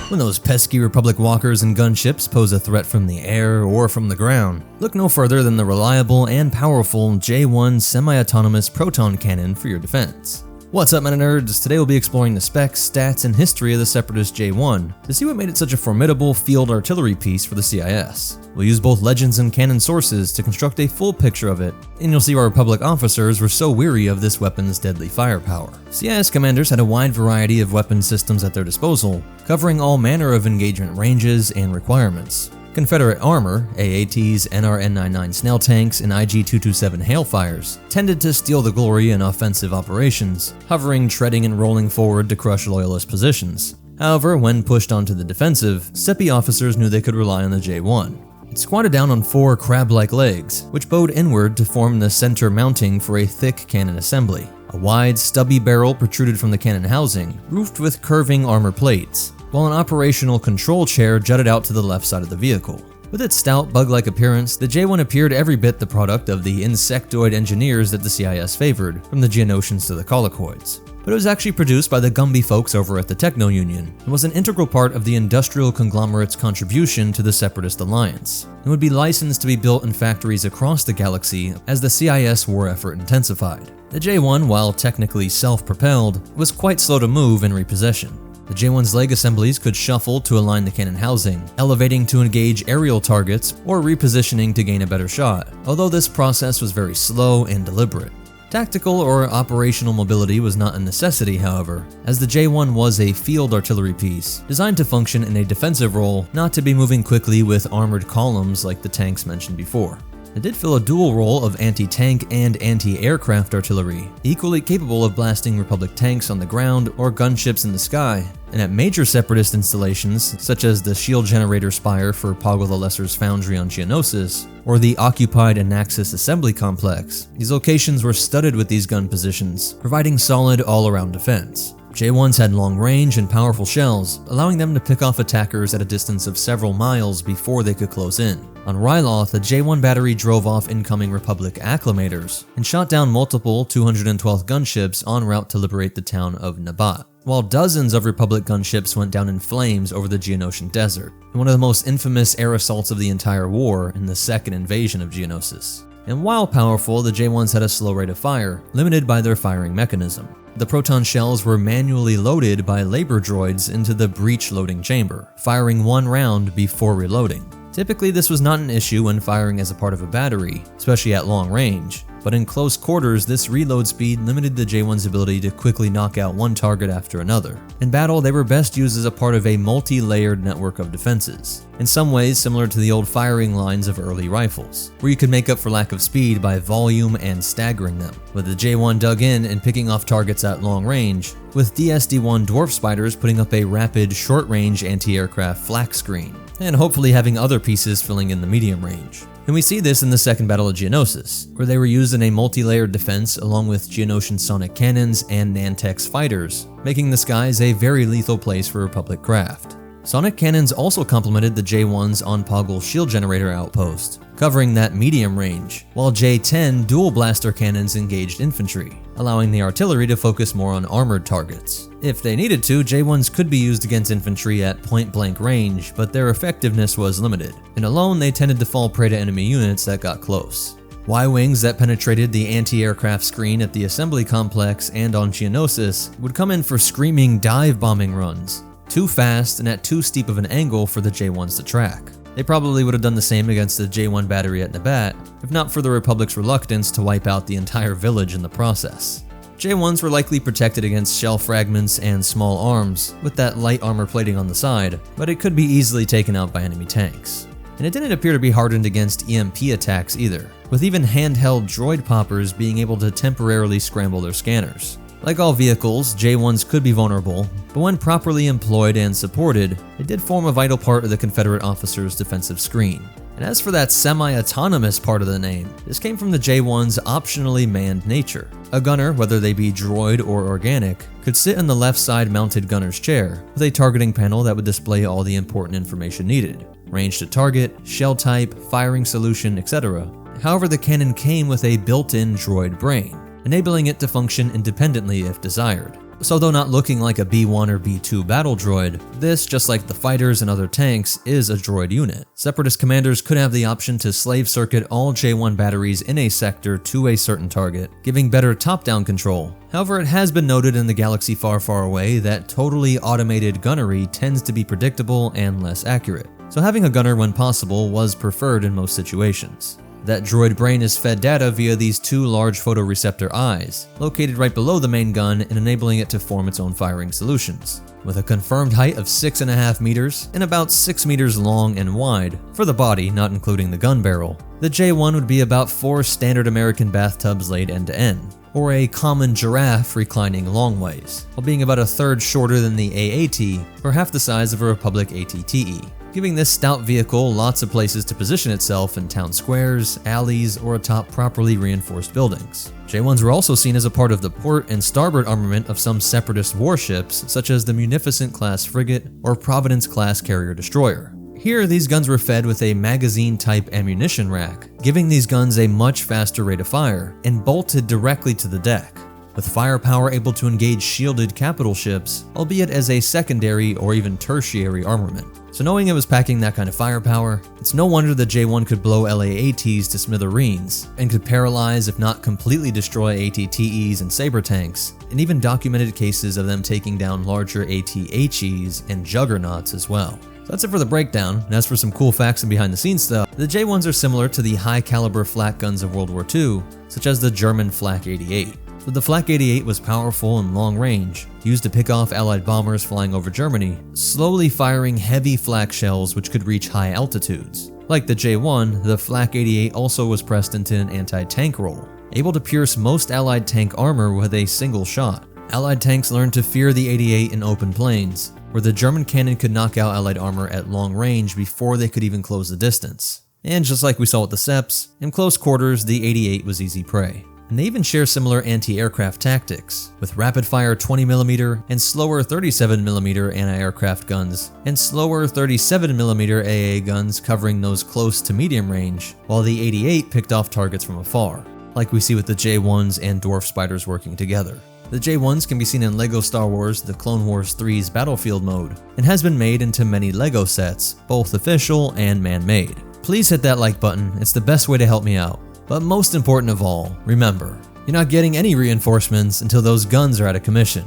When those pesky Republic walkers and gunships pose a threat from the air or from the ground, look no further than the reliable and powerful J1 semi-autonomous proton cannon for your defense. What's up, Meta Nerds? Today we'll be exploring the specs, stats, and history of the Separatist J1 to see what made it such a formidable field artillery piece for the CIS. We'll use both legends and canon sources to construct a full picture of it, and you'll see why Republic officers were so weary of this weapon's deadly firepower. CIS commanders had a wide variety of weapon systems at their disposal, covering all manner of engagement ranges and requirements. Confederate armor, AATs, NRN-99 Snail tanks, and IG-227 Hailfires tended to steal the glory in offensive operations, hovering, treading, and rolling forward to crush loyalist positions. However, when pushed onto the defensive, SEPI officers knew they could rely on the J1. It squatted down on 4 crab-like legs, which bowed inward to form the center mounting for a thick cannon assembly. A wide, stubby barrel protruded from the cannon housing, roofed with curving armor plates, while an operational control chair jutted out to the left side of the vehicle. With its stout, bug-like appearance, the J1 appeared every bit the product of the insectoid engineers that the CIS favored, from the Geonosians to the Colicoids. But it was actually produced by the Gumby folks over at the Techno Union, and was an integral part of the industrial conglomerate's contribution to the Separatist Alliance, and would be licensed to be built in factories across the galaxy as the CIS war effort intensified. The J1, while technically self-propelled, was quite slow to move and repossession. The J1's leg assemblies could shuffle to align the cannon housing, elevating to engage aerial targets, or repositioning to gain a better shot, although this process was very slow and deliberate. Tactical or operational mobility was not a necessity, however, as the J1 was a field artillery piece, designed to function in a defensive role, not to be moving quickly with armored columns like the tanks mentioned before. It did fill a dual role of anti-tank and anti-aircraft artillery, equally capable of blasting Republic tanks on the ground or gunships in the sky, and at major Separatist installations, such as the shield generator spire for Poggle the Lesser's foundry on Geonosis, or the occupied Anaxis assembly complex, these locations were studded with these gun positions, providing solid all-around defense. J1s had long range and powerful shells, allowing them to pick off attackers at a distance of several miles before they could close in. On Ryloth, the J1 battery drove off incoming Republic acclimators and shot down multiple 212th gunships en route to liberate the town of Nabat, while dozens of Republic gunships went down in flames over the Geonosian desert, in one of the most infamous air assaults of the entire war in the second invasion of Geonosis. And while powerful, the J1s had a slow rate of fire, limited by their firing mechanism. The proton shells were manually loaded by labor droids into the breech loading chamber, firing 1 round before reloading. Typically, this was not an issue when firing as a part of a battery, especially at long range, but in close quarters, this reload speed limited the J1's ability to quickly knock out one target after another. In battle, they were best used as a part of a multi-layered network of defenses, in some ways similar to the old firing lines of early rifles, where you could make up for lack of speed by volume and staggering them, with the J1 dug in and picking off targets at long range, with DSD-1 Dwarf Spiders putting up a rapid, short-range anti-aircraft flak screen, and hopefully having other pieces filling in the medium range. And we see this in the Second Battle of Geonosis, where they were used in a multi-layered defense along with Geonosian sonic cannons and Nantex fighters, making the skies a very lethal place for Republic craft. Sonic cannons also complemented the J1's on Poggle shield generator outpost, covering that medium range, while J10 dual blaster cannons engaged infantry, allowing the artillery to focus more on armored targets. If they needed to, J1s could be used against infantry at point-blank range, but their effectiveness was limited, and alone they tended to fall prey to enemy units that got close. Y-wings that penetrated the anti-aircraft screen at the assembly complex and on Geonosis would come in for screaming dive-bombing runs, too fast and at too steep of an angle for the J1s to track. They probably would have done the same against the J1 battery at Nabat, if not for the Republic's reluctance to wipe out the entire village in the process. J1s were likely protected against shell fragments and small arms, with that light armor plating on the side, but it could be easily taken out by enemy tanks. And it didn't appear to be hardened against EMP attacks either, with even handheld droid poppers being able to temporarily scramble their scanners. Like all vehicles, J1s could be vulnerable, but when properly employed and supported, they did form a vital part of the Confederate officer's defensive screen. And as for that semi-autonomous part of the name, this came from the J1's optionally manned nature. A gunner, whether they be droid or organic, could sit in the left side mounted gunner's chair, with a targeting panel that would display all the important information needed. Range to target, shell type, firing solution, etc. However, the cannon came with a built-in droid brain, enabling it to function independently if desired. So though not looking like a B1 or B2 battle droid, this, just like the fighters and other tanks, is a droid unit. Separatist commanders could have the option to slave circuit all J1 batteries in a sector to a certain target, giving better top-down control. However, it has been noted in the galaxy far, far away that totally automated gunnery tends to be predictable and less accurate. So having a gunner when possible was preferred in most situations. That droid brain is fed data via these two large photoreceptor eyes, located right below the main gun and enabling it to form its own firing solutions. With a confirmed height of 6.5 meters and about 6 meters long and wide, for the body not including the gun barrel, the J1 would be about 4 standard American bathtubs laid end to end, or a common giraffe reclining long ways, while being about a third shorter than the AAT, or half the size of a Republic ATTE. Giving this stout vehicle lots of places to position itself in town squares, alleys, or atop properly reinforced buildings. J1s were also seen as a part of the port and starboard armament of some separatist warships, such as the Munificent-class frigate or Providence-class carrier-destroyer. Here, these guns were fed with a magazine-type ammunition rack, giving these guns a much faster rate of fire, and bolted directly to the deck, with firepower able to engage shielded capital ships, albeit as a secondary or even tertiary armament. So knowing it was packing that kind of firepower, it's no wonder the J1 could blow LAATs to smithereens, and could paralyze if not completely destroy ATTEs and saber tanks, and even documented cases of them taking down larger ATHEs and juggernauts as well. So that's it for the breakdown, and as for some cool facts and behind the scenes stuff, the J1s are similar to the high caliber flak guns of World War II, such as the German Flak 88. So the Flak 88 was powerful and long range, used to pick off Allied bombers flying over Germany, slowly firing heavy flak shells which could reach high altitudes. Like the J1, the Flak 88 also was pressed into an anti-tank role, able to pierce most Allied tank armor with a single shot. Allied tanks learned to fear the 88 in open plains, where the German cannon could knock out Allied armor at long range before they could even close the distance. And just like we saw with the SEPs, in close quarters the 88 was easy prey. And they even share similar anti-aircraft tactics, with rapid-fire 20mm and slower 37mm anti-aircraft guns, and slower 37mm AA guns covering those close to medium range, while the 88 picked off targets from afar, like we see with the J1s and Dwarf Spiders working together. The J1s can be seen in LEGO Star Wars The Clone Wars 3's Battlefield mode, and has been made into many LEGO sets, both official and man-made. Please hit that like button, it's the best way to help me out. But most important of all, remember, you're not getting any reinforcements until those guns are out of commission,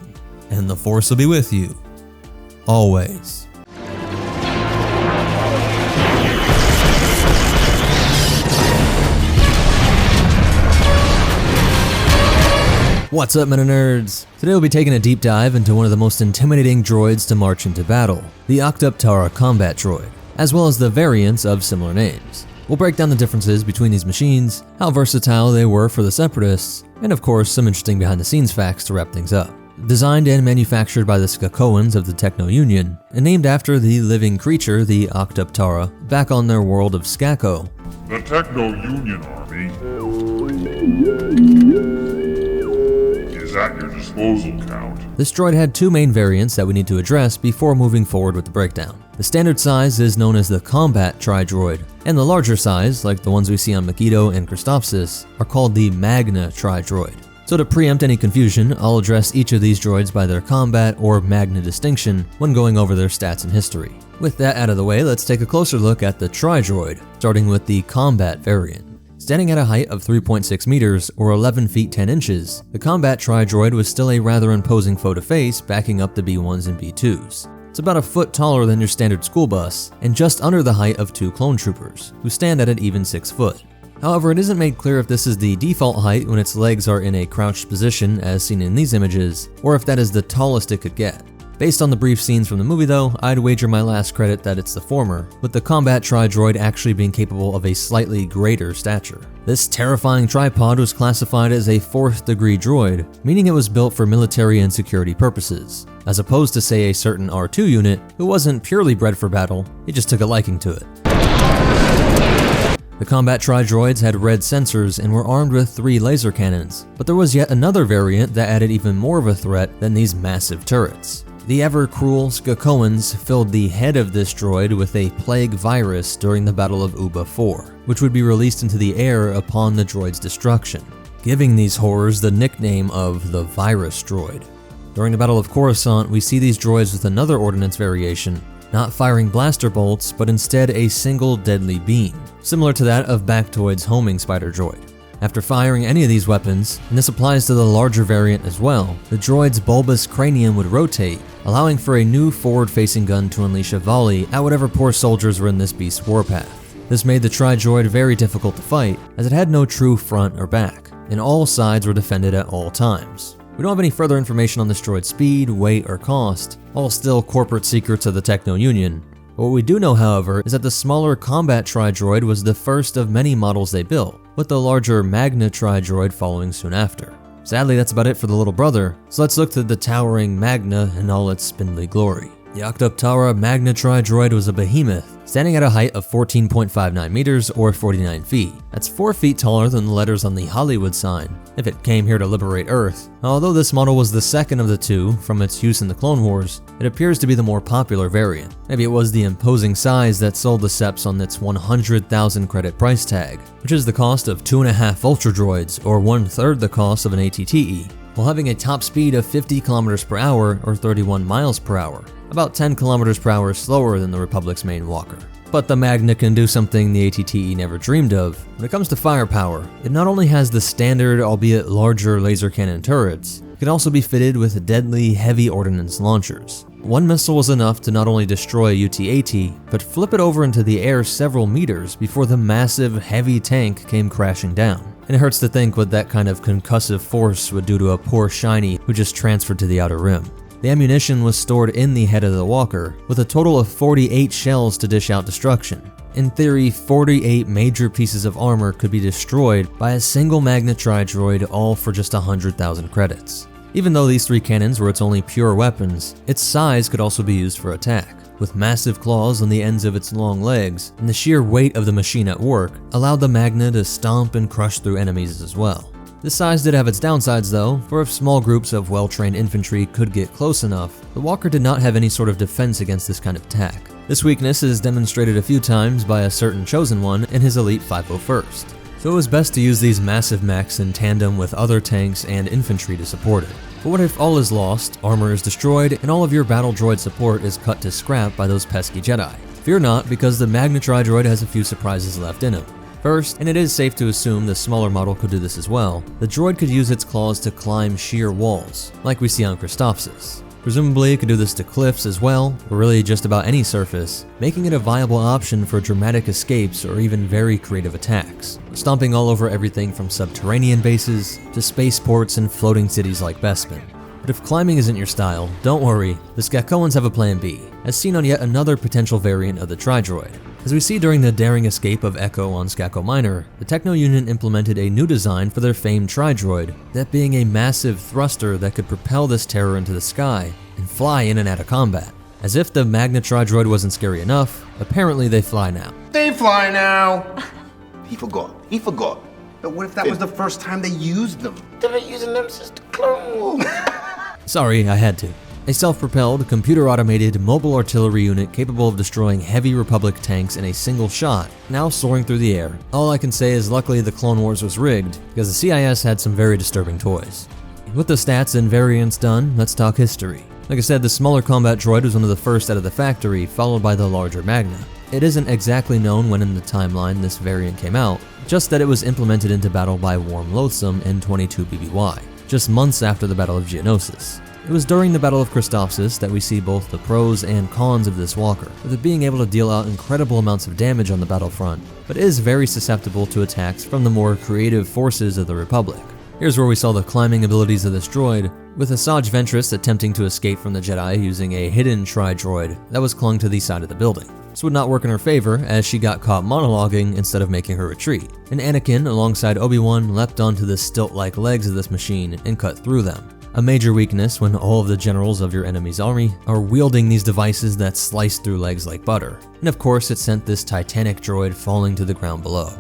and the Force will be with you, always. What's up, Meta Nerds? Today we'll be taking a deep dive into one of the most intimidating droids to march into battle, the Octuptarra combat droid, as well as the variants of similar names. We'll break down the differences between these machines, how versatile they were for the Separatists, and of course some interesting behind the scenes facts to wrap things up. Designed and manufactured by the Skakoans of the Techno Union, and named after the living creature, the Octuptarra, back on their world of Skako. The Techno Union Army is at your disposal, Count. This droid had two main variants that we need to address before moving forward with the breakdown. The standard size is known as the Combat Tri-Droid, and the larger size, like the ones we see on Makido and Christophsis, are called the Magna Tri-Droid. So to preempt any confusion, I'll address each of these droids by their combat or Magna distinction when going over their stats and history. With that out of the way, let's take a closer look at the Tri-Droid, starting with the Combat variant. Standing at a height of 3.6 meters or 11 feet 10 inches, the Combat Tri-Droid was still a rather imposing foe to face, backing up the B1s and B2s. It's about a foot taller than your standard school bus, and just under the height of two clone troopers, who stand at an even 6 foot. However, it isn't made clear if this is the default height when its legs are in a crouched position as seen in these images, or if that is the tallest it could get. Based on the brief scenes from the movie though, I'd wager my last credit that it's the former, with the combat tri-droid actually being capable of a slightly greater stature. This terrifying tripod was classified as a 4th degree droid, meaning it was built for military and security purposes, as opposed to say a certain R2 unit who wasn't purely bred for battle, he just took a liking to it. The combat tri-droids had red sensors and were armed with 3 laser cannons, but there was yet another variant that added even more of a threat than these massive turrets. The ever-cruel Skakoans filled the head of this droid with a plague virus during the Battle of Uba 4, which would be released into the air upon the droid's destruction, giving these horrors the nickname of the Virus Droid. During the Battle of Coruscant, we see these droids with another ordnance variation, not firing blaster bolts, but instead a single deadly beam, similar to that of Bactoid's homing spider droid. After firing any of these weapons, and this applies to the larger variant as well, the droid's bulbous cranium would rotate, allowing for a new forward-facing gun to unleash a volley at whatever poor soldiers were in this beast's warpath. This made the tri-droid very difficult to fight, as it had no true front or back, and all sides were defended at all times. We don't have any further information on this droid's speed, weight, or cost, all still corporate secrets of the Techno-Union. What we do know, however, is that the smaller combat tri-droid was the first of many models they built, with the larger Magna tri-droid following soon after. Sadly, that's about it for the little brother, so let's look to the towering Magna in all its spindly glory. The Octuptarra Magna tri-droid was a behemoth, standing at a height of 14.59 meters or 49 feet. That's 4 feet taller than the letters on the Hollywood sign, if it came here to liberate Earth. Although this model was the second of the two from its use in the Clone Wars, it appears to be the more popular variant. Maybe it was the imposing size that sold the Seps on its 100,000 credit price tag, which is the cost of 2.5 Ultra Droids, or 1/3 the cost of an ATTE, while having a top speed of 50 kilometers per hour or 31 miles per hour, about 10 kilometers per hour slower than the Republic's main walker. But the Magna can do something the ATTE never dreamed of. When it comes to firepower, it not only has the standard, albeit larger laser cannon turrets, it can also be fitted with deadly heavy ordnance launchers. One missile was enough to not only destroy a UT-AT, but flip it over into the air several meters before the massive, heavy tank came crashing down. And it hurts to think what that kind of concussive force would do to a poor shiny who just transferred to the outer rim. The ammunition was stored in the head of the walker, with a total of 48 shells to dish out destruction. In theory, 48 major pieces of armor could be destroyed by a single Magna tri-droid, all for just 100,000 credits. Even though these 3 cannons were its only pure weapons, its size could also be used for attack. With massive claws on the ends of its long legs, and the sheer weight of the machine at work allowed the Magna to stomp and crush through enemies as well. This size did have its downsides though, for if small groups of well-trained infantry could get close enough, the walker did not have any sort of defense against this kind of attack. This weakness is demonstrated a few times by a certain chosen one in his elite 501st. So it was best to use these massive mechs in tandem with other tanks and infantry to support it. But what if all is lost, armor is destroyed, and all of your battle droid support is cut to scrap by those pesky Jedi? Fear not, because the Magna tri-droid has a few surprises left in him. First, and it is safe to assume the smaller model could do this as well, the droid could use its claws to climb sheer walls, like we see on Christophsis. Presumably it could do this to cliffs as well, or really just about any surface, making it a viable option for dramatic escapes or even very creative attacks, stomping all over everything from subterranean bases to spaceports and floating cities like Bespin. But if climbing isn't your style, don't worry, the Skakoans have a plan B, as seen on yet another potential variant of the tri-droid. As we see during the daring escape of Echo on Skako Minor, the Techno-Union implemented a new design for their famed tri-droid, that being a massive thruster that could propel this terror into the sky and fly in and out of combat. As if the Magna tri-droid wasn't scary enough, apparently they fly now. They fly now! He forgot. But what if that was the first time they used them? They've been using them since the Clone Wars. Sorry, I had to. A self-propelled, computer-automated mobile artillery unit capable of destroying heavy Republic tanks in a single shot, now soaring through the air. All I can say is luckily the Clone Wars was rigged, because the CIS had some very disturbing toys. With the stats and variants done, let's talk history. Like I said, the smaller combat droid was one of the first out of the factory, followed by the larger Magna. It isn't exactly known when in the timeline this variant came out, just that it was implemented into battle by Worm Loathsome in 22 BBY, just months after the Battle of Geonosis. It was during the Battle of Christophsis that we see both the pros and cons of this walker, with it being able to deal out incredible amounts of damage on the battlefront, but is very susceptible to attacks from the more creative forces of the Republic. Here's where we saw the climbing abilities of this droid, with Asajj Ventress attempting to escape from the Jedi using a hidden tri-droid that was clung to the side of the building. This would not work in her favor, as she got caught monologuing instead of making her retreat, and Anakin, alongside Obi-Wan, leapt onto the stilt-like legs of this machine and cut through them. A major weakness when all of the generals of your enemy's army are wielding these devices that slice through legs like butter, and of course it sent this titanic droid falling to the ground below.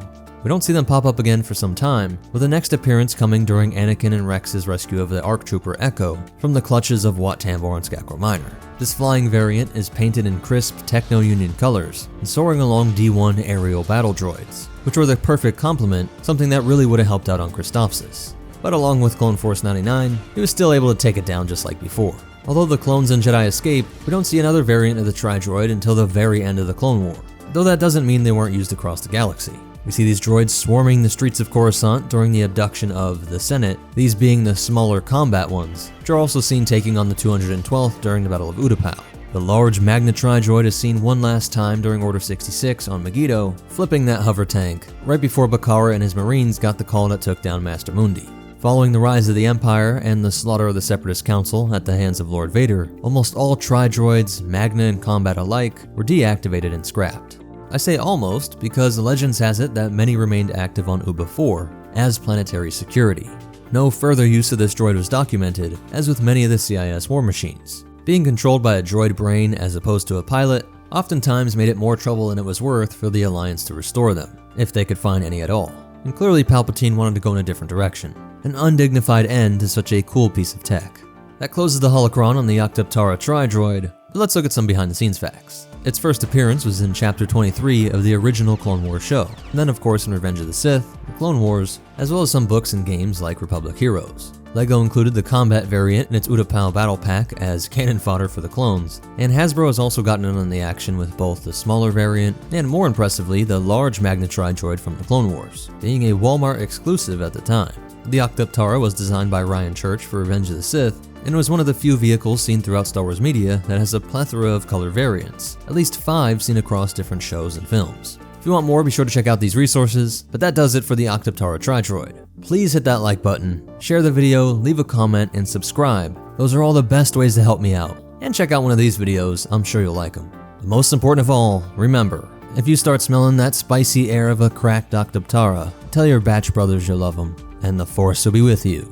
We don't see them pop up again for some time, with the next appearance coming during Anakin and Rex's rescue of the ARC Trooper Echo from the clutches of Wat Tambor and Skakor Minor. This flying variant is painted in crisp Techno-Union colors and soaring along D1 aerial battle droids, which were the perfect complement, something that really would have helped out on Christophsis. But along with Clone Force 99, he was still able to take it down just like before. Although the clones and Jedi escape, we don't see another variant of the Tri-Droid until the very end of the Clone War, though that doesn't mean they weren't used across the galaxy. We see these droids swarming the streets of Coruscant during the abduction of the Senate, these being the smaller combat ones, which are also seen taking on the 212th during the Battle of Utapau. The large Magna Tri-Droid is seen one last time during Order 66 on Megiddo, flipping that hover tank, right before Bakara and his Marines got the call that took down Master Mundi. Following the rise of the Empire and the slaughter of the Separatist Council at the hands of Lord Vader, almost all Tri-Droids, Magna and Combat alike, were deactivated and scrapped. I say almost because Legends has it that many remained active on Uba 4 as planetary security. No further use of this droid was documented, as with many of the CIS war machines. Being controlled by a droid brain as opposed to a pilot oftentimes made it more trouble than it was worth for the Alliance to restore them, if they could find any at all. And clearly Palpatine wanted to go in a different direction. An undignified end to such a cool piece of tech. That closes the holocron on the Octuptarra Tri-Droid, but let's look at some behind-the-scenes facts. Its first appearance was in Chapter 23 of the original Clone Wars show, and then of course in Revenge of the Sith, the Clone Wars, as well as some books and games like Republic Heroes. LEGO included the combat variant in its Utapau battle pack as cannon fodder for the clones, and Hasbro has also gotten in on the action with both the smaller variant and, more impressively, the large Magna Tri-Droid from the Clone Wars, being a Walmart exclusive at the time. The Octuptarra was designed by Ryan Church for Revenge of the Sith, and was one of the few vehicles seen throughout Star Wars media that has a plethora of color variants, at least 5 seen across different shows and films. If you want more, be sure to check out these resources, but that does it for the Octuptarra Tri-Droid. Please hit that like button, share the video, leave a comment, and subscribe. Those are all the best ways to help me out. And check out one of these videos, I'm sure you'll like them. But most important of all, remember, if you start smelling that spicy air of a cracked Octuptarra, tell your batch brothers you love them, and the Force will be with you.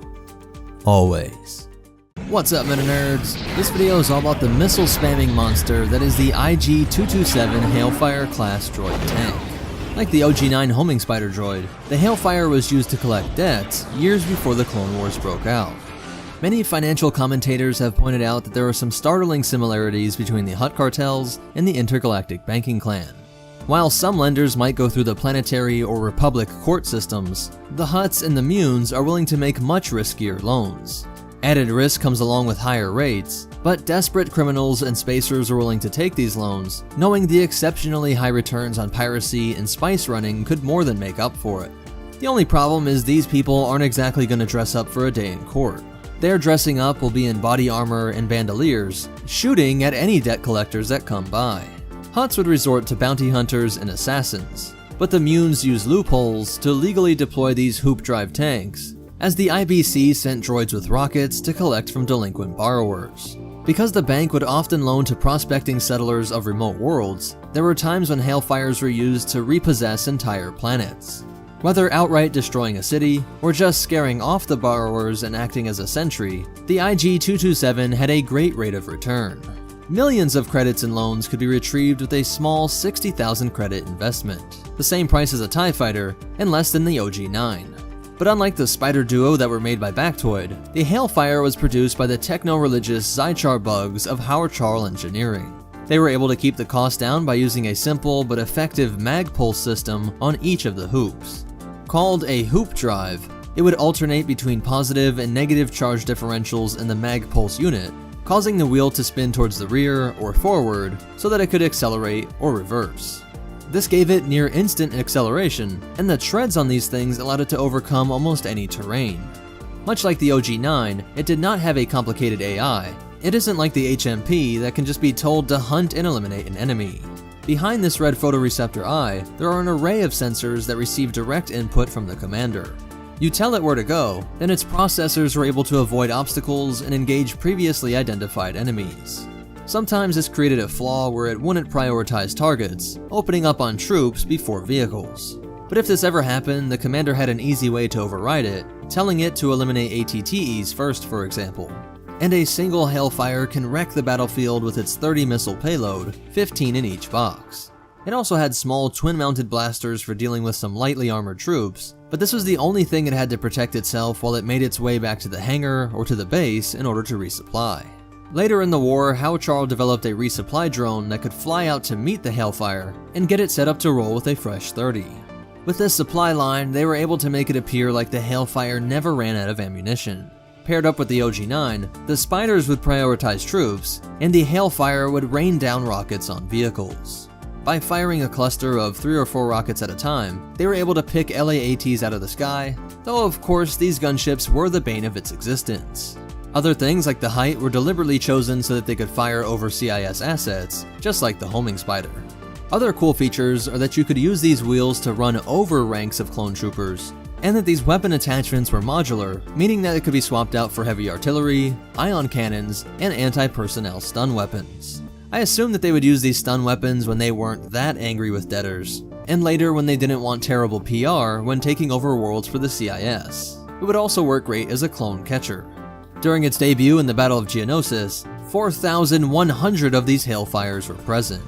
Always. What's up, Meta Nerds? This video is all about the missile spamming monster that is the IG-227 Hailfire class droid tank. Like the OG-9 homing spider droid, the Hailfire was used to collect debts years before the Clone Wars broke out. Many financial commentators have pointed out that there are some startling similarities between the Hutt cartels and the intergalactic banking clan. While some lenders might go through the planetary or republic court systems, the Hutts and the Munes are willing to make much riskier loans. Added risk comes along with higher rates, but desperate criminals and spacers are willing to take these loans, knowing the exceptionally high returns on piracy and spice running could more than make up for it. The only problem is these people aren't exactly going to dress up for a day in court. Their dressing up will be in body armor and bandoliers, shooting at any debt collectors that come by. Hutts would resort to bounty hunters and assassins, but the Munes use loopholes to legally deploy these hoop drive tanks, as the IBC sent droids with rockets to collect from delinquent borrowers. Because the bank would often loan to prospecting settlers of remote worlds, there were times when Hailfires were used to repossess entire planets. Whether outright destroying a city, or just scaring off the borrowers and acting as a sentry, the IG-227 had a great rate of return. Millions of credits and loans could be retrieved with a small 60,000 credit investment, the same price as a TIE fighter, and less than the OG-9. But unlike the Spider duo that were made by Bactoid, the Hailfire was produced by the techno-religious Zychar bugs of Howard Engineering. They were able to keep the cost down by using a simple but effective mag pulse system on each of the hoops. Called a hoop drive, it would alternate between positive and negative charge differentials in the mag pulse unit, causing the wheel to spin towards the rear or forward so that it could accelerate or reverse. This gave it near instant acceleration, and the treads on these things allowed it to overcome almost any terrain. Much like the OG-9, it did not have a complicated AI. It isn't like the HMP that can just be told to hunt and eliminate an enemy. Behind this red photoreceptor eye, there are an array of sensors that receive direct input from the commander. You tell it where to go, then its processors are able to avoid obstacles and engage previously identified enemies. Sometimes this created a flaw where it wouldn't prioritize targets, opening up on troops before vehicles. But if this ever happened, the commander had an easy way to override it, telling it to eliminate ATTEs first, for example. And a single Hailfire can wreck the battlefield with its 30 missile payload, 15 in each box. It also had small twin-mounted blasters for dealing with some lightly armored troops, but this was the only thing it had to protect itself while it made its way back to the hangar or to the base in order to resupply. Later in the war, Hailfire developed a resupply drone that could fly out to meet the Hailfire and get it set up to roll with a fresh 30. With this supply line, they were able to make it appear like the Hailfire never ran out of ammunition. Paired up with the OG-9, the Spiders would prioritize troops, and the Hailfire would rain down rockets on vehicles. By firing a cluster of 3 or 4 rockets at a time, they were able to pick LAATs out of the sky, though of course these gunships were the bane of its existence. Other things like the height were deliberately chosen so that they could fire over CIS assets, just like the homing Spider. Other cool features are that you could use these wheels to run over ranks of clone troopers, and that these weapon attachments were modular, meaning that it could be swapped out for heavy artillery, ion cannons, and anti-personnel stun weapons. I assumed that they would use these stun weapons when they weren't that angry with debtors, and later when they didn't want terrible PR when taking over worlds for the CIS. It would also work great as a clone catcher. During its debut in the Battle of Geonosis, 4,100 of these Hailfires were present.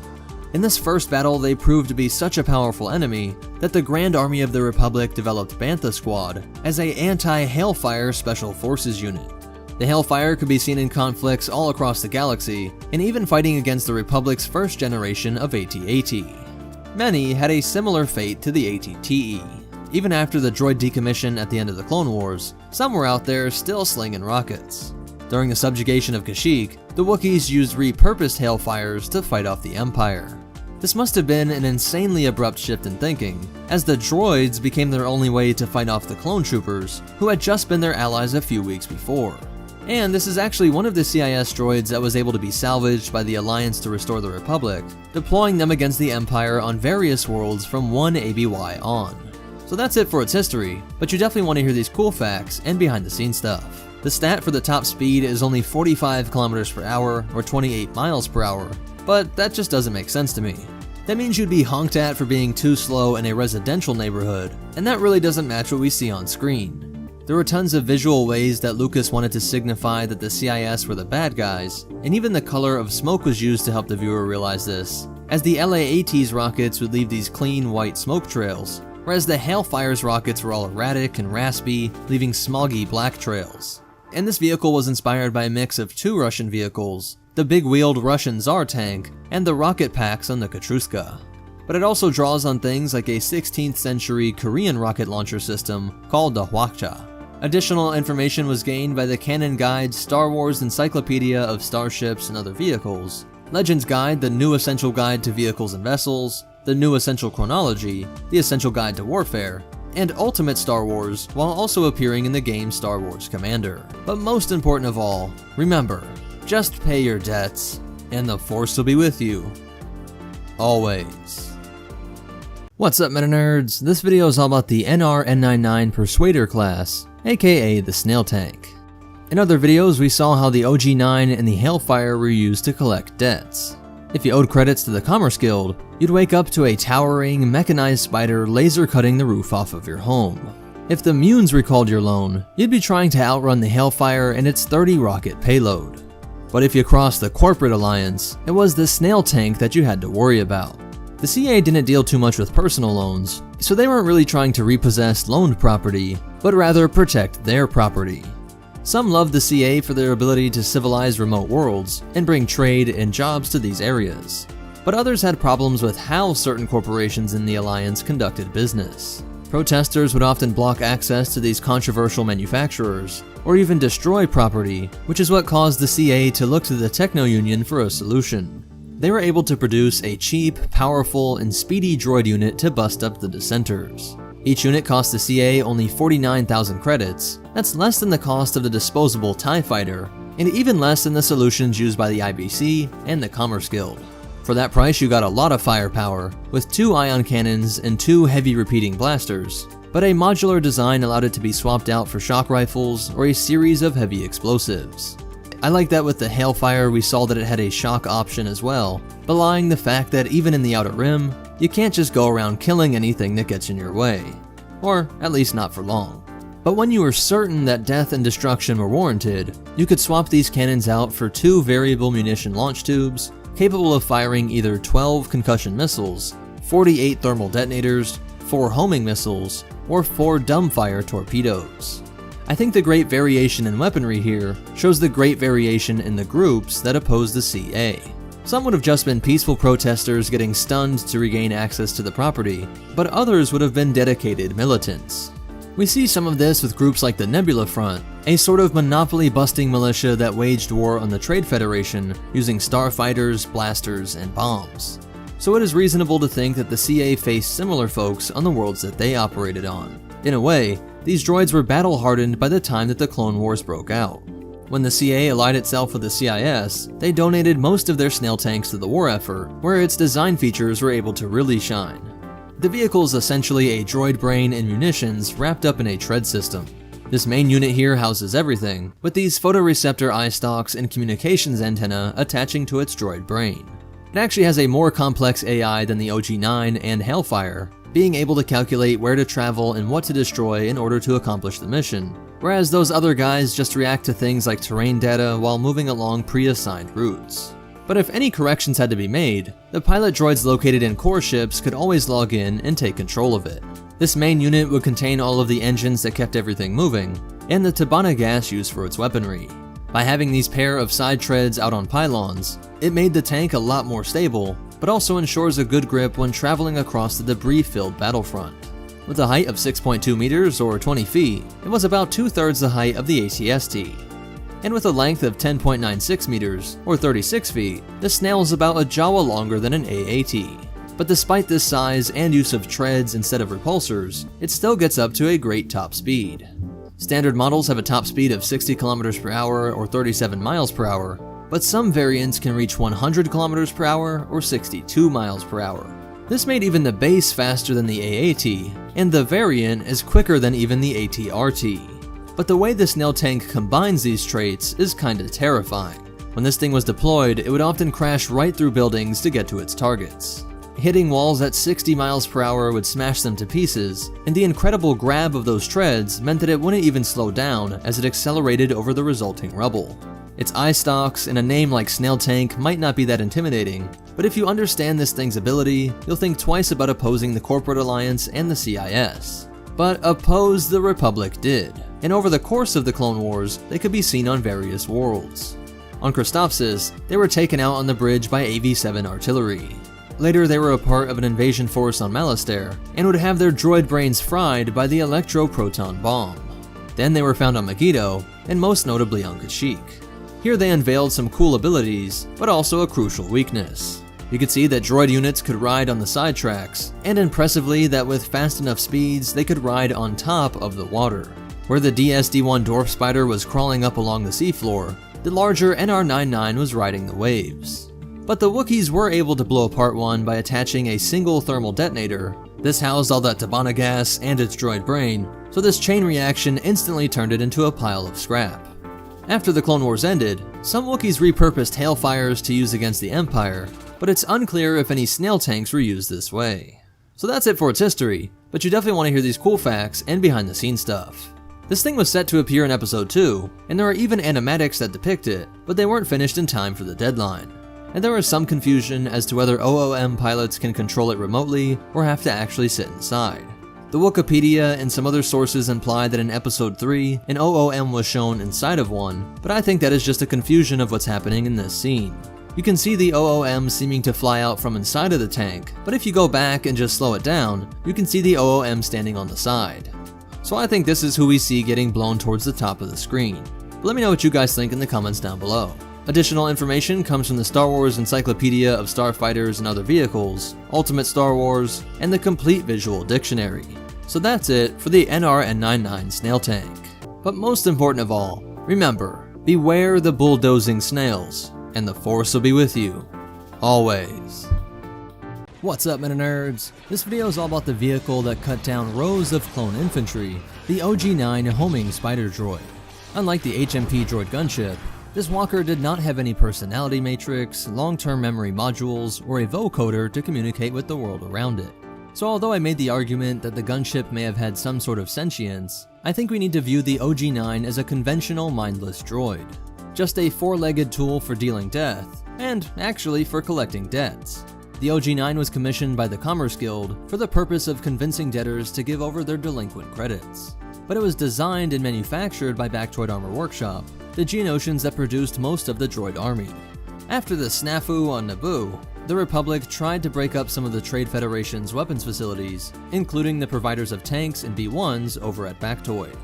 In this first battle, they proved to be such a powerful enemy that the Grand Army of the Republic developed Bantha Squad as an anti-Hailfire Special Forces unit. The Hailfire could be seen in conflicts all across the galaxy, and even fighting against the Republic's first generation of AT-AT. Many had a similar fate to the AT-TE. Even after the droid decommission at the end of the Clone Wars, some were out there still slinging rockets. During the subjugation of Kashyyyk, the Wookiees used repurposed Hailfires to fight off the Empire. This must have been an insanely abrupt shift in thinking, as the droids became their only way to fight off the clone troopers, who had just been their allies a few weeks before. And this is actually one of the CIS droids that was able to be salvaged by the Alliance to restore the Republic, deploying them against the Empire on various worlds from 1 ABY on. So that's it for its history, but you definitely want to hear these cool facts and behind the scenes stuff. The stat for the top speed is only 45 kilometers per hour or 28 miles per hour, but that just doesn't make sense to me. That means you'd be honked at for being too slow in a residential neighborhood, and that really doesn't match what we see on screen. There were tons of visual ways that Lucas wanted to signify that the CIS were the bad guys, and even the color of smoke was used to help the viewer realize this, as the LAAT's rockets would leave these clean white smoke trails, whereas the Hailfire's rockets were all erratic and raspy, leaving smoggy black trails. And this vehicle was inspired by a mix of 2 Russian vehicles, the big-wheeled Russian Tsar tank, and the rocket packs on the Katrushka. But it also draws on things like a 16th century Korean rocket launcher system called the Hwakcha. Additional information was gained by the Canon Guide Star Wars Encyclopedia of Starships and Other Vehicles, Legends Guide, the New Essential Guide to Vehicles and Vessels, the New Essential Chronology, the Essential Guide to Warfare, and Ultimate Star Wars, while also appearing in the game Star Wars Commander. But most important of all, remember, just pay your debts, and the Force will be with you. Always. What's up, meta nerds? This video is all about the NR-N99 Persuader class, aka the Snail tank. In other videos, we saw how the OG-9 and the Hailfire were used to collect debts. If you owed credits to the Commerce Guild, you'd wake up to a towering, mechanized spider laser cutting the roof off of your home. If the Munes recalled your loan, you'd be trying to outrun the Hailfire and its 30 rocket payload. But if you crossed the Corporate Alliance, it was the Snail tank that you had to worry about. The CA didn't deal too much with personal loans, so they weren't really trying to repossess loaned property, but rather protect their property. Some loved the CA for their ability to civilize remote worlds and bring trade and jobs to these areas. But others had problems with how certain corporations in the Alliance conducted business. Protesters would often block access to these controversial manufacturers, or even destroy property, which is what caused the CA to look to the Techno Union for a solution. They were able to produce a cheap, powerful, and speedy droid unit to bust up the dissenters. Each unit cost the CA only 49,000 credits. That's less than the cost of the disposable TIE Fighter, and even less than the solutions used by the IBC and the Commerce Guild. For that price, you got a lot of firepower, with 2 ion cannons and 2 heavy repeating blasters, but a modular design allowed it to be swapped out for shock rifles or a series of heavy explosives. I like that with the Hailfire we saw that it had a shock option as well, belying the fact that even in the Outer Rim, you can't just go around killing anything that gets in your way. Or at least not for long. But when you were certain that death and destruction were warranted, you could swap these cannons out for 2 variable munition launch tubes, capable of firing either 12 concussion missiles, 48 thermal detonators, 4 homing missiles, or 4 dumbfire torpedoes. I think the great variation in weaponry here shows the great variation in the groups that oppose the CA. Some would have just been peaceful protesters getting stunned to regain access to the property, but others would have been dedicated militants. We see some of this with groups like the Nebula Front, a sort of monopoly-busting militia that waged war on the Trade Federation using starfighters, blasters, and bombs. So it is reasonable to think that the CA faced similar folks on the worlds that they operated on. In a way, these droids were battle-hardened by the time that the Clone Wars broke out. When the CA allied itself with the CIS, they donated most of their Snail tanks to the war effort, where its design features were able to really shine. The vehicle is essentially a droid brain and munitions wrapped up in a tread system. This main unit here houses everything, with these photoreceptor eye stalks and communications antenna attaching to its droid brain. It actually has a more complex AI than the OG-9 and Hailfire, being able to calculate where to travel and what to destroy in order to accomplish the mission, whereas those other guys just react to things like terrain data while moving along pre-assigned routes. But if any corrections had to be made, the pilot droids located in core ships could always log in and take control of it. This main unit would contain all of the engines that kept everything moving, and the Tabana gas used for its weaponry. By having these pair of side treads out on pylons, it made the tank a lot more stable, but also ensures a good grip when traveling across the debris-filled battlefront. With a height of 6.2 meters or 20 feet, it was about 2/3 the height of the ATST. And with a length of 10.96 meters or 36 feet, the Snail is about a Jawa longer than an AAT. But despite this size and use of treads instead of repulsors, it still gets up to a great top speed. Standard models have a top speed of 60 km per hour or 37 miles per hour, but some variants can reach 100 km per hour or 62 miles per hour. This made even the base faster than the AAT, and the variant is quicker than even the ATRT. But the way the Snail tank combines these traits is kinda terrifying. When this thing was deployed, it would often crash right through buildings to get to its targets. Hitting walls at 60 miles per hour would smash them to pieces, and the incredible grab of those treads meant that it wouldn't even slow down as it accelerated over the resulting rubble. Its eye stalks and a name like Snail Tank might not be that intimidating, but if you understand this thing's ability, you'll think twice about opposing the Corporate Alliance and the CIS. But oppose the Republic did, and over the course of the Clone Wars, they could be seen on various worlds. On Christophsis, they were taken out on the bridge by AV-7 artillery. Later, they were a part of an invasion force on Malastare, and would have their droid brains fried by the electro-proton bomb. Then they were found on Megiddo, and most notably on Kashyyyk. Here they unveiled some cool abilities, but also a crucial weakness. You could see that droid units could ride on the side tracks, and impressively that with fast enough speeds, they could ride on top of the water. Where the DS-D1 Dwarf Spider was crawling up along the seafloor, the larger NR-99 was riding the waves. But the Wookiees were able to blow apart one by attaching a single thermal detonator. This housed all that Tabana gas and its droid brain, so this chain reaction instantly turned it into a pile of scrap. After the Clone Wars ended, some Wookiees repurposed Hailfires to use against the Empire, but it's unclear if any Snail tanks were used this way. So that's it for its history, but you definitely want to hear these cool facts and behind the scenes stuff. This thing was set to appear in episode 2, and there are even animatics that depict it, but they weren't finished in time for the deadline. And there is some confusion as to whether OOM pilots can control it remotely or have to actually sit inside. The Wikipedia and some other sources imply that in episode 3, an OOM was shown inside of one, but I think that is just a confusion of what's happening in this scene. You can see the OOM seeming to fly out from inside of the tank, but if you go back and just slow it down, you can see the OOM standing on the side. So I think this is who we see getting blown towards the top of the screen. But let me know what you guys think in the comments down below. Additional information comes from the Star Wars Encyclopedia of Starfighters and Other Vehicles, Ultimate Star Wars, and the Complete Visual Dictionary. So that's it for the NR-N99 Snail tank. But most important of all, remember, beware the bulldozing snails, and the Force will be with you, always. What's up, Meta Nerds? This video is all about the vehicle that cut down rows of clone infantry, the OG-9 homing spider droid. Unlike the HMP droid gunship, this walker did not have any personality matrix, long-term memory modules, or a vocoder to communicate with the world around it. So although I made the argument that the gunship may have had some sort of sentience, I think we need to view the OG-9 as a conventional mindless droid. Just a four-legged tool for dealing death, and actually for collecting debts. The OG-9 was commissioned by the Commerce Guild for the purpose of convincing debtors to give over their delinquent credits. But it was designed and manufactured by Bactroid Armor Workshop, the Geonosians that produced most of the droid army. After the snafu on Naboo, the Republic tried to break up some of the Trade Federation's weapons facilities, including the providers of tanks and B-1s over at Bactoid.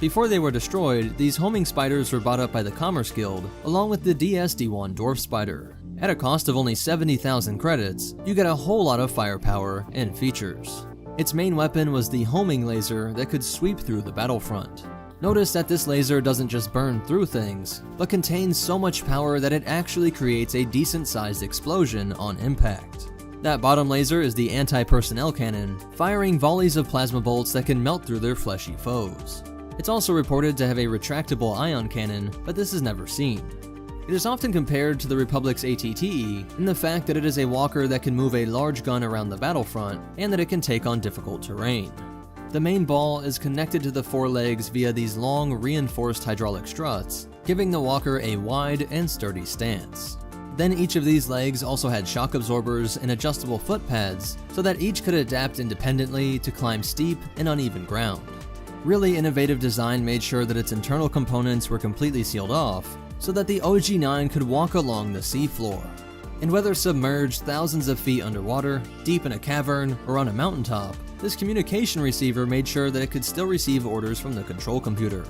Before they were destroyed, these homing spiders were bought up by the Commerce Guild, along with the DS-D1 Dwarf Spider. At a cost of only 70,000 credits, you get a whole lot of firepower and features. Its main weapon was the homing laser that could sweep through the battlefront. Notice that this laser doesn't just burn through things, but contains so much power that it actually creates a decent-sized explosion on impact. That bottom laser is the anti-personnel cannon, firing volleys of plasma bolts that can melt through their fleshy foes. It's also reported to have a retractable ion cannon, but this is never seen. It is often compared to the Republic's ATTE in the fact that it is a walker that can move a large gun around the battlefront and that it can take on difficult terrain. The main ball is connected to the forelegs via these long reinforced hydraulic struts, giving the walker a wide and sturdy stance. Then each of these legs also had shock absorbers and adjustable foot pads so that each could adapt independently to climb steep and uneven ground. Really innovative design made sure that its internal components were completely sealed off so that the OG-9 could walk along the seafloor. And whether submerged thousands of feet underwater, deep in a cavern, or on a mountaintop, this communication receiver made sure that it could still receive orders from the control computer.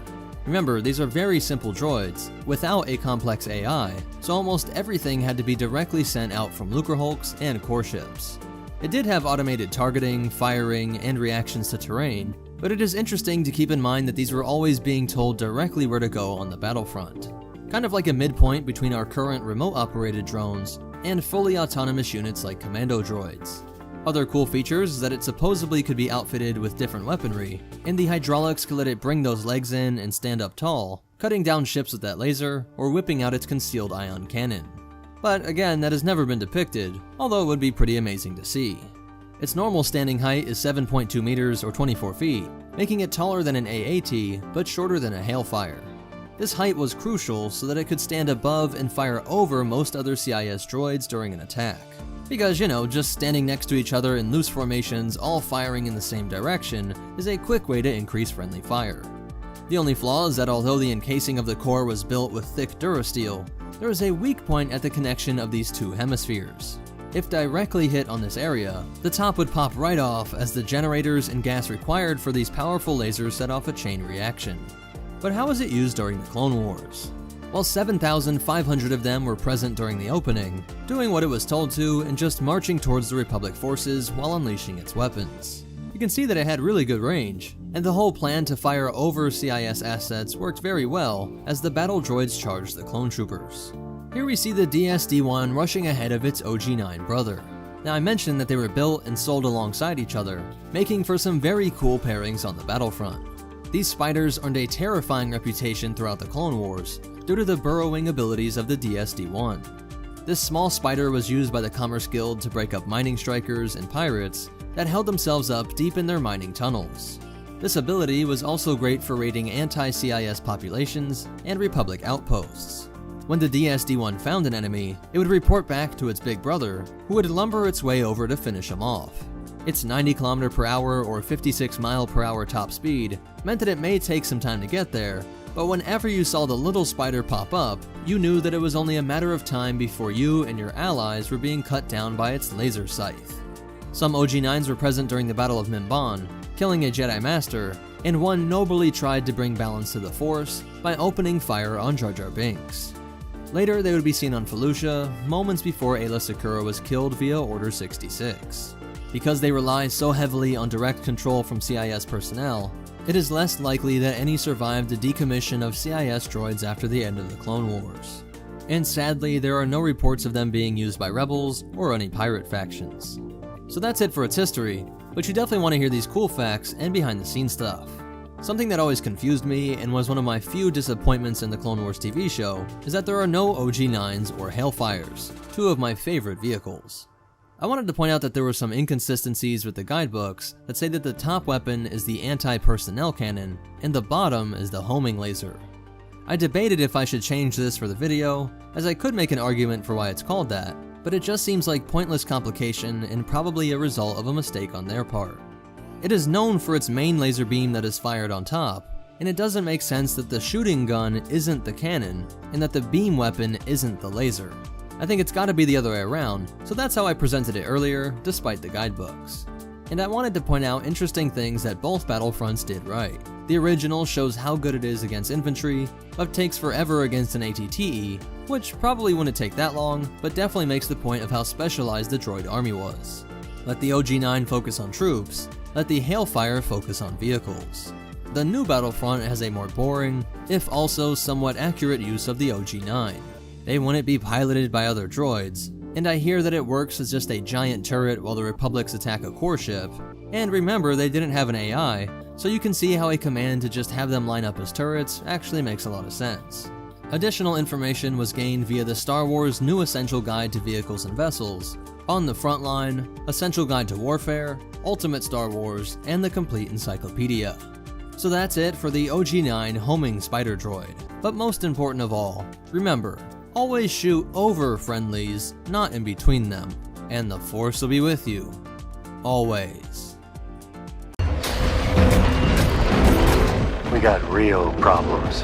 Remember, these are very simple droids, without a complex AI, so almost everything had to be directly sent out from Lucrehulks and core ships. It did have automated targeting, firing, and reactions to terrain, but it is interesting to keep in mind that these were always being told directly where to go on the battlefront. Kind of like a midpoint between our current remote-operated drones and fully autonomous units like commando droids. Other cool features is that it supposedly could be outfitted with different weaponry, and the hydraulics could let it bring those legs in and stand up tall, cutting down ships with that laser, or whipping out its concealed ion cannon. But again, that has never been depicted, although it would be pretty amazing to see. Its normal standing height is 7.2 meters or 24 feet, making it taller than an AAT, but shorter than a Hailfire. This height was crucial so that it could stand above and fire over most other CIS droids during an attack. Because, just standing next to each other in loose formations, all firing in the same direction, is a quick way to increase friendly fire. The only flaw is that although the encasing of the core was built with thick durasteel, there is a weak point at the connection of these two hemispheres. If directly hit on this area, the top would pop right off as the generators and gas required for these powerful lasers set off a chain reaction. But how was it used during the Clone Wars? Well, 7,500 of them were present during the opening, doing what it was told to and just marching towards the Republic forces while unleashing its weapons. You can see that it had really good range, and the whole plan to fire over CIS assets worked very well as the battle droids charged the clone troopers. Here we see the DS-D1 rushing ahead of its OG-9 brother. Now I mentioned that they were built and sold alongside each other, making for some very cool pairings on the battlefront. These spiders earned a terrifying reputation throughout the Clone Wars due to the burrowing abilities of the DS-D1. This small spider was used by the Commerce Guild to break up mining strikers and pirates that held themselves up deep in their mining tunnels. This ability was also great for raiding anti-CIS populations and Republic outposts. When the DS-D1 found an enemy, it would report back to its big brother, who would lumber its way over to finish him off. Its 90 km/h or 56 mph top speed meant that it may take some time to get there, but whenever you saw the little spider pop up, you knew that it was only a matter of time before you and your allies were being cut down by its laser scythe. Some OG-9s were present during the Battle of Mimban, killing a Jedi Master, and one nobly tried to bring balance to the Force by opening fire on Jar Jar Binks. Later, they would be seen on Felucia, moments before Aayla Secura was killed via Order 66. Because they rely so heavily on direct control from CIS personnel, it is less likely that any survived the decommission of CIS droids after the end of the Clone Wars. And sadly, there are no reports of them being used by rebels or any pirate factions. So that's it for its history, but you definitely want to hear these cool facts and behind the scenes stuff. Something that always confused me and was one of my few disappointments in the Clone Wars TV show is that there are no OG-9s or Hailfires, two of my favorite vehicles. I wanted to point out that there were some inconsistencies with the guidebooks that say that the top weapon is the anti-personnel cannon and the bottom is the homing laser. I debated if I should change this for the video, as I could make an argument for why it's called that, but it just seems like pointless complication and probably a result of a mistake on their part. It is known for its main laser beam that is fired on top, and it doesn't make sense that the shooting gun isn't the cannon, and that the beam weapon isn't the laser. I think it's gotta be the other way around, so that's how I presented it earlier, despite the guidebooks. And I wanted to point out interesting things that both Battlefronts did right. The original shows how good it is against infantry, but takes forever against an ATTE, which probably wouldn't take that long, but definitely makes the point of how specialized the droid army was. Let the OG-9 focus on troops, let the Hailfire focus on vehicles. The new Battlefront has a more boring, if also somewhat accurate use of the OG-9. They wouldn't be piloted by other droids, and I hear that it works as just a giant turret while the Republics attack a core ship. And remember, they didn't have an AI, so you can see how a command to just have them line up as turrets actually makes a lot of sense. Additional information was gained via the Star Wars New Essential Guide to Vehicles and Vessels, On the Frontline, Essential Guide to Warfare, Ultimate Star Wars, and the Complete Encyclopedia. So that's it for the OG-9 homing spider droid. But most important of all, remember, always shoot over friendlies, not in between them, and the Force will be with you. Always. We got real problems.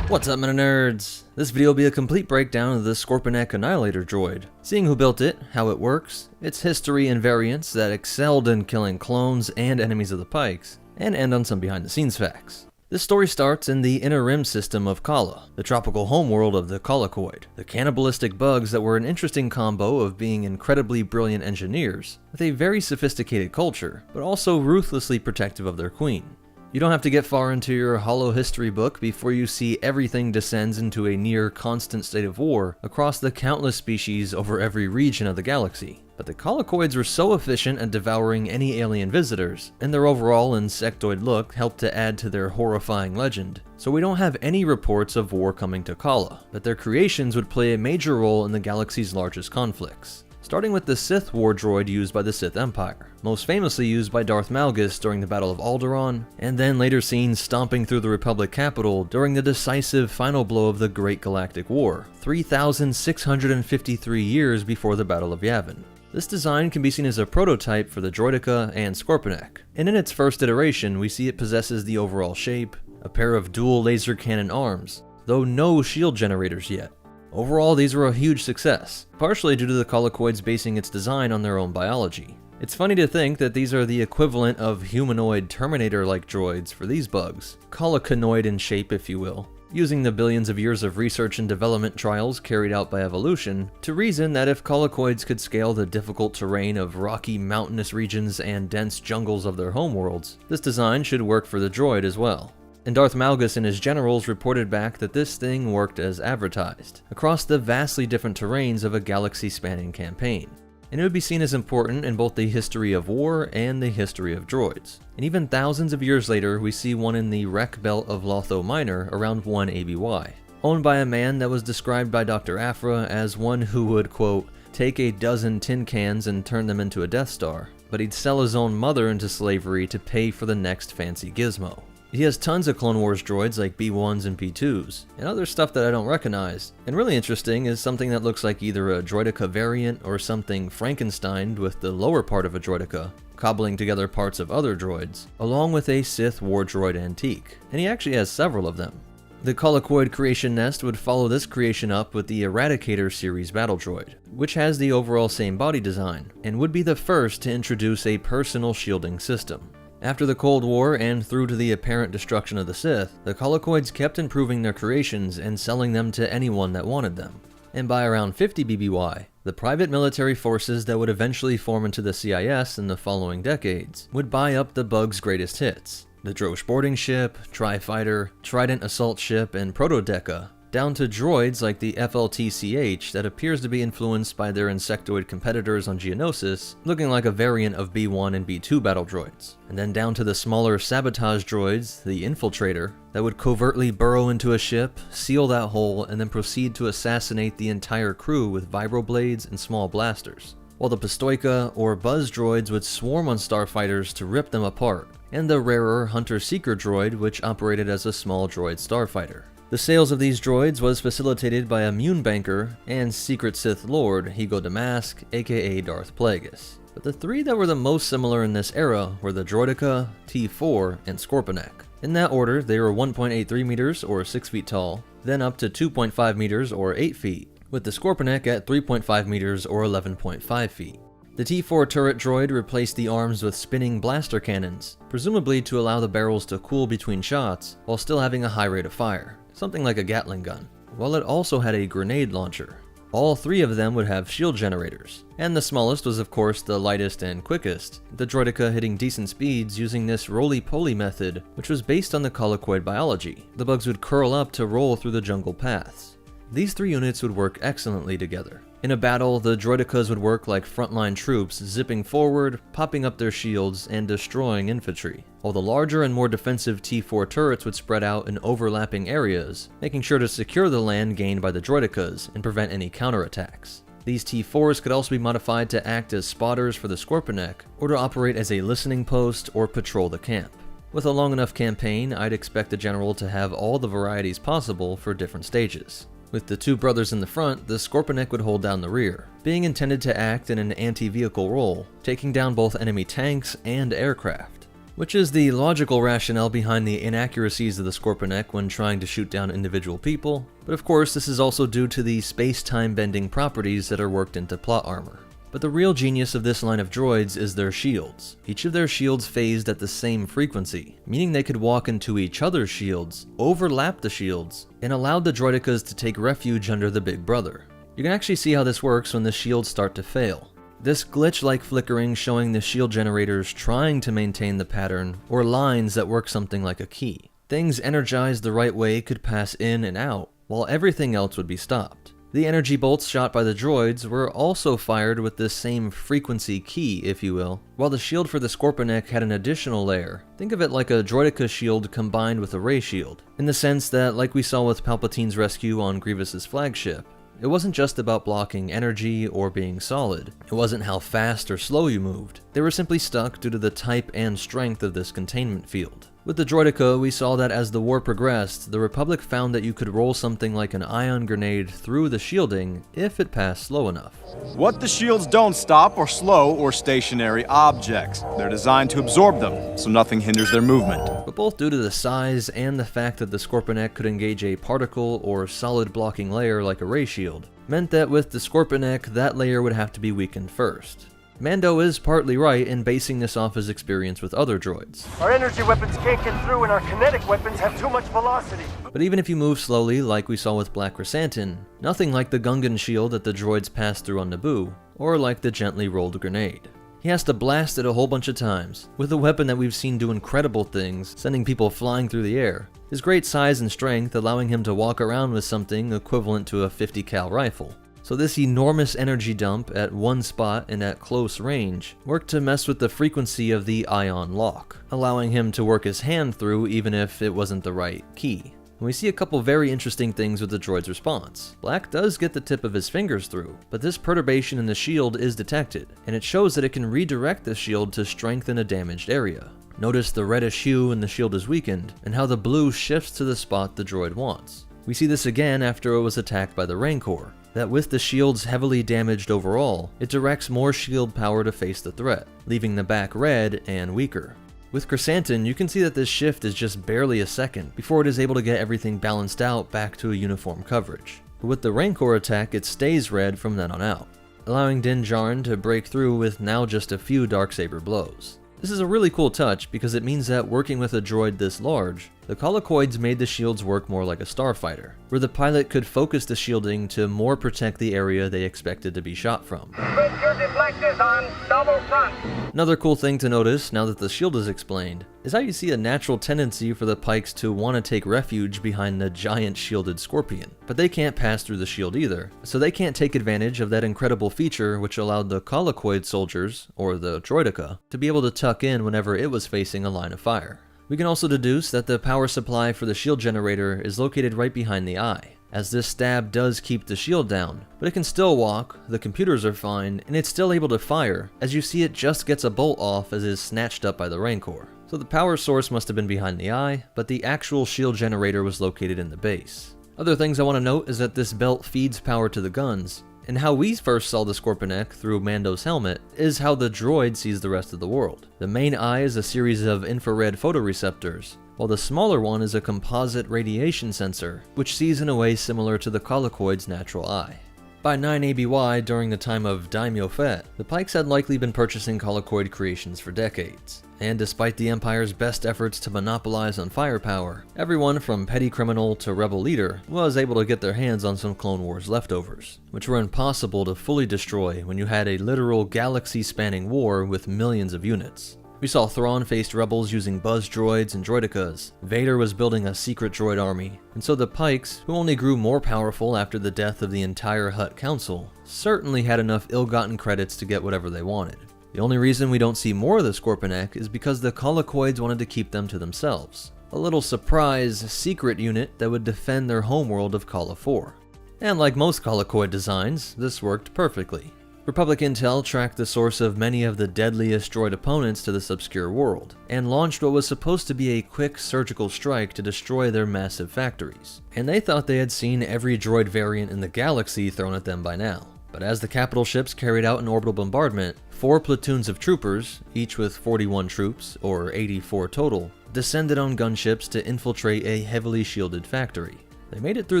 What's up, Meta Nerds? This video will be a complete breakdown of the Scorpenek Annihilator droid, seeing who built it, how it works, its history and variants that excelled in killing clones and enemies of the Pikes, and end on some behind the scenes facts. This story starts in the Inner Rim system of Kala, the tropical homeworld of the Colicoid, the cannibalistic bugs that were an interesting combo of being incredibly brilliant engineers, with a very sophisticated culture, but also ruthlessly protective of their queen. You don't have to get far into your hollow history book before you see everything descends into a near constant state of war across the countless species over every region of the galaxy. But the Colicoids were so efficient at devouring any alien visitors, and their overall insectoid look helped to add to their horrifying legend. So we don't have any reports of war coming to Kala, but their creations would play a major role in the galaxy's largest conflicts. Starting with the Sith war droid used by the Sith Empire, most famously used by Darth Malgus during the Battle of Alderaan, and then later seen stomping through the Republic capital during the decisive final blow of the Great Galactic War, 3,653 years before the Battle of Yavin. This design can be seen as a prototype for the Droideka and Scorpenek, and in its first iteration we see it possesses the overall shape, a pair of dual laser cannon arms, though no shield generators yet. Overall, these were a huge success, partially due to the Colicoids basing its design on their own biology. It's funny to think that these are the equivalent of humanoid Terminator-like droids for these bugs, coliconoid in shape if you will, using the billions of years of research and development trials carried out by evolution to reason that if Colicoids could scale the difficult terrain of rocky mountainous regions and dense jungles of their homeworlds, this design should work for the droid as well. And Darth Malgus and his generals reported back that this thing worked as advertised, across the vastly different terrains of a galaxy-spanning campaign. And it would be seen as important in both the history of war and the history of droids. And even thousands of years later, we see one in the wreck belt of Lotho Minor around 1 ABY, owned by a man that was described by Dr. Afra as one who would, quote, take a dozen tin cans and turn them into a Death Star, but he'd sell his own mother into slavery to pay for the next fancy gizmo. He has tons of Clone Wars droids like B1s and B2s, and other stuff that I don't recognize. And really interesting is something that looks like either a Droideka variant or something Frankensteined with the lower part of a Droideka, cobbling together parts of other droids, along with a Sith war droid antique, and he actually has several of them. The Colicoid creation nest would follow this creation up with the Eradicator series battle droid, which has the overall same body design, and would be the first to introduce a personal shielding system. After the Cold War and through to the apparent destruction of the Sith, the Colicoids kept improving their creations and selling them to anyone that wanted them. And by around 50 BBY, The private military forces that would eventually form into the CIS in the following decades would buy up the Bug's greatest hits. The Drosh boarding ship, Tri-Fighter, Trident assault ship, and Droideka, down to droids like the FLTCH that appears to be influenced by their insectoid competitors on Geonosis, looking like a variant of B1 and B2 battle droids. And then down to the smaller sabotage droids, the Infiltrator, that would covertly burrow into a ship, seal that hole, and then proceed to assassinate the entire crew with vibroblades and small blasters. While the Pistoika or Buzz droids would swarm on starfighters to rip them apart, and the rarer Hunter-Seeker droid which operated as a small droid starfighter. The sales of these droids was facilitated by a Mune Banker and Secret Sith Lord Higo Damask, aka Darth Plagueis. But the three that were the most similar in this era were the Droideka, T4, and Scorpenek. In that order, they were 1.83 meters or 6 feet tall, then up to 2.5 meters or 8 feet, with the Scorpenek at 3.5 meters or 11.5 feet. The T4 turret droid replaced the arms with spinning blaster cannons, presumably to allow the barrels to cool between shots while still having a high rate of fire, something like a Gatling gun, while it also had a grenade launcher. All three of them would have shield generators, and the smallest was of course the lightest and quickest, the Droideka hitting decent speeds using this roly-poly method, which was based on the colloquoid biology. The bugs would curl up to roll through the jungle paths. These three units would work excellently together. In a battle, the Droidekas would work like frontline troops, zipping forward, popping up their shields, and destroying infantry, while the larger and more defensive T4 turrets would spread out in overlapping areas, making sure to secure the land gained by the Droidekas and prevent any counterattacks. These T4s could also be modified to act as spotters for the Scorpenek, or to operate as a listening post or patrol the camp. With a long enough campaign, I'd expect the general to have all the varieties possible for different stages. With the two brothers in the front, the Scorpenek would hold down the rear, being intended to act in an anti-vehicle role, taking down both enemy tanks and aircraft, which is the logical rationale behind the inaccuracies of the Scorpenek when trying to shoot down individual people, but of course this is also due to the space-time bending properties that are worked into plot armor. But the real genius of this line of droids is their shields. Each of their shields phased at the same frequency, meaning they could walk into each other's shields, overlap the shields, and allowed the Droidekas to take refuge under the big brother. You can actually see how this works when the shields start to fail. This glitch-like flickering showing the shield generators trying to maintain the pattern, or lines that work something like a key. Things energized the right way could pass in and out, while everything else would be stopped. The energy bolts shot by the droids were also fired with this same frequency key, if you will, while the shield for the Scorpenek had an additional layer. Think of it like a Droideka shield combined with a ray shield, in the sense that, like we saw with Palpatine's rescue on Grievous's flagship, it wasn't just about blocking energy or being solid. It wasn't how fast or slow you moved. They were simply stuck due to the type and strength of this containment field. With the Droideka, we saw that as the war progressed, the Republic found that you could roll something like an ion grenade through the shielding if it passed slow enough. What the shields don't stop are slow or stationary objects. They're designed to absorb them, so nothing hinders their movement. But both due to the size and the fact that the Scorpenek could engage a particle or solid blocking layer like a ray shield, meant that with the Scorpenek, that layer would have to be weakened first. Mando is partly right in basing this off his experience with other droids. Our energy weapons can't get through and our kinetic weapons have too much velocity. But even if you move slowly like we saw with Black Chrysanthemum, nothing like the Gungan shield that the droids passed through on Naboo, or like the gently rolled grenade. He has to blast it a whole bunch of times, with a weapon that we've seen do incredible things, sending people flying through the air. His great size and strength allowing him to walk around with something equivalent to a 50 cal rifle. So this enormous energy dump at one spot and at close range worked to mess with the frequency of the ion lock, allowing him to work his hand through even if it wasn't the right key. And we see a couple very interesting things with the droid's response. Black does get the tip of his fingers through, but this perturbation in the shield is detected, and it shows that it can redirect the shield to strengthen a damaged area. Notice the reddish hue when the shield is weakened, and how the blue shifts to the spot the droid wants. We see this again after it was attacked by the Rancor, that with the shields heavily damaged overall, it directs more shield power to face the threat, leaving the back red and weaker. With Chrysanthemum, you can see that this shift is just barely a second before it is able to get everything balanced out back to a uniform coverage. But with the Rancor attack, it stays red from then on out, allowing Din Djarin to break through with now just a few Darksaber blows. This is a really cool touch because it means that working with a droid this large, The Colicoids made the shields work more like a starfighter, where the pilot could focus the shielding to more protect the area they expected to be shot from. Put your deflectors on double front. Another cool thing to notice, now that the shield is explained, is how you see a natural tendency for the Pikes to want to take refuge behind the giant shielded Scorpion. But they can't pass through the shield either, so they can't take advantage of that incredible feature which allowed the Colicoid soldiers, or the Droideka, to be able to tuck in whenever it was facing a line of fire. We can also deduce that the power supply for the shield generator is located right behind the eye, as this stab does keep the shield down, but it can still walk, the computers are fine, and it's still able to fire, as you see it just gets a bolt off as it is snatched up by the Rancor. So the power source must have been behind the eye, but the actual shield generator was located in the base. Other things I want to note is that this belt feeds power to the guns, and how we first saw the scorpenek through Mando's helmet is how the droid sees the rest of the world. The main eye is a series of infrared photoreceptors, while the smaller one is a composite radiation sensor, which sees in a way similar to the Colicoid's natural eye. By 9 ABY, during the time of Daimyo Fett, the Pikes had likely been purchasing Colicoid creations for decades. And despite the Empire's best efforts to monopolize on firepower, everyone from petty criminal to rebel leader was able to get their hands on some Clone Wars leftovers, which were impossible to fully destroy when you had a literal galaxy-spanning war with millions of units. We saw Thrawn faced rebels using buzz droids and droidekas, Vader was building a secret droid army, and so the Pikes, who only grew more powerful after the death of the entire Hutt Council, certainly had enough ill-gotten credits to get whatever they wanted. The only reason we don't see more of the Scorpenek is because the Colicoids wanted to keep them to themselves, a little surprise secret unit that would defend their homeworld of Cala 4. And like most Colicoid designs, this worked perfectly. Republic Intel tracked the source of many of the deadliest droid opponents to this obscure world, and launched what was supposed to be a quick surgical strike to destroy their massive factories. And they thought they had seen every droid variant in the galaxy thrown at them by now. But as the capital ships carried out an orbital bombardment, 4 platoons of troopers, each with 41 troops, or 84 total, descended on gunships to infiltrate a heavily shielded factory. They made it through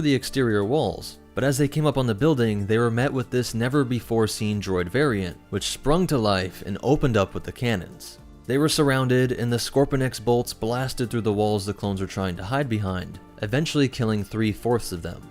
the exterior walls, but as they came up on the building, they were met with this never-before-seen droid variant, which sprung to life and opened up with the cannons. They were surrounded, and the Scorpenek's bolts blasted through the walls the clones were trying to hide behind, eventually killing 3/4 of them.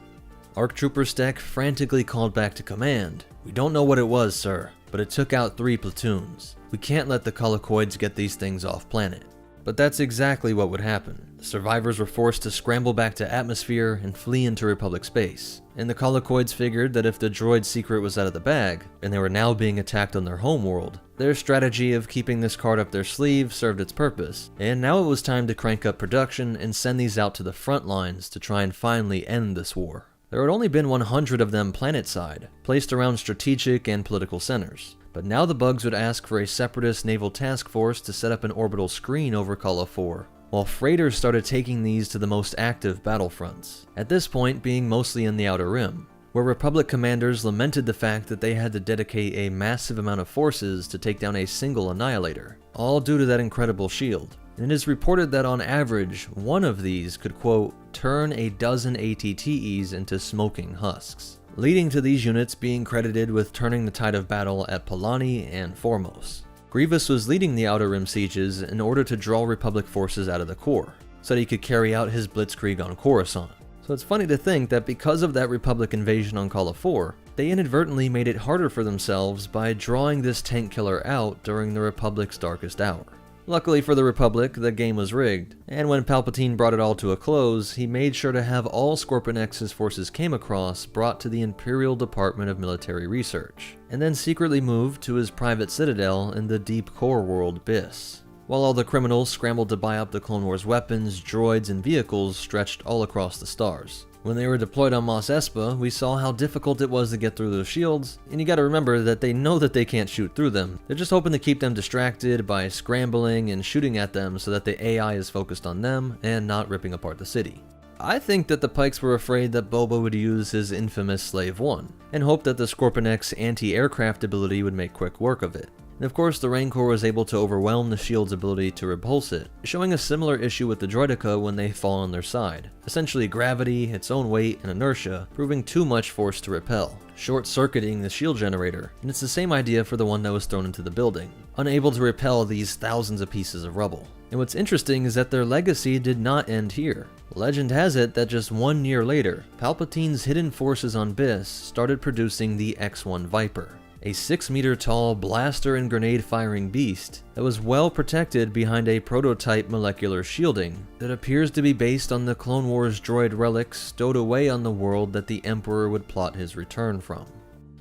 ARC Trooper Steck frantically called back to command. "We don't know what it was, sir, but it took out 3 platoons. We can't let the Colicoids get these things off planet." But that's exactly what would happen. The survivors were forced to scramble back to atmosphere and flee into Republic space. And the Colicoids figured that if the droid secret was out of the bag, and they were now being attacked on their homeworld, their strategy of keeping this card up their sleeve served its purpose. And now it was time to crank up production and send these out to the front lines to try and finally end this war. There had only been 100 of them planet-side, placed around strategic and political centers. But now the bugs would ask for a separatist naval task force to set up an orbital screen over Cala 4, while freighters started taking these to the most active battlefronts, at this point being mostly in the Outer Rim, where Republic commanders lamented the fact that they had to dedicate a massive amount of forces to take down a single annihilator, all due to that incredible shield. And it is reported that on average, one of these could, quote, turn a dozen ATTEs into smoking husks, leading to these units being credited with turning the tide of battle at Polani and Formos. Grievous was leading the Outer Rim sieges in order to draw Republic forces out of the core, so that he could carry out his blitzkrieg on Coruscant. So it's funny to think that because of that Republic invasion on Cala 4, they inadvertently made it harder for themselves by drawing this tank killer out during the Republic's darkest hour. Luckily for the Republic, the game was rigged, and when Palpatine brought it all to a close, he made sure to have all Scorpenek's his forces came across brought to the Imperial Department of Military Research, and then secretly moved to his private citadel in the deep core world Biss. While all the criminals scrambled to buy up the Clone Wars weapons, droids, and vehicles stretched all across the stars. When they were deployed on Mos Espa, we saw how difficult it was to get through those shields, and you gotta remember that they know that they can't shoot through them. They're just hoping to keep them distracted by scrambling and shooting at them so that the AI is focused on them and not ripping apart the city. I think that the Pikes were afraid that Boba would use his infamous Slave 1, and hoped that the Scorpenek's anti-aircraft ability would make quick work of it. And of course, the Rancor was able to overwhelm the shield's ability to repulse it, showing a similar issue with the Droideka when they fall on their side. Essentially gravity, its own weight, and inertia proving too much force to repel, short-circuiting the shield generator, and it's the same idea for the one that was thrown into the building, unable to repel these thousands of pieces of rubble. And what's interesting is that their legacy did not end here. Legend has it that just 1 year later, Palpatine's hidden forces on Biss started producing the X-1 Viper, a 6-meter tall blaster and grenade firing beast that was well protected behind a prototype molecular shielding that appears to be based on the Clone Wars droid relics stowed away on the world that the Emperor would plot his return from.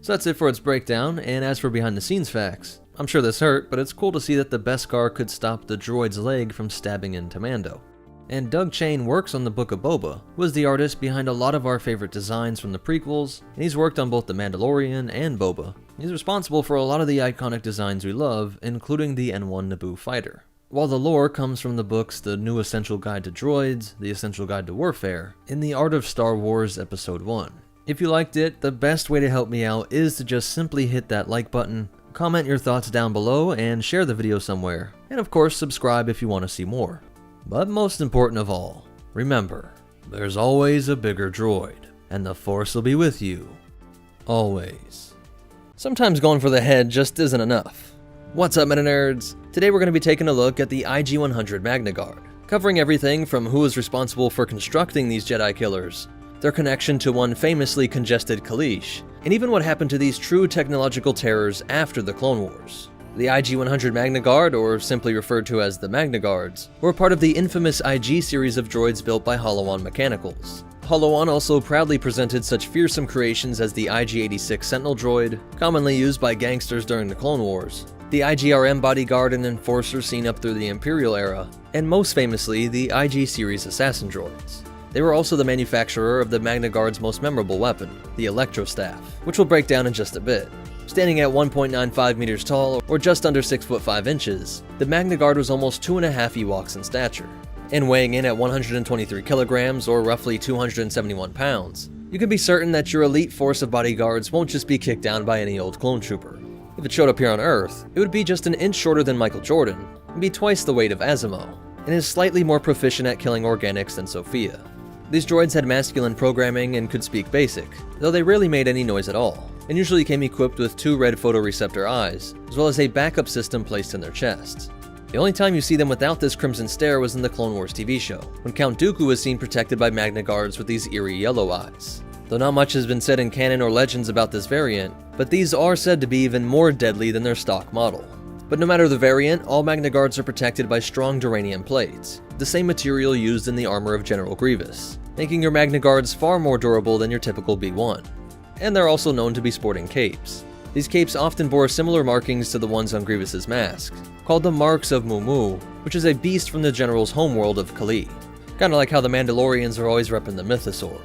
So that's it for its breakdown, and as for behind the scenes facts, I'm sure this hurt, but it's cool to see that the Beskar could stop the droid's leg from stabbing into Mando. And Doug Chain works on the Book of Boba, who was the artist behind a lot of our favorite designs from the prequels, and he's worked on both The Mandalorian and Boba. He's responsible for a lot of the iconic designs we love, including the N1 Naboo fighter. While the lore comes from the books The New Essential Guide to Droids, The Essential Guide to Warfare, and The Art of Star Wars Episode 1. If you liked it, the best way to help me out is to just simply hit that like button, comment your thoughts down below, and share the video somewhere. And of course, subscribe if you want to see more. But most important of all, remember, there's always a bigger droid, and the Force will be with you. Always. Sometimes going for the head just isn't enough. What's up, Meta Nerds? Today we're going to be taking a look at the IG-100 Magna Guard, covering everything from who was responsible for constructing these Jedi killers, their connection to one famously congested Kaleesh, and even what happened to these true technological terrors after the Clone Wars. The IG-100 Magna Guard, or simply referred to as the Magna Guards, were part of the infamous IG series of droids built by Holowan Mechanicals. Holowan also proudly presented such fearsome creations as the IG-86 Sentinel droid, commonly used by gangsters during the Clone Wars, the IGRM bodyguard and enforcer seen up through the Imperial era, and most famously, the IG series assassin droids. They were also the manufacturer of the Magna Guard's most memorable weapon, the Electro Staff, which we'll break down in just a bit. Standing at 1.95 meters tall, or just under 6 foot 5 inches, the Magna Guard was almost 2.5 Ewoks in stature. And weighing in at 123 kilograms, or roughly 271 pounds, you can be certain that your elite force of bodyguards won't just be kicked down by any old clone trooper. If it showed up here on Earth, it would be just an inch shorter than Michael Jordan, and be twice the weight of Asimov, and is slightly more proficient at killing organics than Sophia. These droids had masculine programming and could speak basic, though they rarely made any noise at all, and usually came equipped with 2 red photoreceptor eyes, as well as a backup system placed in their chests. The only time you see them without this crimson stare was in the Clone Wars TV show, when Count Dooku was seen protected by Magna Guards with these eerie yellow eyes. Though not much has been said in canon or legends about this variant, but these are said to be even more deadly than their stock model. But no matter the variant, all Magna Guards are protected by strong duranium plates, the same material used in the armor of General Grievous, making your Magna Guards far more durable than your typical B1. And they're also known to be sporting capes. These capes often bore similar markings to the ones on Grievous's mask, called the Marks of Mumu, which is a beast from the General's homeworld of Kali. Kinda like how the Mandalorians are always repping the Mythosaur.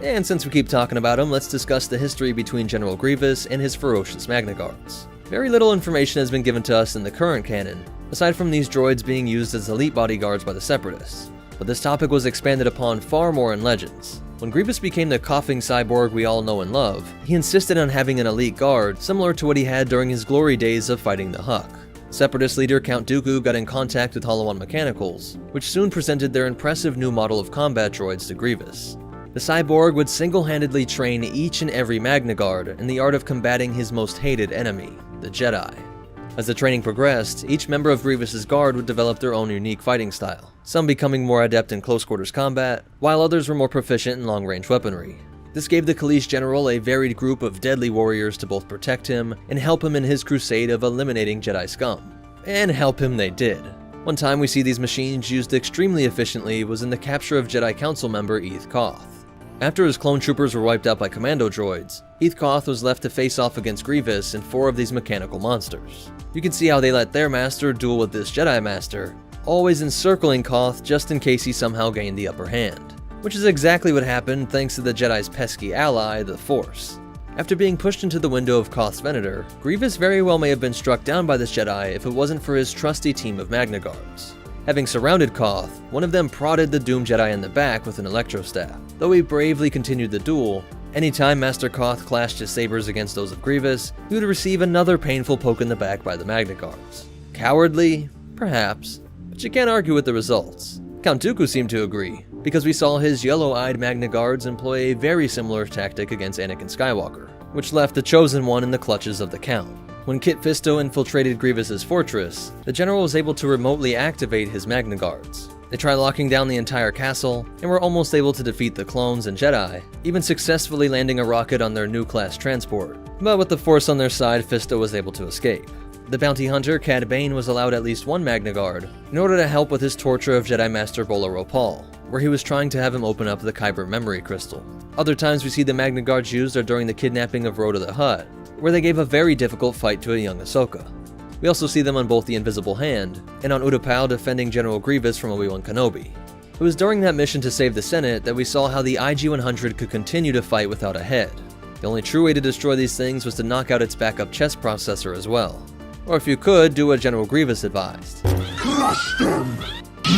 And since we keep talking about him, let's discuss the history between General Grievous and his ferocious Magna Guards. Very little information has been given to us in the current canon, aside from these droids being used as elite bodyguards by the Separatists. But this topic was expanded upon far more in Legends. When Grievous became the coughing cyborg we all know and love, he insisted on having an elite guard similar to what he had during his glory days of fighting the Huck. Separatist leader Count Dooku got in contact with Holowan Mechanicals, which soon presented their impressive new model of combat droids to Grievous. The cyborg would single-handedly train each and every Magna Guard in the art of combating his most hated enemy, the Jedi. As the training progressed, each member of Grievous's guard would develop their own unique fighting style, some becoming more adept in close-quarters combat, while others were more proficient in long-range weaponry. This gave the Kaleesh general a varied group of deadly warriors to both protect him and help him in his crusade of eliminating Jedi scum. And help him they did. One time we see these machines used extremely efficiently was in the capture of Jedi Council member Eeth Koth. After his clone troopers were wiped out by commando droids, Eeth Koth was left to face off against Grievous and 4 of these mechanical monsters. You can see how they let their master duel with this Jedi master, always encircling Koth just in case he somehow gained the upper hand. Which is exactly what happened thanks to the Jedi's pesky ally, the Force. After being pushed into the window of Koth's Venator, Grievous very well may have been struck down by this Jedi if it wasn't for his trusty team of Magna Guards. Having surrounded Koth, one of them prodded the doomed Jedi in the back with an electro staff. Though he bravely continued the duel, anytime Master Koth clashed his sabers against those of Grievous, he would receive another painful poke in the back by the Magna Guards. Cowardly? Perhaps, but you can't argue with the results. Count Dooku seemed to agree, because we saw his yellow-eyed Magna Guards employ a very similar tactic against Anakin Skywalker, which left the Chosen One in the clutches of the Count. When Kit Fisto infiltrated Grievous's fortress, the general was able to remotely activate his Magna Guards. They tried locking down the entire castle, and were almost able to defeat the clones and Jedi, even successfully landing a rocket on their new class transport. But with the Force on their side, Fisto was able to escape. The bounty hunter, Cad Bane, was allowed at least one Magna Guard in order to help with his torture of Jedi Master Bolo Ropal, where he was trying to have him open up the Kyber memory crystal. Other times we see the Magna Guards used are during the kidnapping of Rhoda the Hutt, where they gave a very difficult fight to a young Ahsoka. We also see them on both the Invisible Hand, and on Utapau defending General Grievous from Obi-Wan Kenobi. It was during that mission to save the Senate that we saw how the IG-100 could continue to fight without a head. The only true way to destroy these things was to knock out its backup chest processor as well. Or if you could, do what General Grievous advised. Crush them!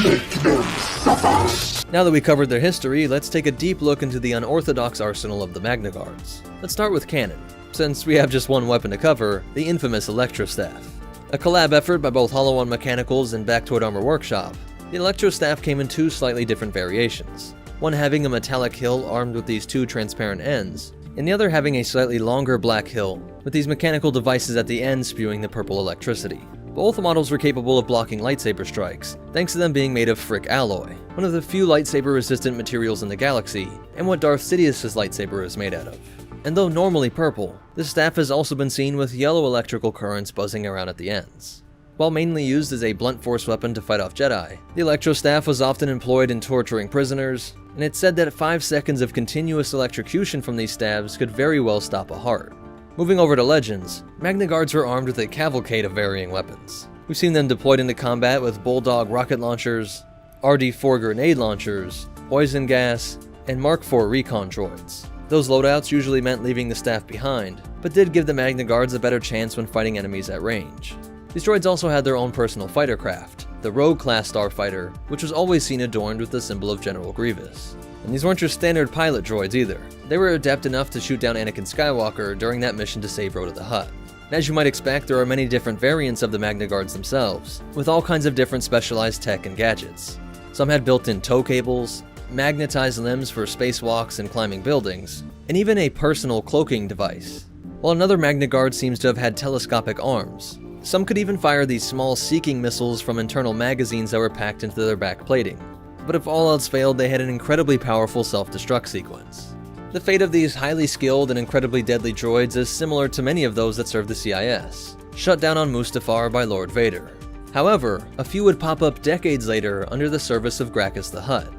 Make them suffer! Now that we covered their history, let's take a deep look into the unorthodox arsenal of the Magna Guards. Let's start with Cannon. Since we have just one weapon to cover, the infamous Electrostaff. A collab effort by both Hollow One Mechanicals and Bactoid Armor Workshop, the Electrostaff came in two slightly different variations, one having a metallic hilt armed with these two transparent ends, and the other having a slightly longer black hilt with these mechanical devices at the end spewing the purple electricity. Both models were capable of blocking lightsaber strikes, thanks to them being made of Frick alloy, one of the few lightsaber-resistant materials in the galaxy, and what Darth Sidious's lightsaber is made out of. And though normally purple, this staff has also been seen with yellow electrical currents buzzing around at the ends. While mainly used as a blunt force weapon to fight off Jedi, the Electrostaff was often employed in torturing prisoners, and it's said that 5 seconds of continuous electrocution from these stabs could very well stop a heart. Moving over to Legends, Magna Guards were armed with a cavalcade of varying weapons. We've seen them deployed into combat with Bulldog rocket launchers, RD-4 grenade launchers, poison gas, and Mark IV recon droids. Those loadouts usually meant leaving the staff behind, but did give the Magna Guards a better chance when fighting enemies at range. These droids also had their own personal fighter craft, the Rogue-class starfighter, which was always seen adorned with the symbol of General Grievous. And these weren't your standard pilot droids either. They were adept enough to shoot down Anakin Skywalker during that mission to save Rhoda the Hutt. And as you might expect, there are many different variants of the Magna Guards themselves, with all kinds of different specialized tech and gadgets. Some had built-in tow cables, magnetized limbs for spacewalks and climbing buildings, and even a personal cloaking device. While another Magna Guard seems to have had telescopic arms. Some could even fire these small seeking missiles from internal magazines that were packed into their back plating. But if all else failed, they had an incredibly powerful self-destruct sequence. The fate of these highly skilled and incredibly deadly droids is similar to many of those that serve the CIS, shut down on Mustafar by Lord Vader. However, a few would pop up decades later under the service of Gracchus the Hutt.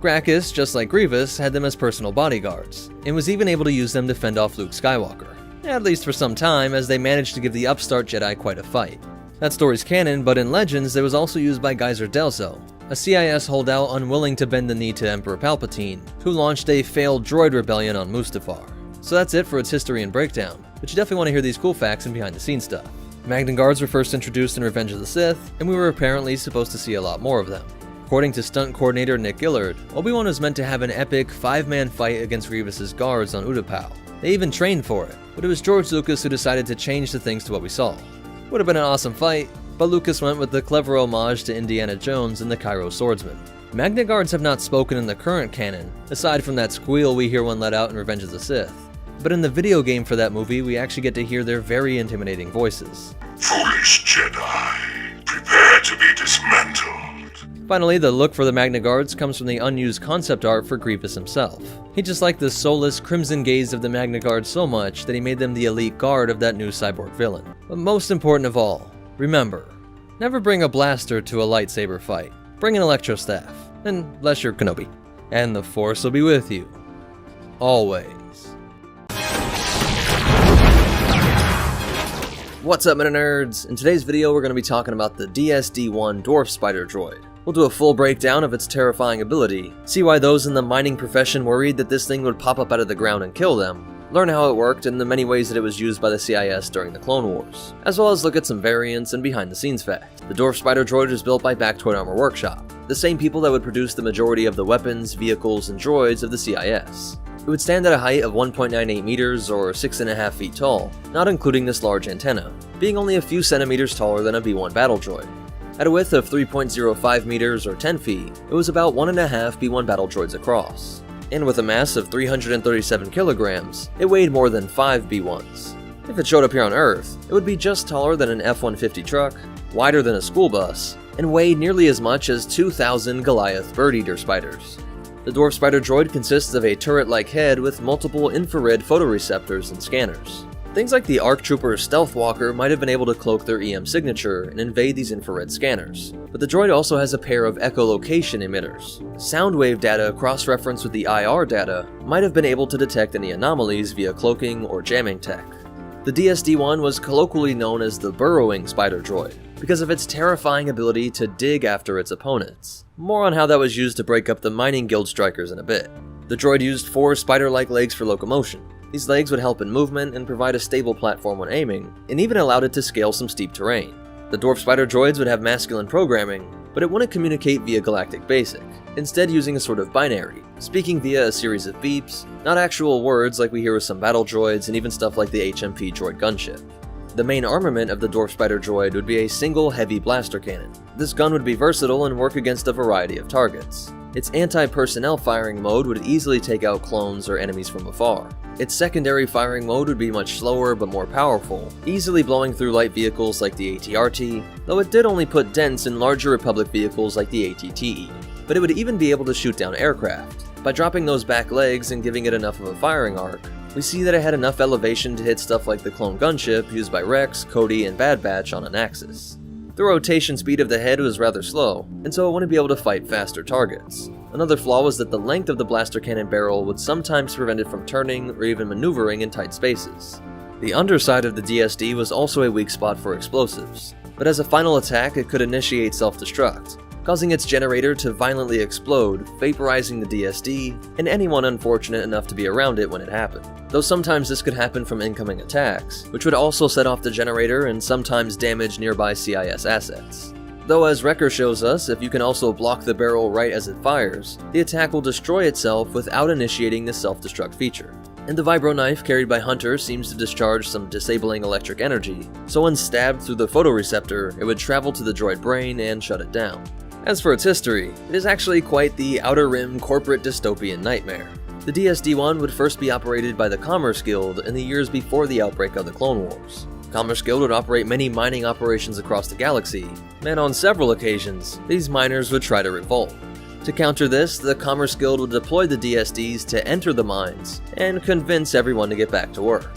Gracchus, just like Grievous, had them as personal bodyguards, and was even able to use them to fend off Luke Skywalker. At least for some time, as they managed to give the upstart Jedi quite a fight. That story's canon, but in Legends, it was also used by Geyser Delso, a CIS holdout unwilling to bend the knee to Emperor Palpatine, who launched a failed droid rebellion on Mustafar. So that's it for its history and breakdown, but you definitely want to hear these cool facts and behind-the-scenes stuff. Magna Guards were first introduced in Revenge of the Sith, and we were apparently supposed to see a lot more of them. According to stunt coordinator Nick Gillard, Obi-Wan was meant to have an epic 5-man fight against Grievous's guards on Utapau. They even trained for it, but it was George Lucas who decided to change the things to what we saw. Would have been an awesome fight, but Lucas went with the clever homage to Indiana Jones and the Cairo Swordsman. Magna Guards have not spoken in the current canon, aside from that squeal we hear when let out in Revenge of the Sith. But in the video game for that movie, we actually get to hear their very intimidating voices. Foolish Jedi, prepare to be dismantled. Finally, the look for the Magna Guards comes from the unused concept art for Grievous himself. He just liked the soulless, crimson gaze of the Magna Guards so much that he made them the elite guard of that new cyborg villain. But most important of all, remember, never bring a blaster to a lightsaber fight. Bring an Electrostaff, unless you're Kenobi. And the Force will be with you. Always. What's up, Meta Nerds? In today's video, we're going to be talking about the DSD-1 Dwarf Spider Droid. We'll do a full breakdown of its terrifying ability, see why those in the mining profession worried that this thing would pop up out of the ground and kill them, learn how it worked and the many ways that it was used by the CIS during the Clone Wars, as well as look at some variants and behind-the-scenes facts. The Dwarf Spider Droid is built by Bactoid Armor Workshop, the same people that would produce the majority of the weapons, vehicles, and droids of the CIS. It would stand at a height of 1.98 meters or 6.5 feet tall, not including this large antenna, being only a few centimeters taller than a B1 battle droid. At a width of 3.05 meters or 10 feet, it was about 1.5 B1 battle droids across. And with a mass of 337 kilograms, it weighed more than 5 B1s. If it showed up here on Earth, it would be just taller than an F-150 truck, wider than a school bus, and weigh nearly as much as 2,000 Goliath bird-eater spiders. The Dwarf Spider Droid consists of a turret-like head with multiple infrared photoreceptors and scanners. Things like the ARC Trooper's Stealth Walker might have been able to cloak their EM signature and invade these infrared scanners, but the droid also has a pair of echolocation emitters. Sound wave data cross-referenced with the IR data might have been able to detect any anomalies via cloaking or jamming tech. The DSD-1 was colloquially known as the Burrowing Spider Droid because of its terrifying ability to dig after its opponents. More on how that was used to break up the mining guild strikers in a bit. The droid used 4 spider-like legs for locomotion. These legs would help in movement and provide a stable platform when aiming, and even allowed it to scale some steep terrain. The Dwarf Spider Droids would have masculine programming, but it wouldn't communicate via Galactic Basic, instead using a sort of binary, speaking via a series of beeps, not actual words like we hear with some battle droids and even stuff like the HMP droid gunship. The main armament of the Dwarf Spider Droid would be a single heavy blaster cannon. This gun would be versatile and work against a variety of targets. Its anti-personnel firing mode would easily take out clones or enemies from afar. Its secondary firing mode would be much slower but more powerful, easily blowing through light vehicles like the AT-RT, though it did only put dents in larger Republic vehicles like the AT-TE. But it would even be able to shoot down aircraft. By dropping those back legs and giving it enough of a firing arc, we see that it had enough elevation to hit stuff like the clone gunship used by Rex, Cody, and Bad Batch on an Axis. The rotation speed of the head was rather slow, and so it wouldn't be able to fight faster targets. Another flaw was that the length of the blaster cannon barrel would sometimes prevent it from turning or even maneuvering in tight spaces. The underside of the DSD was also a weak spot for explosives, but as a final attack it could initiate self-destruct, causing its generator to violently explode, vaporizing the DSD and anyone unfortunate enough to be around it when it happened. Though sometimes this could happen from incoming attacks, which would also set off the generator and sometimes damage nearby CIS assets. Though as Wrecker shows us, if you can also block the barrel right as it fires, the attack will destroy itself without initiating the self-destruct feature. And the vibro knife carried by Hunter seems to discharge some disabling electric energy, so when stabbed through the photoreceptor, it would travel to the droid brain and shut it down. As for its history, it is actually quite the Outer Rim corporate dystopian nightmare. The DSD-1 would first be operated by the Commerce Guild in the years before the outbreak of the Clone Wars. Commerce Guild would operate many mining operations across the galaxy, and on several occasions, these miners would try to revolt. To counter this, the Commerce Guild would deploy the DSDs to enter the mines and convince everyone to get back to work.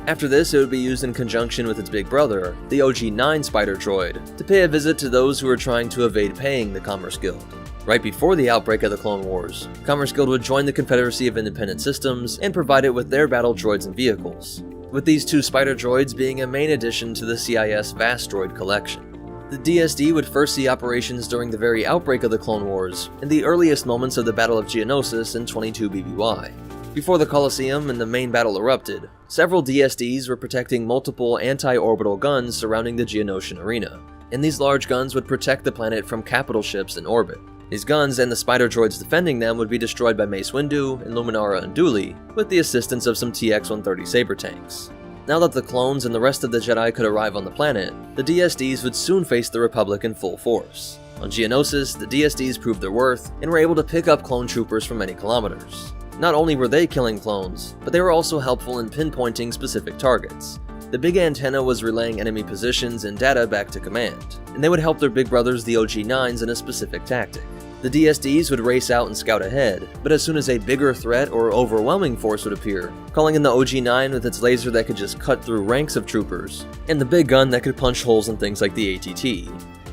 After this, it would be used in conjunction with its big brother, the OG-9 Spider Droid, to pay a visit to those who were trying to evade paying the Commerce Guild. Right before the outbreak of the Clone Wars, Commerce Guild would join the Confederacy of Independent Systems and provide it with their battle droids and vehicles, with these 2 Spider Droids being a main addition to the CIS vast droid collection. The DSD would first see operations during the very outbreak of the Clone Wars and the earliest moments of the Battle of Geonosis in 22 BBY. Before the Colosseum and the main battle erupted, several DSDs were protecting multiple anti-orbital guns surrounding the Geonosian arena, and these large guns would protect the planet from capital ships in orbit. These guns and the Spider Droids defending them would be destroyed by Mace Windu, Illuminara, and Dooley, with the assistance of some TX-130 Saber tanks. Now that the clones and the rest of the Jedi could arrive on the planet, the DSDs would soon face the Republic in full force. On Geonosis, the DSDs proved their worth and were able to pick up clone troopers from many kilometers. Not only were they killing clones, but they were also helpful in pinpointing specific targets. The big antenna was relaying enemy positions and data back to command, and they would help their big brothers the OG-9s in a specific tactic. The DSDs would race out and scout ahead, but as soon as a bigger threat or overwhelming force would appear, calling in the OG-9 with its laser that could just cut through ranks of troopers, and the big gun that could punch holes in things like the AT-TE.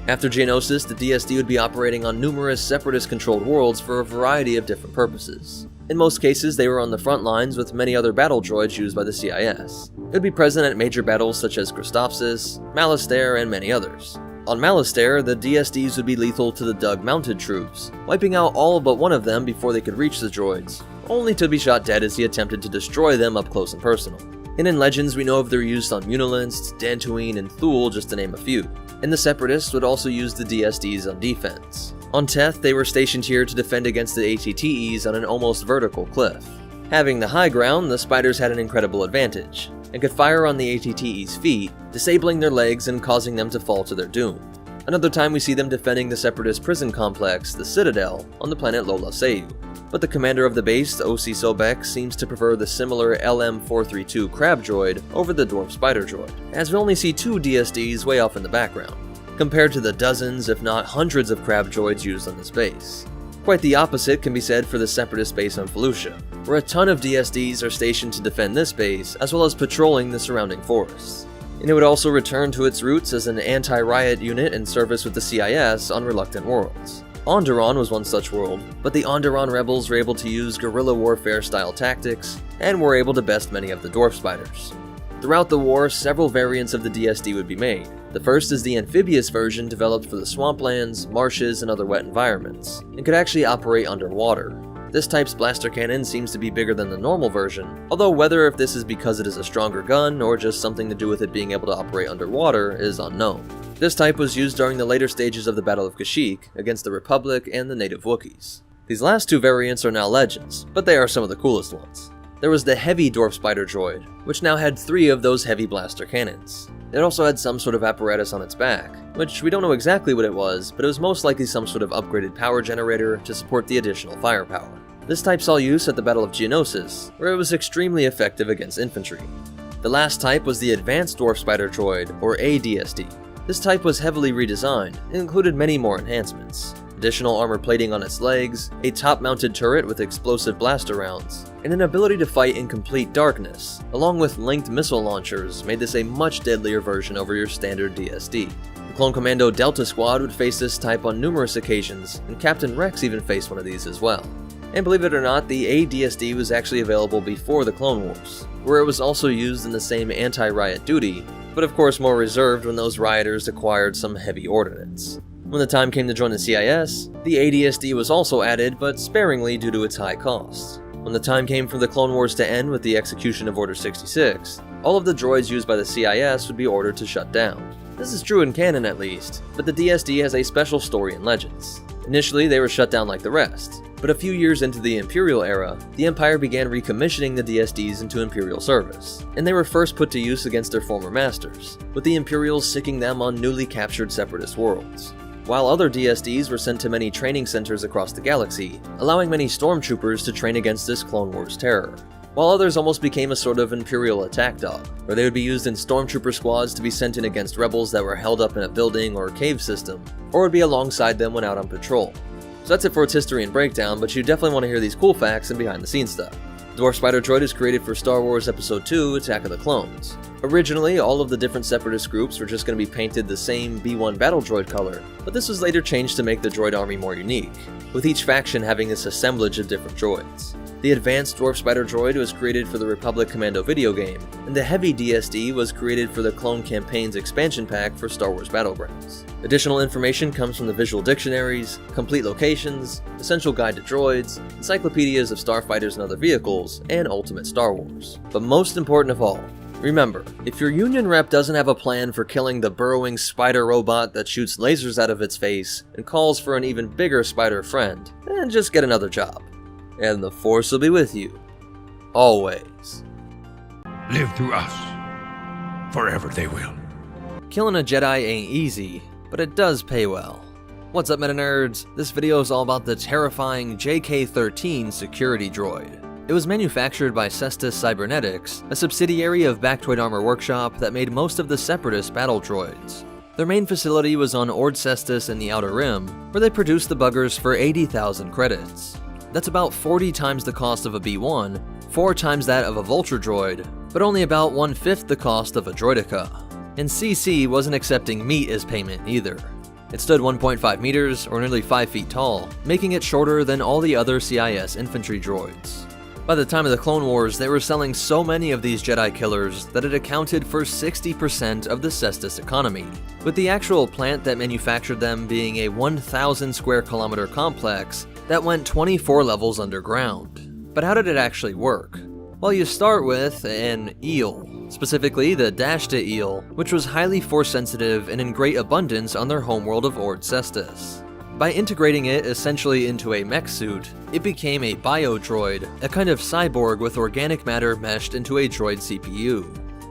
After Geonosis, the DSD would be operating on numerous separatist-controlled worlds for a variety of different purposes. In most cases, they were on the front lines with many other battle droids used by the CIS. It would be present at major battles such as Christophsis, Malastare, and many others. On Malastare, the DSDs would be lethal to the Dug mounted troops, wiping out all but one of them before they could reach the droids, only to be shot dead as he attempted to destroy them up close and personal. And in Legends, we know of their use on Munilinst, Dantooine, and Thule, just to name a few. And the Separatists would also use the DSDs on defense. On Teth, they were stationed here to defend against the AT-TEs on an almost vertical cliff. Having the high ground, the Spiders had an incredible advantage, and could fire on the AT-TEs' feet, disabling their legs and causing them to fall to their doom. Another time we see them defending the Separatist prison complex, the Citadel, on the planet Lola Seu. But the commander of the base, O.C. Sobek, seems to prefer the similar LM-432 Crab Droid over the Dwarf Spider Droid, as we only see 2 DSDs way off in the background, compared to the dozens if not hundreds of Crab Droids used on this base. Quite the opposite can be said for the Separatist base on Felucia, where a ton of DSDs are stationed to defend this base, as well as patrolling the surrounding forests. And it would also return to its roots as an anti-riot unit in service with the CIS on Reluctant Worlds. Onderon was one such world, but the Onderon rebels were able to use guerrilla warfare style tactics, and were able to best many of the Dwarf Spiders. Throughout the war, several variants of the DSD would be made. The first is the amphibious version developed for the swamplands, marshes, and other wet environments, and could actually operate underwater. This type's blaster cannon seems to be bigger than the normal version, although whether if this is because it is a stronger gun or just something to do with it being able to operate underwater is unknown. This type was used during the later stages of the Battle of Kashyyyk against the Republic and the native Wookiees. These last 2 variants are now legends, but they are some of the coolest ones. There was the heavy Dwarf Spider Droid, which now had 3 of those heavy blaster cannons. It also had some sort of apparatus on its back, which we don't know exactly what it was, but it was most likely some sort of upgraded power generator to support the additional firepower. This type saw use at the Battle of Geonosis, where it was extremely effective against infantry. The last type was the Advanced Dwarf Spider Droid, or ADSD. This type was heavily redesigned and included many more enhancements. Additional armor plating on its legs, a top-mounted turret with explosive blaster rounds, and an ability to fight in complete darkness, along with linked missile launchers made this a much deadlier version over your standard DSD. The Clone Commando Delta Squad would face this type on numerous occasions, and Captain Rex even faced one of these as well. And believe it or not, the ADSD was actually available before the Clone Wars, where it was also used in the same anti-riot duty, but of course more reserved when those rioters acquired some heavy ordnance. When the time came to join the CIS, the ADSD was also added, but sparingly due to its high costs. When the time came for the Clone Wars to end with the execution of Order 66, all of the droids used by the CIS would be ordered to shut down. This is true in canon at least, but the DSD has a special story in Legends. Initially, they were shut down like the rest, but a few years into the Imperial era, the Empire began recommissioning the DSDs into Imperial service, and they were first put to use against their former masters, with the Imperials sicking them on newly captured Separatist worlds. While other DSDs were sent to many training centers across the galaxy, allowing many stormtroopers to train against this Clone Wars terror, while others almost became a sort of Imperial attack dog, where they would be used in stormtrooper squads to be sent in against rebels that were held up in a building or cave system, or would be alongside them when out on patrol. So that's it for its history and breakdown, but you definitely want to hear these cool facts and behind the scenes stuff. Dwarf Spider Droid is created for Star Wars Episode 2, Attack of the Clones. Originally, all of the different Separatist groups were just going to be painted the same B1 battle droid color, but this was later changed to make the droid army more unique, with each faction having this assemblage of different droids. The Advanced Dwarf Spider Droid was created for the Republic Commando video game, and the Heavy DSD was created for the Clone Campaign's expansion pack for Star Wars Battlegrounds. Additional information comes from the visual dictionaries, complete locations, essential guide to droids, encyclopedias of starfighters and other vehicles, and Ultimate Star Wars. But most important of all, remember, if your Union rep doesn't have a plan for killing the burrowing spider robot that shoots lasers out of its face and calls for an even bigger spider friend, then just get another job. And the Force will be with you. Always. Live through us. Forever they will. Killing a Jedi ain't easy, but it does pay well. What's up, meta nerds? This video is all about the terrifying JK-13 security droid. It was manufactured by Cestus Cybernetics, a subsidiary of Bactoid Armor Workshop that made most of the Separatist battle droids. Their main facility was on Ord Cestus in the Outer Rim, where they produced the buggers for 80,000 credits. That's about 40 times the cost of a B1, 4 times that of a Vulture droid, but only about 1/5 the cost of a Droideka. And CC wasn't accepting meat as payment either. It stood 1.5 meters, or nearly 5 feet tall, making it shorter than all the other CIS infantry droids. By the time of the Clone Wars, they were selling so many of these Jedi killers that it accounted for 60% of the Cestus economy, with the actual plant that manufactured them being a 1,000 square kilometer complex that went 24 levels underground. But how did it actually work? Well, you start with an eel, specifically the Dashta eel, which was highly force sensitive and in great abundance on their homeworld of Ord Cestus. By integrating it essentially into a mech suit, it became a Bio-droid, a kind of cyborg with organic matter meshed into a droid CPU.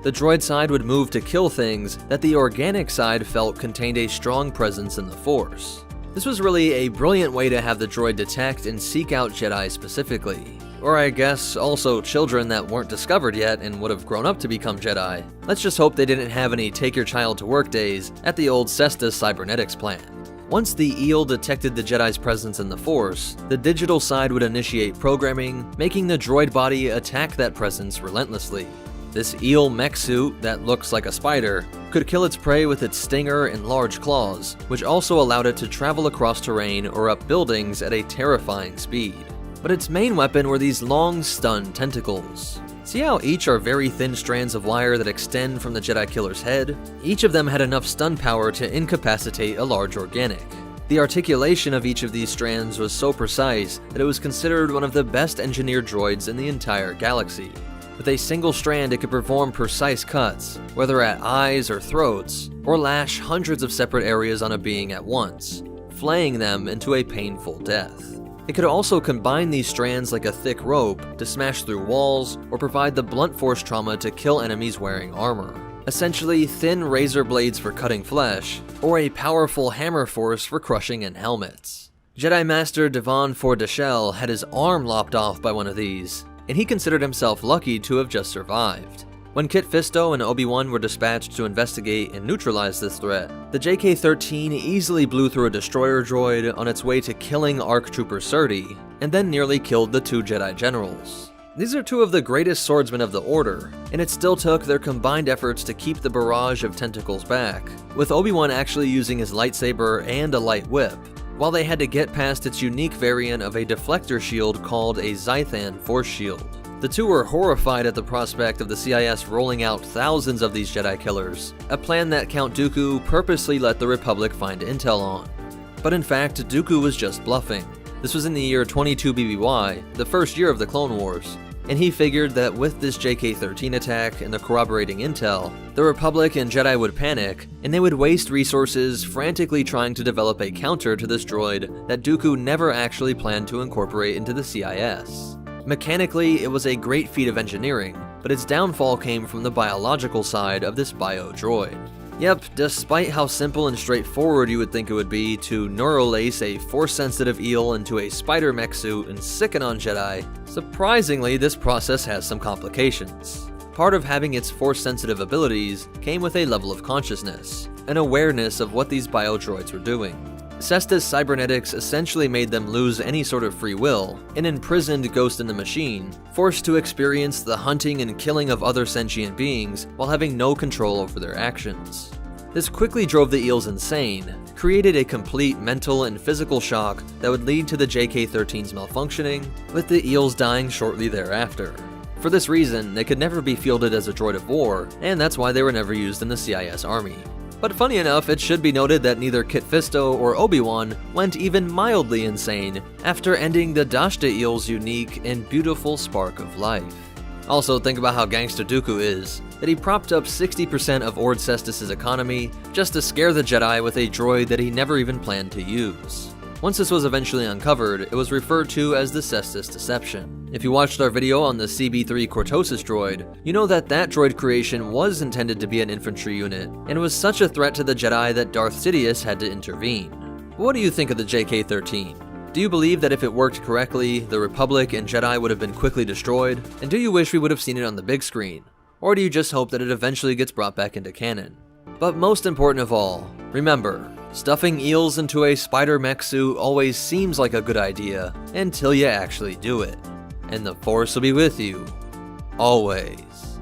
The droid side would move to kill things that the organic side felt contained a strong presence in the Force. This was really a brilliant way to have the droid detect and seek out Jedi specifically. Or I guess also children that weren't discovered yet and would have grown up to become Jedi. Let's just hope they didn't have any take your child to work days at the old Cestus cybernetics plant. Once the eel detected the Jedi's presence in the Force, the digital side would initiate programming, making the droid body attack that presence relentlessly. This eel mech suit that looks like a spider could kill its prey with its stinger and large claws, which also allowed it to travel across terrain or up buildings at a terrifying speed. But its main weapon were these long, stun tentacles. See how each are very thin strands of wire that extend from the Jedi killer's head? Each of them had enough stun power to incapacitate a large organic. The articulation of each of these strands was so precise that it was considered one of the best engineered droids in the entire galaxy. With a single strand, it could perform precise cuts, whether at eyes or throats, or lash hundreds of separate areas on a being at once, flaying them into a painful death. It could also combine these strands like a thick rope to smash through walls or provide the blunt force trauma to kill enemies wearing armor. Essentially, thin razor blades for cutting flesh, or a powerful hammer force for crushing in helmets. Jedi Master Devon Fordeshell had his arm lopped off by one of these, and he considered himself lucky to have just survived. When Kit Fisto and Obi-Wan were dispatched to investigate and neutralize this threat, the JK-13 easily blew through a destroyer droid on its way to killing ARC Trooper Surdy, and then nearly killed the 2 Jedi generals. These are 2 of the greatest swordsmen of the Order, and it still took their combined efforts to keep the barrage of tentacles back, with Obi-Wan actually using his lightsaber and a light whip, while they had to get past its unique variant of a deflector shield called a Zythan Force Shield. The 2 were horrified at the prospect of the CIS rolling out thousands of these Jedi killers, a plan that Count Dooku purposely let the Republic find intel on. But in fact, Dooku was just bluffing. This was in the year 22 BBY, the first year of the Clone Wars, and he figured that with this JK-13 attack and the corroborating intel, the Republic and Jedi would panic, and they would waste resources frantically trying to develop a counter to this droid that Dooku never actually planned to incorporate into the CIS. Mechanically, it was a great feat of engineering, but its downfall came from the biological side of this bio-droid. Yep, despite how simple and straightforward you would think it would be to neurolace a force-sensitive eel into a spider mech suit and sicken on Jedi, surprisingly this process has some complications. Part of having its force-sensitive abilities came with a level of consciousness, an awareness of what these bio-droids were doing. Cestus cybernetics essentially made them lose any sort of free will, an imprisoned ghost in the machine, forced to experience the hunting and killing of other sentient beings while having no control over their actions. This quickly drove the eels insane, created a complete mental and physical shock that would lead to the JK-13's malfunctioning, with the eels dying shortly thereafter. For this reason, they could never be fielded as a droid of war, and that's why they were never used in the CIS army. But funny enough, it should be noted that neither Kit Fisto or Obi-Wan went even mildly insane after ending the Dashta eel's unique and beautiful spark of life. Also, think about how gangster Dooku is, that he propped up 60% of Ord Cestus' economy just to scare the Jedi with a droid that he never even planned to use. Once this was eventually uncovered, it was referred to as the Cestus Deception. If you watched our video on the CB3 Cortosis droid, you know that that droid creation was intended to be an infantry unit, and was such a threat to the Jedi that Darth Sidious had to intervene. What do you think of the JK-13? Do you believe that if it worked correctly, the Republic and Jedi would have been quickly destroyed? And do you wish we would have seen it on the big screen? Or do you just hope that it eventually gets brought back into canon? But most important of all, remember, stuffing eels into a spider mech suit always seems like a good idea until you actually do it. And the Force will be with you, always.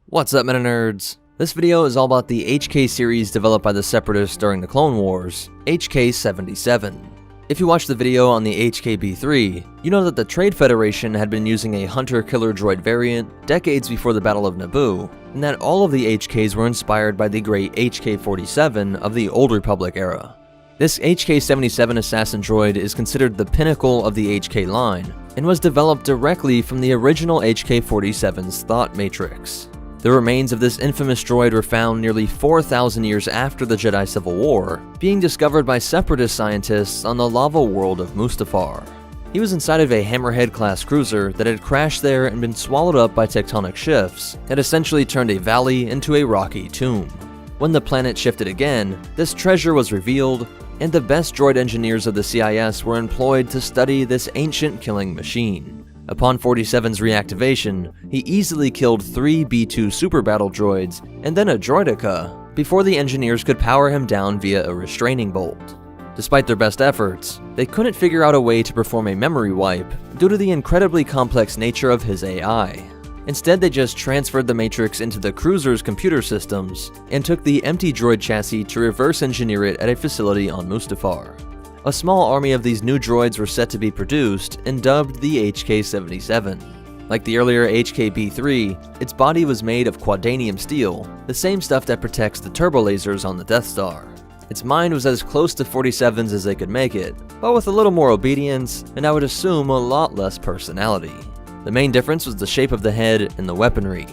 What's up, Meta Nerds? This video is all about the HK series developed by the Separatists during the Clone Wars, HK-77. If you watched the video on the HK-B3, you know that the Trade Federation had been using a hunter-killer droid variant decades before the Battle of Naboo, and that all of the HKs were inspired by the great HK-47 of the Old Republic era. This HK-77 assassin droid is considered the pinnacle of the HK line, and was developed directly from the original HK-47's thought matrix. The remains of this infamous droid were found nearly 4,000 years after the Jedi Civil War, being discovered by Separatist scientists on the lava world of Mustafar. He was inside of a Hammerhead-class cruiser that had crashed there and been swallowed up by tectonic shifts that essentially turned a valley into a rocky tomb. When the planet shifted again, this treasure was revealed, and the best droid engineers of the CIS were employed to study this ancient killing machine. Upon 47's reactivation, he easily killed 3 B-2 super battle droids and then a Droideka before the engineers could power him down via a restraining bolt. Despite their best efforts, they couldn't figure out a way to perform a memory wipe due to the incredibly complex nature of his AI. Instead, they just transferred the Matrix into the cruiser's computer systems and took the empty droid chassis to reverse engineer it at a facility on Mustafar. A small army of these new droids were set to be produced and dubbed the HK-77. Like the earlier HK-B3, its body was made of quadanium steel, the same stuff that protects the turbo lasers on the Death Star. Its mind was as close to 47's as they could make it, but with a little more obedience, and I would assume a lot less personality. The main difference was the shape of the head and the weaponry.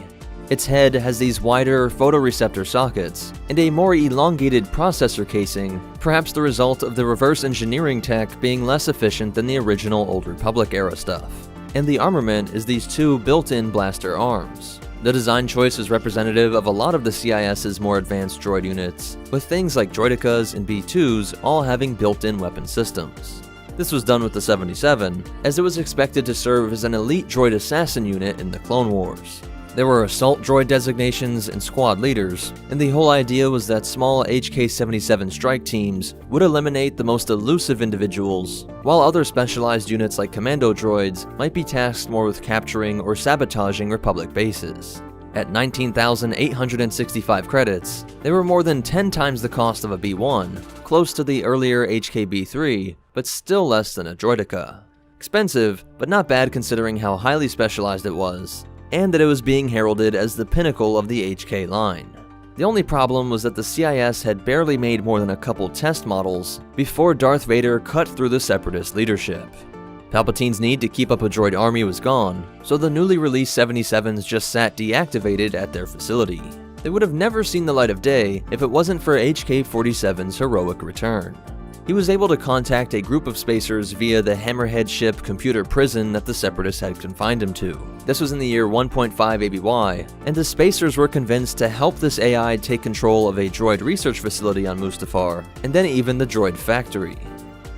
Its head has these wider photoreceptor sockets, and a more elongated processor casing, perhaps the result of the reverse engineering tech being less efficient than the original Old Republic era stuff. And the armament is these 2 built-in blaster arms. The design choice is representative of a lot of the CIS's more advanced droid units, with things like Droidekas and B-2s all having built-in weapon systems. This was done with the 77, as it was expected to serve as an elite droid assassin unit in the Clone Wars. There were assault droid designations and squad leaders, and the whole idea was that small HK-77 strike teams would eliminate the most elusive individuals, while other specialized units like commando droids might be tasked more with capturing or sabotaging Republic bases. At 19,865 credits, they were more than 10 times the cost of a B-1, close to the earlier HK-B3, but still less than a Droideka. Expensive, but not bad considering how highly specialized it was, and that it was being heralded as the pinnacle of the HK line. The only problem was that the CIS had barely made more than a couple test models before Darth Vader cut through the Separatist leadership. Palpatine's need to keep up a droid army was gone, so the newly released 77s just sat deactivated at their facility. They would have never seen the light of day if it wasn't for HK-47's heroic return. He was able to contact a group of spacers via the Hammerhead ship computer prison that the Separatists had confined him to. This was in the year 1.5 ABY, and the spacers were convinced to help this AI take control of a droid research facility on Mustafar, and then even the droid factory.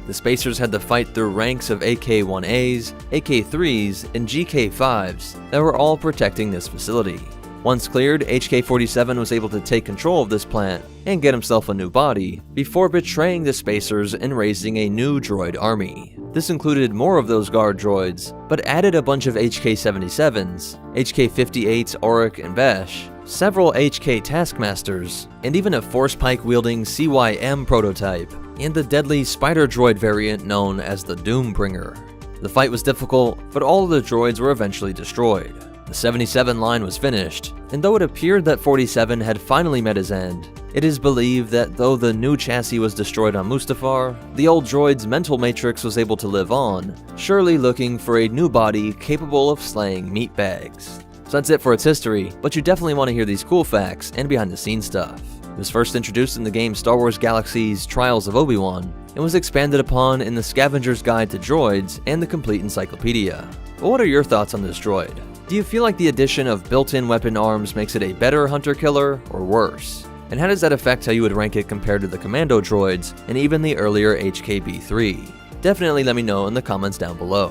The spacers had to fight through ranks of AK-1As, AK-3s, and GK-5s that were all protecting this facility. Once cleared, HK-47 was able to take control of this plant and get himself a new body, before betraying the spacers and raising a new droid army. This included more of those guard droids, but added a bunch of HK-77s, HK-58s Auric and Besh, several HK Taskmasters, and even a force pike wielding CYM prototype, and the deadly spider droid variant known as the Doombringer. The fight was difficult, but all of the droids were eventually destroyed. The 77 line was finished, and though it appeared that 47 had finally met his end, it is believed that though the new chassis was destroyed on Mustafar, the old droid's mental matrix was able to live on, surely looking for a new body capable of slaying meatbags. So that's it for its history, but you definitely want to hear these cool facts and behind the scenes stuff. It was first introduced in the game Star Wars Galaxy's Trials of Obi-Wan, and was expanded upon in the Scavenger's Guide to Droids and the Complete Encyclopedia. But what are your thoughts on this droid? Do you feel like the addition of built-in weapon arms makes it a better hunter-killer, or worse? And how does that affect how you would rank it compared to the commando droids and even the earlier HK-B3? Definitely let me know in the comments down below.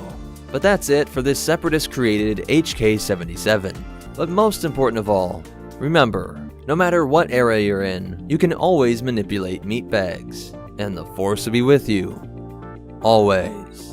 But that's it for this Separatist-created HK-77. But most important of all, remember, no matter what era you're in, you can always manipulate meatbags, and the Force will be with you. Always.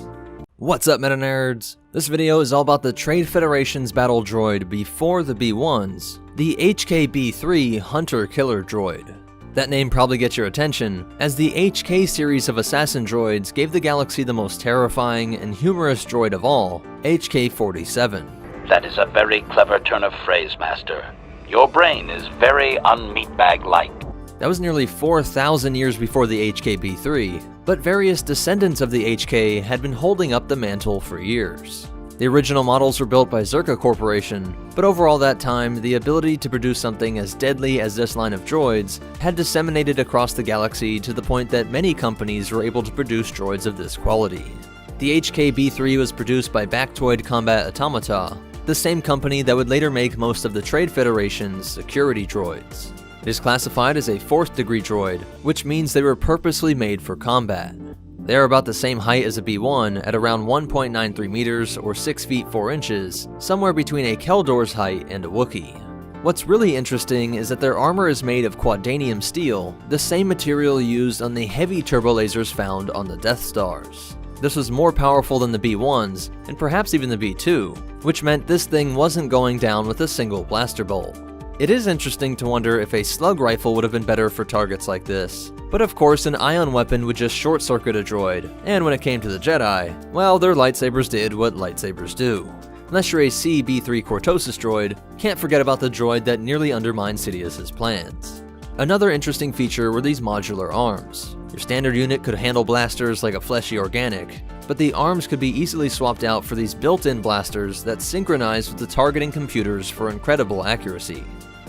What's up, meta nerds? This video is all about the Trade Federation's battle droid before the B1s, the HK-B3 Hunter-Killer droid. That name probably gets your attention, as the HK series of assassin droids gave the galaxy the most terrifying and humorous droid of all, HK-47. That is a very clever turn of phrase, Master. Your brain is very un-meatbag-like. That was nearly 4,000 years before the HK-B3, but various descendants of the HK had been holding up the mantle for years. The original models were built by Zerka Corporation, but over all that time, the ability to produce something as deadly as this line of droids had disseminated across the galaxy to the point that many companies were able to produce droids of this quality. The HK-B3 was produced by Bactoid Combat Automata, the same company that would later make most of the Trade Federation's security droids. It is classified as a 4th degree droid, which means they were purposely made for combat. They are about the same height as a B1 at around 1.93 meters or 6 feet 4 inches, somewhere between a Keldor's height and a Wookiee. What's really interesting is that their armor is made of quadanium steel, the same material used on the heavy turbo lasers found on the Death Stars. This was more powerful than the B1s, and perhaps even the B2, which meant this thing wasn't going down with a single blaster bolt. It is interesting to wonder if a slug rifle would have been better for targets like this, but of course an ion weapon would just short-circuit a droid, and when it came to the Jedi, well, their lightsabers did what lightsabers do. Unless you're a CB3 Cortosis droid, can't forget about the droid that nearly undermined Sidious's plans. Another interesting feature were these modular arms. Your standard unit could handle blasters like a fleshy organic, but the arms could be easily swapped out for these built-in blasters that synchronize with the targeting computers for incredible accuracy.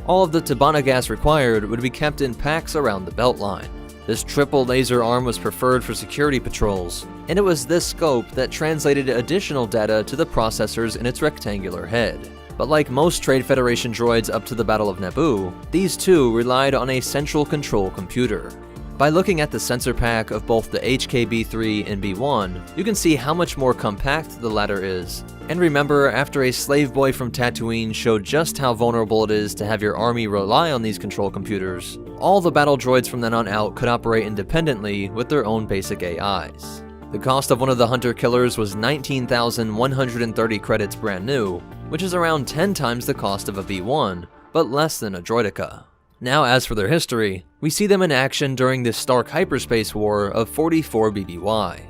All of the Tabana gas required would be kept in packs around the belt line. This triple laser arm was preferred for security patrols, and it was this scope that translated additional data to the processors in its rectangular head. But like most Trade Federation droids up to the Battle of Naboo, these too relied on a central control computer. By looking at the sensor pack of both the HK-B3 and B1, you can see how much more compact the latter is. And remember, after a slave boy from Tatooine showed just how vulnerable it is to have your army rely on these control computers, all the battle droids from then on out could operate independently with their own basic AIs. The cost of one of the hunter killers was 19,130 credits brand new, which is around 10 times the cost of a B1, but less than a Droideka. Now as for their history, we see them in action during the Stark Hyperspace War of 44 BBY.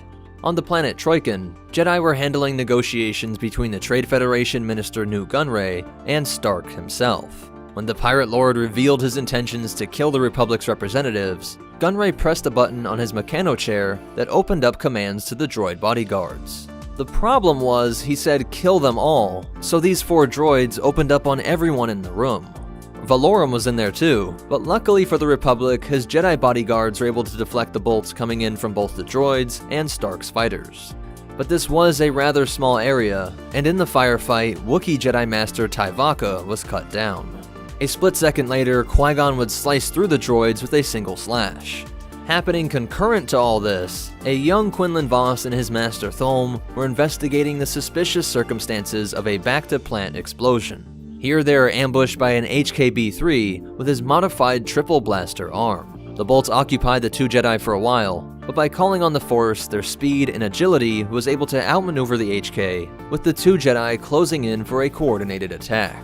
On the planet Troikan, Jedi were handling negotiations between the Trade Federation Minister Newt Gunray and Stark himself. When the Pirate Lord revealed his intentions to kill the Republic's representatives, Gunray pressed a button on his mechano chair that opened up commands to the droid bodyguards. The problem was, he said kill them all, so these 4 droids opened up on everyone in the room. Valorum was in there too, but luckily for the Republic, his Jedi bodyguards were able to deflect the bolts coming in from both the droids and Stark's fighters. But this was a rather small area, and in the firefight, Wookiee Jedi Master Tyvaka was cut down. A split second later, Qui-Gon would slice through the droids with a single slash. Happening concurrent to all this, a young Quinlan Vos and his master Thulm were investigating the suspicious circumstances of a back-to-plant explosion. Here they are ambushed by an HK-B3 with his modified triple blaster arm. The bolts occupied the 2 Jedi for a while, but by calling on the Force, their speed and agility was able to outmaneuver the HK, with the 2 Jedi closing in for a coordinated attack.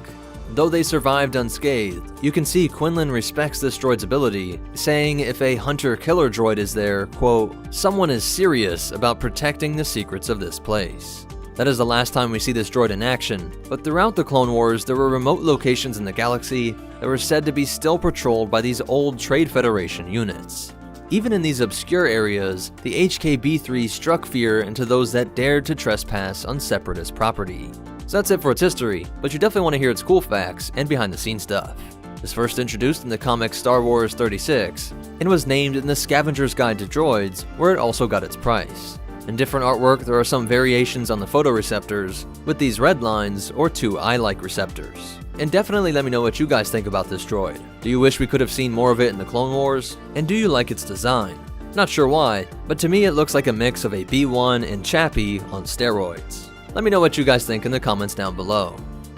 Though they survived unscathed, you can see Quinlan respects this droid's ability, saying if a hunter-killer droid is there, quote, someone is serious about protecting the secrets of this place. That is the last time we see this droid in action, but throughout the Clone Wars there were remote locations in the galaxy that were said to be still patrolled by these old Trade Federation units. Even in these obscure areas, the HK-B3 struck fear into those that dared to trespass on Separatist property. So that's it for its history, but you definitely want to hear its cool facts and behind-the-scenes stuff. It was first introduced in the comic Star Wars 36, and was named in the Scavenger's Guide to Droids, where it also got its price. In different artwork, there are some variations on the photoreceptors, with these red lines or 2 eye-like receptors. And definitely let me know what you guys think about this droid. Do you wish we could have seen more of it in the Clone Wars? And do you like its design? Not sure why, but to me it looks like a mix of a B1 and Chappie on steroids. Let me know what you guys think in the comments down below.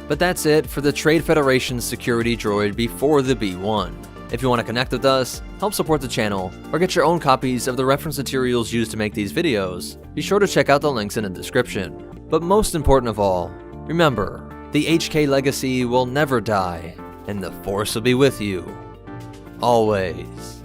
But that's it for the Trade Federation's security droid before the B1. If you want to connect with us, help support the channel, or get your own copies of the reference materials used to make these videos, be sure to check out the links in the description. But most important of all, remember, the HK legacy will never die, and the Force will be with you. Always.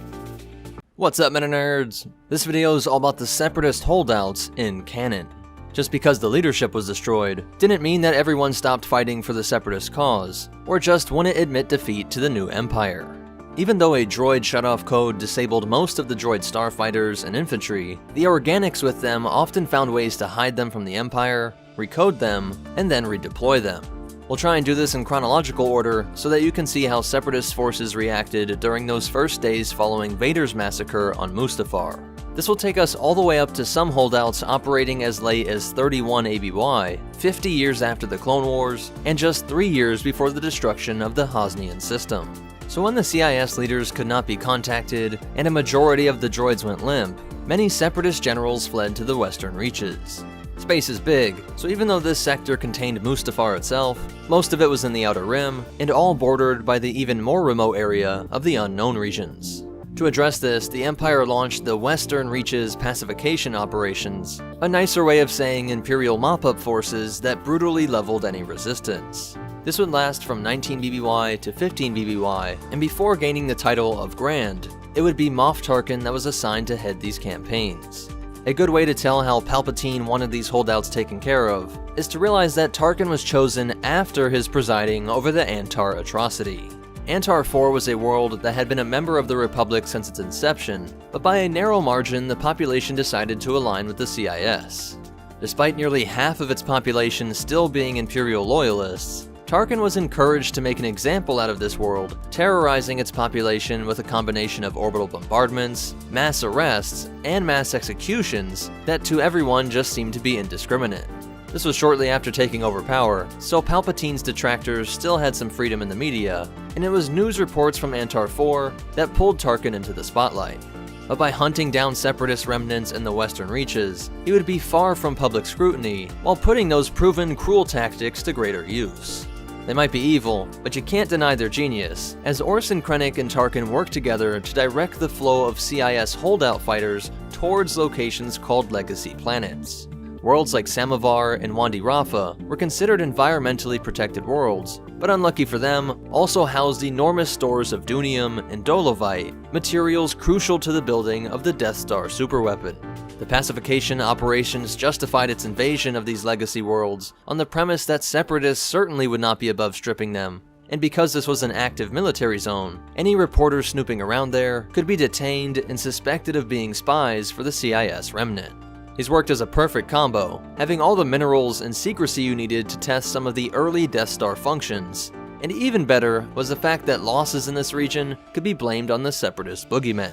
What's up, Meta Nerds? This video is all about the Separatist holdouts in canon. Just because the leadership was destroyed, didn't mean that everyone stopped fighting for the Separatist cause, or just wouldn't admit defeat to the new Empire. Even though a droid shutoff code disabled most of the droid starfighters and infantry, the organics with them often found ways to hide them from the Empire, recode them, and then redeploy them. We'll try and do this in chronological order so that you can see how Separatist forces reacted during those first days following Vader's massacre on Mustafar. This will take us all the way up to some holdouts operating as late as 31 ABY, 50 years after the Clone Wars, and just 3 years before the destruction of the Hosnian system. So when the CIS leaders could not be contacted, and a majority of the droids went limp, many Separatist generals fled to the western reaches. Space is big, so even though this sector contained Mustafar itself, most of it was in the Outer Rim, and all bordered by the even more remote area of the Unknown regions. To address this, the Empire launched the Western Reaches Pacification Operations, a nicer way of saying Imperial mop-up forces that brutally leveled any resistance. This would last from 19 BBY to 15 BBY, and before gaining the title of Grand, it would be Moff Tarkin that was assigned to head these campaigns. A good way to tell how Palpatine wanted these holdouts taken care of is to realize that Tarkin was chosen after his presiding over the Antar atrocity. Antar 4 was a world that had been a member of the Republic since its inception, but by a narrow margin the population decided to align with the CIS. Despite nearly half of its population still being Imperial loyalists, Tarkin was encouraged to make an example out of this world, terrorizing its population with a combination of orbital bombardments, mass arrests, and mass executions that to everyone just seemed to be indiscriminate. This was shortly after taking over power, so Palpatine's detractors still had some freedom in the media, and it was news reports from Antar 4 that pulled Tarkin into the spotlight. But by hunting down Separatist remnants in the Western Reaches, he would be far from public scrutiny, while putting those proven cruel tactics to greater use. They might be evil, but you can't deny their genius, as Orson Krennic and Tarkin worked together to direct the flow of CIS holdout fighters towards locations called Legacy Planets. Worlds like Samovar and Wandi Rafa were considered environmentally protected worlds, but unlucky for them, also housed enormous stores of Dunium and Dolovite, materials crucial to the building of the Death Star superweapon. The pacification operations justified its invasion of these legacy worlds on the premise that Separatists certainly would not be above stripping them, and because this was an active military zone, any reporters snooping around there could be detained and suspected of being spies for the CIS remnant. He's worked as a perfect combo, having all the minerals and secrecy you needed to test some of the early Death Star functions, and even better was the fact that losses in this region could be blamed on the Separatist boogeymen.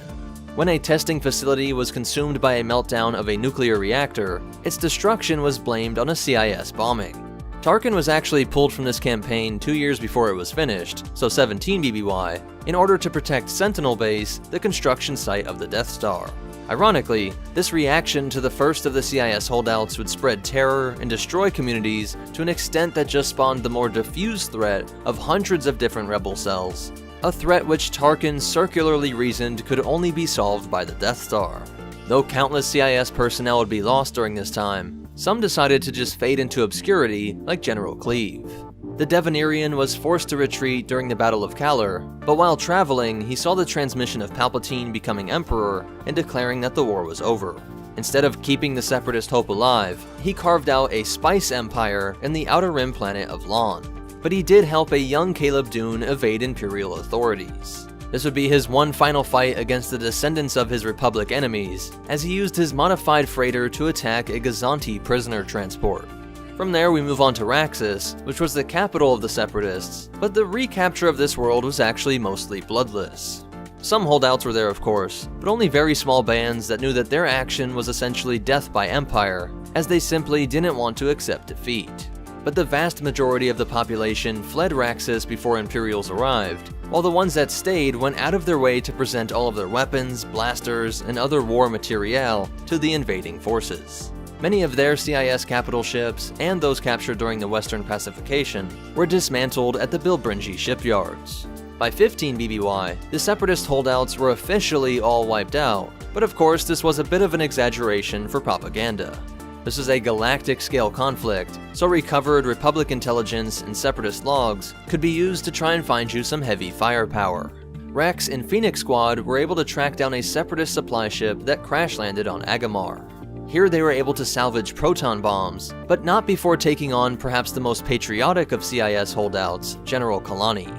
When a testing facility was consumed by a meltdown of a nuclear reactor, its destruction was blamed on a CIS bombing. Tarkin was actually pulled from this campaign 2 years before it was finished, so 17 BBY, in order to protect Sentinel Base, the construction site of the Death Star. Ironically, this reaction to the first of the CIS holdouts would spread terror and destroy communities to an extent that just spawned the more diffuse threat of hundreds of different rebel cells, a threat which Tarkin circularly reasoned could only be solved by the Death Star. Though countless CIS personnel would be lost during this time, some decided to just fade into obscurity like General Cleave. The Devanirian was forced to retreat during the Battle of Kalar, but while traveling, he saw the transmission of Palpatine becoming Emperor and declaring that the war was over. Instead of keeping the Separatist hope alive, he carved out a spice empire in the Outer Rim planet of Lon. But he did help a young Caleb Dune evade Imperial authorities. This would be his one final fight against the descendants of his Republic enemies, as he used his modified freighter to attack a Gazanti prisoner transport. From there we move on to Raxus, which was the capital of the Separatists, but the recapture of this world was actually mostly bloodless. Some holdouts were there of course, but only very small bands that knew that their action was essentially death by Empire, as they simply didn't want to accept defeat. But the vast majority of the population fled Raxus before Imperials arrived, while the ones that stayed went out of their way to present all of their weapons, blasters, and other war materiel to the invading forces. Many of their CIS capital ships, and those captured during the Western Pacification, were dismantled at the Bilbringi shipyards. By 15 BBY, the Separatist holdouts were officially all wiped out, but of course this was a bit of an exaggeration for propaganda. This is a galactic-scale conflict, so recovered Republic intelligence and Separatist logs could be used to try and find you some heavy firepower. Rex and Phoenix Squad were able to track down a Separatist supply ship that crash-landed on Agamar. Here they were able to salvage proton bombs, but not before taking on perhaps the most patriotic of CIS holdouts, General Kalani.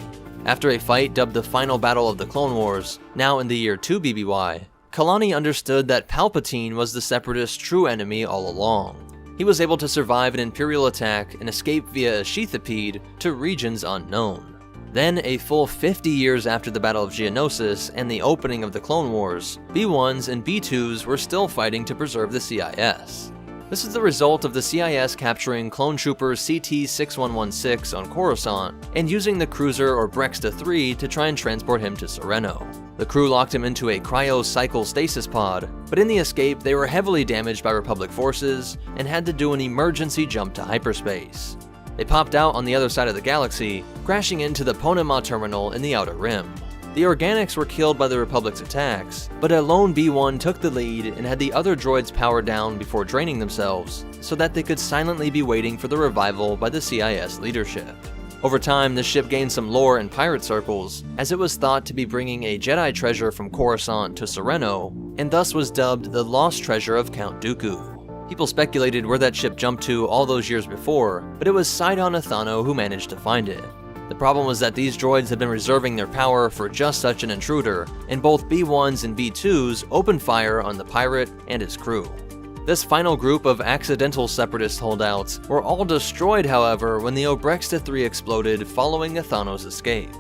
After a fight dubbed the Final Battle of the Clone Wars, now in the year 2 BBY, Kalani understood that Palpatine was the Separatist's true enemy all along. He was able to survive an Imperial attack and escape via a sheathipede to regions unknown. Then, a full 50 years after the Battle of Geonosis and the opening of the Clone Wars, B1s and B2s were still fighting to preserve the CIS. This is the result of the CIS capturing clone trooper CT-6116 on Coruscant and using the cruiser or Brexta 3 to try and transport him to Sereno. The crew locked him into a cryo-cycle stasis pod, but in the escape they were heavily damaged by Republic forces and had to do an emergency jump to hyperspace. They popped out on the other side of the galaxy, crashing into the Ponema terminal in the Outer Rim. The organics were killed by the Republic's attacks, but a lone B1 took the lead and had the other droids powered down before draining themselves, so that they could silently be waiting for the revival by the CIS leadership. Over time, the ship gained some lore in pirate circles, as it was thought to be bringing a Jedi treasure from Coruscant to Sereno, and thus was dubbed the Lost Treasure of Count Dooku. People speculated where that ship jumped to all those years before, but it was Sidon Athano who managed to find it. The problem was that these droids had been reserving their power for just such an intruder, and both B1s and B2s opened fire on the pirate and his crew. This final group of accidental separatist holdouts were all destroyed, however, when the Brexta 3 exploded following Athano's escape.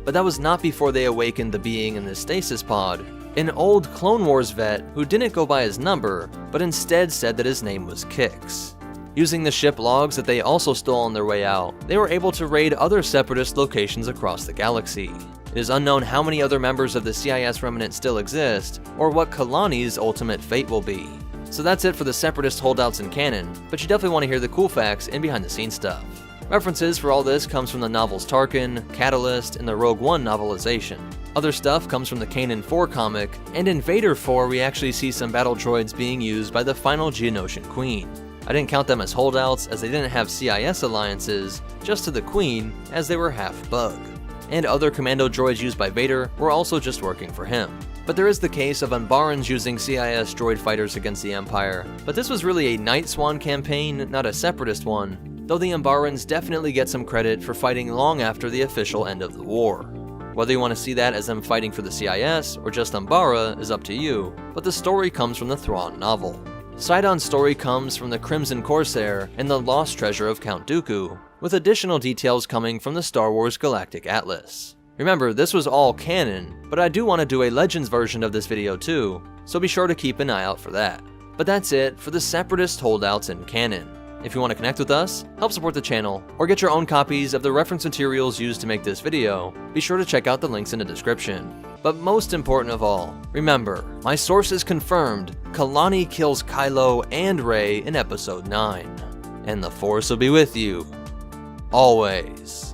But that was not before they awakened the being in the stasis pod, an old Clone Wars vet who didn't go by his number, but instead said that his name was Kix. Using the ship logs that they also stole on their way out, they were able to raid other separatist locations across the galaxy. It is unknown how many other members of the CIS remnant still exist, or what Kalani's ultimate fate will be. So that's it for the separatist holdouts in canon, but you definitely want to hear the cool facts and behind the scenes stuff. References for all this comes from the novels Tarkin, Catalyst, and the Rogue One novelization. Other stuff comes from the Kanan 4 comic, and in Vader 4 we actually see some battle droids being used by the final Geonosian Queen. I didn't count them as holdouts as they didn't have CIS alliances, just to the Queen, as they were half bug. And other commando droids used by Vader were also just working for him. But there is the case of Umbarans using CIS droid fighters against the Empire, but this was really a Night Swan campaign, not a separatist one, though the Umbarans definitely get some credit for fighting long after the official end of the war. Whether you want to see that as them fighting for the CIS or just Umbara is up to you, but the story comes from the Thrawn novel. Sidon's story comes from the Crimson Corsair and the Lost Treasure of Count Dooku, with additional details coming from the Star Wars Galactic Atlas. Remember, this was all canon, but I do want to do a Legends version of this video too, so be sure to keep an eye out for that. But that's it for the separatist holdouts in canon. If you want to connect with us, help support the channel, or get your own copies of the reference materials used to make this video, be sure to check out the links in the description. But most important of all, remember, my sources confirmed Kalani kills Kylo and Rey in Episode 9. And the Force will be with you, always.